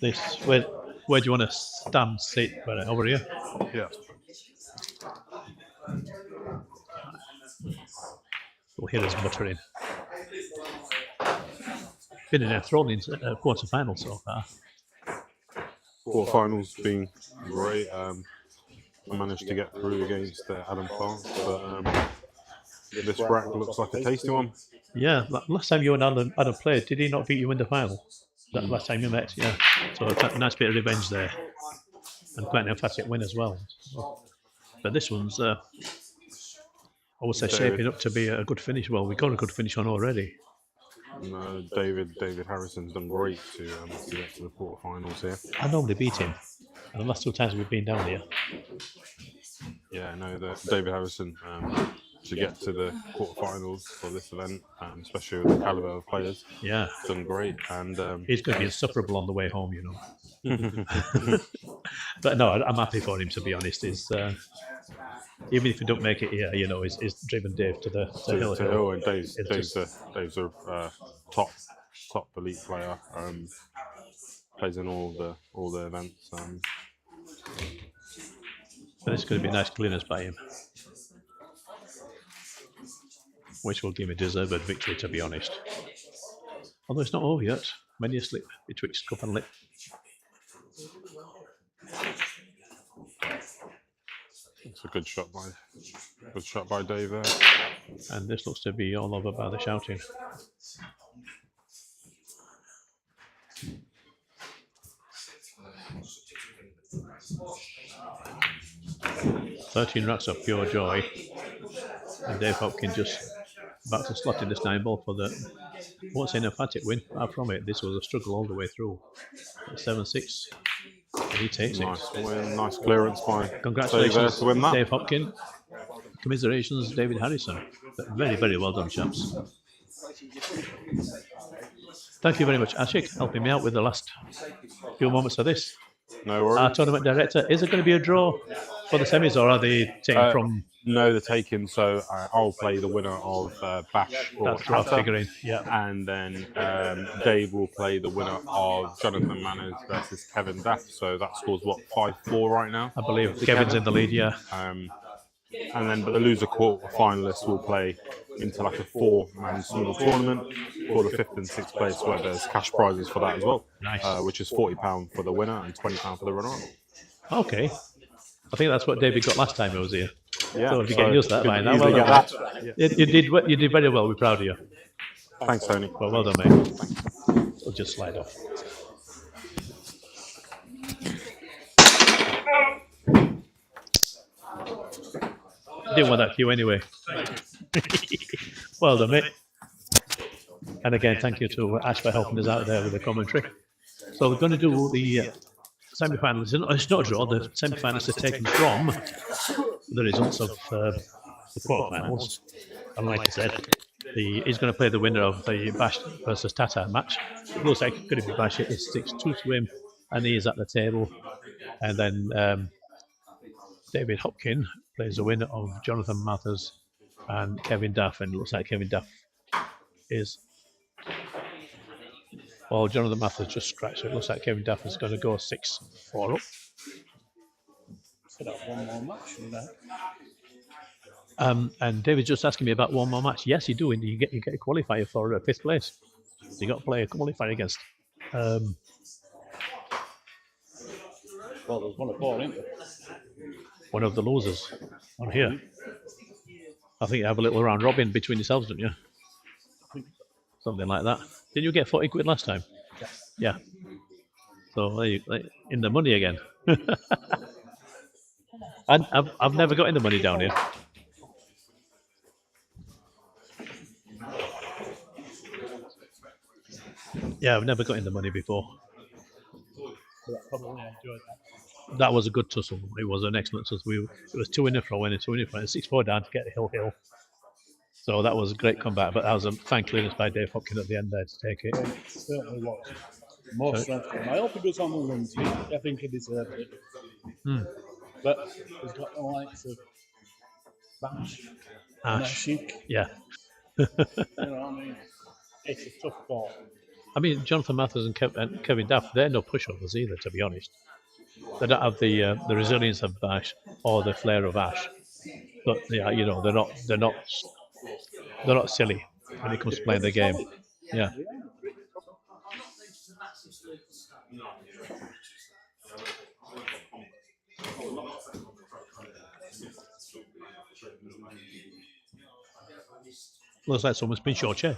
This where do you want to stand? Sit over here. Yeah. We'll hear us muttering. Been in a thrown in quarter-final so far. Quarterfinals been great. I managed to get through against Adam Clark, but this rack looks like a tasty one. Yeah, last time you and Adam played, did he not beat you in the final? That last time you met, yeah. So a nice bit of revenge there, and quite an emphatic win as well. But this one's, I would say, shaping up to be a good finish. Well, we got a good finish on already. No, David Harrison's done great to get to the quarterfinals here. I normally beat him, and the last 2 times we've been down here. Yeah, no, David Harrison to get to the quarterfinals for this event, especially with the caliber of players. Yeah, done great, and he's going to be insufferable on the way home, you know. But no, I'm happy for him, to be honest. He's even if he don't make it here, you know, he's driven Dave to hill. And Dave's a top elite player. Plays in all the events. But it's going to be a nice clearance by him, which will give him a deserved victory, to be honest. Although it's not over yet. Many a slip betwixt cup and lip. It's a good shot by Dave there. And this looks to be all over by the shouting. "13 racks of pure joy," and Dave Hopkins just about to slot in this 9 ball for the, I won't say an emphatic win. Far from it. This was a struggle all the way through. 7-6. And he takes Nice it. win, nice clearance by Congratulations, to win that. Dave Hopkin. Commiserations, David Harrison. Very, very well done, chaps. Thank you very much, Ashik, helping me out with the last few moments of this. No worries. Our tournament director, is it going to be a draw for the semis, or are they taken from? No, they're taken. So I'll play the winner of Bash or That's what I'm Tata, figuring. Yeah. and then Dave will play the winner of Jonathan Manners versus Kevin Duff. So that scores what, 5-4 right now. I believe Kevin's in the lead. Yeah. And then, but the loser quarter finalists will play into like a 4-man single tournament for the 5th and 6th place, where there's cash prizes for that as well. Nice. Which is £40 for the winner and £20 for the runner-up. Okay. I think that's what David got last time he was here. Yeah. So if you get used to that by now, easily well get done. that. You did very well. We're proud of you. Thanks, Tony. Well done, mate. We'll just slide off. Didn't want that cue anyway. Well done, mate. And again, thank you to Ash for helping us out there with the commentary. So we're going to do the semi-finals. It's not a draw. The semi-finals are taken from the results of the quarterfinals. And like I said, he's going to play the winner of the Bash versus Tata match. It looks like it's going to be Bash. It's 6-2 to him, and he is at the table. And then David Hopkin plays the winner of Jonathan Mathers and Kevin Duff, and it looks like Kevin Duff is. Well, Jonathan Mathers just scratched, so it looks like Kevin Duff is going to go 6-4 up. Set up one more match in there. And David's just asking me about one more match. Yes, you do. And you get a qualifier for 5th place. So you got to play a qualifier against. Well, there's one of 4, isn't there? One of the losers on here. I think you have a little round robin between yourselves, don't you? Something like that. Didn't you get 40 quid last time? Yeah. So in the money again. And I've never got in the money down here. Yeah, I've never got in the money before. Probably enjoyed that. That was a good tussle. It was an excellent tussle. It was 2 in a throw and 2 in a front, 6-4 down to get the hill. So that was a great comeback, but that was a fine clearance by Dave Hopkins at the end there to take it. It certainly was. More strength for him. I hope he does on the wins. I think he deserved it. But he's got the likes of Bash and Ashik. Yeah. You know what I mean? It's a tough ball. I mean, Jonathan Mathers and Kevin Duff, they're no pushovers either, to be honest. They don't have the resilience of Bash or the flair of Ash. But yeah, you know, they're not silly when it comes to playing the game. Yeah. Looks like someone's been short chair.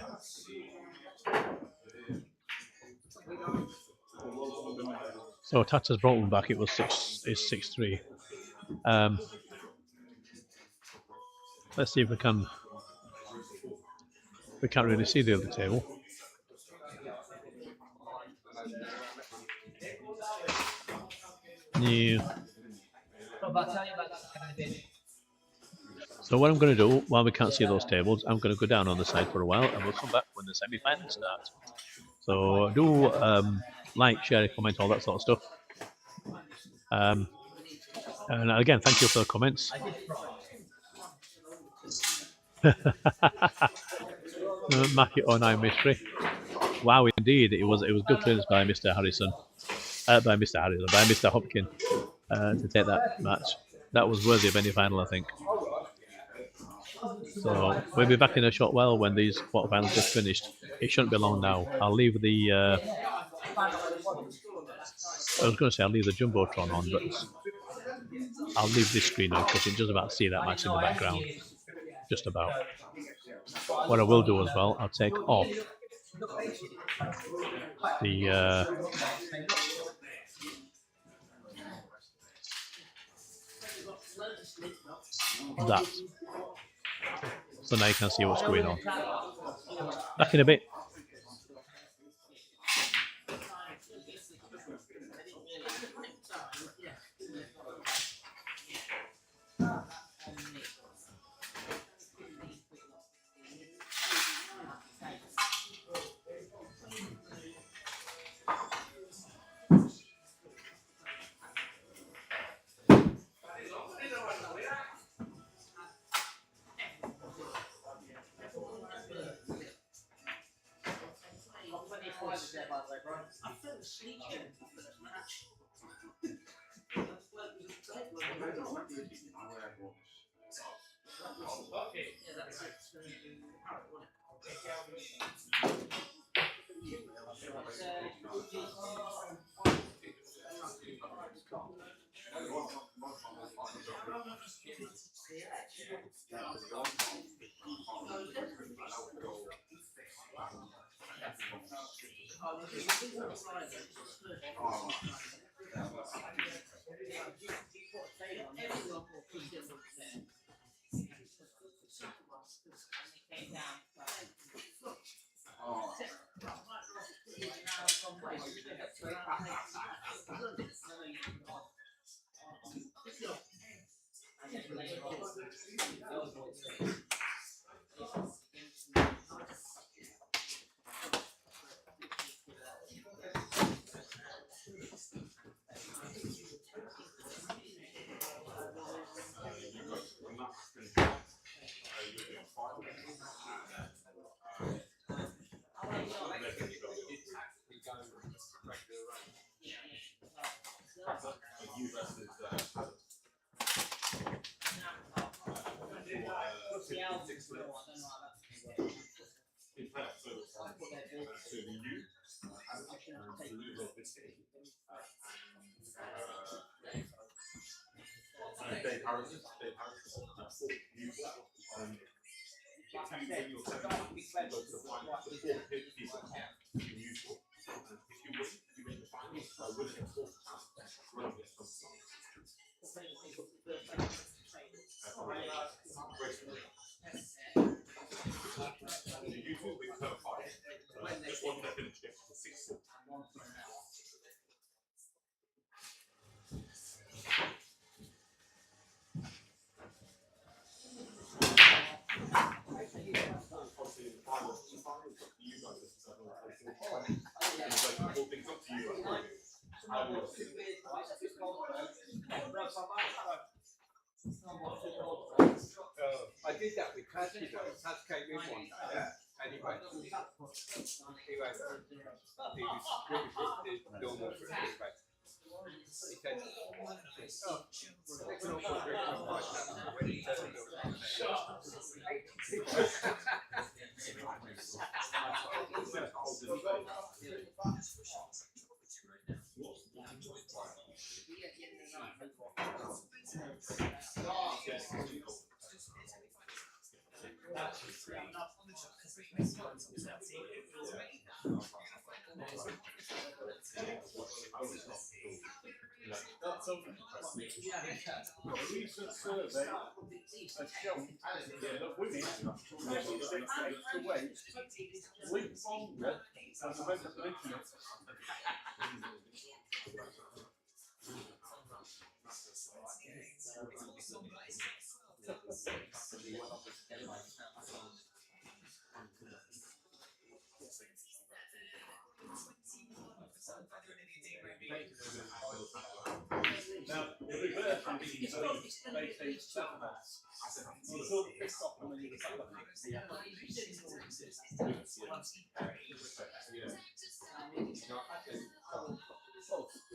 So Tata's brought back. It was 6-3. Let's see if we can. We can't really see the other table. Yeah. So what I'm going to do, while we can't see those tables, I'm going to go down on the side for a while, and we'll come back when the semi-finals start. So do like, share, comment, all that sort of stuff. And again, thank you for the comments. Mackie 09 mystery. Wow, indeed, it was good clearance by Mr. Harrison, by Mr. Hopkin to take that match. That was worthy of any final, I think. So we'll be back in a short while when these quarterfinals just finished. It shouldn't be long now. I'll leave the. I was going to say I'll leave the jumbotron on, but I'll leave this screen on because you just about see that match in the background. Just about. What I will do as well, I'll take off the that, so now you can see what's going on. Back in a bit. I did that with Taz, you know. Taz came in one day, and he went, he was really normal for him. He said, oh, they can all put drink on my tab. When he turned A recent survey has shown that women usually take extra weight, sleep longer, and the better predicament. Now, the reverse is they say seven months. Until the fifth off and then you decide on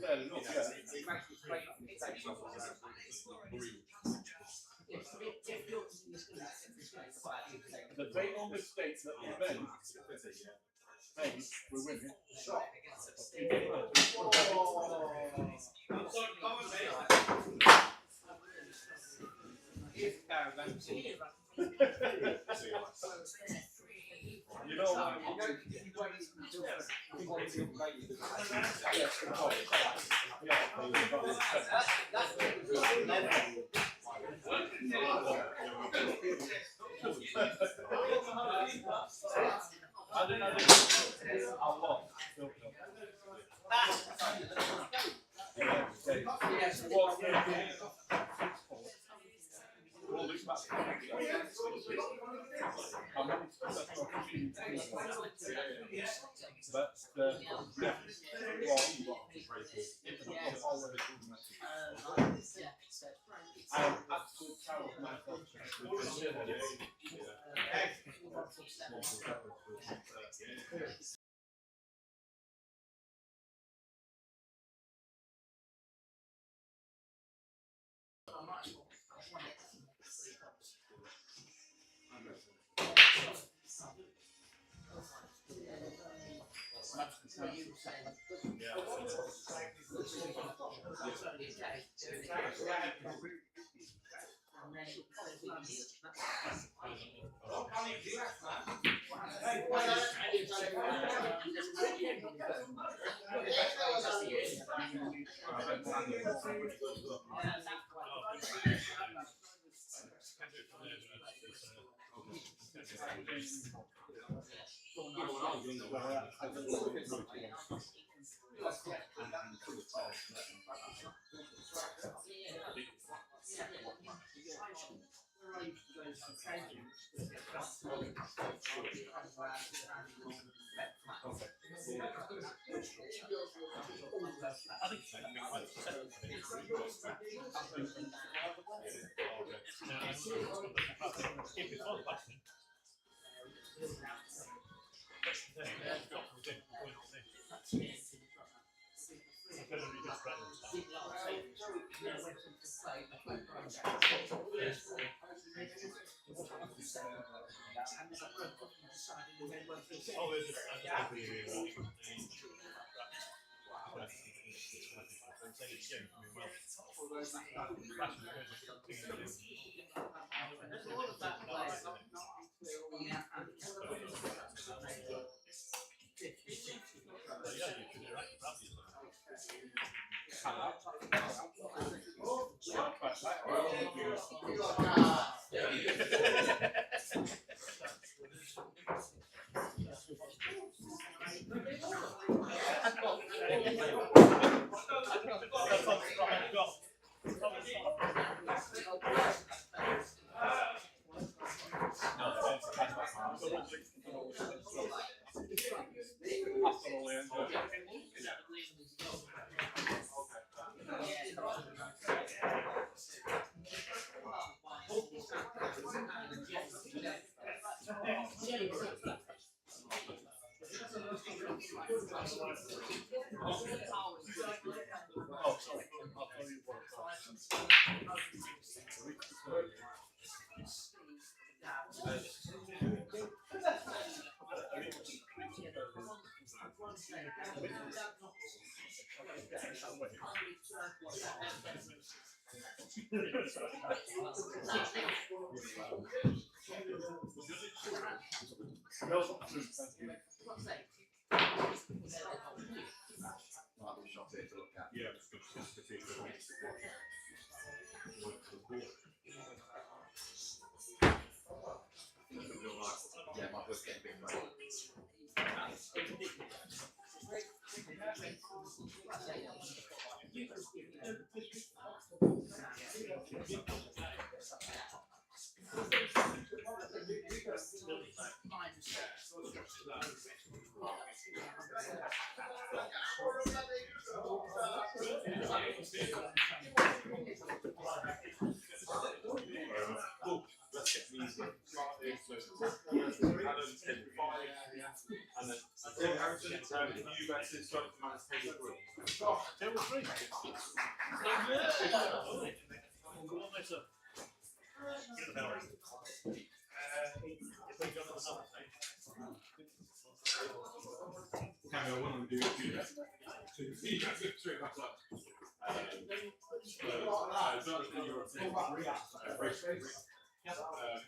fair enough, yeah. The fatal mistake that the event made with women. You know,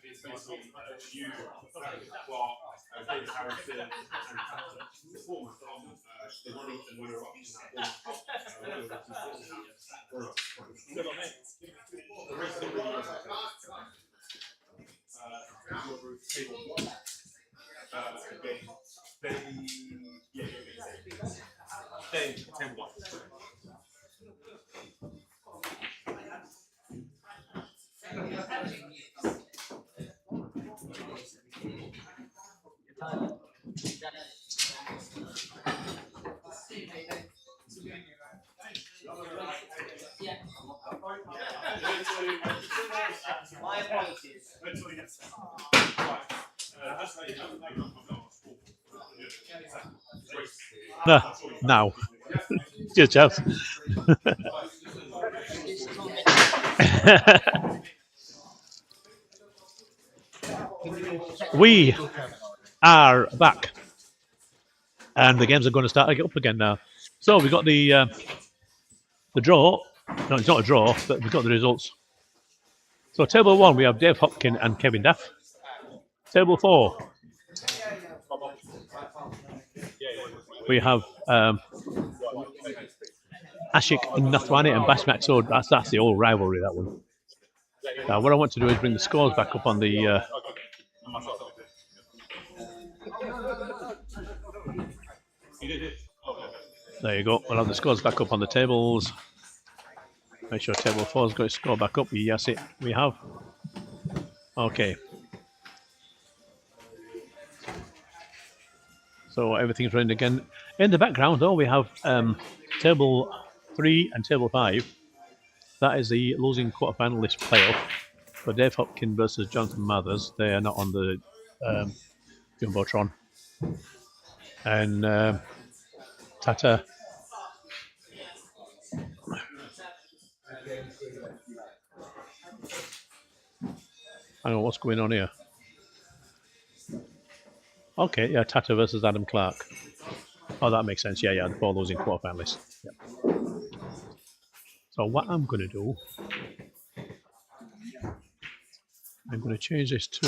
It's basically you, Clark, David Harrison, and performers from the winner of the rest of the My apologies. Now. Cheers, Jeff. We are back. And the games are going to start up again now. So we've got the draw. No, it's not a draw, but we've got the results. So table 1, we have Dave Hopkin and Kevin Duff. Table 4, we have Ashik Nathwani and Bash Maxod. That's the old rivalry, that one. Now, what I want to do is bring the scores back up on the. There you go. We'll have the scores back up on the tables. Make sure table 4's got its score back up. Yes, we have. Okay. So everything's running again. In the background, though, we have table 3 and table 5. That is the losing quarterfinalist playoff for Dave Hopkin versus Jonathan Mathers. They are not on the Jumbotron. And Tata. Hang on, what's going on here? Okay, yeah, Tata versus Adam Clark. Oh, that makes sense. Yeah, the 4 losing quarterfinalists. Yeah. So what I'm going to do, I'm going to change this to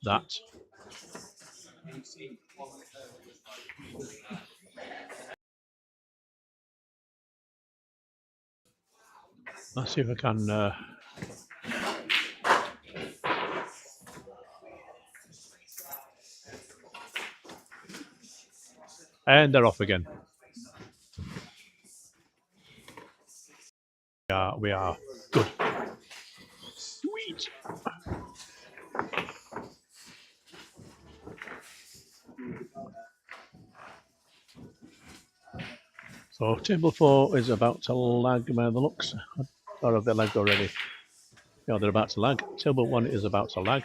that. Let's see if I can. And they're off again. We are good. Sweet. So table 4 is about to lag by the looks. Or have they lagged already? Yeah, they're about to lag. Table 1 is about to lag.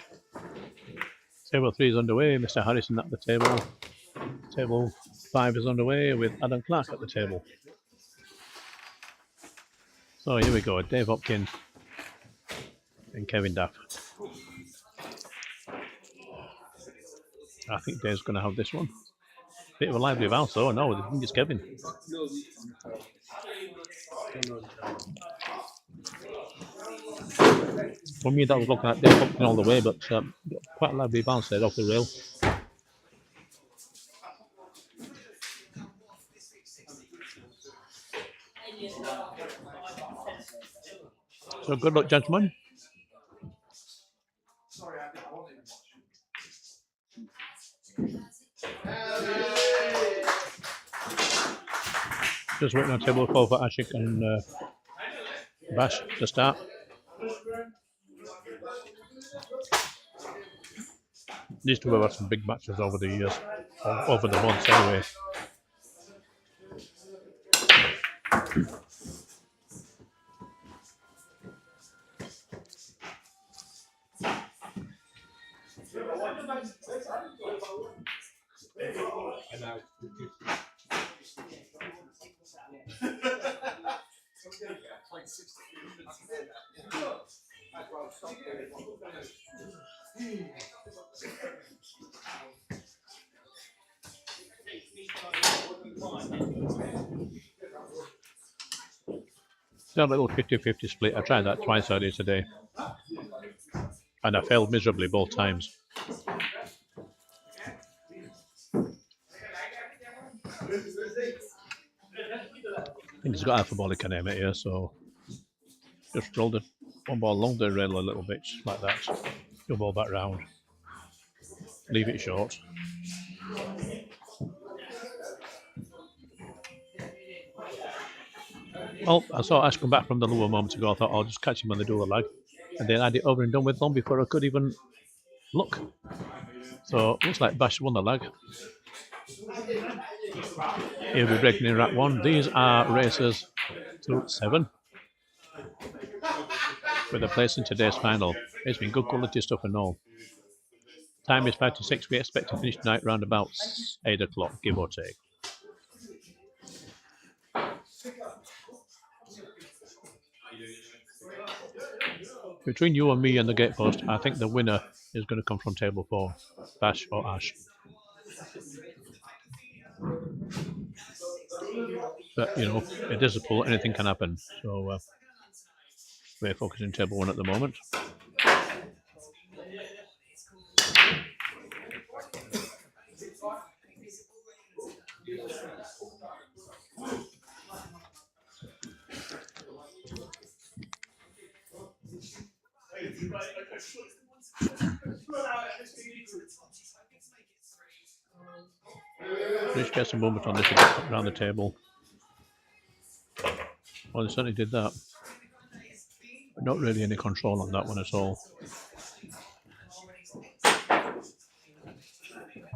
Table 3 is underway. Mr. Harrison at the table. Table 5 is underway with Adam Clark at the table. So here we go. Dave Hopkin and Kevin Duff. I think Dave's going to have this one. Bit of a lively bounce, though. No, I think it's Kevin. For me, that was looking at Dave Hopkin all the way, but quite a lively bounce there off the rail. So good luck, gentlemen. Just waiting on table 4 for Ashik and Bash to start. These two have had some big matches over the years, over the months anyway. A little 50-50 split. I tried that twice earlier today, and I failed miserably both times. I think he's got alphabolic anemia here, so just rolled it one ball along the rail a little bit, like that. Go ball back round. Leave it short. Well, I saw Ash come back from the lower a moment ago. I thought I'll just catch him when they do the lag. And then had it over and done with long before I could even look. So looks like Bash won the lag. He'll be breaking in rack 1. These are races to 7. With a place in today's final. It's been good quality stuff and all. Time is 5 to 6. We expect to finish tonight round about 8 o'clock, give or take. Between you and me and the gatepost, I think the winner is going to come from table 4, Bash or Ash. But, you know, it is a pull, anything can happen. So we're focusing table 1 at the moment. Just get some movement on this to get around the table. Well, they certainly did that. But not really any control on that one at all.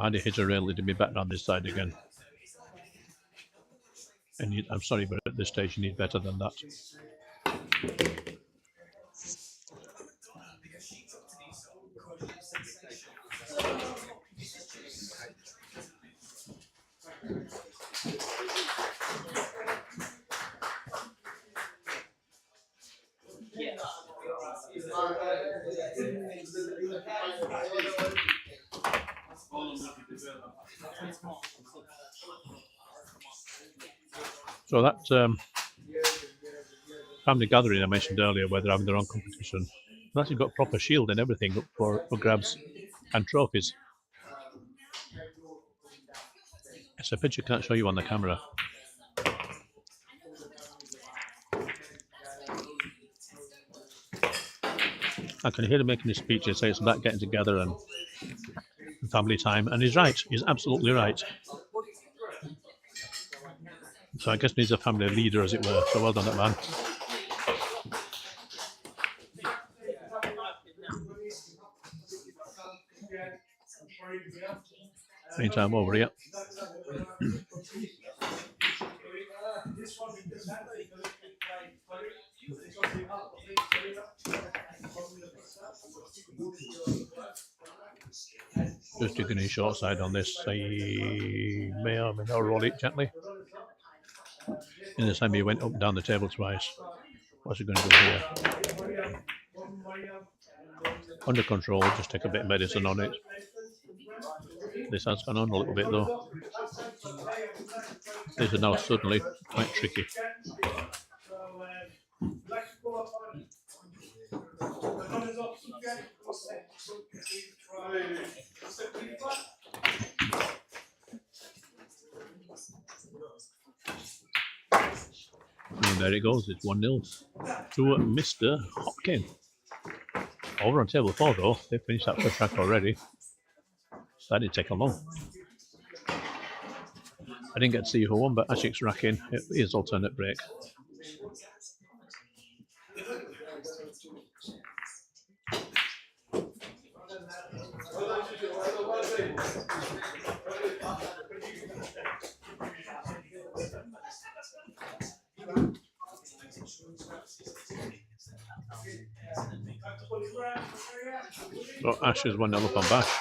Andy hit a rail to be back down this side again. And I'm sorry, but at this stage you need better than that. So that family gathering I mentioned earlier, where they're having their own competition, they've actually got proper shield and everything up for grabs and trophies. It's a picture I can't show you on the camera. I can hear him making his speech and say it's about getting together and family time, and he's right. He's absolutely right. So I guess he needs a family leader, as it were. So well done, that man. Anytime over here. Just taking his short side on this. He may or may not roll it gently. In the time he went up and down the table twice. What's he going to do here? Under control, just take a bit of medicine on it. This has gone on a little bit though. This is now suddenly quite tricky. And there it goes, it's 1-0 to Mr. Hopkin. Over on table 4 though, they finished that first track already. So that didn't take long. I didn't get to see who won, but Ashik's racking his alternate break. So Ash is 1-0 up on Bash.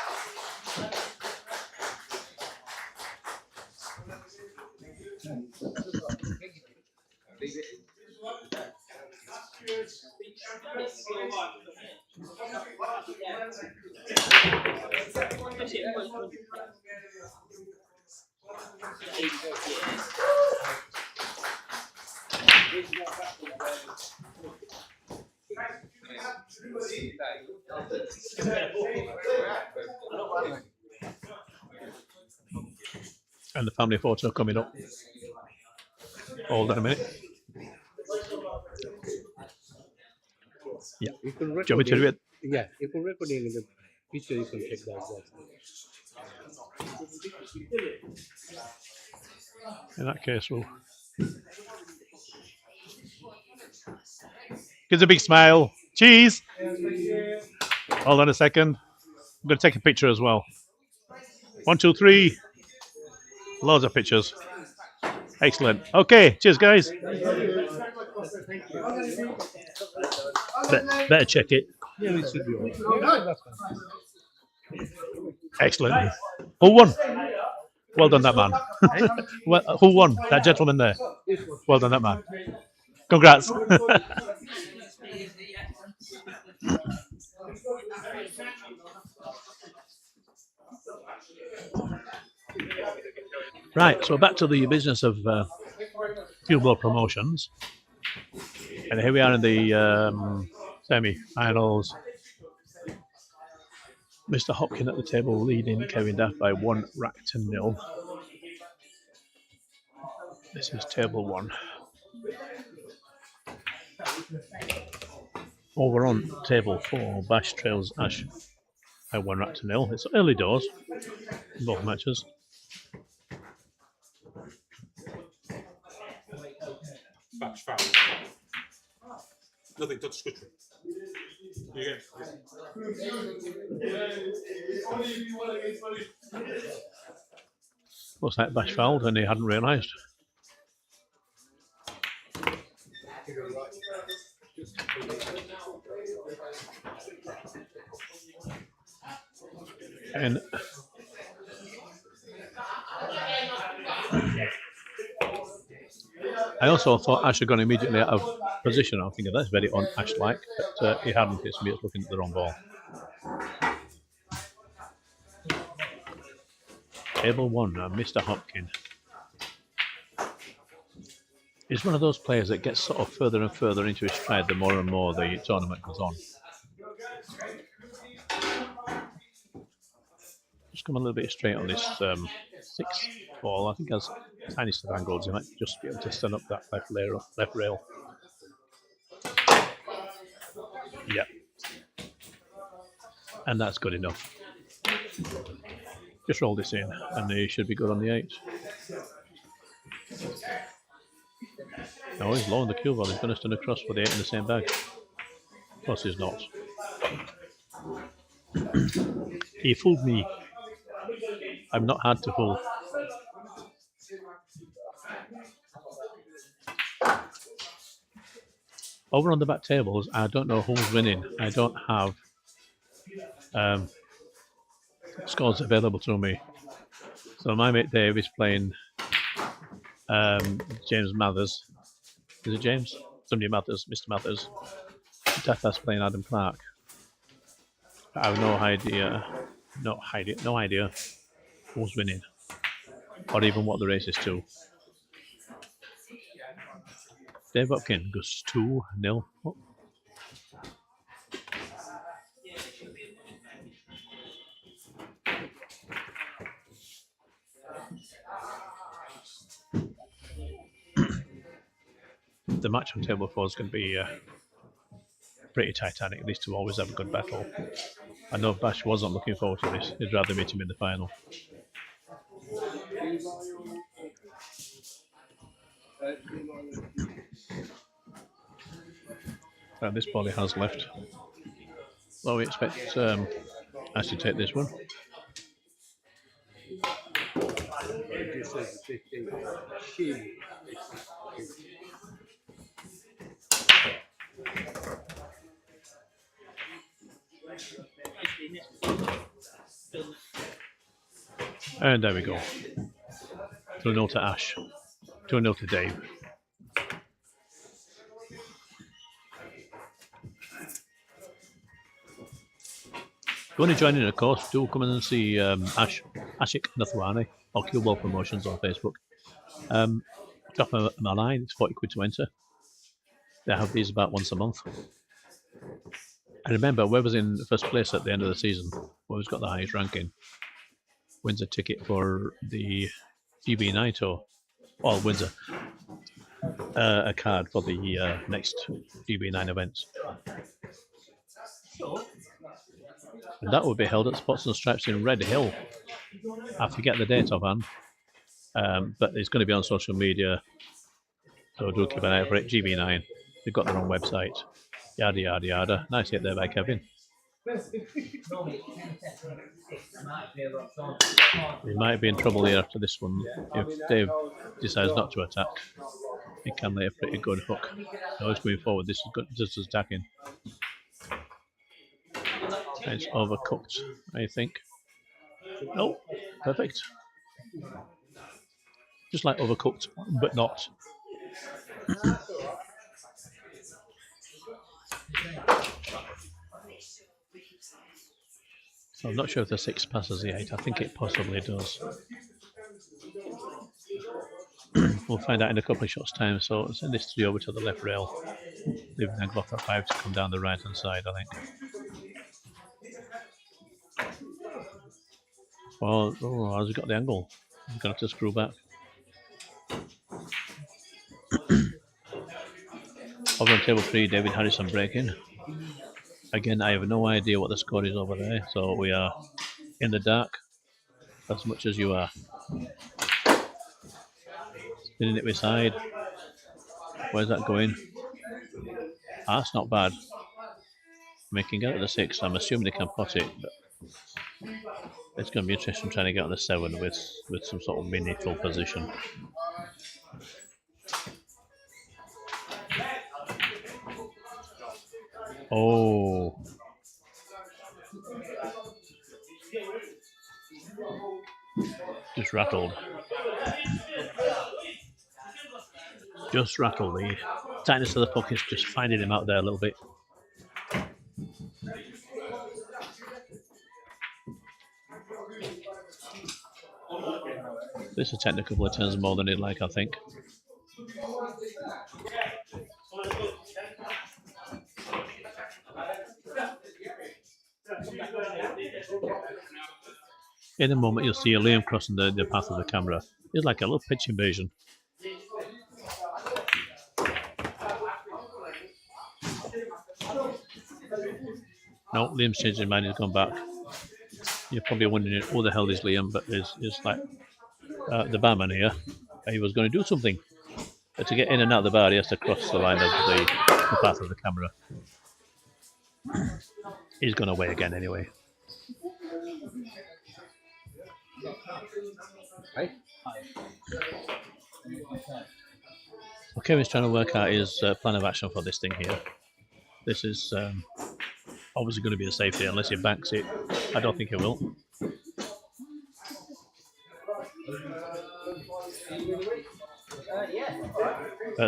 And the family photo coming up. Hold on a minute. Yeah. You can do you want me to do it? Yeah, you can record it in the picture, you can check that as well. In that case, we'll gives a big smile. Cheese! Hold on a second. I'm going to take a picture as well. 1, 2, 3. Loads of pictures. Excellent. Okay, cheers, guys. Better check it. Yeah, it should be all. Excellent. Who won? Well done, that man. Well, who won? That gentleman there. Well done, that man. Congrats. Right, so back to the business of CueBall promotions. And here we are in the semi-finals. Mr. Hopkin at the table leading Kevin Daff by 1 rack to 0. This is table 1. Over on table 4, Bash trails Ash by 1 rack to 0. It's early doors in both matches. Bash foul. Nothing, touch scutchery. You Looks like Bash fouled and he hadn't realised. And I also thought Ash had gone immediately out of position. I'm thinking that's very un-Ash-like, but he hadn't. It's me that's looking at the wrong ball. Table 1, Mr. Hopkin. He's one of those players that gets sort of further and further into his stride the more and more the tournament goes on. Just come a little bit straight on this 6th ball. I think as tiniest of angles, he might just be able to stand up that left rail. Yeah. And that's good enough. Just roll this in and he should be good on the 8. No, he's low on the CueBall. He's going to stand across for the 8 in the same bag. Of course he's not. He fooled me. I'm not hard to fool. Over on the back tables, I don't know who's winning. I don't have scores available to me. So my mate Dave is playing James Mathers. Is it James? Somebody Mathers, Mr. Mathers. Tata's playing Adam Clark. I have no idea who's winning, or even what the race is to. Dave Hopkin goes 2-0. Oh. The match on table 4 is going to be pretty titanic. These two always have a good battle. I know Bash wasn't looking forward to this. He'd rather meet him in the final. And this ball he has left. Well, we expect Ash to take this one. And there we go. 2-0 to Ash. 2-0 to Dave. If you want to join in, of course, do come in and see Ashik Nathwani or CueBall Promotions on Facebook. Drop them a line, it's 40 quid to enter. They have these about once a month. And remember, whoever's in first place at the end of the season, whoever's got the highest ranking, wins a ticket for the GB9 tour, or wins a card for the next GB9 events. And that will be held at Spots and Stripes in Red Hill. I forget the date offhand, but it's going to be on social media, so do keep an eye out for it. GB9, they've got their own website, yada yada yada. Nice hit there by Kevin. We might be in trouble here after this one. If Dave decides not to attack, he can lay a pretty good hook. So he's going forward, this is good, just as attacking. It's overcooked, I think. Oh, perfect. Just like overcooked, but not. So I'm not sure if the 6 passes the 8. I think it possibly does. We'll find out in a couple of shots' time. So send this 3 over to the left rail, leaving the Glock at 5 to come down the right hand side, I think. Oh, how's he got the angle? He's going to have to screw back. Over on table 3, David Harrison breaking. Again, I have no idea what the score is over there, so we are in the dark as much as you are. Spinning it beside. Where's that going? Ah, that's not bad. Making out of the 6. I'm assuming they can pot it, but it's going to be interesting trying to get on the 7 with some sort of mini full position. Oh. Just rattled. Just rattled. The tightness of the puck is just finding him out there a little bit. This will take a couple of turns more than he'd like, I think. In a moment, you'll see Liam crossing the path of the camera. It's like a little pitch invasion. No, Liam's changed his mind. He's gone back. You're probably wondering who the hell is Liam, but it's like the barman here. He was going to do something. But to get in and out of the bar, he has to cross the line of the path of the camera. He's gone away again anyway. Well, Kevin's trying to work out his plan of action for this thing here. This is obviously going to be a safety unless he banks it. I don't think he will.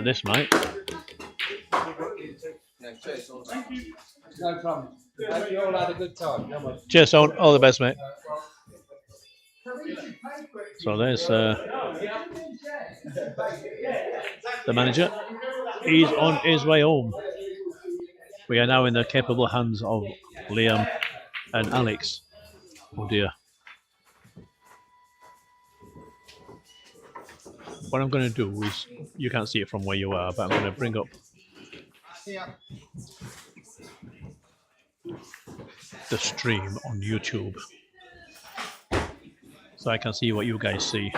This might. No problem. Hope you all had a good time. Cheers, Son. All the best, mate. So there's the manager. He's on his way home. We are now in the capable hands of Liam and Alex. Oh dear. What I'm going to do is, you can't see it from where you are, but I'm going to bring up the stream on YouTube so I can see what you guys see.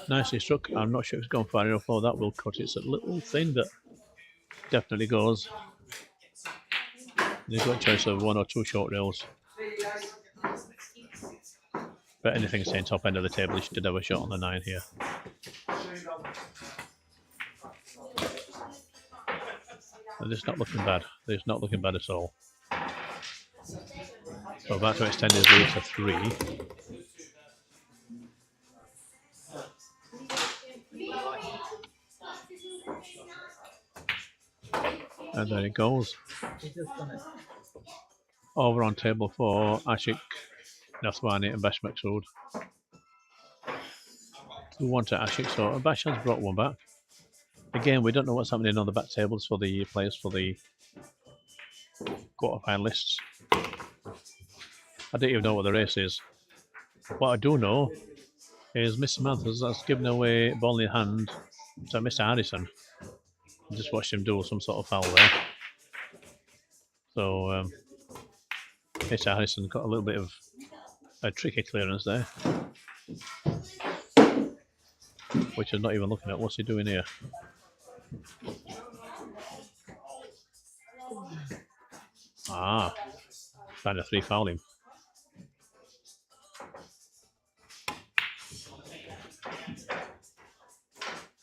Nicely struck. I'm not sure it's gone far enough for that. We'll cut it. It's a little thing that definitely goes. You've got a choice of 1 or 2 short rails. But anything saying top end of the table, you should have a shot on the 9 here. And it's not looking bad. It's not looking bad at all. So about to extend his lead to 3. And there it goes. Over on table 4, Ashik Nathwani and Bash Maxoud. 2-1 to Ashik, so Bash has brought one back. Again, we don't know what's happening on the back tables for the players for the quarterfinalists. I don't even know what the race is. What I do know is Mr. Mathers has given away ball in hand to Mr. Harrison. I just watched him do some sort of foul there. So Mr. Harrison got a little bit of a tricky clearance there, which is not even looking at. What's he doing here? Ah, trying to 3 foul him.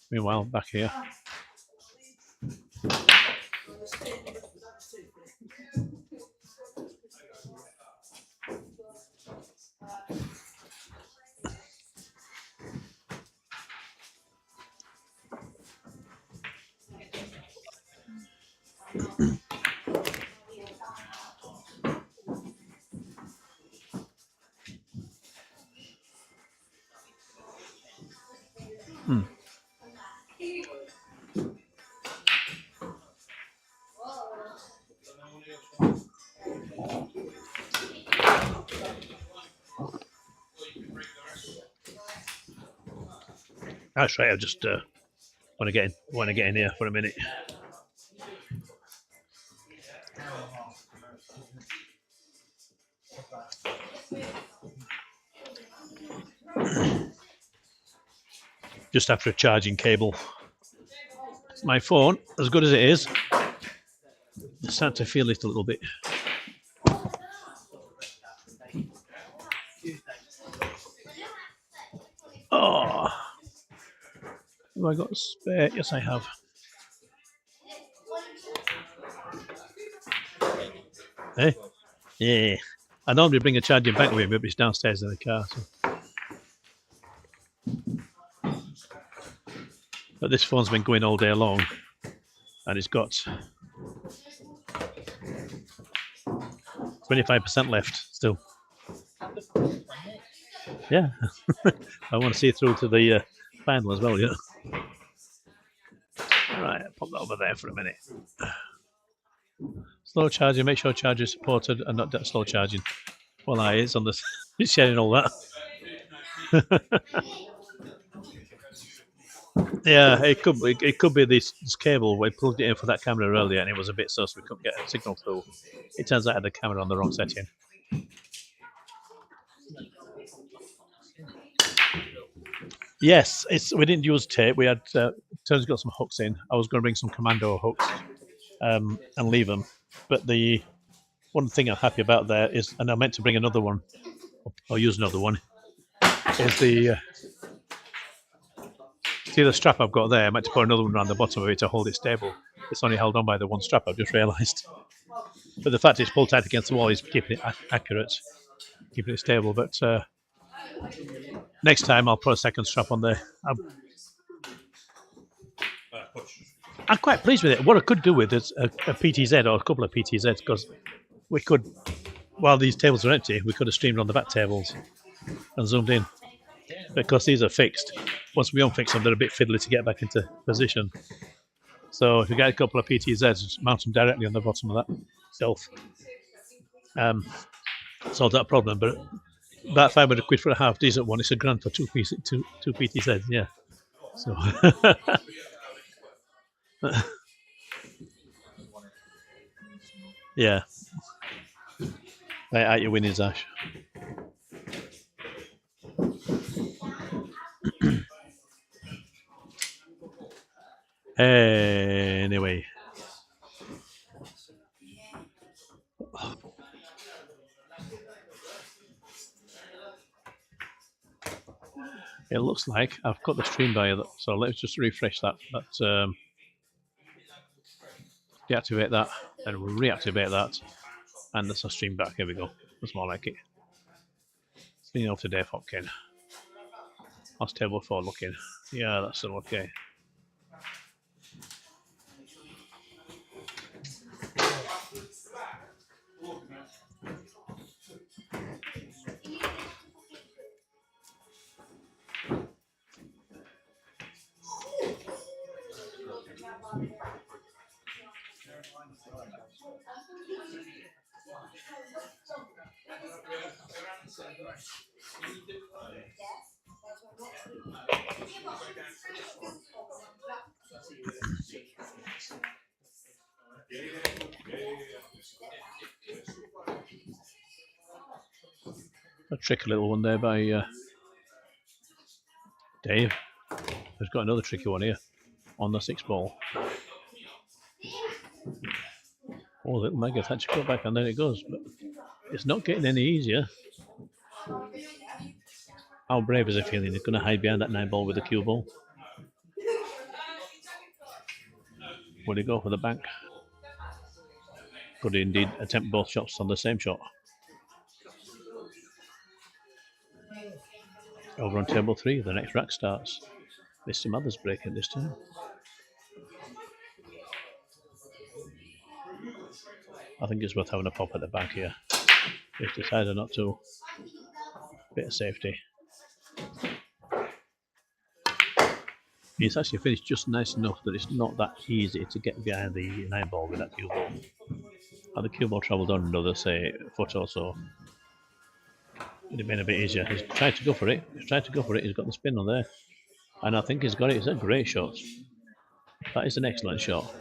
Meanwhile, back here. Hmm. That's right. I just want to get in here for a minute. Just after a charging cable. My phone, as good as it is, I start to feel it a little bit. Oh, have I got a spare? Yes, I have. Hey, yeah. I normally bring a charging bank with me, but it's downstairs in the car. So. But this phone's been going all day long, and it's got 25% left still. Yeah, I want to see it through to the final as well. Yeah. All right, pop that over there for a minute. Slow charging. Make sure charger is supported and not slow charging. Well, it's on the. It's sharing all that. Yeah, it could be this cable. We plugged it in for that camera earlier, and it was a bit sus. We couldn't get a signal through. It turns out I had the camera on the wrong setting. Yes, we didn't use tape. We had Turns got some hooks in. I was going to bring some commando hooks and leave them, but the one thing I'm happy about there is, and I meant to bring another one or use another one, is the see the strap I've got there. I meant to put another one around the bottom of it to hold it stable. It's only held on by the one strap. I've just realised. But the fact it's pulled tight against the wall is keeping it accurate, keeping it stable. But next time I'll put a second strap on there. I'm quite pleased with it. What I could do with is a PTZ or a couple of PTZs, because we could, while these tables are empty, we could have streamed on the back tables and zoomed in. Because these are fixed. Once we unfix them, they're a bit fiddly to get back into position. So if you get a couple of PTZs, just mount them directly on the bottom of that shelf. Solve that problem. But about 500 quid for a half decent one, it's a grand for two PTZs, yeah. So yeah. Right, out your winnings, Ash. Anyway. It looks like I've got the stream by, so let's just refresh that. Deactivate that, and we'll reactivate that, and that's a stream back. Here we go. That's more like it. Spinning off to Dave Hopkin. How's table 4 looking? Yeah, that's still okay. A tricky little one there by Dave. There's got another tricky one here on the 6 ball. Oh, little mega touch, go back and then it goes. But it's not getting any easier. How brave is he feeling? He's going to hide behind that 9 ball with the cue ball. Will he go for the bank? Could he indeed attempt both shots on the same shot? Over on table 3, the next rack starts. Mr. Mother's breaking this time. I think it's worth having a pop at the back here. If decided not to. Bit of safety. It's actually finished just nice enough that it's not that easy to get behind the 9-ball with that CueBall. Had the CueBall travelled on another, say, foot or so, it'd have been a bit easier. He's tried to go for it. He's tried to go for it. He's got the spin on there. And I think he's got it. It's a great shot. That is an excellent shot.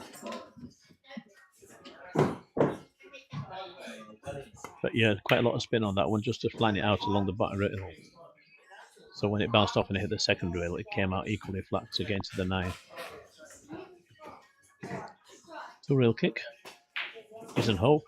But yeah, quite a lot of spin on that one, just to flying it out along the bottom rail. So when it bounced off and it hit the second rail, it came out equally flat against the 9. Two rail kick. Isn't hope.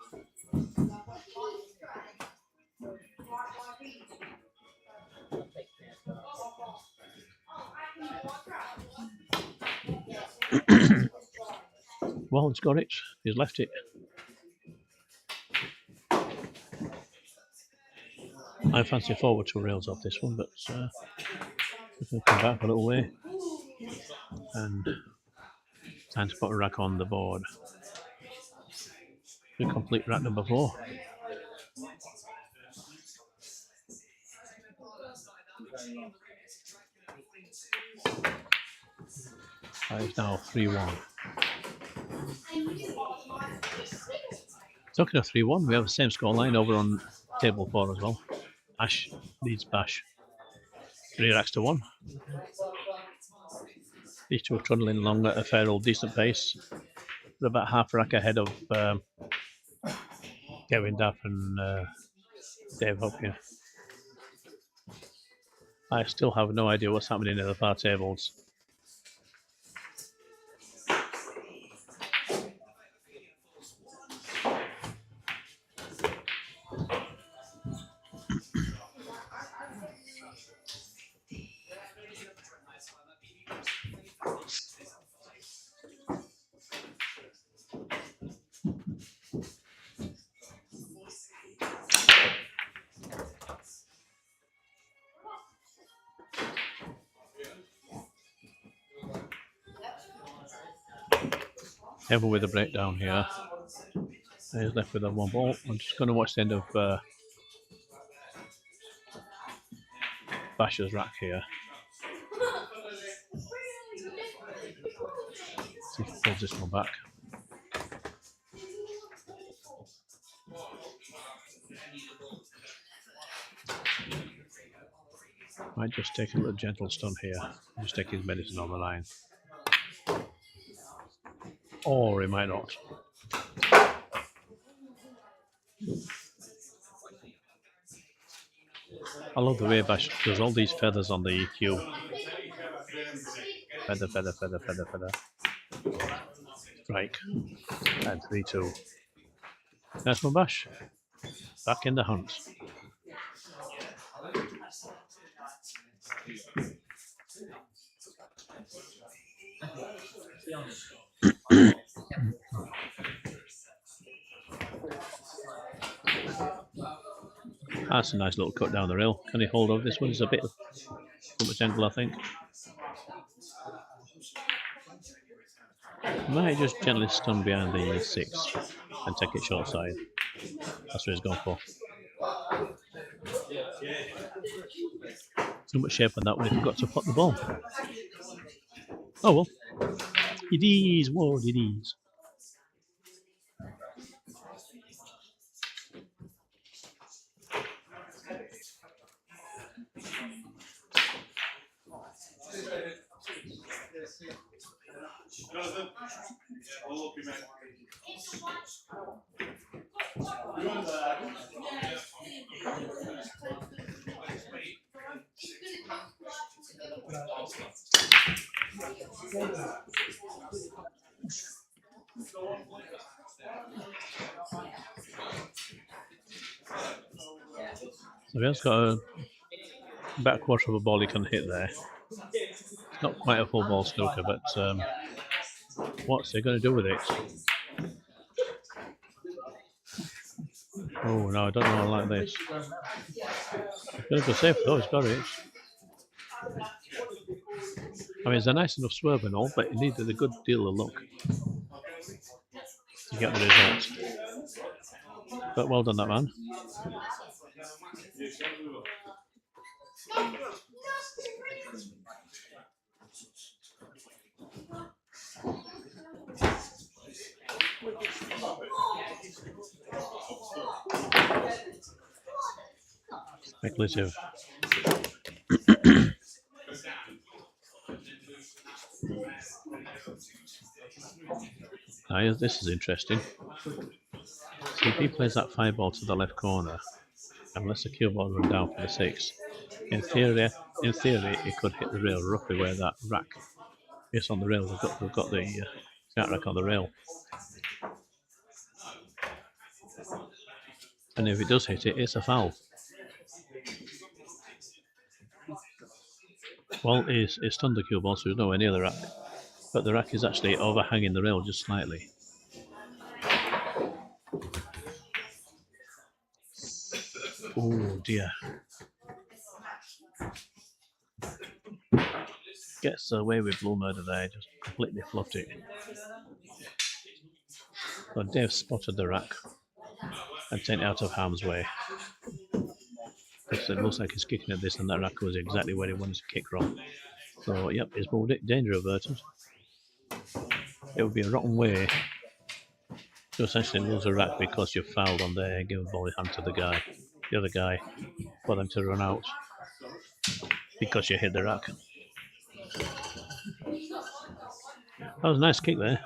Well, he's got it. He's left it. I fancy forward 2 rails off this one, but we can come back a little way. And time to put a rack on the board. We complete rack number 4. It's now 3-1. Talking of 3-1, we have the same scoreline over on table 4 as well. Ash leads Bash 3 racks to 1. These two are trundling along at a fair old decent pace. They're about half a rack ahead of Kevin Duff and Dave Hopkins. I still have no idea what's happening in the far tables. Ever with a breakdown here. He's left with a 1 ball. I'm just going to watch the end of Bash's rack here. See if he pulls this one back. Might just take a little gentle stun here. Just take his medicine on the line. Or he might not. I love the way Bash does all these feathers on the EQ. Feather, feather, feather, feather, feather. Strike. And 3-2. Nice one, Bash. Back in the hunt. That's a nice little cut down the rail. Can he hold on? This one is a bit too much angle, I think. Might just gently stun behind the 6 and take it short side. That's what he's going for. Too much shape on that one if you've got to pot the ball. Oh well. It is what it is. Jonathan, all up, you man. So he has got about a quarter of a ball he can hit there. Not quite a full ball snooker, but what's he going to do with it? Oh no, I don't know. I like this. He's going to go safe though. He's got it. I mean, it's a nice enough swerve and all, but it needed a good deal of luck to get the result. But well done, that man. Speculative. Now, this is interesting. See, if he plays that 5-ball to the left corner, unless the cue ball run down for the 6, in theory, it could hit the rail roughly where that rack is on the rail. We've got the start rack on the rail. And if it does hit it, it's a foul. Well, it's stunned the cue ball, so there's nowhere near the rack. But the rack is actually overhanging the rail just slightly. Oh dear. Gets away with Blue Murder there, just completely fluffed it. So Dave spotted the rack and taken it out of harm's way. Because it looks like he's kicking at this, and that rack was exactly where he wanted to kick from. So, yep, he's moved it. Danger averted. It would be a rotten way to essentially lose a rack because you fouled on there, give a volley hand to the other guy, for them to run out because you hit the rack. That was a nice kick there.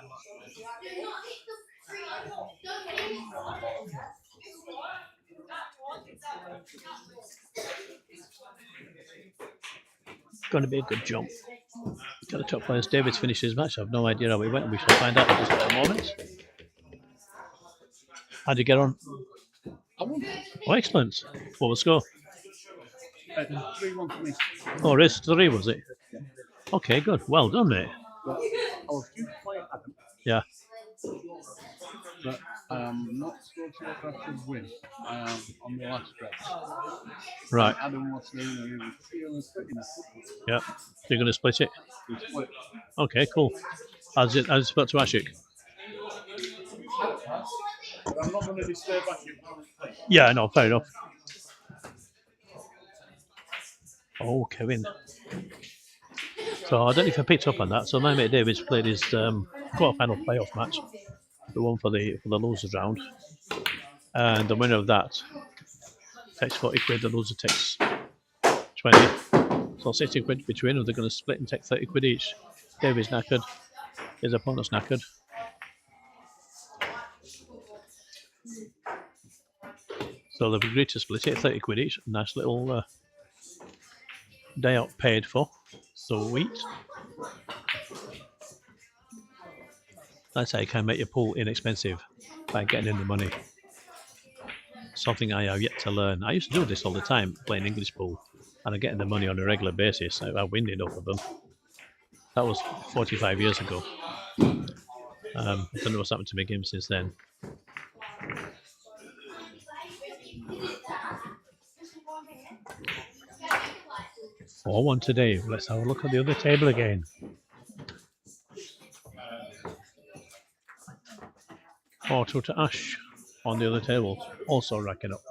Going to be a good jump. Got the top players. David's finished his match. I have no idea how it went. We shall find out in just a moment. How'd you get on? Oh, excellent. What was the score? 3-1 for me. Oh, race 3, was it? Yeah. Okay, good. Well done, mate. But I was due to play Adam. Yeah. But I am not so sure if I should win on the last stretch. Right. Adam was saying he was feeling pretty much. Yeah. You're going to split it? We split. Okay, cool. How's it spoke to Ashik? But I'm not going to disturb Ashik. Yeah, no, fair enough. Oh, Kevin. So I don't know if I picked up on that. So my mate David's played his quarter-final playoff match, the one for the losers round, and the winner of that takes 40 quid. The loser takes 20. So 60 quid between them. They're going to split and take 30 quid each. David's knackered. His opponent's knackered. So they've agreed to split it, 30 quid each. Nice little day out paid for. Sweet. That's how you can make your pool inexpensive, by getting in the money. Something I have yet to learn. I used to do this all the time, playing English pool, and I get in the money on a regular basis. I win enough of them. That was 45 years ago. I don't know what's happened to my game since then. For one today. Let's have a look at the other table again. Auto to Ash on the other table, also racking up.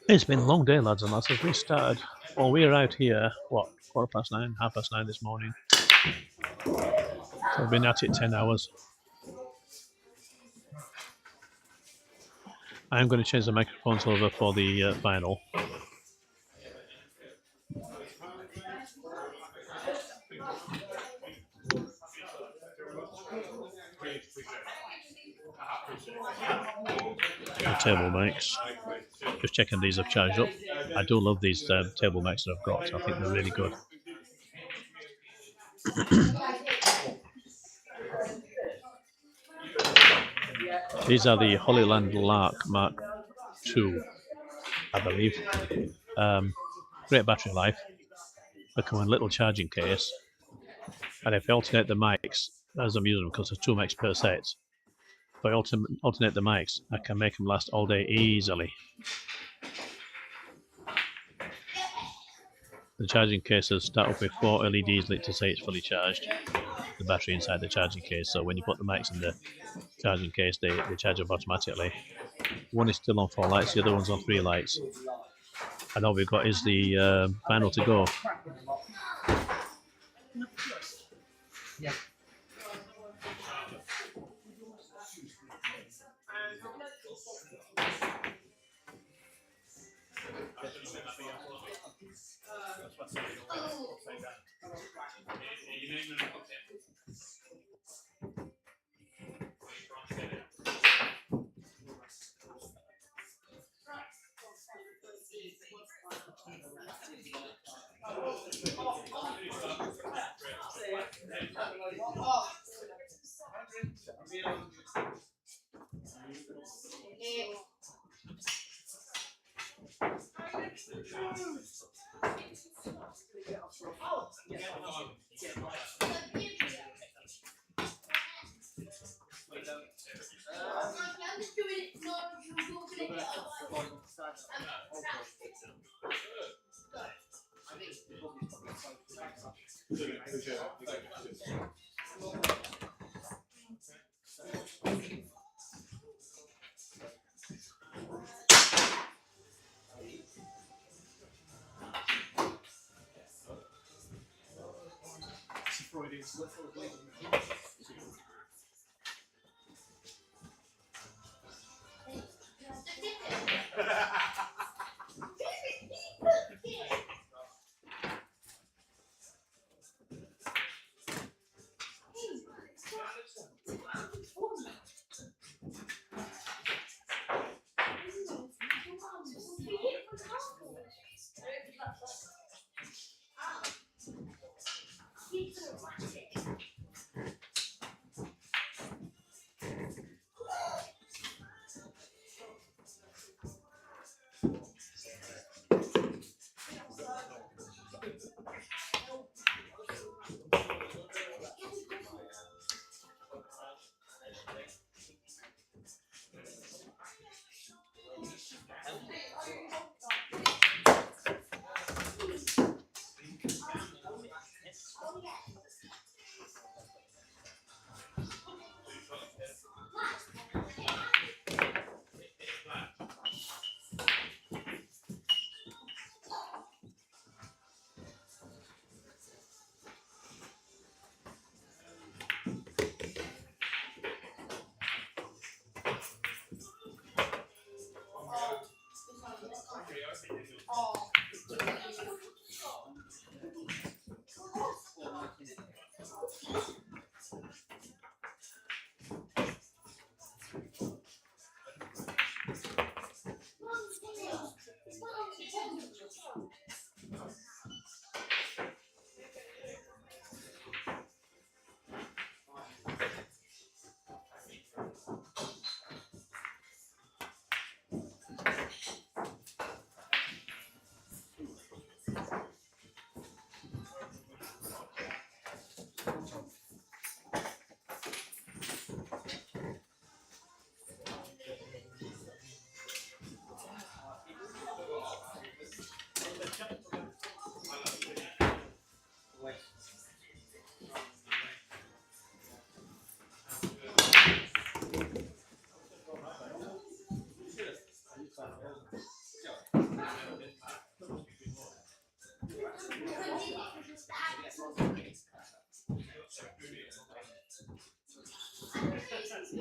It's been a long day, lads and lasses. We started, well, we were out here, what, 9:15, 9:30 this morning. So we've been at it 10 hours. I am going to change the microphones over for the final. The table mics. Just checking these have charged up. I do love these table mics that I've got. I think they're really good. These are the Holyland Lark Mark II, I believe. Great battery life. They come in a little charging case. And if I alternate the mics, as I'm using them, because there's 2 mics per set, if I alternate the mics, I can make them last all day easily. The charging cases start up with 4 LEDs lit to say it's fully charged. The battery inside the charging case, so when you put the mics in the charging case, they charge up automatically. One is still on 4 lights, the other one's on 3 lights. And all we've got is the final to go. Yeah.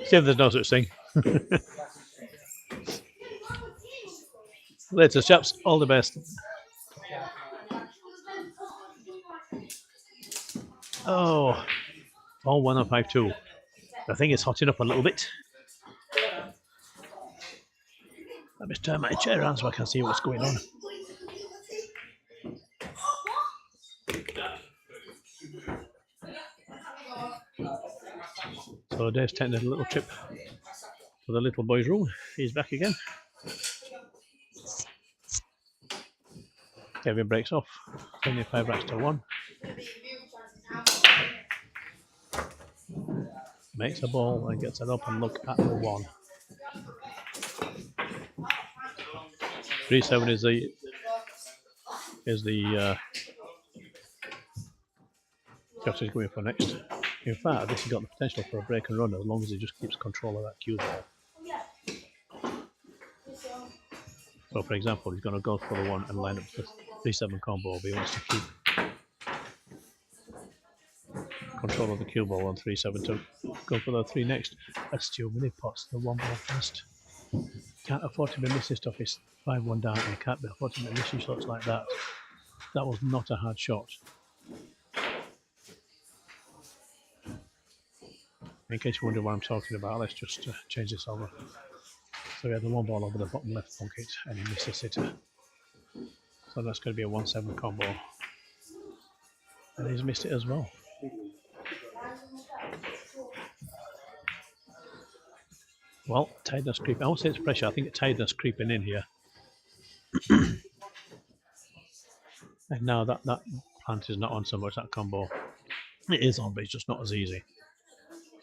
See if there's no such thing. Later, chaps. All the best. Oh, all 1052. I think it's hotting up a little bit. Let me turn my chair around so I can see what's going on. So Dave's taking a little trip to the little boy's room. He's back again. Kevin breaks off. 75 racks to 1. Makes a ball and gets it up and look at the 1. 3-7 is the shot he's going for next. In fact, this has got the potential for a break and run as long as he just keeps control of that cue ball. So, for example, he's going to go for the 1 and line up the 3-7 combo, but he wants to keep control of the cue ball on 3-7 to go for the 3 next. That's too many pots, the 1 ball first. Can't afford to be missing stuff. It's 5-1 down, and can't be afford to be missing shots like that. That was not a hard shot. In case you wonder what I'm talking about, let's just change this over. So we had the 1 ball over the bottom left pocket, and he misses it. So that's going to be a 1-7 combo. And he's missed it as well. Well, tiredness creeping. I won't say it's pressure, I think it's tiredness creeping in here. And now that plant is not on so much, that combo. It is on, but it's just not as easy.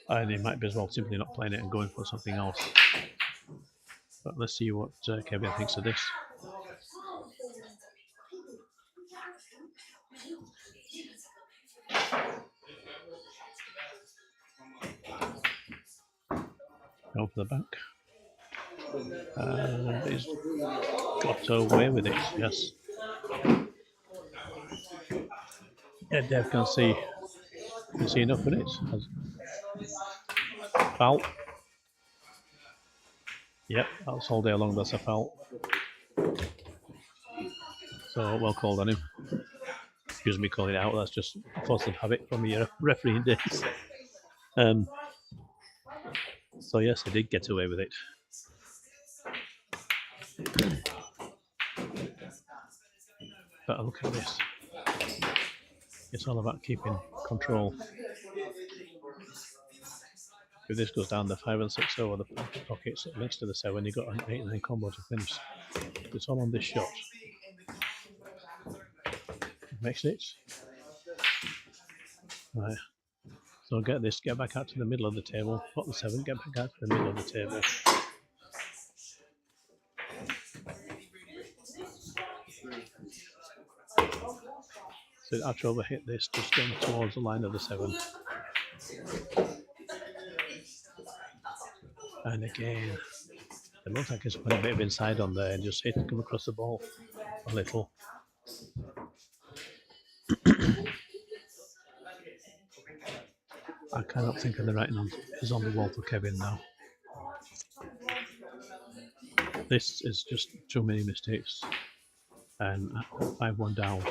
And he might be as well simply not playing it and going for something else. But let's see what Kevin thinks of this. Go for the back. And he's got away with it, yes. Yeah, Dev can see enough with it. Foul. Yep, that's all day long, that's a foul. So well called on him. Excuse me calling it out, that's just a force of habit from your refereeing days. So yes, he did get away with it. But look at this. It's all about keeping control. If this goes down the 5 and 6 over the pockets next to the 7, you've got an 8 and 9 combo to finish. It's all on this shot. Makes it. Right. So get this, get back out to the middle of the table. Pot the 7, get back out to the middle of the table. So after overhit this, just going towards the line of the 7. And again, it looks like it's put a bit of inside on there and just hit come across the ball a little. I cannot think of the writing is on the wall for Kevin now. This is just too many mistakes. And 5-1 down.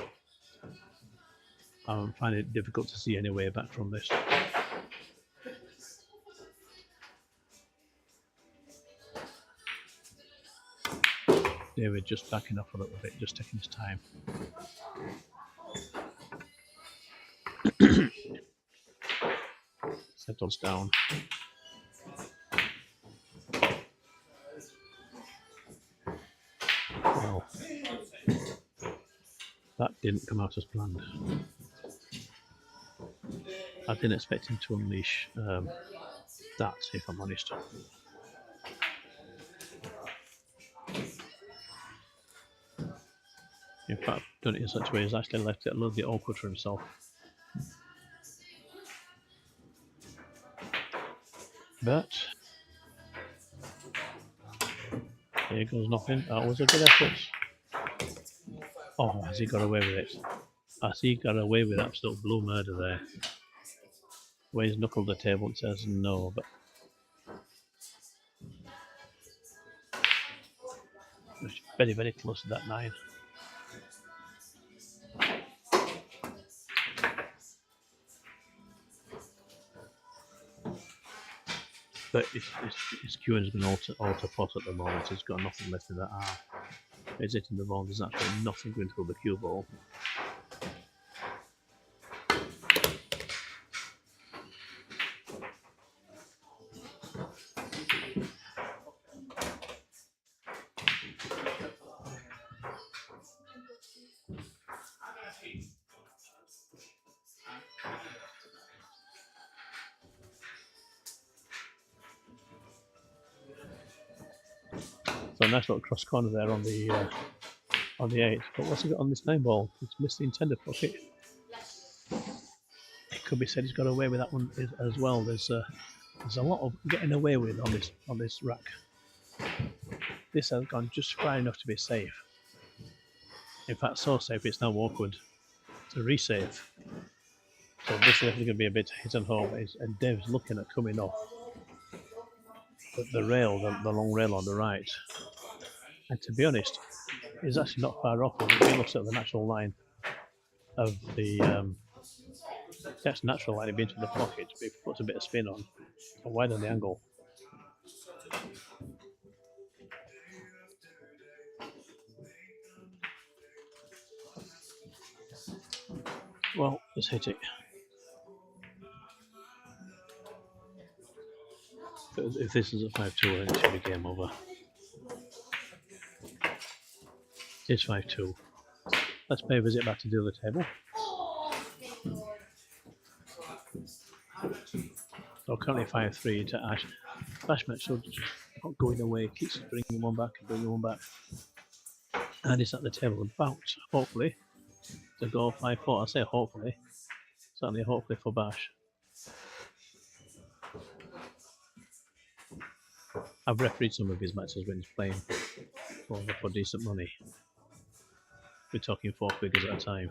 I find it difficult to see any way back from this. David just backing up a little bit, just taking his time. Settles down. Well, that didn't come out as planned. I didn't expect him to unleash that, if I'm honest. In fact, done it in such a way as actually left it a little bit awkward for himself. But here goes nothing. That was a good effort. Oh, has he got away with it? Has he got away with absolute blue murder there? Where he's knuckled the table, it says no, but very, very close to that 9. But his cueing has been alter pot at the moment. He's got nothing left in that arm. He's hitting the ball. There's actually nothing going through the cue ball. So a nice little cross corner there on the 8. But what's he got on this 9 ball? It's missed the intended pocket. It could be said he's got away with that one as well. There's a lot of getting away with on this rack. this has gone just far enough to be safe. In fact, so safe it's now awkward to resave. So this is definitely going to be a bit hit and home. And Dave's looking at coming off the rail, the long rail on the right. And to be honest, he's actually not far off. If he looks at the natural line of the that's natural line, it'd be into the pocket, but if he puts a bit of spin on and widen the angle. Well, let's hit it. If this is a 5-2, then it should be game over. It's 5-2. Let's pay a visit back to the other table. So currently 5-3 to Ash. Ash match not going away, keeps bringing one back and bringing one back. And he's at the table about, hopefully, to go 5-4. I say hopefully. Certainly hopefully for Bash. I've refereed some of his matches when he's playing for decent money. We're talking 4 figures at a time.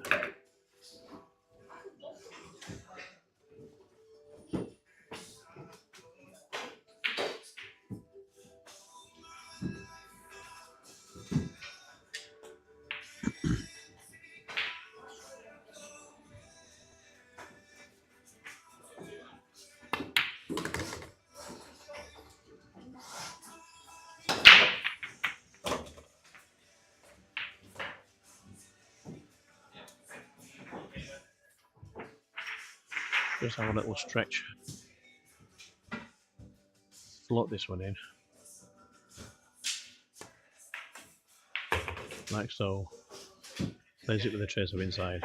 Just have a little stretch. Float this one in. Like so. Plays it with a tracer inside.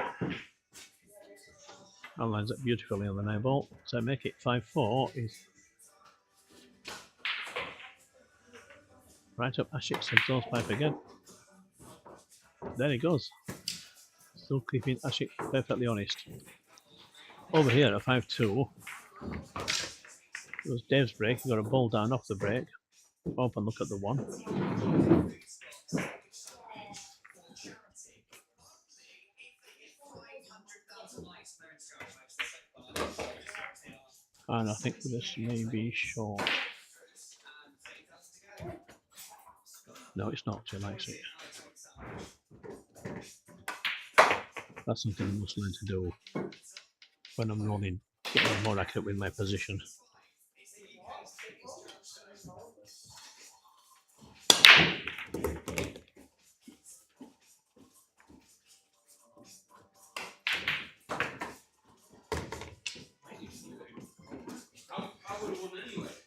And lines up beautifully on the 9 ball. So make it 5-4 is right up Ashik's exhaust pipe again. There he goes. Still keeping Ashik perfectly honest. Over here at 5-2. It was Dave's break. He got a ball down off the break. Up and look at the 1. And I think this may be short. No, it's not. She likes it. That's something I must learn to do when I'm rolling, getting more accurate with my position.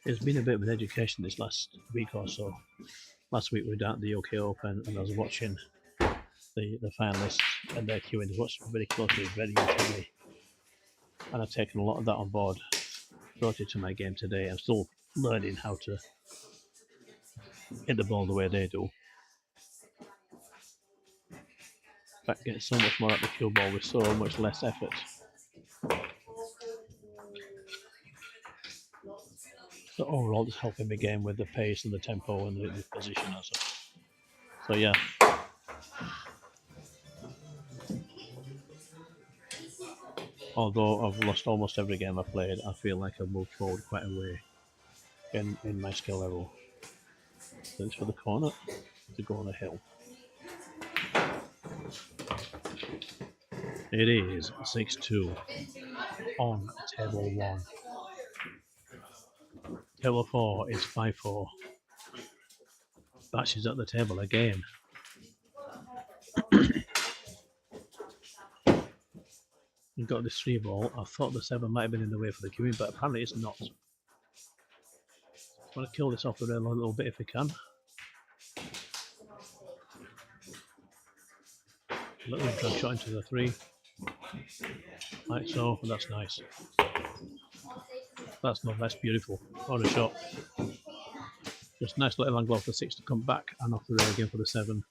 It's been a bit of an education this last week or so. Last week we were down at the UK Open and I was watching the finalists and their queuing. I watched very closely, very intently. And I've taken a lot of that on board. Brought it to my game today. I'm still learning how to hit the ball the way they do. In fact, get so much more at the CueBall with so much less effort. So overall, it's helping the game with the pace and the tempo and the position and such. So yeah. Although I've lost almost every game I've played, I feel like I've moved forward quite a way in my skill level. So it's for the corner to go on a hill. It is 6-2 on table 1. Table 4 is 5-4. Bash is at the table again. You've got this 3 ball. I thought the 7 might have been in the way for the queuing, but apparently it's not. I want to kill this off the rail a little bit if we can. A little drag shot into the 3. Like so, and that's nice. That's beautiful. What a shot. Just nice little angle off the 6 to come back and off the rail again for the 7.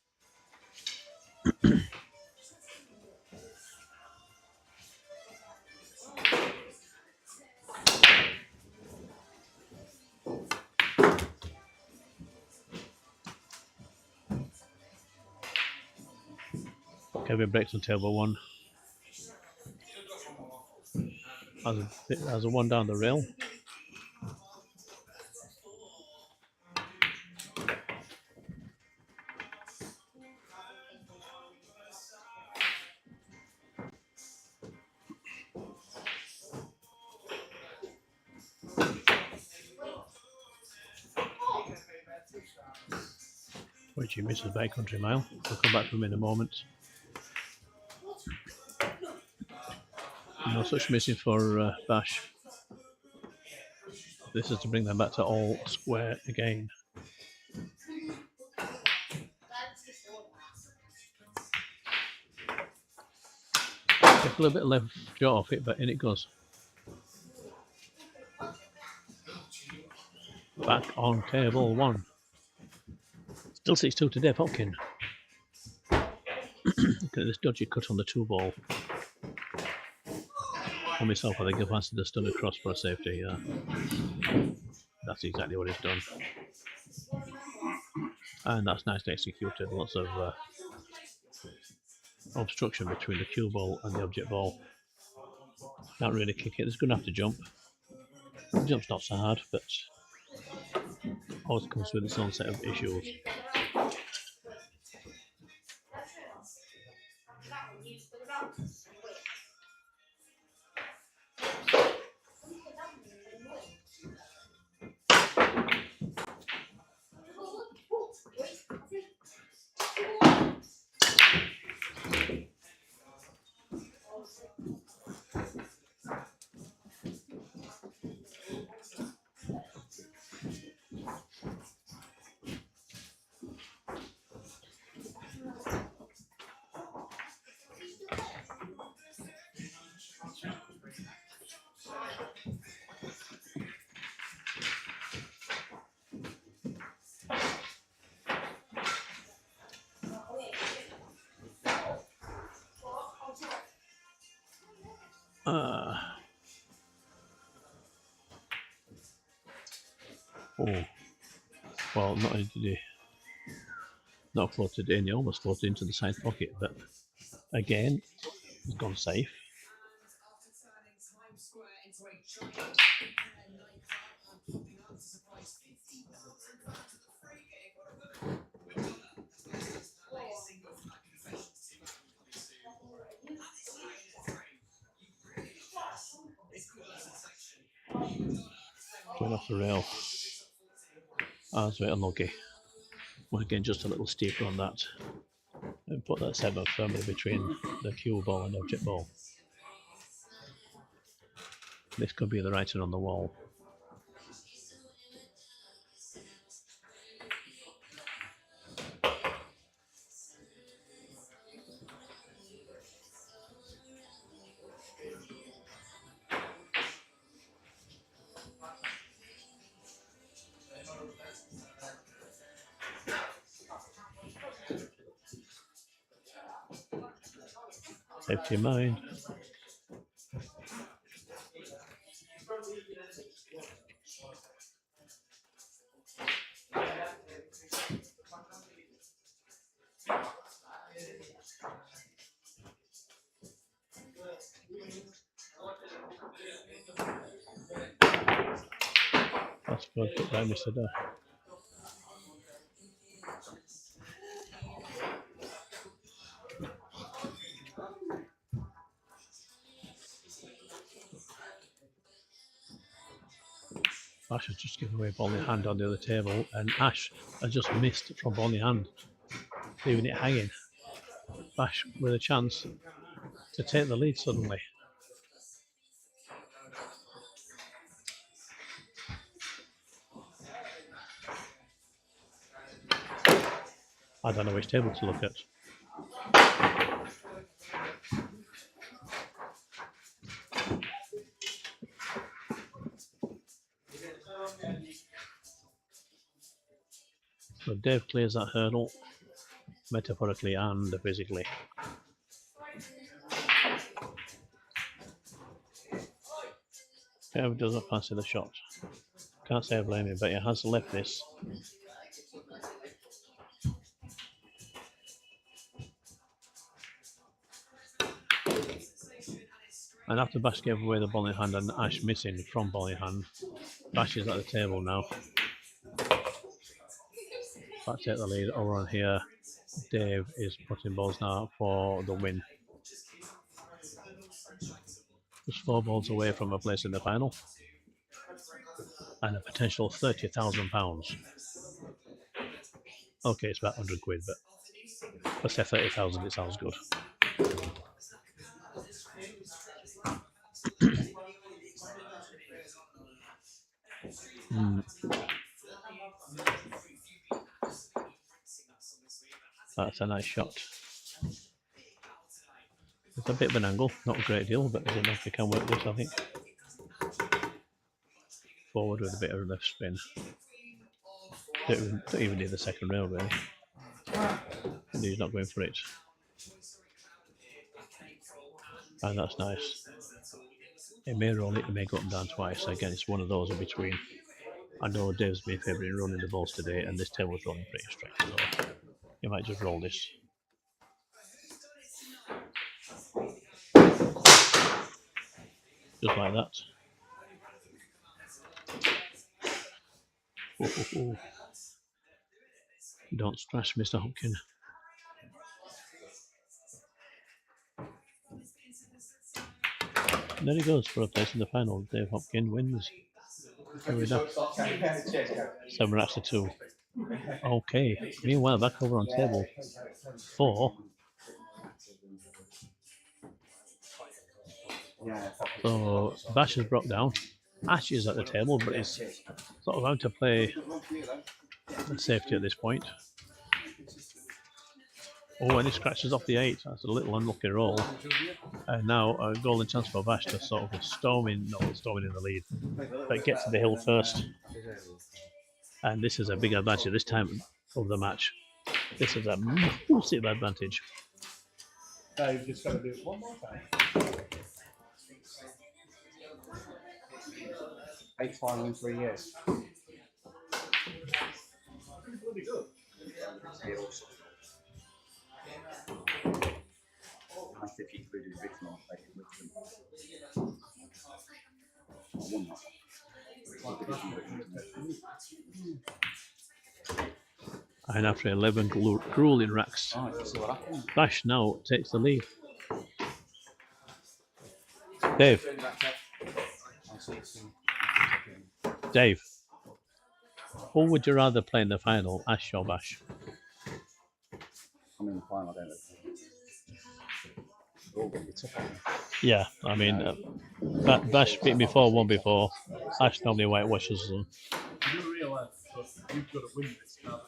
Kevin breaks on table 1. Has a 1 down the rail. Which he misses by a country mile. We'll come back to him in a moment. No such missing for Bash. This is to bring them back to all square again. Take a little bit of left jaw off it, but in it goes. Back on table 1. Still 6-2 to Dave Hopkin. Look at this dodgy cut on the 2-ball. For myself, I think I've answered the stun across for a safety. That's exactly what he's done. And that's nicely executed. Lots of obstruction between the cue ball and the object ball. Can't really kick it. It's going to have to jump. The jump's not so hard, but always comes with its own set of issues. Oh, well, not only did he not floated in, he almost floated into the side pocket, but again, he's gone safe. Going off the rail. That's very unlucky. Once again, just a little steeper on that. And put that segment firmly between the cue ball and object ball. This could be the writing on the wall. Safety in mind. That's perfect by Mr. Duff. Ash has just given away ball in hand on the other table, and Ash has just missed from ball in hand, leaving it hanging. Ash with a chance to take the lead suddenly. I don't know which table to look at. So Dave clears that hurdle, metaphorically and physically. Kev doesn't fancy the shot. Can't say I blame him, but he has left this. And after Bash gave away the ball in hand and Ash missing from ball in hand, Bash is at the table now. Back take the lead over on here. Dave is putting balls now for the win. Just 4 balls away from a place in the final. And a potential £30,000. Okay, it's about 100 quid, but let's say 30,000, it sounds good. That's a nice shot. It's a bit of an angle, not a great deal, but enough we can work this, I think. Forward with a bit of left spin. Don't even need the second rail, really. And he's not going for it. And that's nice. It may roll it, it may go up and down twice. Again, it's one of those in between. I know Dave's been favourite in rolling the balls today, and this table's rolling pretty straight, so you might just roll this. Just like that. Oh. Don't stress, Mr. Hopkin. And there he goes for a place in the final. Dave Hopkin wins. Here we go. 7 racks to 2. Okay. Meanwhile, back over on table 4. So Bash has brought down. Ash is at the table, but he's sort of out to play the safety at this point. Oh, and he scratches off the 8. That's a little unlucky roll. And now a golden chance for Bash to sort of storming in the lead, but get to the hill first. And this is a big advantage this time of the match. This is a massive advantage. So you've just got to do it one more time. 8 final in 3 years. Pretty good. Nice if you included a big one. I won that. And after 11 grueling racks, Bash now takes the lead. Dave, who would you rather play in the final, Ash or Bash? I'm in the final, I don't know. Yeah, I mean, Bash beat me 4-1 before. Ash normally whitewashes them. You do realise that you've got to win this now.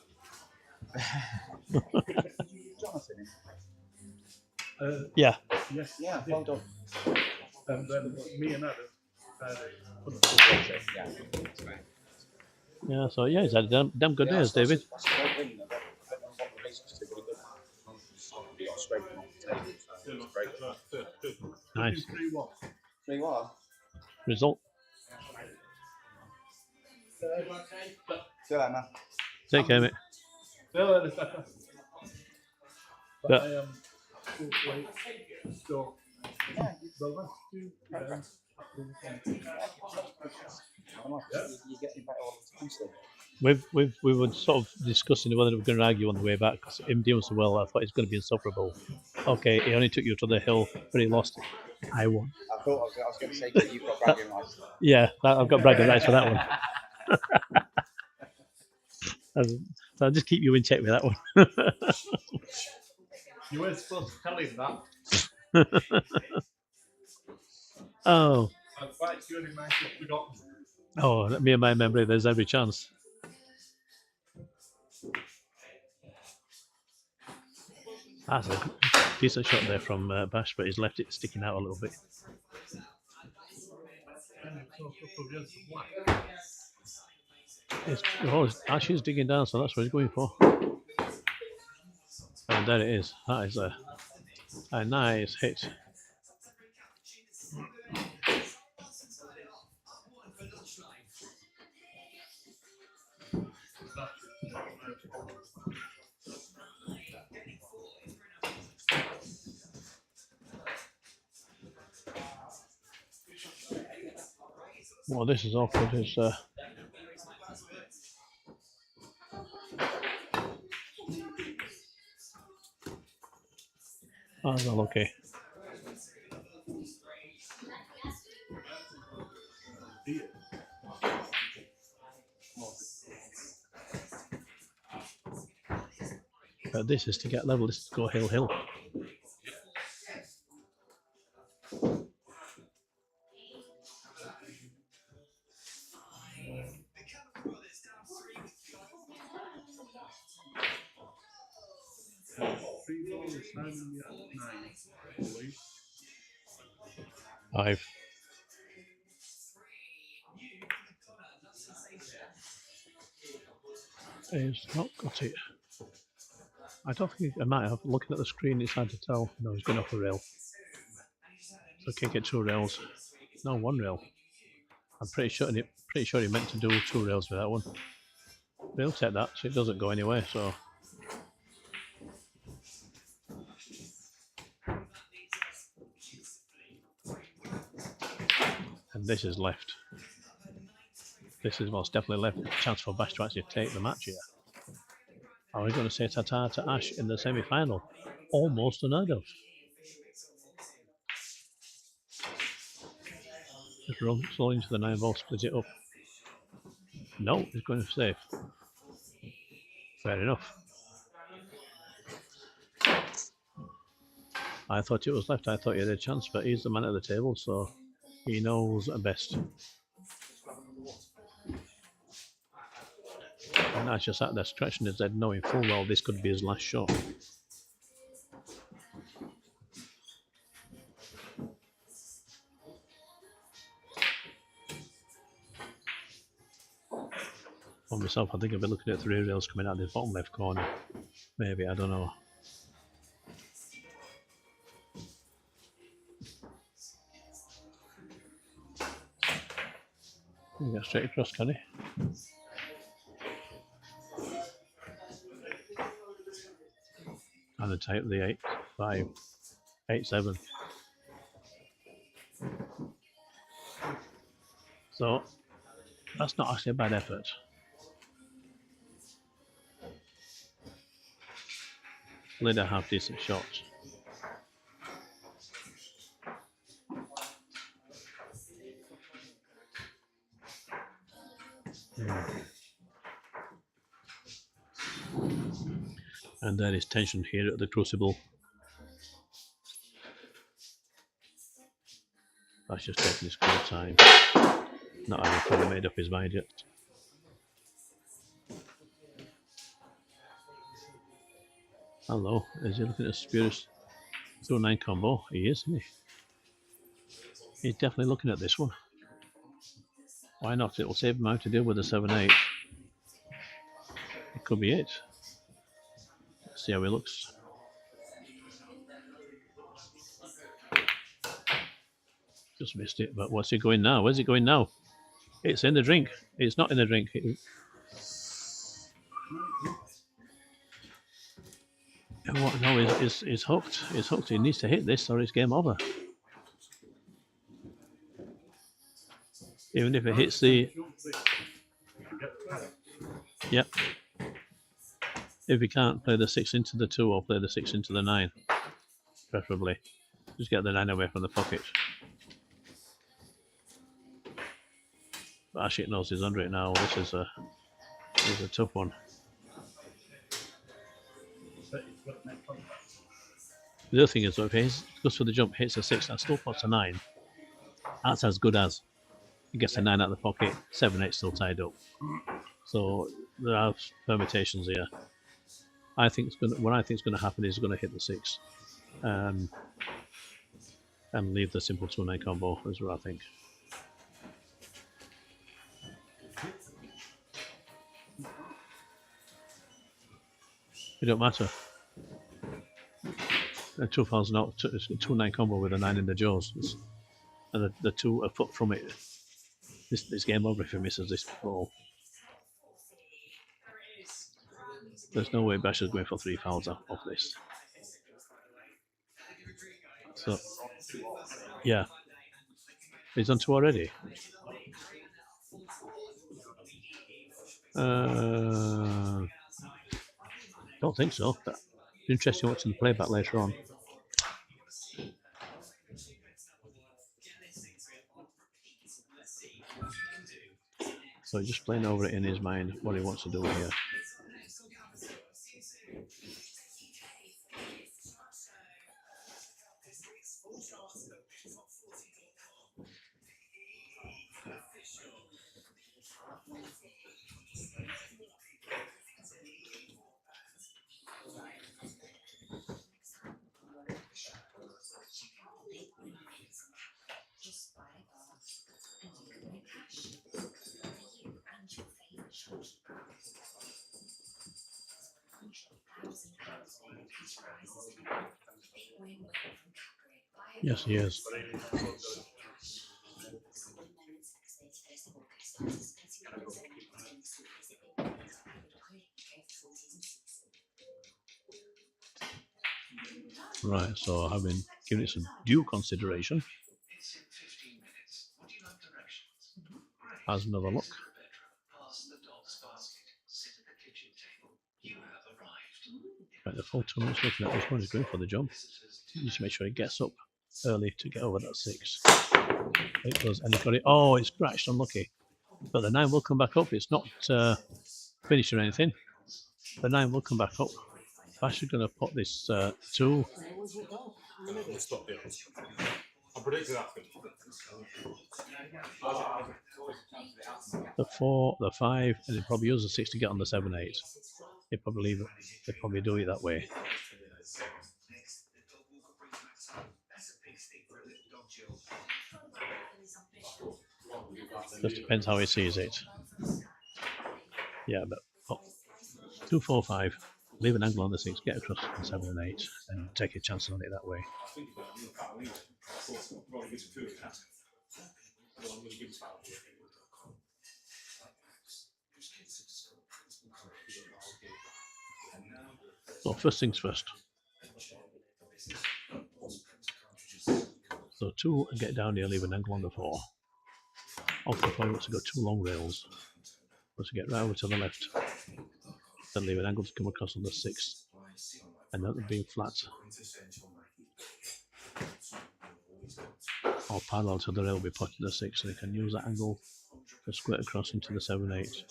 Jonathan. Yeah. Yes. Yeah, well done. And then me and Adam Yeah, so yeah, he's had damn good days, David. That's a great win. What the race was too good. We got straight from off the table. So it's great. Nice. 3-1. 3-1. Result. See you later, man. Take care, mate. See you later, Stefan. Yeah. I am so the last 2 rounds. You're getting better all the time still. We were sort of discussing whether we were going to argue on the way back because him doing so well, I thought it's going to be insufferable. Okay, he only took you to the hill, but he lost. I won. I thought I was going to say that you've got bragging rights. Yeah, I've got bragging rights for that one. So I'll just keep you in check with that one. You weren't supposed to tell him that. Oh. I'm quite sure he might have forgotten. Oh, me and my memory, there's every chance. That's a decent shot there from Bash, but he's left it sticking out a little bit. Ash is digging down, so that's what he's going for. And there it is. That is a nice hit. Well, this is awkward. It's oh, well, okay. But this is to get level. This is to go hill. Five. He's not got it. I don't think I might have. Looking at the screen, it's hard to tell. No, he's going off a rail. So kick it 2 rails. No, 1 rail. I'm pretty sure he meant to do 2 rails for that one. But he'll take that, so it doesn't go anywhere. So. And this is left. This is most definitely left. Chance for Bash to actually take the match here. Are we going to say ta-ta to Ash in the semi-final? Almost unheard of. Just run slowly into the 9 ball, split it up. No, he's going to safe. Fair enough. I thought it was left. I thought he had a chance, but he's the man at the table, so he knows best. And Ash just sat there scratching his head, knowing full well this could be his last shot. For myself, I think I'll be looking at 3 rails coming out the bottom left corner. Maybe, I don't know. We get straight across, can he? And the type the 8, 5, 8, 7. So that's not actually a bad effort. Lida have decent shots. And there is tension here at the Crucible. That's just taking his cool time. Not having fully made up his mind yet. Hello, is he looking at a spurious 2-9 combo? He is, isn't he? He's definitely looking at this one. Why not? It will save him out to deal with the 7-8. It could be it. Let's see how he looks. Just missed it, but what's he going now? Where's he going now? It's in the drink. It's not in the drink. No, it's hooked. It's hooked. He needs to hit this or it's game over. Even if it hits the... Yep. If he can't play the 6 into the 2 or play the 6 into the 9, preferably. Just get the 9 away from the pocket. But Ashik knows he's under it now. This is a tough one. The other thing is, though, if he goes for the jump, hits a 6, and still puts a 9, that's as good as he gets a 9 out of the pocket, 7-8 still tied up. So there are permutations here. What I think is going to happen is he's going to hit the 6 and leave the simple 2-9 combo, is what I think. It don't matter. A 2-9 combo with a 9 in the jaws, and the 2 a foot from it. This game over if he misses this ball. There's no way Bash is going for 3 fouls off this. So, yeah. He's on 2 already. Don't think so. But interesting watching the playback later on. So he's just playing over it in his mind what he wants to do here. Yes, he is. Right, so having given it some due consideration, has another look. Right, the full 2 minutes looking at this one is going for the jump. Just to make sure he gets up early to get over that 6. It does, and he's got it. Oh, it's scratched, unlucky. But the 9 will come back up. It's not finished or anything. The 9 will come back up. Bash is going to put this 2. I predicted that. The 4, the 5, and he'll probably use the 6 to get on the 7-8. He'll probably leave it. They'll probably do it that way. Just depends how he sees it. Yeah, but 2, 4, 5. Leave an angle on the 6, get across the 7 and 8, and take a chance on it that way. So first things first. So 2 and get down here, leave an angle on the 4. Off the 4 wants to go 2 long rails. Wants to get right over to the left. Then leave an angle to come across on the 6. And that would be flat. Or parallel to the rail will be put to the 6, so they can use that angle to square across into the 7-8.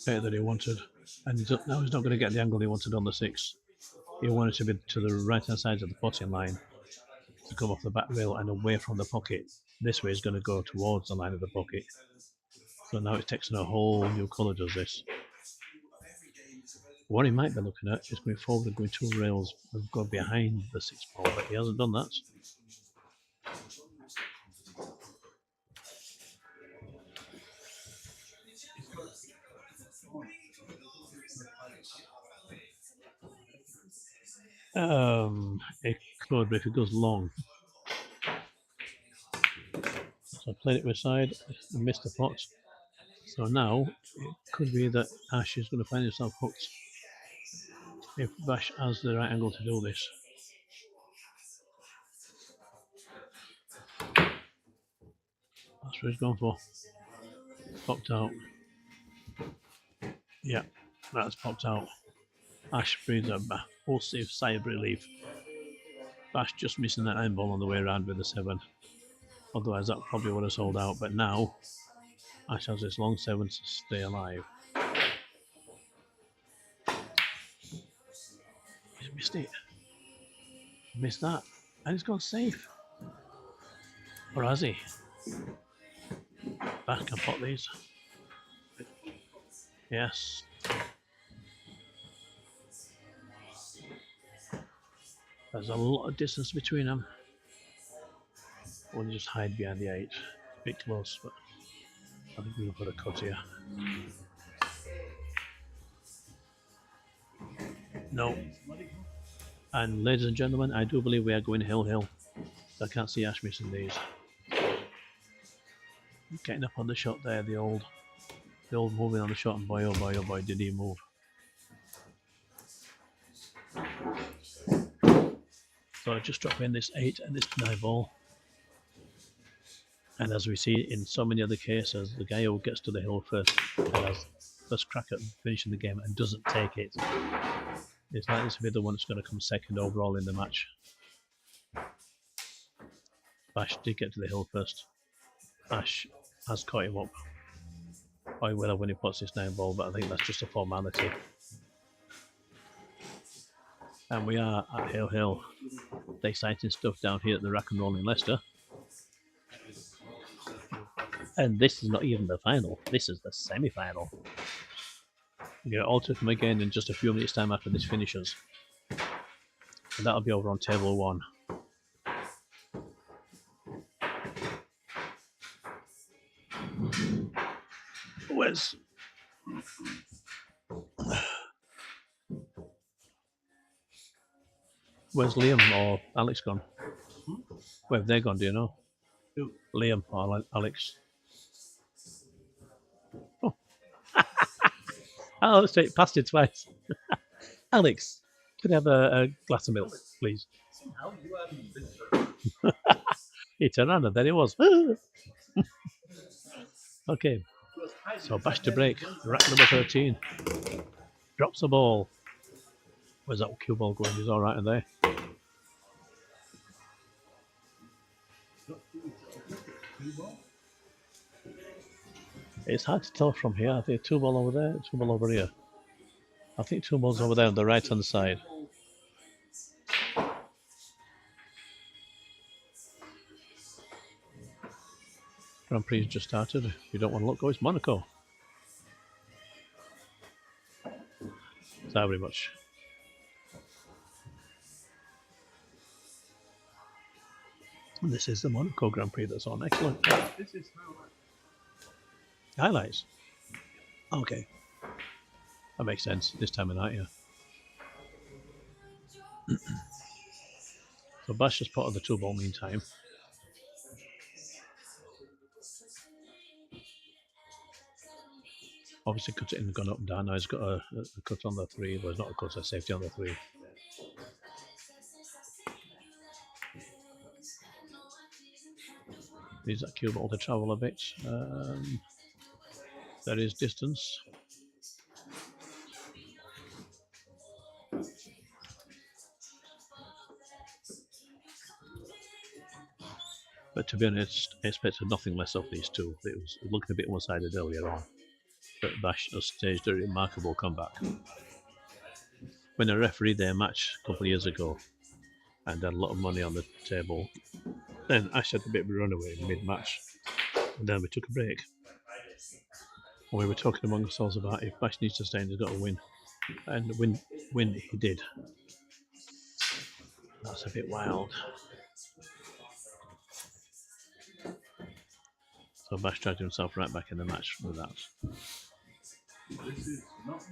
That he wanted, and now he's not going to get the angle he wanted on the 6. He wanted to be to the right hand side of the potting line to come off the back rail and away from the pocket. This way is going to go towards the line of the pocket. So now it takes on a whole new colour, does this. What he might be looking at is going forward and going 2 rails and go behind the 6 ball, but he hasn't done that. It could, but if it goes long. So I played it with side and missed the pot. So now it could be that Ash is going to find himself hooked if Bash has the right angle to do this. That's what he's gone for. Popped out. Yeah, that's popped out. Ash breathes a pulsive sigh of relief. Bash just missing that iron ball on the way around with the 7. Otherwise that probably would have sold out, but now Ash has this long 7 to stay alive. He's missed it. Missed that. And he's gone safe. Or has he? Bash can pot these. Yes. There's a lot of distance between them. We'll just hide behind the 8. A bit close, but I think we'll put a cut here. No. And ladies and gentlemen, I do believe we are going hill. I can't see Ash missing these. Getting up on the shot there, the old Bill moving on the shot, and boy, oh boy, oh boy, did he move. So I just drop in this 8 and this 9 ball. And as we see in so many other cases, the guy who gets to the hill first and has first crack at finishing the game and doesn't take it is likely to be the one that's going to come second overall in the match. Bash did get to the hill first. Bash has caught him up. Oh, he will have when he puts this 9 ball, but I think that's just a formality. And we are at Hill Hill. The exciting stuff down here at the Rack and Roll in Leicester. And this is not even the final. This is the semi-final. We're going to all to come again in just a few minutes' time after this finishes. And that'll be over on table 1. Where's Liam or Alex gone? Where have they gone, do you know? Who? Liam or Alex. Oh, oh, straight past it twice. Alex, could I have a glass of milk, please? He turned around and there he was. Okay, so Bash to break. Rack number 13. Drops the ball. Where's that CueBall going? He's alright in there. It's hard to tell from here. I think 2 ball over there, 2 ball over here. I think 2 balls over there on the right hand side. Grand Prix just started. If you don't want to look, it's Monaco. So very much. This is the Monaco Grand Prix that's on. Excellent. This is Highlights. Okay. That makes sense this time of night, yeah. So Bash just put on the 2 ball meantime. Obviously cut it in and gone up and down. Now he's got a cut on the 3, but it's not a cut, a safety on the 3. Needs that cue ball to travel a bit. There is distance. But to be honest, I expected nothing less of these two. It was looking a bit one-sided earlier on. But Bash has staged a remarkable comeback. When I refereed their match a couple of years ago and had a lot of money on the table, then Ash had a bit of a runaway mid-match. And then we took a break. And we were talking among ourselves about if Bash needs to stay in, he's got to win. And win he did. That's a bit wild. So Bash dragged himself right back in the match with that. This is not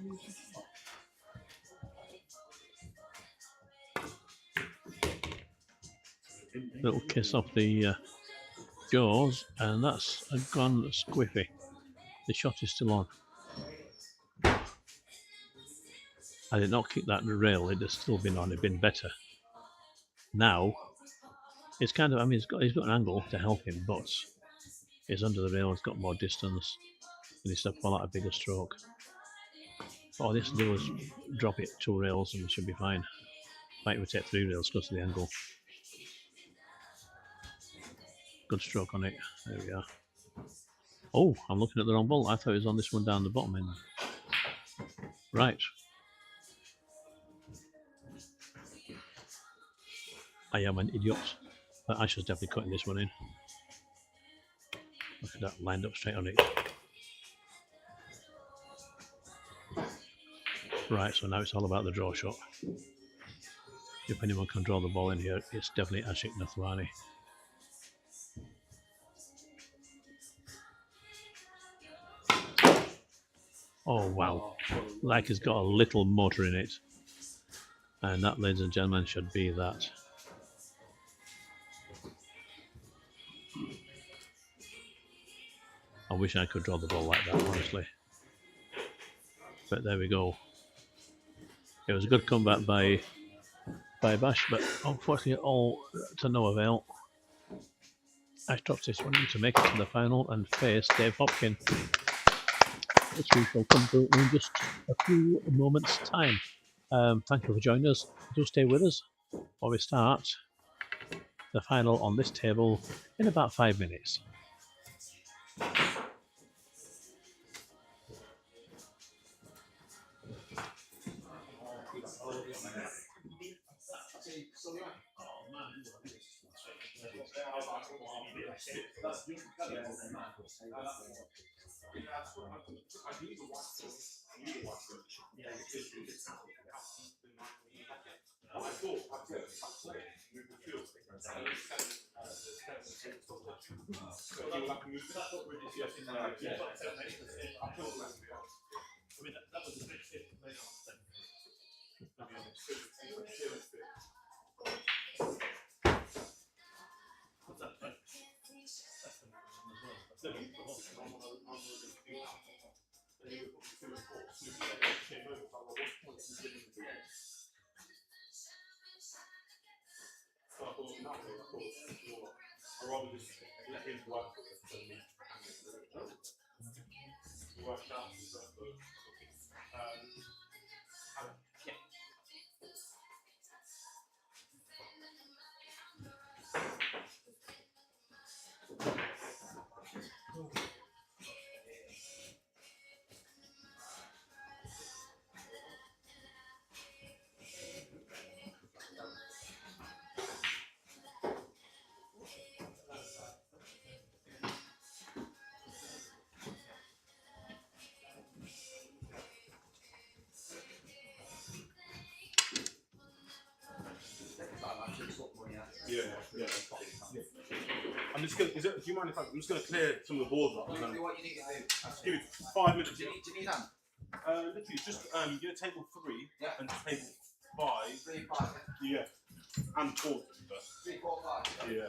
Little kiss off the jaws, and that's gone squiffy. The shot is still on. I did not kick that rail, it has still been on, it'd been better. Now, it's kind of, I mean, he's got an angle to help him, but it's under the rail, it's got more distance, and he's to pull out a bigger stroke. All this to do is drop it 2 rails and it should be fine. Might we take 3 rails because of the angle. Good stroke on it. There we are. Oh, I'm looking at the wrong ball. I thought it was on this one down the bottom end. Right. I am an idiot. I should definitely cutting this one in. Look at that, lined up straight on it. Right, so now it's all about the draw shot. If anyone can draw the ball in here, it's definitely Ashik Nathwani. Oh wow, like it's got a little motor in it. And that, ladies and gentlemen, should be that. I wish I could draw the ball like that, honestly. But there we go. It was a good comeback by Bash, but unfortunately all to no avail. Ash Toxis wanting to make it to the final and face Dave Hopkin, which we shall come to in just a few moments' time. Thank you for joining us. Do stay with us while we start the final on this table in about 5 minutes. Yeah, yeah. I'm just gonna. Do you mind if I'm just gonna clear some of the boards up? And then What you need to do. give me 5 minutes. Do you need hand? Literally, just you know, table 3 Yeah. and table 5. 3, 5. Yeah, and 4. 3, 4, 5. Yeah.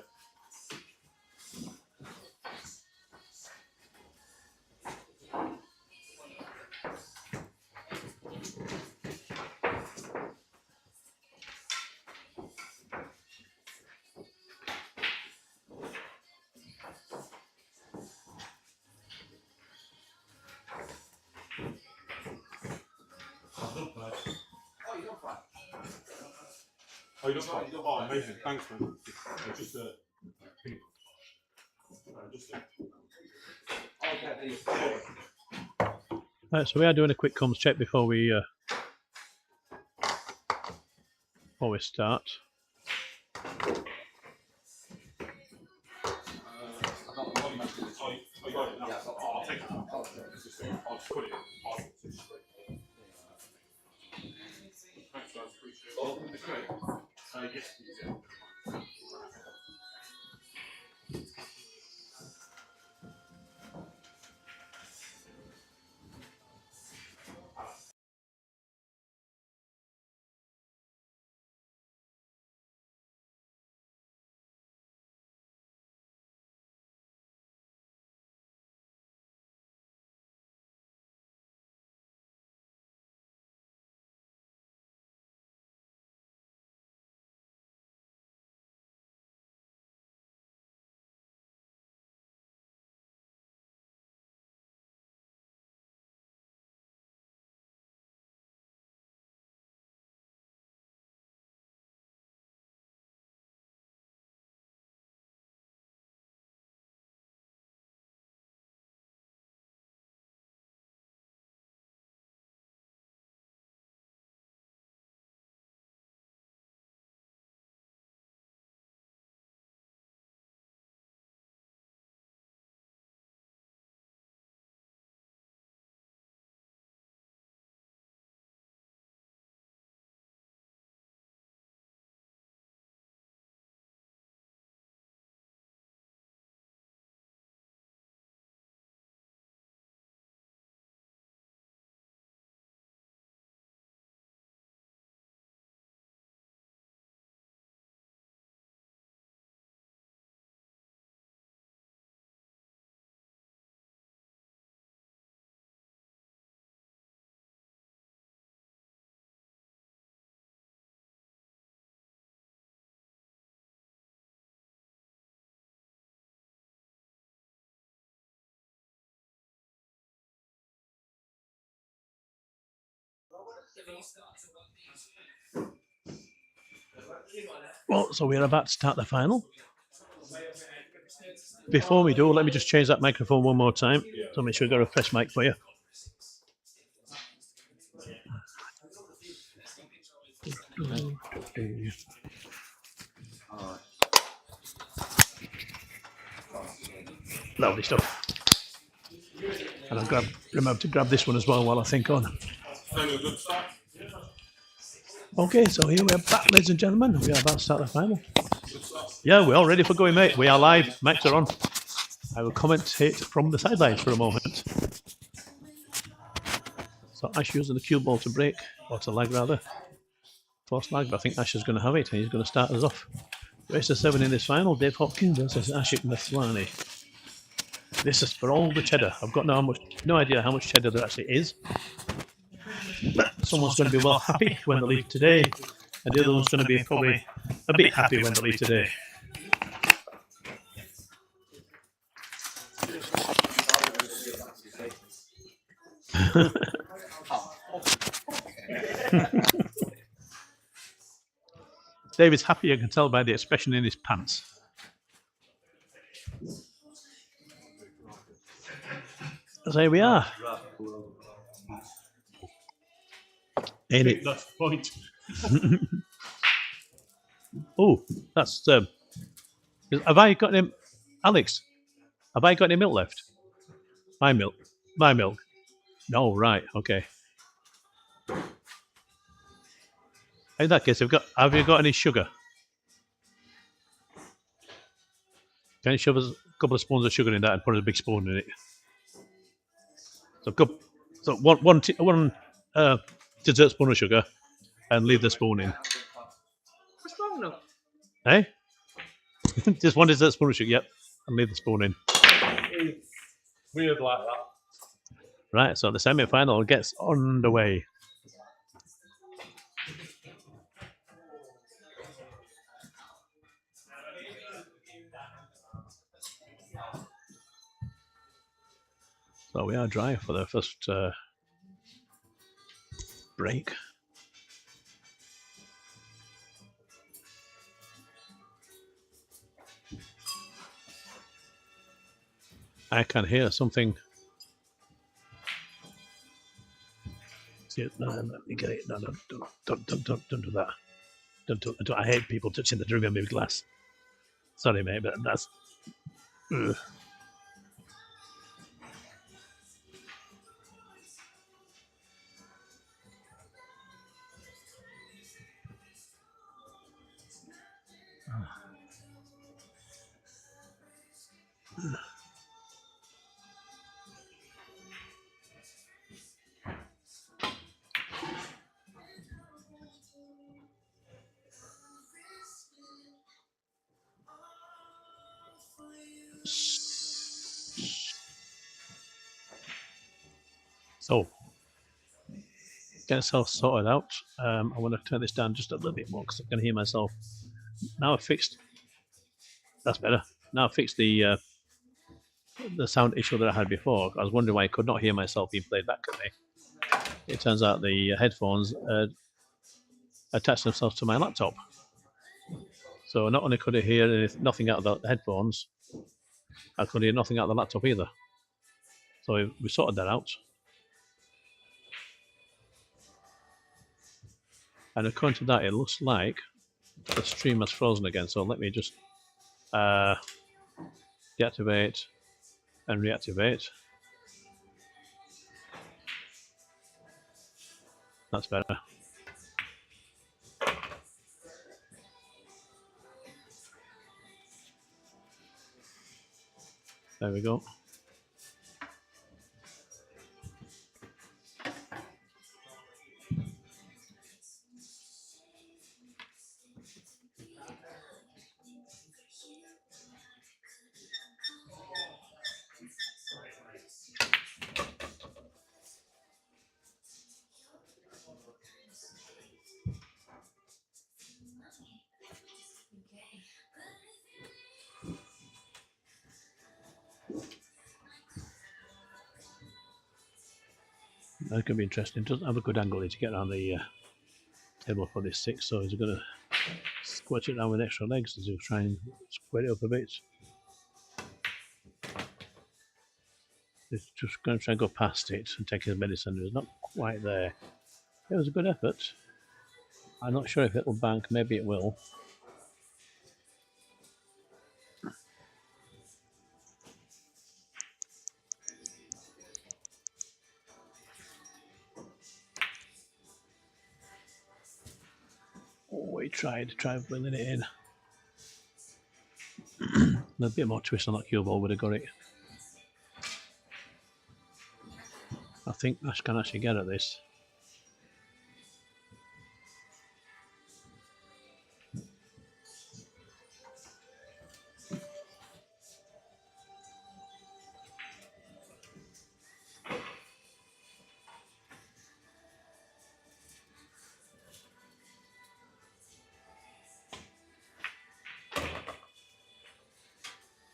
Oh, you don't fight. Oh, you don't fight? Oh, amazing. Thanks, man. Just Right, so we are doing a quick comms check before we start. I'll take it. I'll just put it in. Thanks, guys. Appreciate it. Yes, please. Well, so we're about to start the final. Before we do, let me just change that microphone one more time. So make sure I've got a fresh mic for you. Lovely stuff. And I'll remember to grab this one as well while I think on. Okay, so here we are back, ladies and gentlemen. We are about to start the final. Yeah, we're all ready for going, mate. We are live. Mics are on. I will commentate from the sidelines for a moment. So Ash using the CueBall to break, or to lag rather. Force lag, but I think Ash is going to have it, and he's going to start us off. Race to 7 in this final. Dave Hopkins versus Ashik Nathwani. This is for all the cheddar. I've got no idea how much cheddar there actually is. But someone's going to be well happy when they leave today, and the other one's going to be probably a bit happy when they leave today. David's happy, I can tell by the expression in his pants. So here we are. Ain't it? That's the point. Oh, that's. Have I got any. Alex, have I got any milk left? My milk. My milk. No, right, okay. In that case, have you got any sugar? Can you shove us a couple of spoons of sugar in that and put a big spoon in it? So one dessert spoon of sugar and leave the spoon in. What's wrong now? Eh? Just one dessert spoon of sugar, yep, and leave the spoon in. Weird like that. Right, so the semi-final gets underway. So we are dry for the first break. I can hear something. No, let me get it. No, don't do that. Don't. I hate people touching the drum with glass. Sorry, mate, but that's. Ugh. So, get myself sorted out. I want to turn this down just a little bit more because I can hear myself. Now I've fixed. That's better. Now I've fixed the sound issue that I had before. I was wondering why I could not hear myself being played back at me. It turns out the headphones attached themselves to my laptop. So not only could I hear nothing out of the headphones, I could hear nothing out of the laptop either. So we sorted that out. And according to that, it looks like the stream has frozen again. So let me just deactivate and reactivate. That's better. There we go. That's going to be interesting. Doesn't have a good angle to get around the table for this 6, so he's going to squash it down with extra legs to try and square it up a bit. He's just going to try and go past it and take his medicine. It's not quite there. It was a good effort. I'm not sure if it will bank. Maybe it will. Oh, he tried bringing it in. A bit more twist on that CueBall would have got it. I think Ash can actually get at this.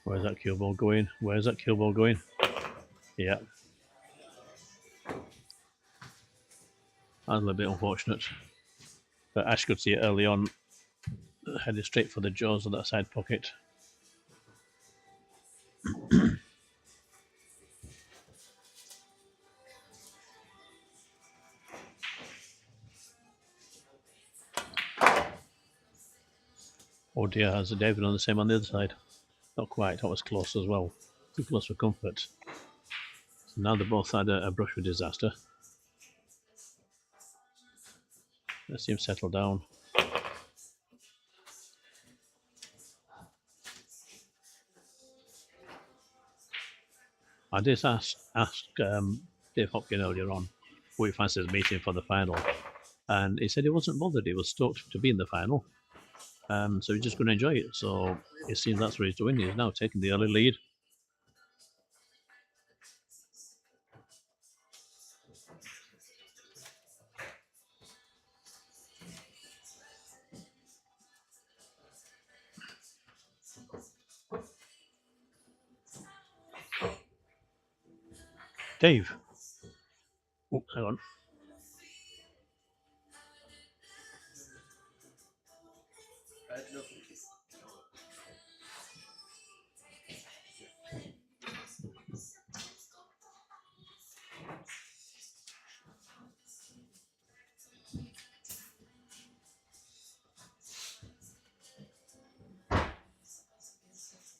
Where's that CueBall going? Where's that CueBall going? Yeah. That's a little bit unfortunate. But Ash could see it early on. Headed straight for the jaws of that side pocket. Oh dear, has David done the same on the other side? Not quite, that was close as well. Too close for comfort. So now they both had a brush with disaster. Let's see him settle down. I did ask Dave Hopkins earlier on what he fancies meeting for the final, and he said he wasn't bothered. He was stoked to be in the final, so he's just going to enjoy it. So it seems that's what he's doing. He's now taking the early lead. Dave. Oh, hang on.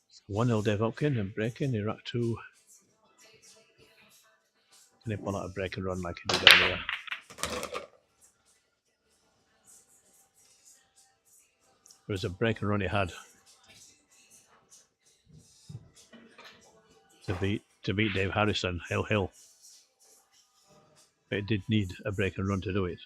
So 1-0 Dave Hopkins and breaking Iraq 2. Can he pull out a break and run like he did earlier? It was a break and run he had to beat Dave Harrison, Hill. But it did need a break and run to do it.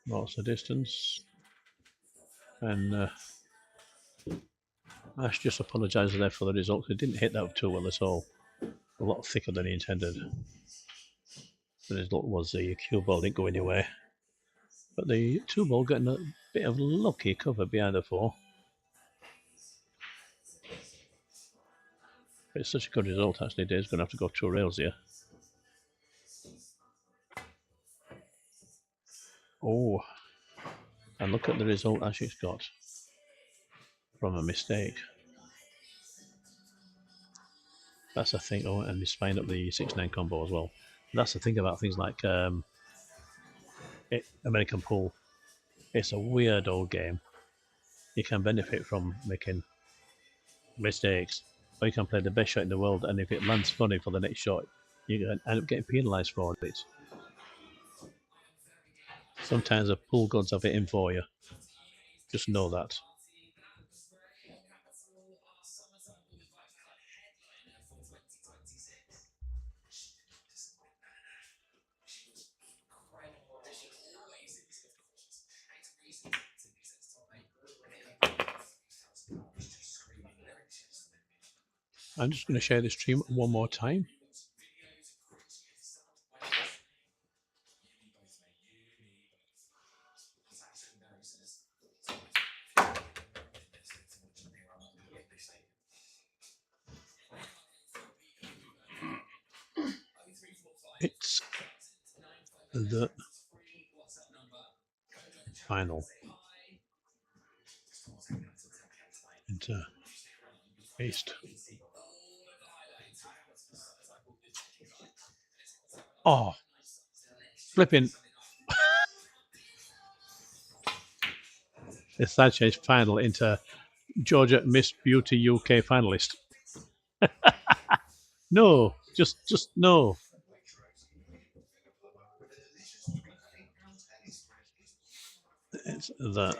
Lots of distance. And Ash just apologised there for the result. He didn't hit that too well at all. A lot thicker than he intended. The result was the CueBall didn't go anywhere. But the 2-ball getting a bit of lucky cover behind the 4. But it's such a good result actually. Dave's going to have to go 2 rails here. Oh, and look at the result Ashik's got from a mistake. That's the thing. Oh, and he's spined up the 6-9 combo as well. That's the thing about things like American pool. It's a weird old game. You can benefit from making mistakes, or you can play the best shot in the world, and if it lands funny for the next shot, you end up getting penalised for it. Sometimes the pool gods have it in for you. Just know that. I'm just going to share the stream one more time. It's the final into paste. Oh, flipping. The Sanchez final into Georgia Miss Beauty UK finalist. No, just no. It's the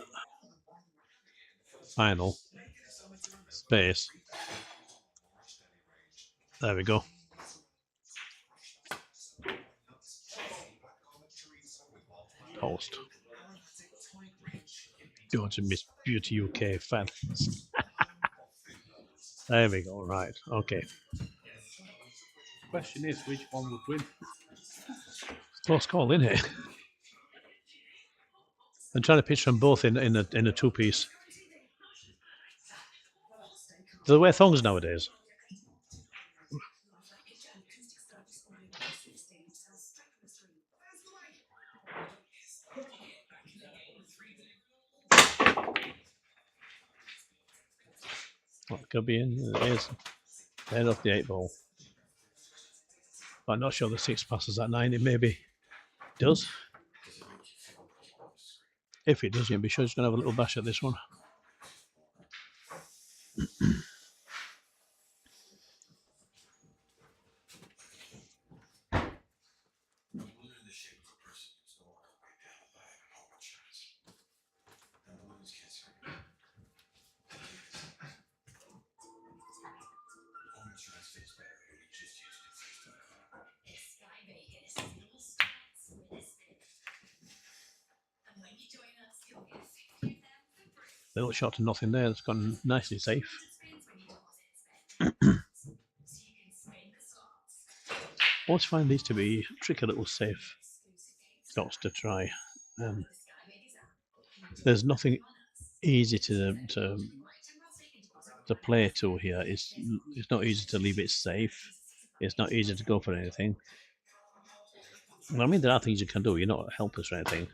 final space. There we go. Post. Georgia Miss Beauty UK finalist. There we go. Right. Okay. Question is, which one would win? Close call, isn't it? I'm trying to pitch them both in a two-piece. Do they wear thongs nowadays? What could be in? There's head off the 8 ball. But I'm not sure the 6 passes that 9. It maybe does. If it does, you'll be sure it's going to have a little bash at this one. Little shot to nothing there. It's gone nicely safe. Always find these to be tricky little safe shots to try. There's nothing easy to play to here. It's not easy to leave it safe. It's not easy to go for anything. I mean, there are things you can do. You're not helpless or anything.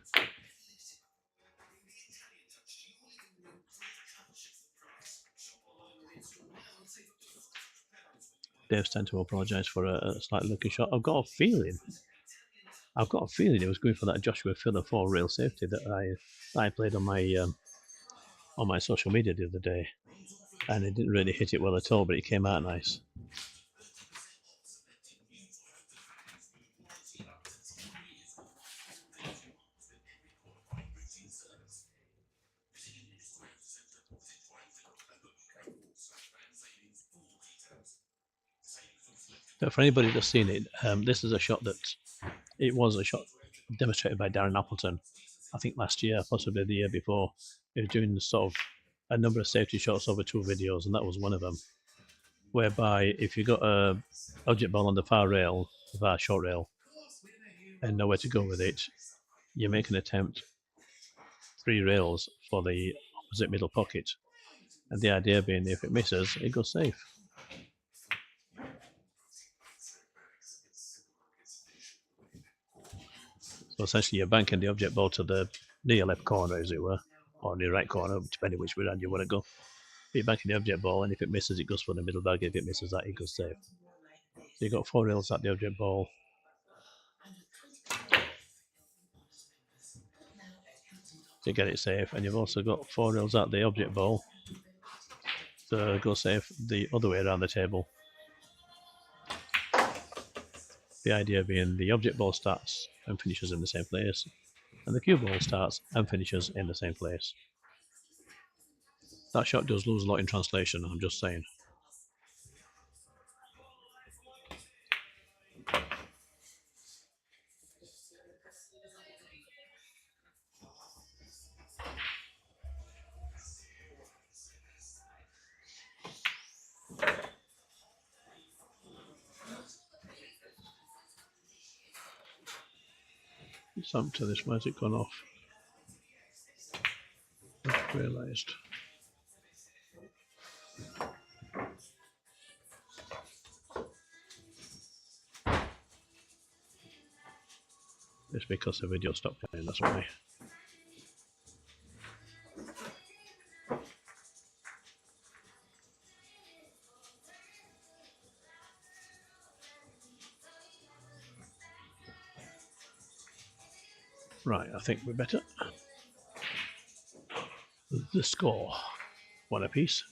Dave's tend to apologise for a slight looking shot. I've got a feeling he was going for that Joshua Filler 4 rail safety that I played on my social media the other day, and he didn't really hit it well at all, but it came out nice. But for anybody that's seen it, this is a shot that it was a shot demonstrated by Darren Appleton, I think last year, possibly the year before. He was doing sort of a number of safety shots over 2 videos, and that was one of them. Whereby if you got a object ball on the far rail, the far short rail, and nowhere to go with it, you make an attempt 3 rails for the opposite middle pocket, and the idea being if it misses, it goes safe. So essentially you're banking the object ball to the near left corner, as it were, or near right corner, depending which way around you want to go. You're banking the object ball, and if it misses, it goes for the middle bag. If it misses that, it goes safe. So you've got 4 rails at the object ball. To get it safe, and you've also got 4 rails at the object ball to go safe the other way around the table. The idea being the object ball starts and finishes in the same place, and the cue ball starts and finishes in the same place. That shot does lose a lot in translation, I'm just saying. It's empty this, where's it gone off? I've realised. It's because the video stopped playing, that's why. Right, I think we're better. The score, one apiece.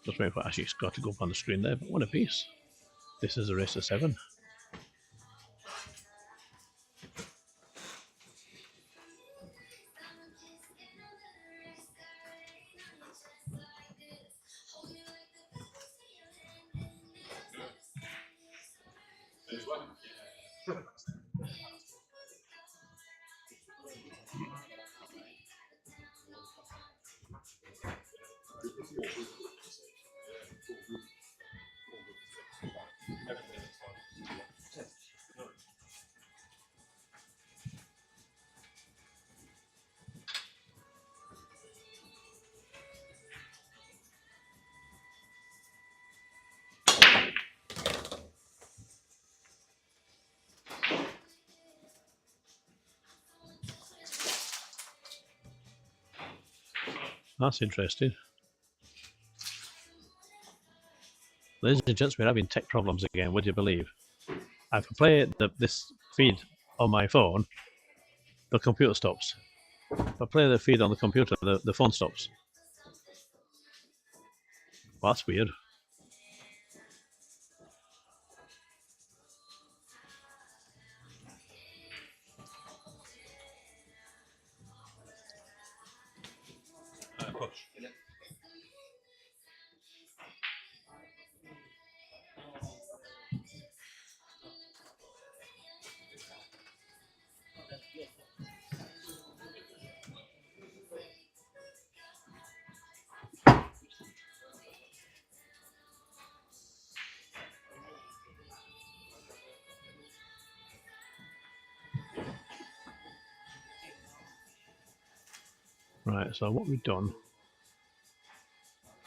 Just waiting for Ashik's got to go up on the screen there, but one apiece. This is a race of 7. That's interesting. Ladies and gents, we're having tech problems again, would you believe? I can play this feed on my phone, the computer stops. If I play the feed on the computer, the phone stops. Well, that's weird. Push. Right, so what we've done,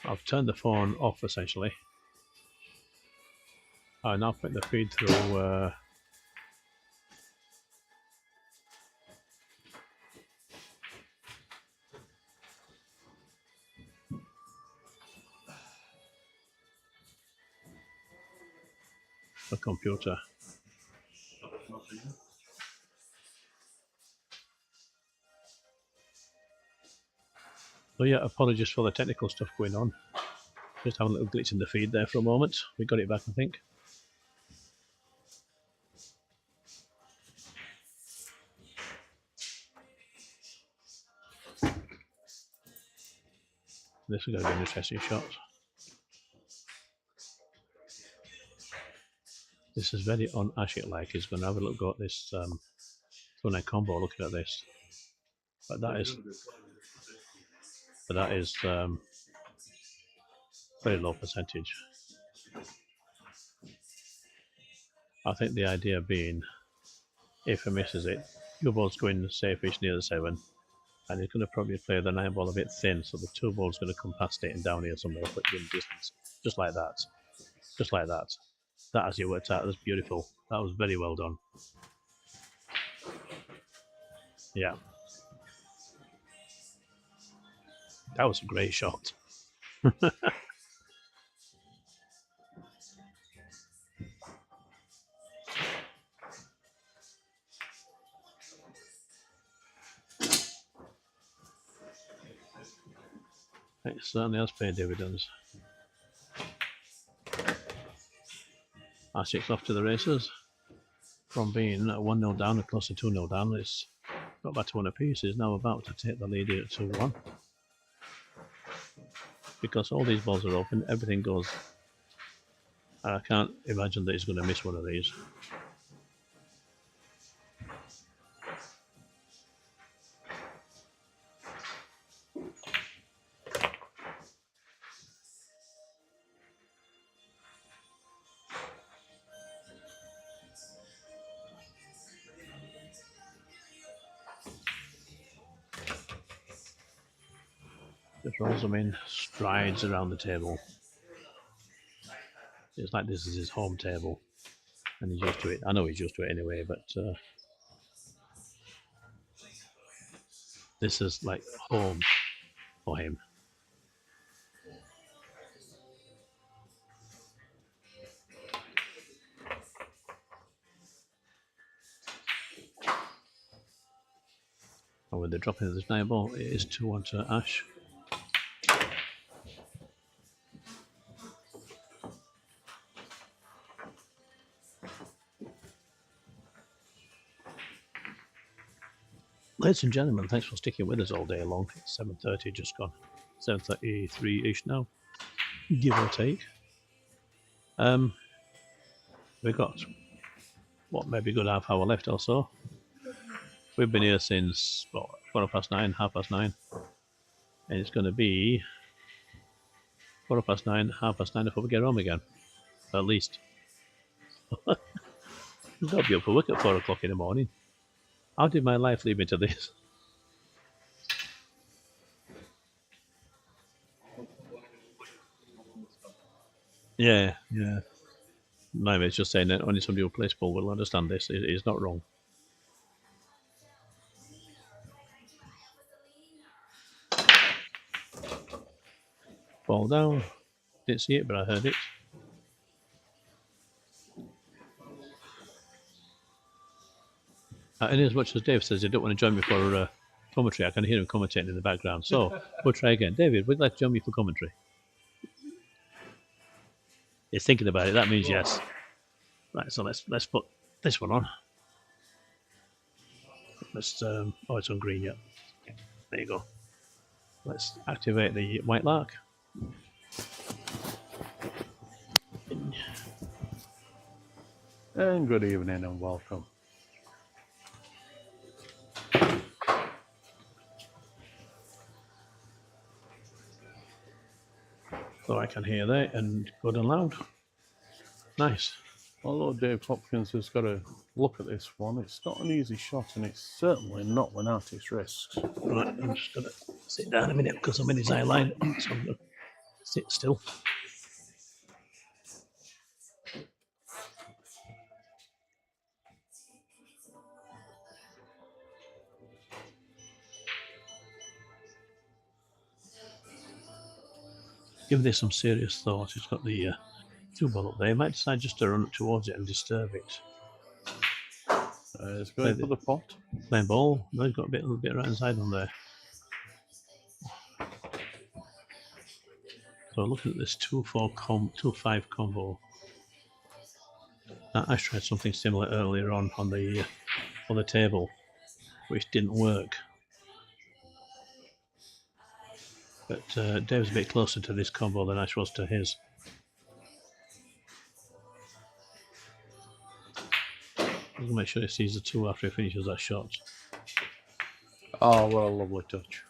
I've turned the phone off essentially. I now put the feed through the computer. So yeah, apologies for the technical stuff going on. Just having a little glitch in the feed there for a moment. We got it back, I think. This is going to be an interesting shot. This is very un-Ashik-like. He's going to have a look at this throw-neck combo looking at this. But that is very low percentage. I think the idea being, if he misses it, CueBall's going safe-ish near the 7, and he's going to probably play the 9 ball a bit thin, so the 2 ball's going to come past it and down here somewhere, but in distance. Just like that. Just like that. That actually worked out. That's beautiful. That was very well done. Yeah. That was a great shot. It certainly has paid dividends. Ashik's off to the races. From being 1-0 down, close to 2-0 down, it's got back to 1 apiece. He's now about to take the lead here at 2-1. Because all these balls are open, everything goes. I can't imagine that he's going to miss one of these. Just rolls them in, strides around the table. It's like this is his home table, and he's used to it. I know he's used to it anyway, but this is like home for him. And with the dropping of this 9 ball, it is 2-1 to Ash. Ladies and gentlemen, thanks for sticking with us all day long. It's 7:30 just gone. 7:33-ish now, give or take. We've got, what, maybe a good half hour left or so. We've been here since, what, 9:15, 9:30. And it's going to be 9:15, 9:30 before we get home again. At least. I've got to be up for work at 4 o'clock in the morning. How did my life lead me to this? Yeah. My mate's just saying that only somebody who plays pool will understand this. It is not wrong. Ball down. Didn't see it, but I heard it. And as much as Dave says he don't want to join me for commentary, I can hear him commentating in the background. So we'll try again. David, would you like to join me for commentary? He's thinking about it. That means yes. Right. So let's put this one on. Let's. Oh, it's on green yet. There you go. Let's activate the white lark. And good evening and welcome. So I can hear that and good and loud. Nice. Although Dave Hopkins has got to look at this one, it's not an easy shot and it's certainly not without its risks. Right, I'm just going to sit down a minute because I'm in his eye line. So I'm going to sit still. Give this some serious thought. It's got the CueBall up there. You might decide just to run up towards it and disturb it. It's going for the pot. Playing ball. No, he's got a little bit right inside on there. So looking at this 2-5 combo. I tried something similar earlier on the table, which didn't work. But Dave's a bit closer to this combo than Ash was to his. I'll make sure he sees the 2 after he finishes that shot. Oh, what a lovely touch.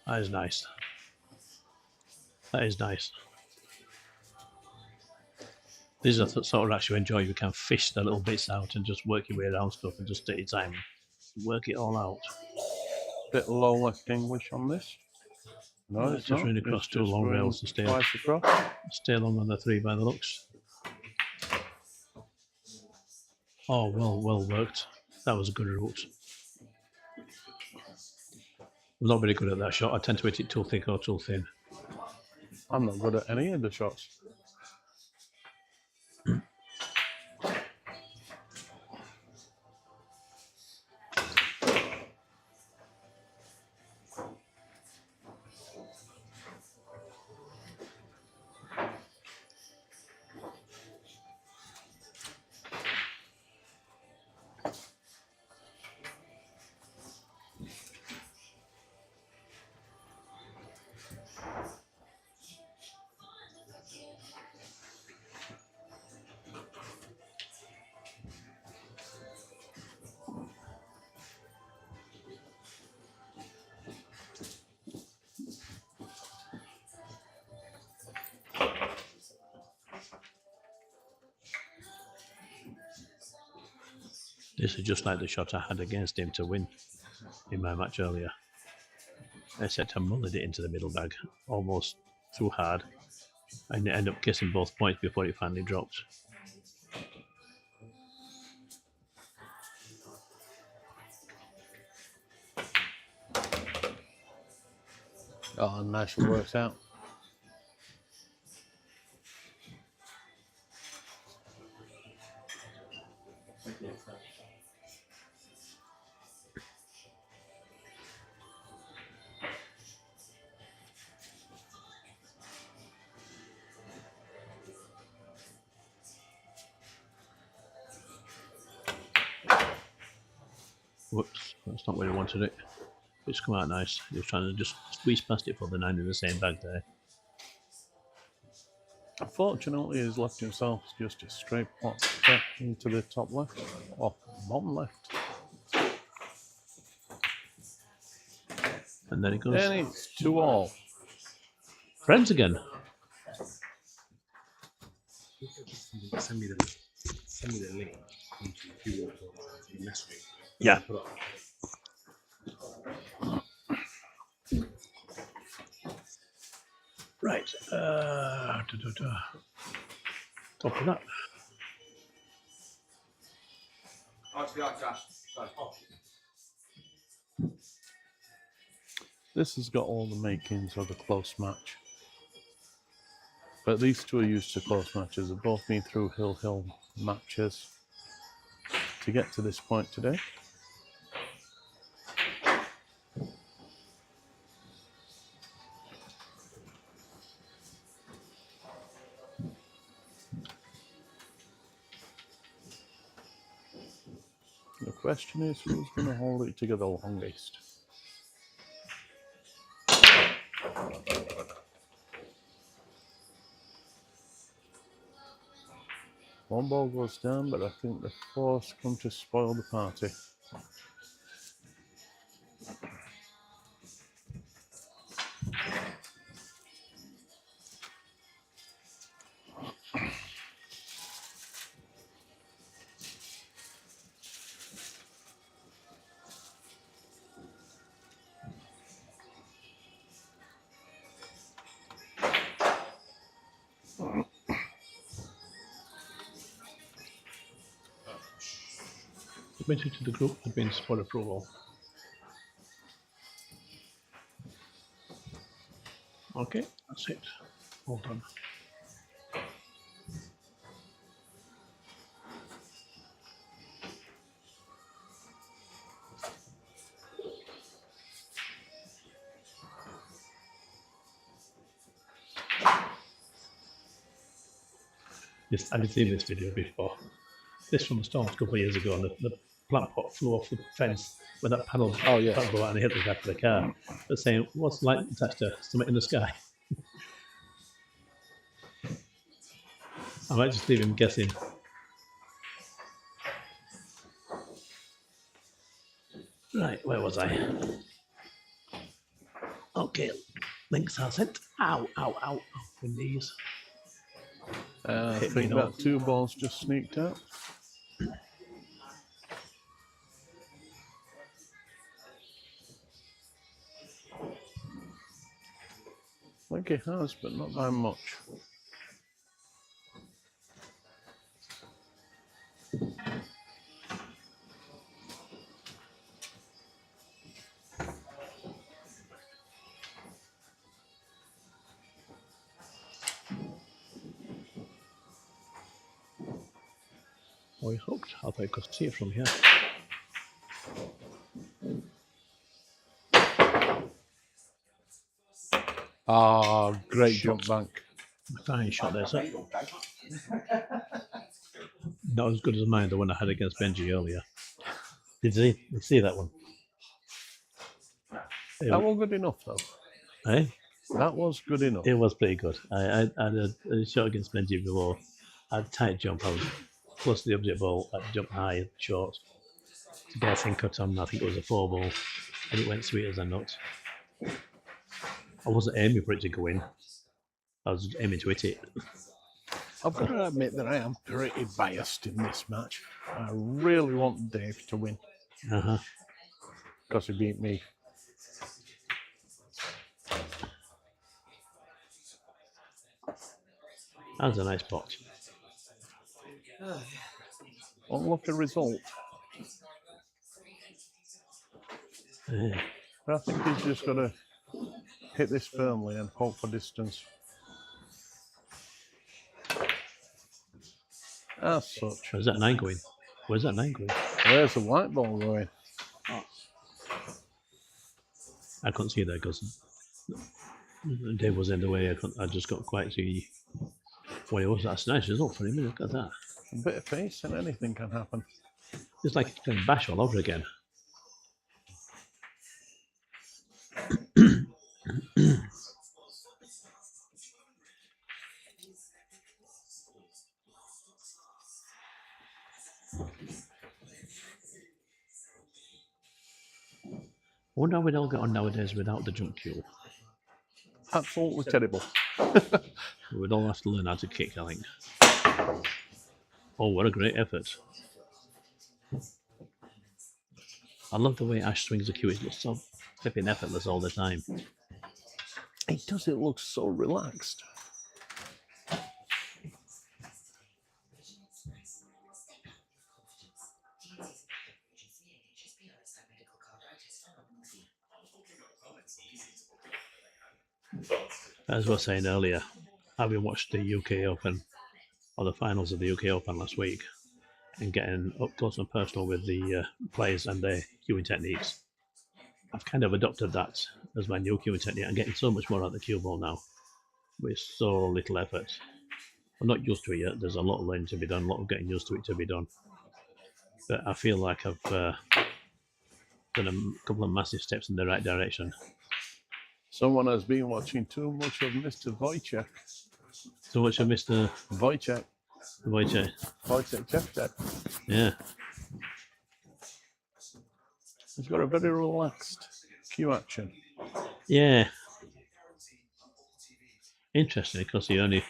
That is nice. That is nice. These are the sort of racks you enjoy. You can fish the little bits out and just work your way around stuff and just take your time. Work it all out. Bit low left English on this. No, it's just running across 2 long rails to stay long on the 3 by the looks. Oh, well worked. That was a good route. I'm not very good at that shot. I tend to hit it too thick or too thin. I'm not good at any of the shots. This is just like the shot I had against him to win in my match earlier. except I mullered it into the middle bag almost too hard, and it ended up kissing both points before it finally dropped. Oh, nicely worked out. Whoops, that's not where I wanted it. It's come out nice. He was trying to just squeeze past it for the 9 in the same bag there. Unfortunately, he's left himself just a straight pot into the top left, or bottom left. And then it goes. And it's 2-all. Friends again. Send me the link into CueBall to the message. Yeah. Right. Top of that. This has got all the makings of a close match. But these two are used to close matches. They've both been through hill matches to get to this point today. The question is, who's going to hold it together longest? One ball goes down, but I think the force come to spoil the party. Submitted to the group had been for approval. Okay, that's it. All done. Yes, I've seen this video before. This from the Storms a couple of years ago, and the plant pot flew off the fence with that panel. Oh, yeah. That blew out and it hit the back of the car. They're saying, what's the light attached to something in the sky? I might just leave him guessing. Right, where was I? Okay, links are sent. Ow, ow, ow. My knees. I Hit me think now. that 2 balls just sneaked out. I think it has, but not by much. Oh, he's hooked. I thought I could see it from here. Ah, great Shot. jump bank. Fine shot there, sir. Not as good as mine, the one I had against Benji earlier. Did you see that one? That was good enough, though. Eh? That was good enough. It was pretty good. I had a shot against Benji before. I had a tight jump. I was close to the object ball. I jumped high, short. To get a thing cut on, I think it was a 4 ball. And it went sweet as a nut. I wasn't aiming for it to go in. I was aiming to hit it. I've got to admit that I am pretty biased in this match. I really want Dave to win. Uh-huh. Because he beat me. That's a nice pot. Unlucky result. Yeah. But I think he's just got to hit this firmly and hope for distance. As such. Where's that 9 going? Where's that 9 going? Where's the white ball going? I couldn't see that because Dave was in the way. I just got quite see what it was. That's a nice result for him. Look at that. A bit of pace and anything can happen. It's like playing bash all over again. I wonder how we'd all get on nowadays without the jump cue. Absolutely terrible. We'd all have to learn how to kick, I think. Oh, what a great effort. I love the way Ash swings the cue. It looks so flipping effortless all the time. It does. It looks so relaxed. As I was saying earlier, having watched the UK Open, or the finals of the UK Open last week, and getting up close and personal with the players and their cueing techniques, I've kind of adopted that as my new cueing technique. I'm getting so much more out of the CueBall now, with so little effort. I'm not used to it yet. There's a lot of learning to be done, a lot of getting used to it to be done. But I feel like I've done a couple of massive steps in the right direction. Someone has been watching too much of Mr. Wojciech. So much of Mr. Wojciech. Wojciech. Wojciech. Yeah. He's got a very relaxed cue action. Yeah. Interesting, because he only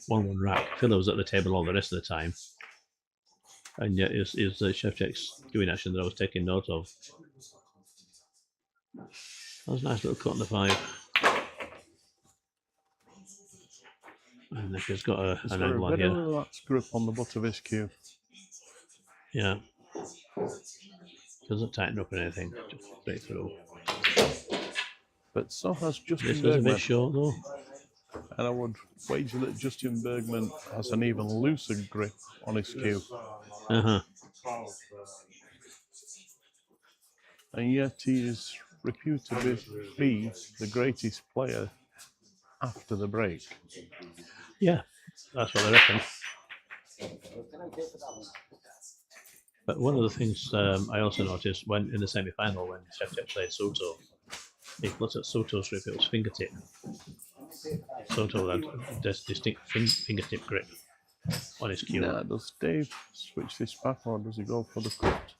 won one rack. Phil was at the table all the rest of the time. And yet it was Shevchek's cueing action that I was taking note of. That was a nice little cut on the 5. And if he's got an angle on here. Very relaxed grip on the butt of his cue. Yeah. Doesn't tighten up or anything, just straight through. But so has Justin This Bergman. was a bit short though. And I would wager that Justin Bergman has an even looser grip on his cue. Uh-huh. And yet he is reputed to be the greatest player after the break. Yeah, that's what I reckon. But one of the things I also noticed when in the semi-final when Shevchek played Soto, if you looked at Soto's grip, it was fingertip. Soto had this distinct fingertip grip on his cue. Now, does Dave switch this back or does he go for the cut?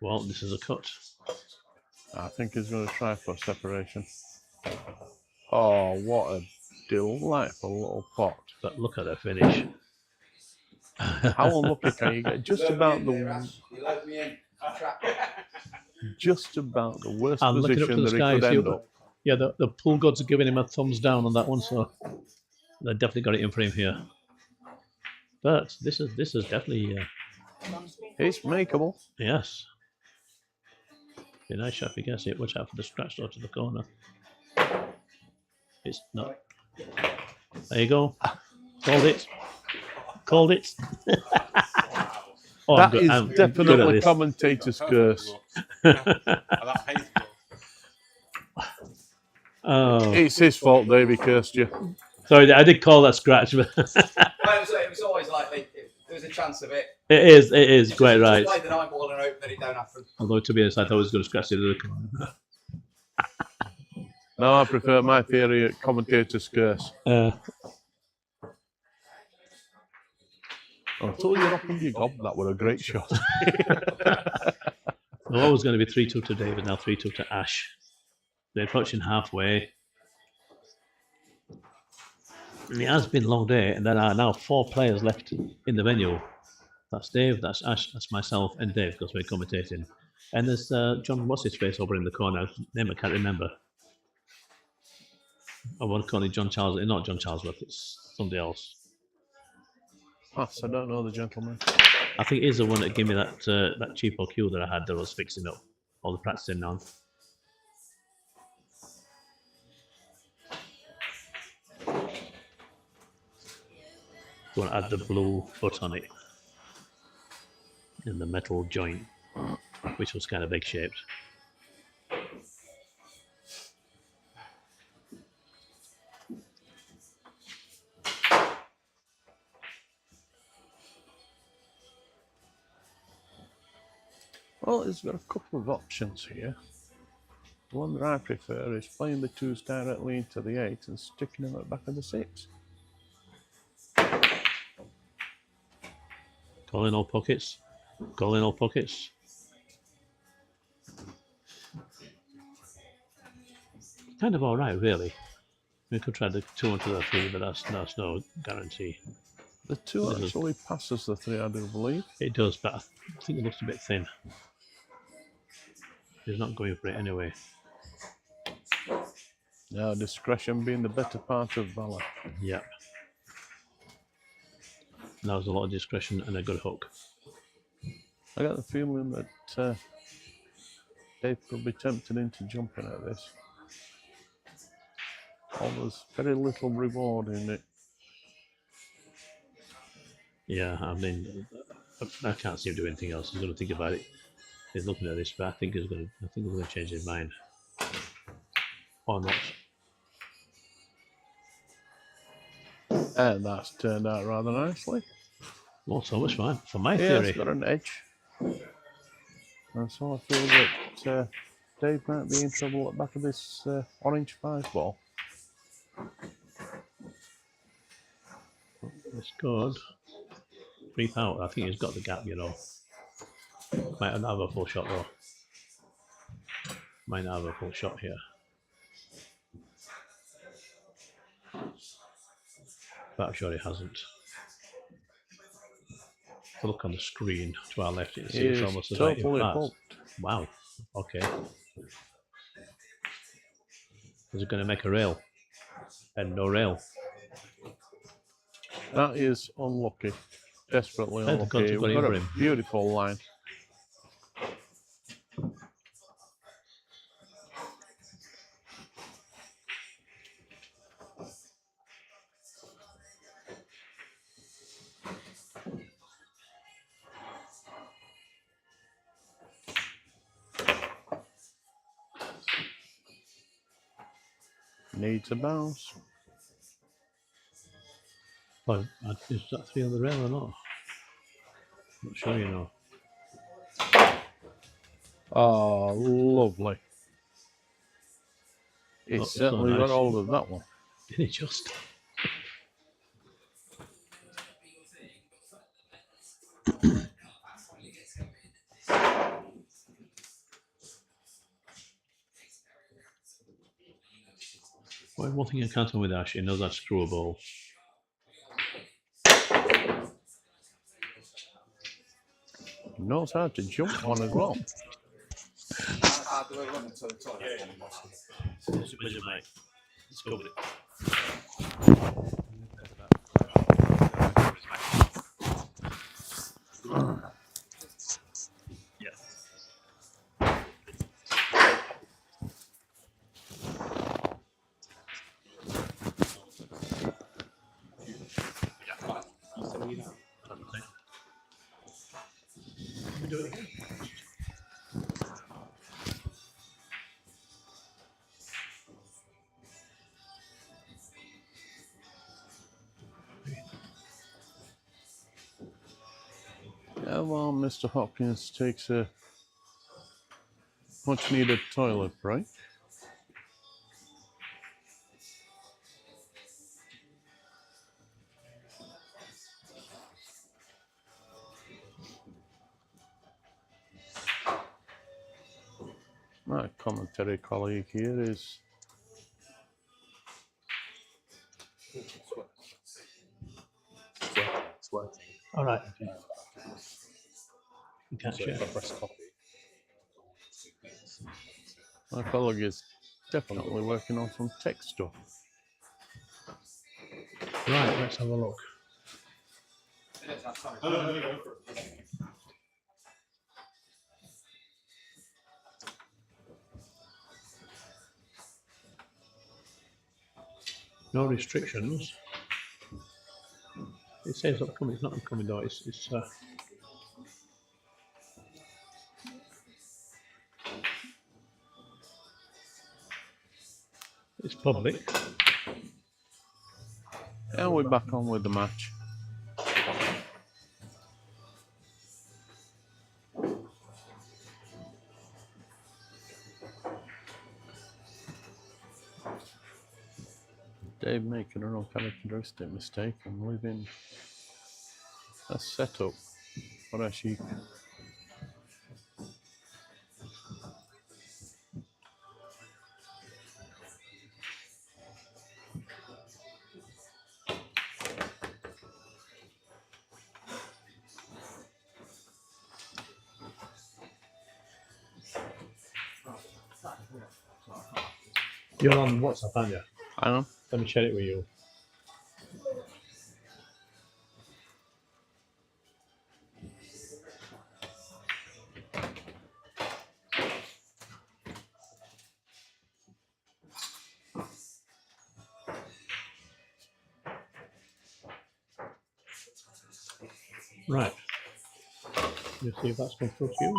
Well, this is a cut. I think he's going to try for separation. Oh, what a delightful little pot. But look at the finish. How unlucky can you get? Just about the worst position that he could end up. Yeah, the pool gods are giving him a thumbs down on that one, so they definitely got it in for him here. But this is definitely it's makeable. Yes. Be a nice shot if he gets it. Watch out for the scratch door to the corner. It's not. There you go. Called it. Called it. Oh, that is definitely commentator's curse. Oh. It's his fault, Dave. He cursed you. Sorry, I did call that scratch. But it was always like there was a chance of it. It is quite right. Play the 9 ball and hope that it don't happen. Although to be honest, I thought I was going to scratch it at the corner. No, I prefer my theory at commentator's curse. Until you're up in your gob, that was a great shot. Well, it was going to be 3-2 to David, now 3-2 to Ash. They're approaching halfway. It has been a long day, and there are now 4 players left in the venue. That's Dave, that's Ash, that's myself, and Dave, because we're commentating. And there's John What's-His-Face over in the corner, name I can't remember. I want to call it John Charles. Not John Charlesworth. It's somebody else. I don't know the gentleman. I think he's the one that gave me that that cheapo cue that I had that I was fixing up all the practicing on. You want to add the blue foot on it and the metal joint, which was kind of egg shaped. Well, it's got a couple of options here. The one that I prefer is playing the 2s directly into the 8 and sticking them at the back of the 6. Calling all pockets. Calling all pockets. Kind of alright, really. We could try the 2 onto the 3, but that's no guarantee. The 2 actually passes the 3, I do believe. It does, but I think it looks a bit thin. He's not going for it anyway. Now, discretion being the better part of valor. Yep. That was a lot of discretion and a good hook. I got the feeling that Dave could be tempted into jumping at this. Oh, there's very little reward in it. Yeah, I mean, I can't see him doing anything else. He's going to think about it. He's looking at this, but I think he's going to change his mind. Or not. And that's turned out rather nicely. Well, so much fun for my Yeah, theory. it's got an edge. And so I feel that Dave might be in trouble at the back of this orange 5 ball. It's good. 3 power. I think he's got the gap, you know. Might not have a full shot though. Might not have a full shot here. But I'm sure he hasn't. If you look on the screen to our left, you can see it's almost as totally like wow. Okay. Is it going to make a rail? And no rail. That is unlucky. Desperately unlucky. We've got a beautiful line. Needs a bounce. Well, is that 3 on the rail or not? Not sure, you know. Oh, lovely. It's certainly got hold of that one. Did it just? Well, one thing I can't tell with Ash, he knows how to screw a ball. Knows how to jump one as well. Let's go with it. Do it again. Yeah, well, Mr. Hopkins takes a much needed toilet break. My commentary colleague here is Sweating. All right. Okay. You can't So share. if I press copy. my colleague is definitely working on some tech stuff. Right, let's have a look. No restrictions. It says upcoming. It's not upcoming though. It's public. And we're back on with the match. Dave making an uncharacteristic mistake and leaving a setup for Ashik. You're on WhatsApp, aren't you? I am. Let me share it with you. Right. You see if that's come through to you.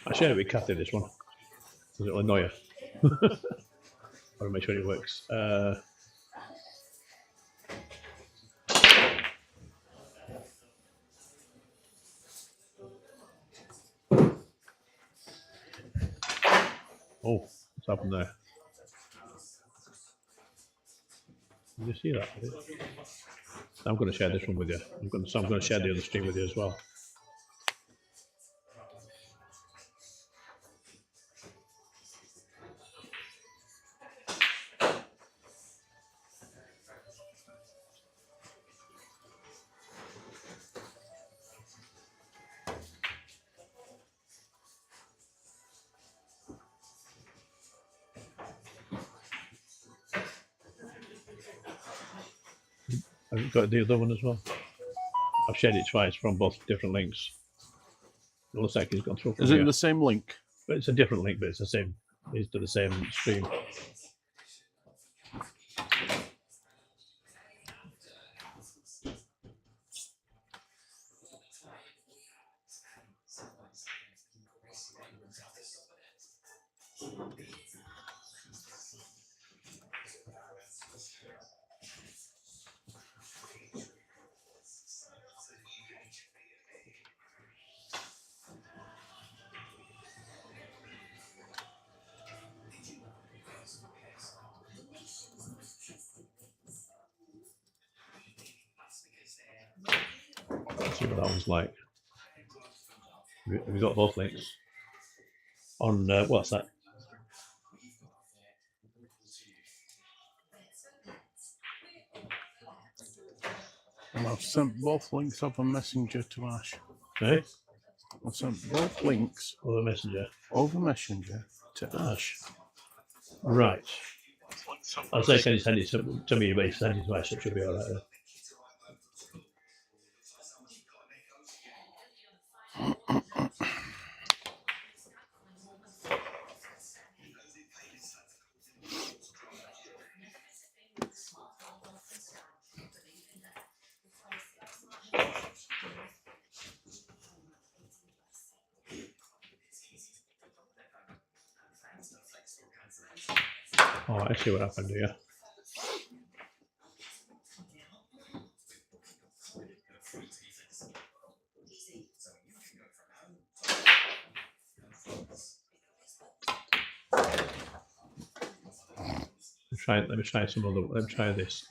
I share it with Kathy, this one, because it'll annoy her. I want to make sure it works. Oh, what's happened there? Did you see that? I'm going to share this one with you. I'm going to share the other stream with you as well. Have you got the other one as well? I've shared it twice from both different links. It looks like it's gone through. Is it the same link? But it's a different link, but it's the same. It's to the same stream. Let's see what that one's like. Have you got both links? On what's that? And I've sent both links over Messenger to Ash. Eh? I've sent both links over Messenger to Ash. Right. I'll say can you send it to me, but if you send it to Ash, it should be alright. Oh, I see what happened here. Let me try some other. Let me try this.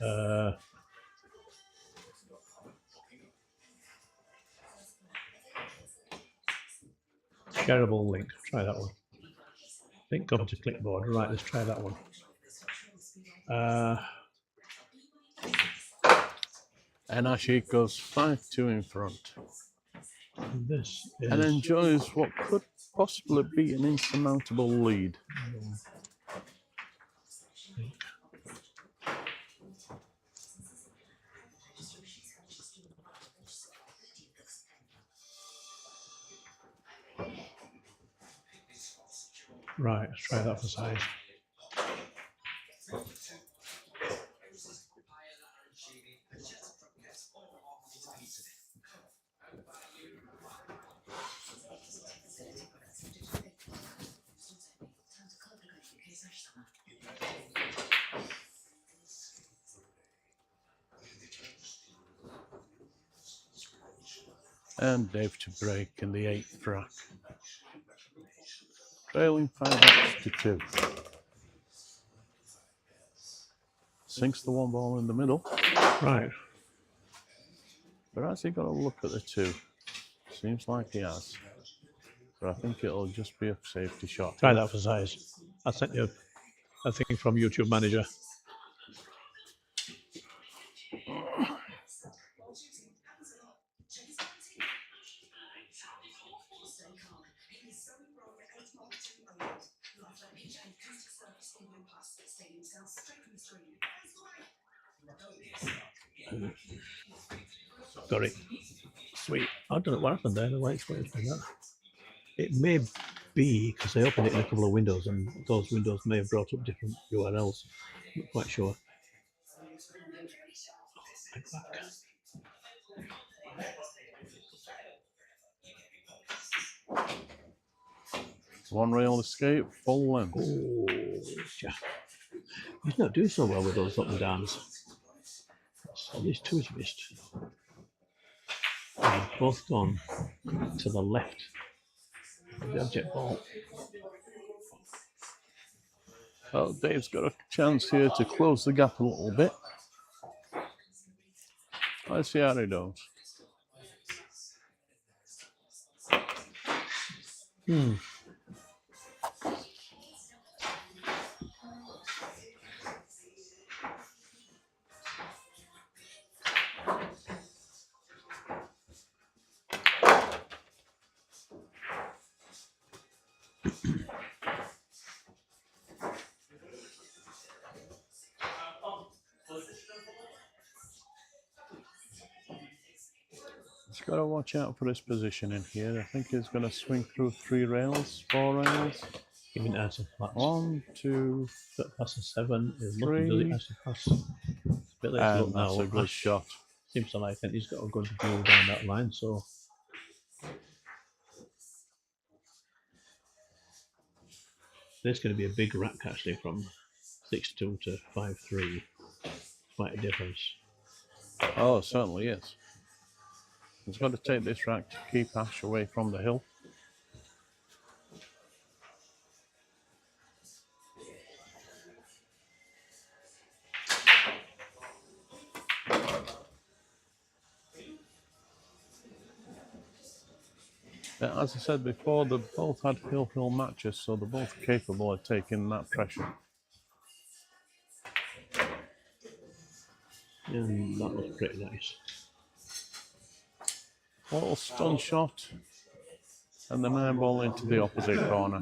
Shareable link. Try that one. Link come to clipboard. Right, let's try that one. And Ashik goes 5-2 in front. This is... And enjoys what could possibly be an insurmountable lead. Right, let's try that for size. And Dave to break in the 8th rack. Trailing 5 to 2. Sinks the 1 ball in the middle. Right. But has he got a look at the 2? Seems like he has. But I think it'll just be a safety shot. Try that for size. I sent you a thing from YouTube Manager. Got it. Sweet. I don't know what happened there. The light's going to that. It may be because I opened it in a couple of windows, and those windows may have brought up different URLs. Not quite sure. One rail escape, full length. Oh, yeah. He's not doing so well with those up and downs. At least 2 is missed. They've both gone to the left of the object ball. Well, Dave's got a chance here to close the gap a little bit. Let's see how he does. He's got to watch out for his position in here. I think he's going to swing through 3 rails, 4 rails. Even out of flats. 1, 2, pass a 7 is 3. Does it actually pass? It's a bit late to look That's now. a good shot. Seems to like it. He's got a good view down that line, so. There's going to be a big rack actually from 6-2 to 5-3. Quite a difference. Oh, it certainly is. He's got to take this rack to keep Ash away from the hill. As I said before, they both had hill-hill matches, so they're both capable of taking that pressure. And that was pretty nice. A little stun shot, and the 9 ball into the opposite corner.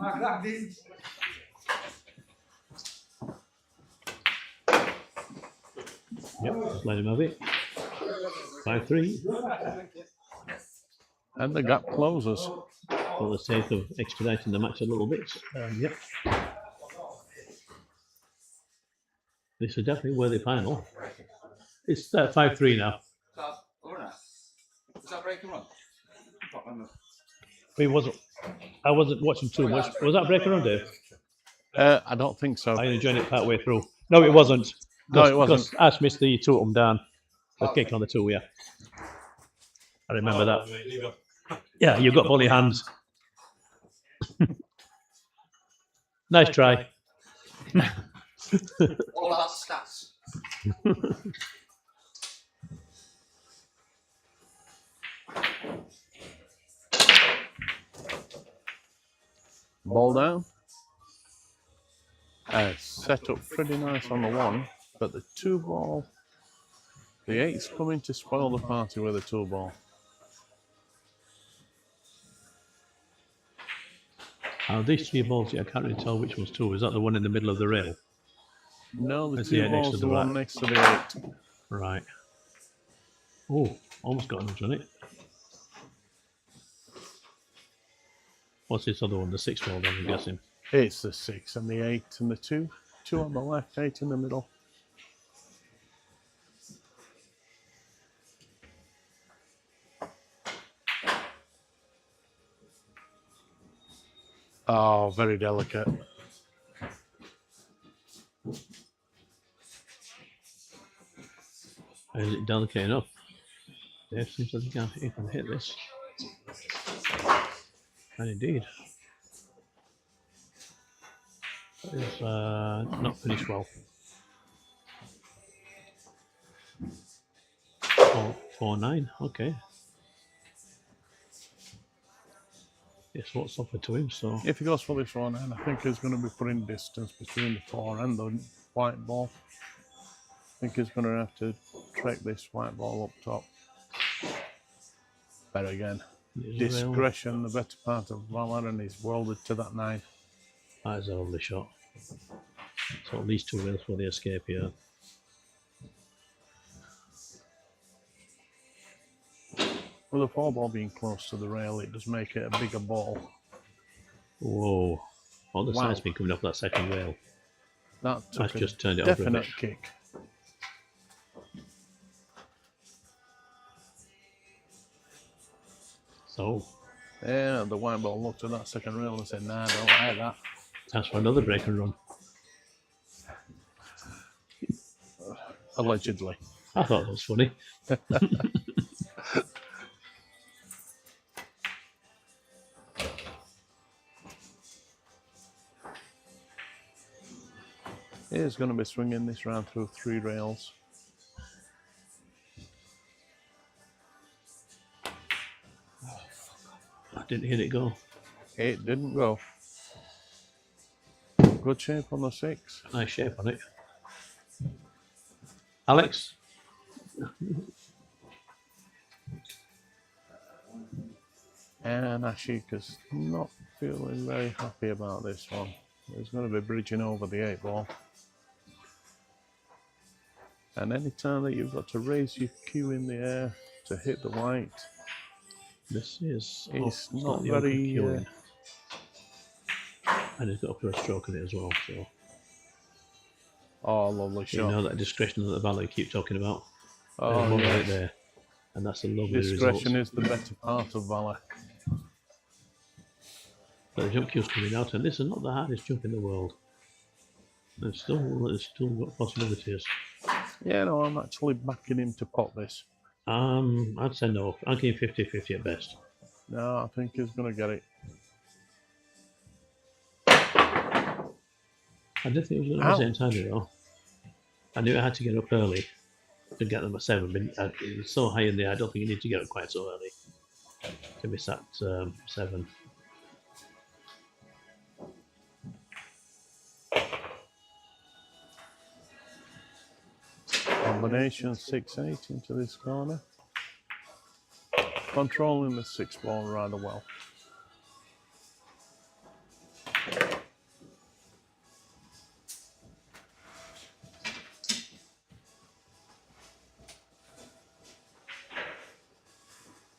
Yep, just let him have it. 5-3. And the gap closes. For the sake of expediting the match a little bit. Yep. This is definitely worthy final. It's 5-3 now. Was that break and run? I wasn't watching too much. Was that break or run, Dave? I don't think so. I only joined it part way through. No, it wasn't. No, it wasn't. Because Ash missed the two of them down. The kick on the two, yeah. I remember that. Yeah, you've got bully hands. Nice try. All about stats. Ball down. Set up pretty nice on the one, but the two ball, the eight's coming to spoil the party with a two ball. These three balls, I can't really tell which one's two. Is that the one in the middle of the rail? No, the That's two the eight next to ball's the the one right. next to the eight. Right. Oh, almost got a nudge on it. What's this other one? The 6 ball, then, I'm guessing. It's the 6 and the 8 and the 2. 2 on the left, 8 in the middle. Oh, very delicate. Is it delicate enough? Yeah, seems like you can hit this. And indeed. That is not finished well. 4-9, okay. It's what's offered to him, so. If he goes for this one, and I think he's going to be putting distance between the 4 and the white ball. I think he's going to have to trek this white ball up top. But again, discretion, the better part of Valor, and he's welded to that 9. That is a lovely shot. So at least 2 rails for the escape here. With the 4 ball being close to the rail, it does make it a bigger ball. Whoa. All the side's been coming off that second rail. That's just turned it over a definite bit. kick. So. Yeah, the white ball looked at that second rail and said, nah, I don't like that. That's for another break and run. Allegedly. I thought that was funny. He's going to be swinging this round through 3 rails. I didn't hear it go. It didn't go. Good shape on the 6. Nice shape on it. Alex? And Ashik is not feeling very happy about this one. He's going to be bridging over the 8 ball. And any time that you've got to raise your cue in the air to hit the white, this is it's not very. And he's got a first stroke in it as well. So. Oh, lovely shot. You know that discretion that the Valley keep talking about. Oh, right yes. there. And that's a lovely discretion result. is the better part of Valor. But the jump cue's coming out, and this is not the hardest jump in the world. It's still got possibilities. Yeah, no, I'm actually backing him to pot this. I'd say no. I'll give him 50-50 at best. No, I think he's going to get it. I did think he was going to miss it entirely, though. I knew I had to get up early to get them at 7, but it's so high in there, I don't think you need to get up quite so early to miss that 7. Combination 6-8 into this corner. Controlling the 6 ball rather well.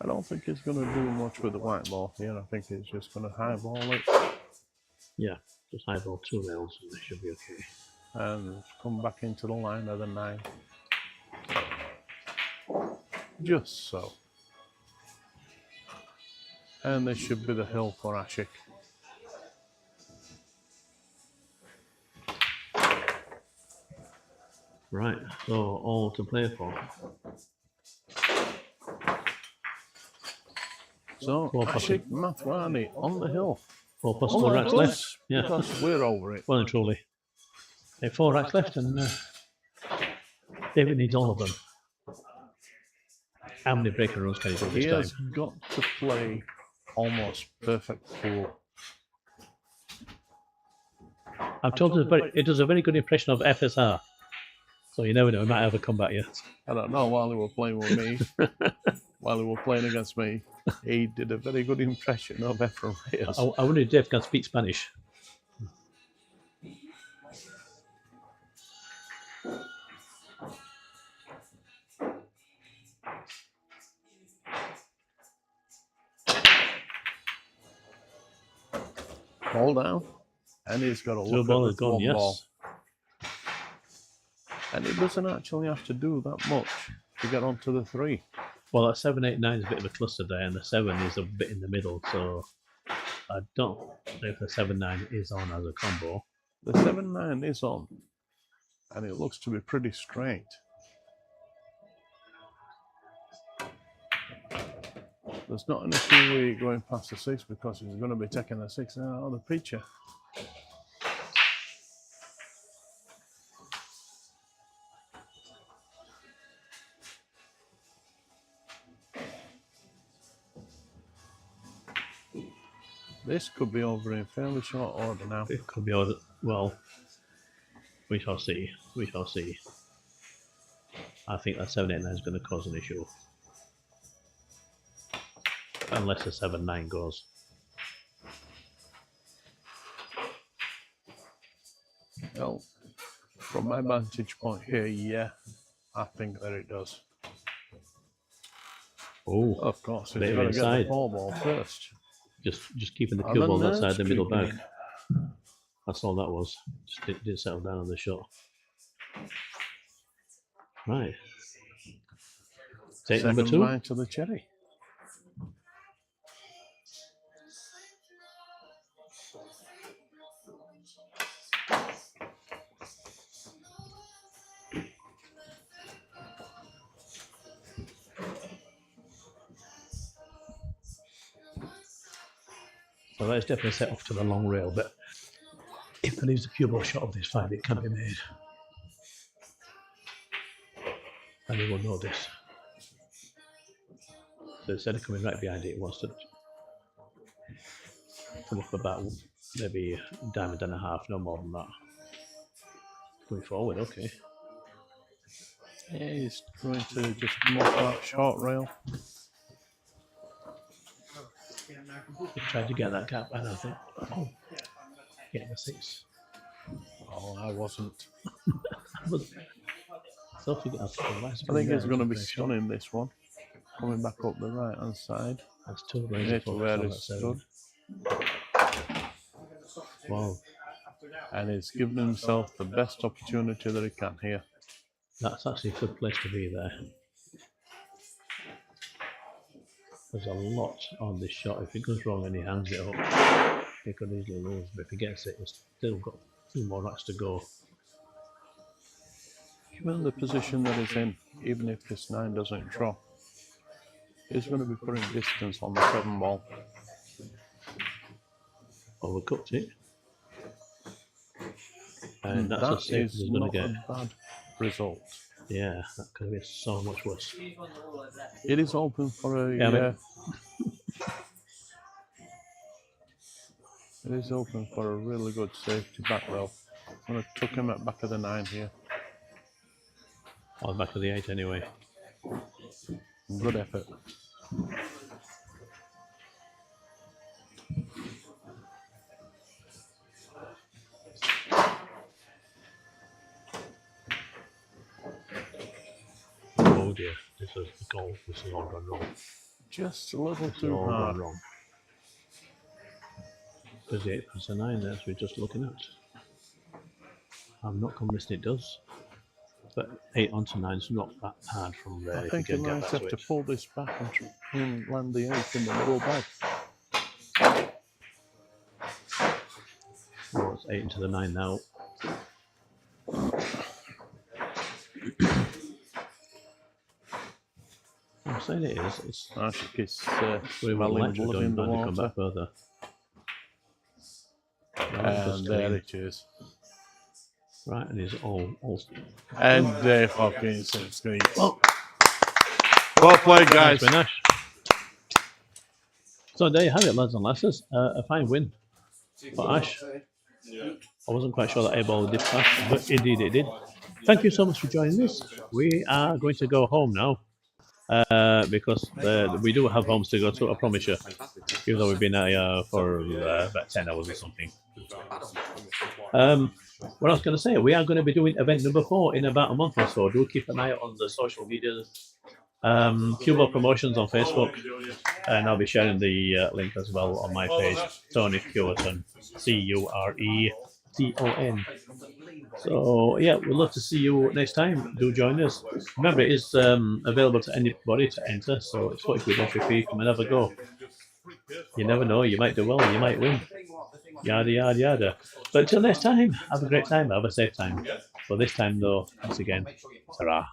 I don't think he's going to do much with the white ball here. I think he's just going to highball it. Yeah, just highball 2 rails and they should be okay. And come back into the line of the 9. Just so. And this should be the hill for Ashik. Right, so all to play for. So, Ashik Nathwani on the hill. 4 possible racks left. Yeah. Because we're over it. Well and truly. 4 racks left, and David needs all of them. How many breaking runs can he do this He time? has got to play almost perfect pool. I'm told it does a very good impression of FSR. So you never know, he might have a comeback yet. I don't know, while they were playing with me, while they were playing against me, he did a very good impression of Ephraim Reyes. I wonder if Dave can speak Spanish. Ball down, and he's got a look CueBall at is the gone, one yes. ball. And he doesn't actually have to do that much to get onto the 3. Well, that 7, 8, 9 is a bit of a cluster there, and the 7 is a bit in the middle, so I don't know if the 7, 9 is on as a combo. The 7-9 is on, and it looks to be pretty straight. There's not an issue with going past the 6 because he's going to be taking the 6 out of the picture. This could be over in fairly short order now. It could be ordered. Well, we shall see. We shall see. I think that 7, 8, 9 is going to cause an issue. Unless the 7, 9 goes. Well, from my vantage point here, yeah, I think that it does. Oh, of course, he's bit got to get the inside. 4 ball first. Just keeping the And cue ball then outside the middle bag. streaking. That's all that was. Just didn't settle down on the shot. Right. Take number 2. 7-9 to the cherry. So that's definitely set off to the long rail, but if there is a CueBall shot of this 5, it can be made. And he will know this. So instead of coming right behind it, he wants to come up about maybe a diamond and a half, no more than that. Going forward, okay. Yeah, he's going to just mock that short rail. He tried to get that gap, and I think, oh, getting the 6. Oh, I wasn't. So I think he's going to be stunning this one. Coming back up the right hand side. That's 2 Near to where he stood. Wow. And he's given himself the best opportunity that he can here. That's actually a good place to be there. There's a lot on this shot. If it goes wrong and he hangs it up, he could easily lose. But if he gets it, he's still got 2 more racks to go. Given the position that he's in, even if this 9 doesn't drop, he's going to be putting distance on the 7 ball. Overcooked it. And that's that as safe as is he's going not to get. a bad result. Yeah, that could be so much worse. It is open for a... Yeah, it is open for a really good safety back row. I'm going to tuck him at back of the 9 here. Or back of the 8 anyway. Good effort. Oh dear, this is the goal. This is all gone wrong. Just a little This is too all hard. gone wrong. There's the 8 plus the 9 there, as we're just looking at. I'm not convinced it does. But 8 onto 9 is not that hard from there. I think he might have to pull this back and try and land the 8 in the middle bag. Oh, it's 8 into the 9 now. saying it is. It's Ashik is we will smelling lecture blood done in the and they come water. back further. And there it is. Right, and he's all And they fucking screen. Oh. Well played, guys. Nice, Ash. So there you have it, lads and lasses. A fine win for Ash. I wasn't quite sure that A-ball did pass, but indeed it did. Thank you so much for joining us. We are going to go home now because we do have homes to go to, I promise you. Even though we've been here for about 10 hours or something. What I was going to say, we are going to be doing event number 4 in about a month or so. Do keep an eye out on the social medias. CueBall Promotions on Facebook, and I'll be sharing the link as well on my page, Tony Cureton, Cureton. So yeah, we'd love to see you next time. Do join us. Remember, it is available to anybody to enter, so it's 40 quid entry fee. Come and have a go. You never know, you might do well, you might win. Yada yada yada. But until next time, have a great time, have a safe time. For this time though, once again, ta-ra.